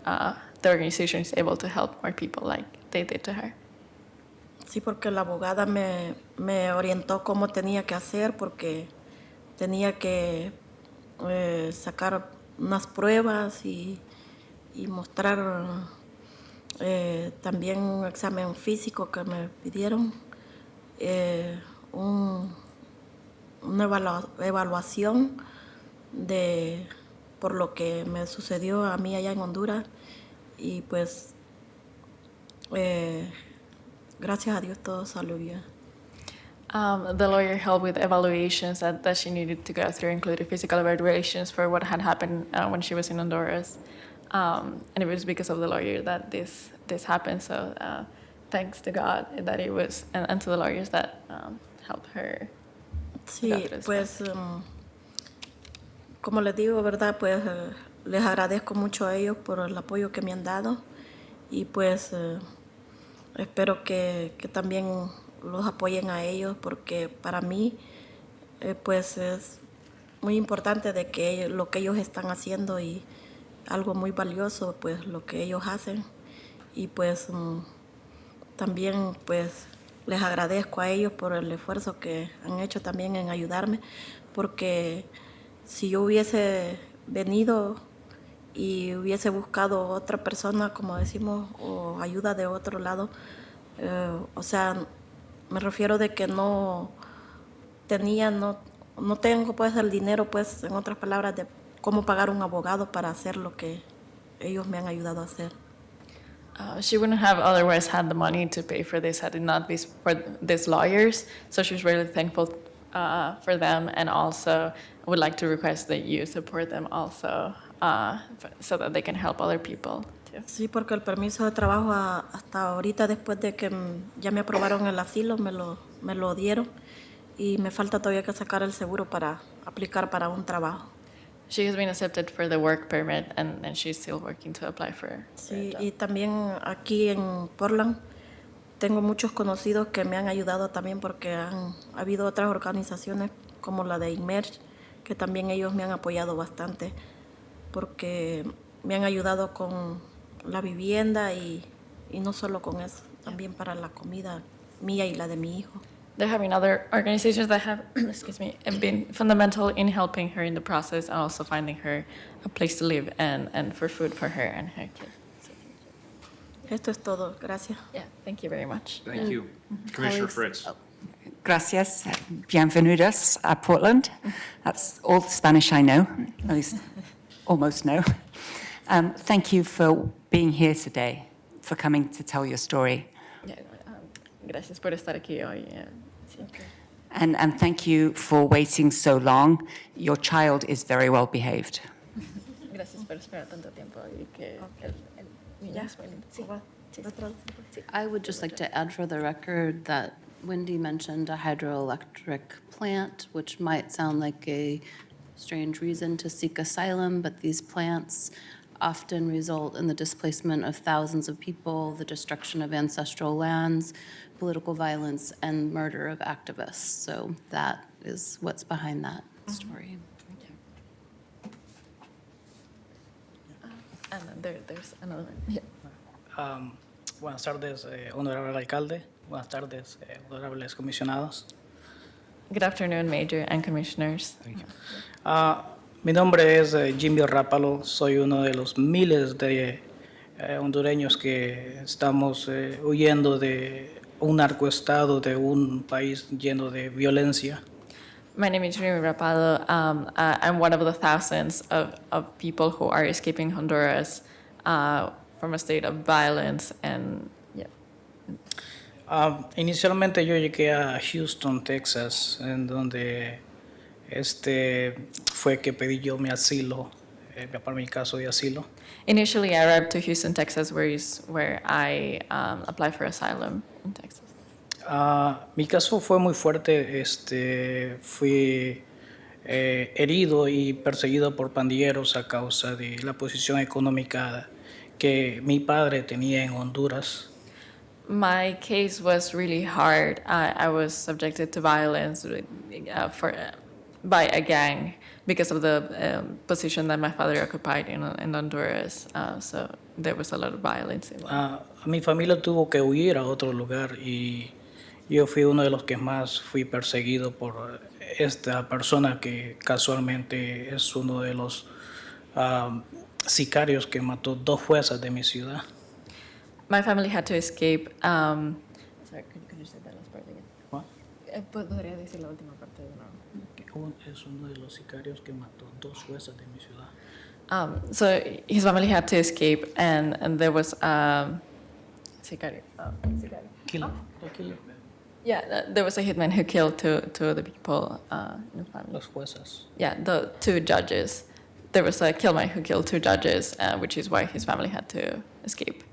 the organization is able to help more people like they did to her.
Sí, porque la abogada me orientó cómo tenía que hacer, porque tenía que sacar unas pruebas y mostrar también un examen físico que me pidieron, una evaluación por lo que me sucedió a mí allá en Honduras, y pues gracias a Dios todo salió bien.
The lawyer helped with evaluations that she needed to go through, including physical evaluations for what had happened when she was in Honduras. And it was because of the lawyer that this happened. So thanks to God that it was, and to the lawyers that helped her.
Sí, pues como les digo, ¿verdad? Pues les agradezco mucho a ellos por el apoyo que me han dado, y pues espero que también los apoyen a ellos, porque para mí pues es muy importante de que lo que ellos están haciendo, y algo muy valioso pues lo que ellos hacen, y pues también pues les agradezco a ellos por el esfuerzo que han hecho también en ayudarme, porque si yo hubiese venido y hubiese buscado otra persona, como decimos, o ayuda de otro lado, o sea, me refiero de que no tengo pues el dinero, pues en otras palabras, de cómo pagar un abogado para hacer lo que ellos me han ayudado a hacer.
She wouldn't have otherwise had the money to pay for this had it not been for these lawyers. So she's really thankful for them, and also would like to request that you support them also so that they can help other people too.
Sí, porque el permiso de trabajo hasta ahorita, después de que ya me aprobaron el asilo, me lo dieron, y me falta todavía que sacar el seguro para aplicar para un trabajo.
She has been accepted for the work permit, and she's still working to apply for
Sí, y también aquí en Portland tengo muchos conocidos que me han ayudado también, porque ha habido otras organizaciones como la de Emerge, que también ellos me han apoyado bastante, porque me han ayudado con la vivienda y no solo con eso, también para la comida mía y la de mi hijo.
There have been other organizations that have, have been fundamental in helping her in the process, and also finding her a place to live and for food for her and her kid.
Esto es todo. Gracias.
Yeah, thank you very much.
Thank you. Commissioner Fritz.
Gracias. Bienvenidos a Portland. That's all the Spanish I know, at least almost know. Thank you for being here today, for coming to tell your story.
Gracias por estar aquí hoy.
And thank you for waiting so long. Your child is very well behaved.
Gracias por esperar tanto tiempo, y que
I would just like to add for the record that Wendy mentioned a hydroelectric plant, which might sound like a strange reason to seek asylum, but these plants often result in the displacement of thousands of people, the destruction of ancestral lands, political violence, and murder of activists. So that is what's behind that story.
And then there's another one. Yeah.
Buenas tardes, honorable alcalde. Buenas tardes, honorables comisionados.
Good afternoon, Major and Commissioners.
Mi nombre es Jimmy Rápalo. Soy uno de los miles de hondureños que estamos huyendo de un narcoestado, de un país lleno de violencia.
My name is Remy Rapado. I'm one of the thousands of people who are escaping Honduras from a state of violence. And yeah.
Inicialmente yo llegué a Houston, Texas, en donde fue que pedí yo mi asilo, para mi caso de asilo.
Initially, I arrived to Houston, Texas, where I applied for asylum in Texas.
Mi caso fue muy fuerte. Fui herido y perseguido por pandilleros a causa de la posición económica que mi padre tenía en Honduras.
My case was really hard. I was subjected to violence by a gang because of the position that my father occupied in Honduras. So there was a lot of violence involved.
Mi familia tuvo que huir a otro lugar y yo fui uno de los que más fui perseguido por esta persona que casualmente es uno de los sicarios que mató 2 juezas de mi ciudad.
My family had to escape. Sorry, could you say that last part again?
What?
¿Podría decir la última parte de nuevo?
Es uno de los sicarios que mató 2 juezas de mi ciudad.
So his family had to escape, and there was sicario.
Killer.
Yeah, there was a hitman who killed two of the people in the family.
Los jueces.
Yeah, the 2 judges. There was a killman who killed 2 judges, which is why his family had to escape.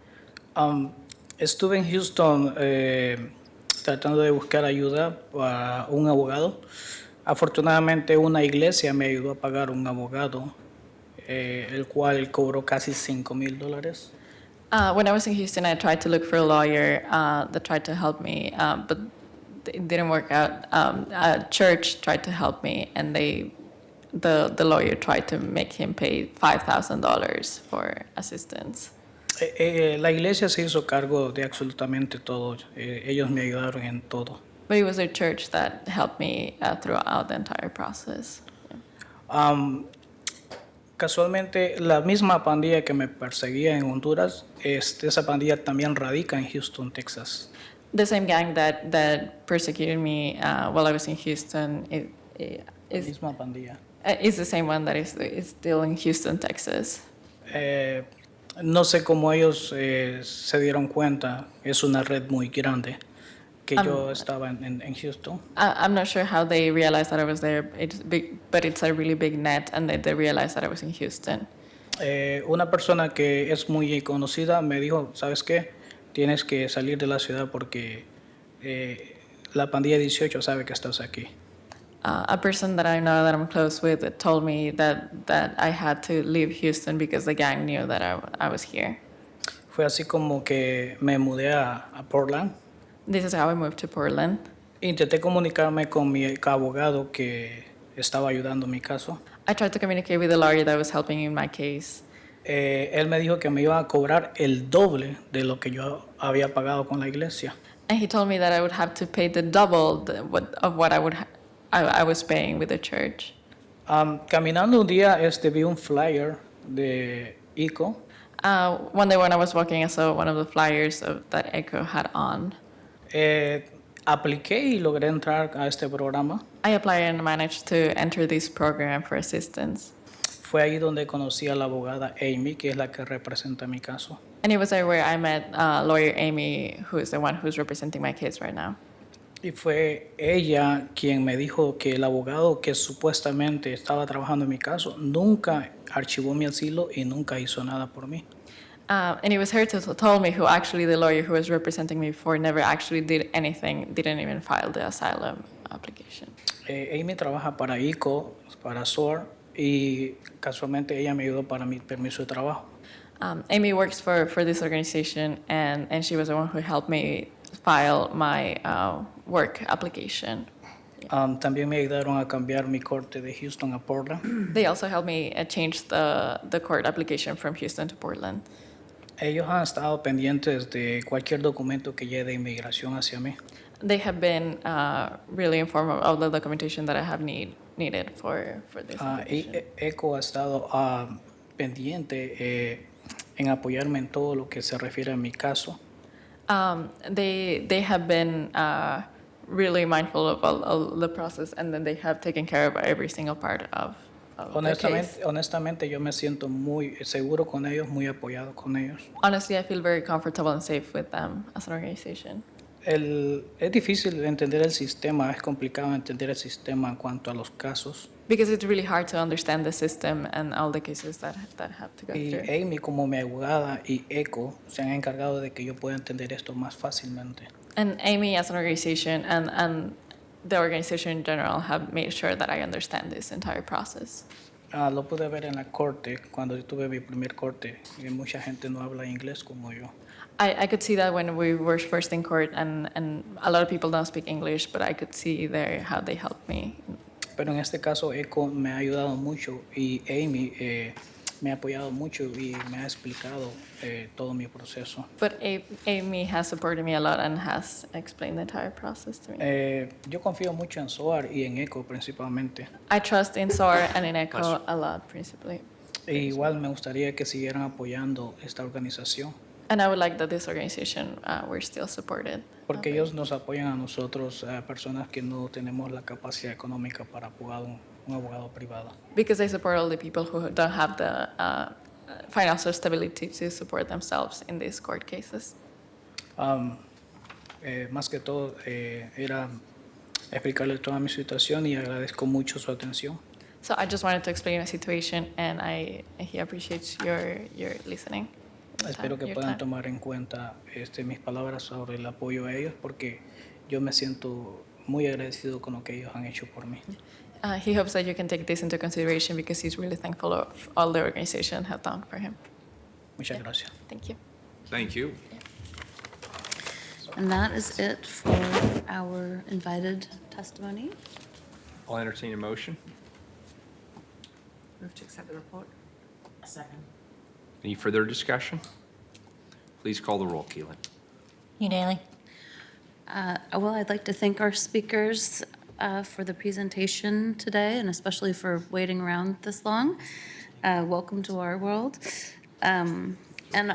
Estuve en Houston tratando de buscar ayuda para un abogado. Afortunadamente una iglesia me ayudó a pagar un abogado, el cual cobró casi $5,000.
When I was in Houston, I tried to look for a lawyer that tried to help me, but it didn't work out. A church tried to help me, and the lawyer tried to make him pay $5,000 for assistance.
La iglesia se hizo cargo de absolutamente todo. Ellos me ayudaron en todo.
But it was a church that helped me throughout the entire process.
Casualmente, la misma pandilla que me perseguía en Honduras, esa pandilla también radica en Houston, Texas.
The same gang that persecuted me while I was in Houston
La misma pandilla.
is the same one that is still in Houston, Texas.
No sé cómo ellos se dieron cuenta. Es una red muy grande que yo estaba en Houston.
I'm not sure how they realized that I was there. It's big, but it's a really big net, and they realized that I was in Houston.
Una persona que es muy conocida me dijo, ¿sabes qué? Tienes que salir de la ciudad porque la pandilla 18 sabe que estás aquí.
A person that I know that I'm close with told me that I had to leave Houston because the gang knew that I was here.
Fue así como que me mudé a Portland.
This is how I moved to Portland.
Intenté comunicarme con mi abogado que estaba ayudando mi caso.
I tried to communicate with the lawyer that was helping in my case.
Él me dijo que me iba a cobrar el doble de lo que yo había pagado con la iglesia.
And he told me that I would have to pay the double of what I was paying with the church.
Caminando un día vi un flyer de ECO.
One day when I was walking, I saw one of the flyers that ECO had on.
Apliqué y logré entrar a este programa.
I applied and managed to enter this program for assistance.
Fue ahí donde conocí a la abogada Amy, que es la que representa mi caso.
And it was there where I met lawyer Amy, who is the one who's representing my case right now.
Y fue ella quien me dijo que el abogado que supuestamente estaba trabajando en mi caso nunca archivó mi asilo y nunca hizo nada por mí.
And it was her who told me who actually the lawyer who was representing me before never actually did anything, didn't even file the asylum application.
Amy trabaja para ICO, para SOAR, y casualmente ella me ayudó para mi permiso de trabajo.
Amy works for this organization, and she was the one who helped me file my work application.
También me ayudaron a cambiar mi corte de Houston a Portland.
They also helped me change the court application from Houston to Portland.
Ellos han estado pendientes de cualquier documento que llegue de inmigración hacia mí.
They have been really informed of the documentation that I have needed for this application.
ECO ha estado pendiente en apoyarme en todo lo que se refiere a mi caso.
They have been really mindful of all the process, and then they have taken care of every single part of the case.
Honestamente, yo me siento muy seguro con ellos, muy apoyado con ellos.
Honestly, I feel very comfortable and safe with them as an organization.
Es difícil entender el sistema, es complicado entender el sistema en cuanto a los casos.
Because it's really hard to understand the system and all the cases that have to go
Y
through.
Amy, como mi abogada, y ECO se han encargado de que yo pueda entender esto más fácilmente.
And Amy as an organization and the organization in general have made sure that I understand this entire process.
Lo pude ver en la corte, cuando yo tuve mi primer corte, y mucha gente no habla inglés como yo.
I could see that when we were first in court, and a lot of people don't speak English, but I could see there how they helped me.
Pero en este caso, ECO me ha ayudado mucho y Amy me ha apoyado mucho y me ha explicado todo mi proceso.
But Amy has supported me a lot and has explained the entire process to me.
Yo confío mucho en SOAR y en ECO principalmente.
I trust in SOAR and in ECHO a lot, principally.
Igual me gustaría que siguieran apoyando esta organización.
And I would like that this organization were still supported.
Porque ellos nos apoyan a nosotros, personas que no tenemos la capacidad económica para pagar un abogado privado.
Because they support all the people who don't have the financial stability to support themselves in these court cases.
Más que todo, era explicarles toda mi situación y agradezco mucho su atención.
So I just wanted to explain my situation, and he appreciates your listening.
Espero que puedan tomar en cuenta mis palabras sobre el apoyo a ellos, porque yo me siento muy agradecido con lo que ellos han hecho por mí.
He hopes that you can take this into consideration because he's really thankful of all the organization have done for him.
Muchas gracias.
Thank you.
Thank you.
And that is it for our invited testimony.
I'll entertain a motion.
Move to accept the report.
Second.
Any further discussion? Please call the roll, Keelan.
You, Daly?
Well, I'd like to thank our speakers for the presentation today, and especially for waiting around this long. Welcome to our world. And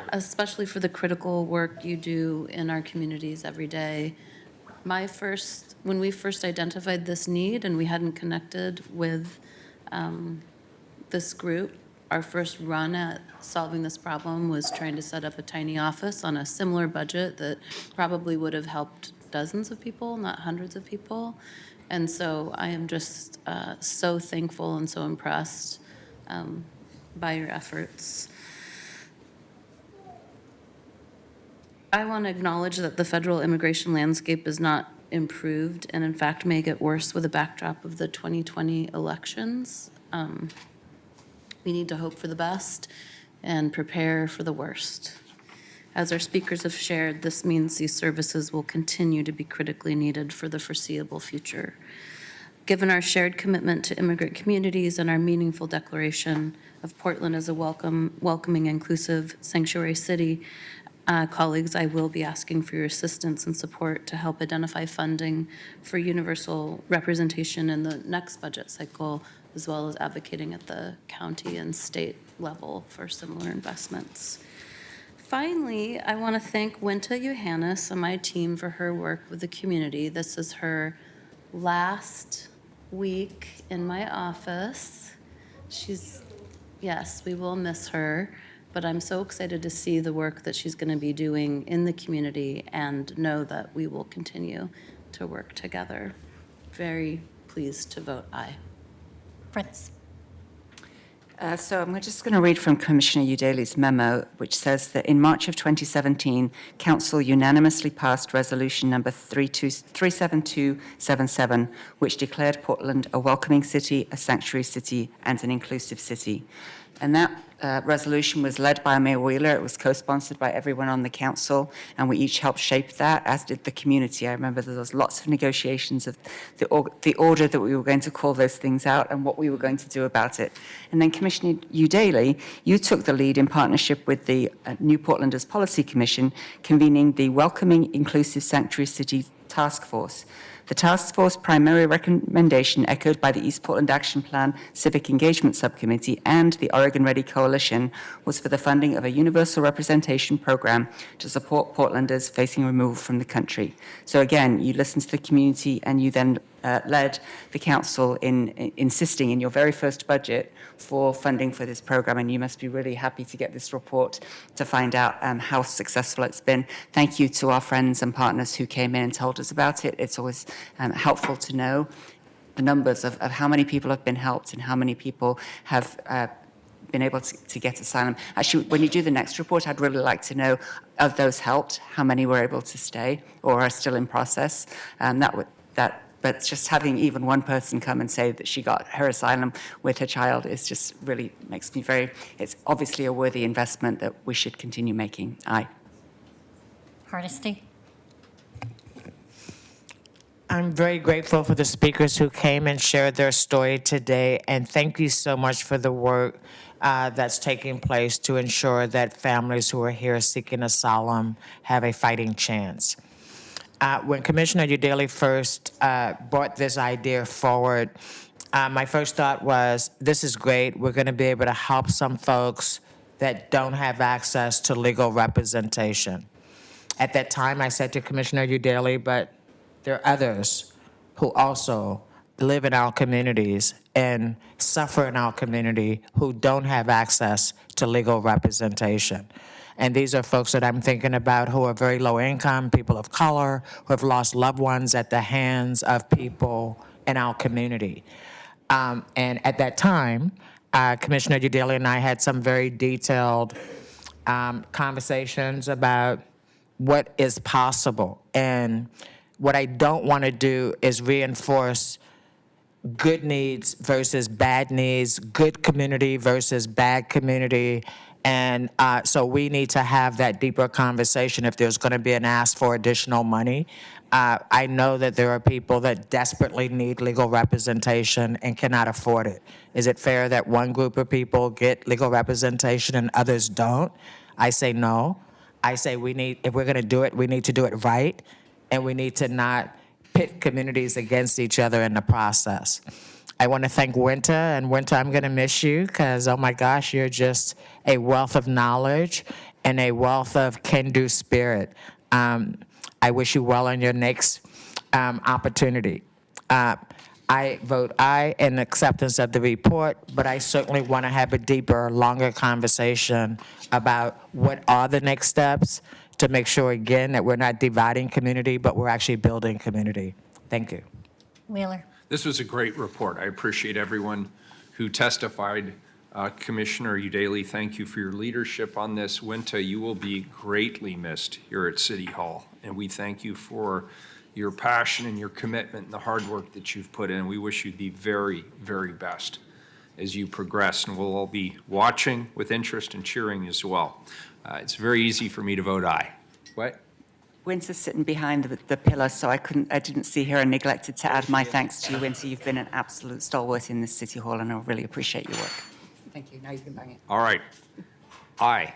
especially for the critical work you do in our communities every day. When we first identified this need and we hadn't connected with this group, our first run at solving this problem was trying to set up a tiny office on a similar budget that probably would have helped dozens of people, not hundreds of people. And so I am just so thankful and so impressed by your efforts. I want to acknowledge that the federal immigration landscape is not improved and in fact may get worse with the backdrop of the 2020 elections. We need to hope for the best and prepare for the worst. As our speakers have shared, this means these services will continue to be critically needed for the foreseeable future. Given our shared commitment to immigrant communities and our meaningful declaration of Portland as a welcoming, inclusive sanctuary city, colleagues, I will be asking for your assistance and support to help identify funding for universal representation in the next budget cycle, as well as advocating at the county and state level for similar investments. Finally, I want to thank Winta Johannes and my team for her work with the community. This is her last week in my office. Yes, we will miss her, but I'm so excited to see the work that she's going to be doing in the community and know that we will continue to work together. Very pleased to vote aye.
Prince?
So I'm just going to read from Commissioner Udaley's memo, which says that in March of 2017, Council unanimously passed Resolution number 37277, which declared Portland a welcoming city, a sanctuary city, and an inclusive city. And that resolution was led by Mayor Wheeler. It was co-sponsored by everyone on the council, and we each helped shape that, as did the community. I remember there was lots of negotiations of the order that we were going to call those things out and what we were going to do about it. And then Commissioner Udaley, you took the lead in partnership with the New Portlanders Policy Commission, convening the Welcoming Inclusive Sanctuary City Task Force. The task force primary recommendation, echoed by the East Portland Action Plan Civic Engagement Subcommittee and the Oregon Ready Coalition, was for the funding of a universal representation program to support Portlanders facing removal from the country. So again, you listened to the community and you then led the council in insisting in your very first budget for funding for this program, and you must be really happy to get this report to find out how successful it's been. Thank you to our friends and partners who came in and told us about it. It's always helpful to know the numbers of how many people have been helped and how many people have been able to get asylum. Actually, when you do the next report, I'd really like to know, of those helped, how many were able to stay or are still in process. But just having even one person come and say that she got her asylum with her child is just really makes me it's obviously a worthy investment that we should continue making. Aye.
Hardesty?
I'm very grateful for the speakers who came and shared their story today, and thank you so much for the work that's taking place to ensure that families who are here seeking asylum have a fighting chance. When Commissioner Udaley first brought this idea forward, my first thought was, this is great. We're going to be able to help some folks that don't have access to legal representation. At that time, I said to Commissioner Udaley, but there are others who also live in our communities and suffer in our community who don't have access to legal representation. And these are folks that I'm thinking about who are very low income, people of color, who have lost loved ones at the hands of people in our community. And at that time, Commissioner Udaley and I had some very detailed conversations about what is possible. And what I don't want to do is reinforce good needs versus bad needs, good community versus bad community. And so we need to have that deeper conversation if there's going to be an ask for additional money. I know that there are people that desperately need legal representation and cannot afford it. Is it fair that one group of people get legal representation and others don't? I say no. I say if we're going to do it, we need to do it right, and we need to not pit communities against each other in the process. I want to thank Winter, and Winter, I'm going to miss you because, oh my gosh, you're just a wealth of knowledge and a wealth of can-do spirit. I wish you well on your next opportunity. I vote aye in acceptance of the report, but I certainly want to have a deeper, longer conversation about what are the next steps to make sure, again, that we're not dividing community, but we're actually building community. Thank you.
Wheeler?
This was a great report. I appreciate everyone who testified. Commissioner Udaley, thank you for your leadership on this. Winta, you will be greatly missed here at City Hall, and we thank you for your passion and your commitment and the hard work that you've put in. We wish you the very, very best as you progress, and we'll all be watching with interest and cheering as well. It's very easy for me to vote aye. What?
Winter's sitting behind the pillar, so I didn't see her and neglected to add my thanks to you, Winter. You've been an absolute stalwart in this City Hall, and I really appreciate your work. Thank you. Now you can bang it.
All right. Aye.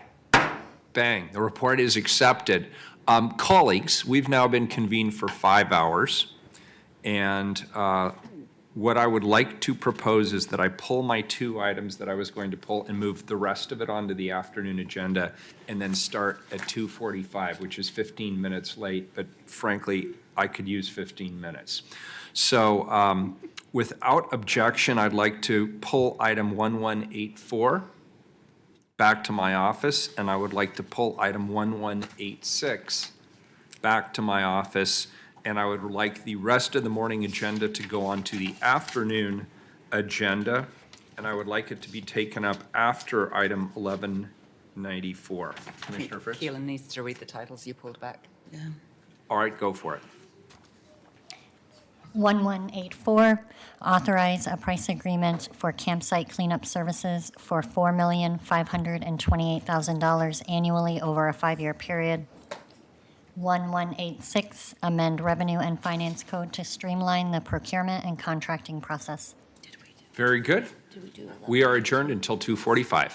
Bang. The report is accepted. Colleagues, we've now been convened for 5 hours, and what I would like to propose is that I pull my 2 items that I was going to pull and move the rest of it onto the afternoon agenda, and then start at 2:45, which is 15 minutes late, but frankly, I could use 15 minutes. So without objection, I'd like to pull item 1184 back to my office, and I would like to pull item 1186 back to my office, and I would like the rest of the morning agenda to go on to the afternoon agenda. and I would like it to be taken up after item 1194. Commissioner Fritz?
Keelan needs to read the titles you pulled back.
Yeah.
All right, go for it.
1184, authorize a price agreement for campsite cleanup services for $4,528,000 annually over a 5-year period. 1186, amend Revenue and Finance Code to streamline the procurement and contracting process.
Very good. We are adjourned until 2:45.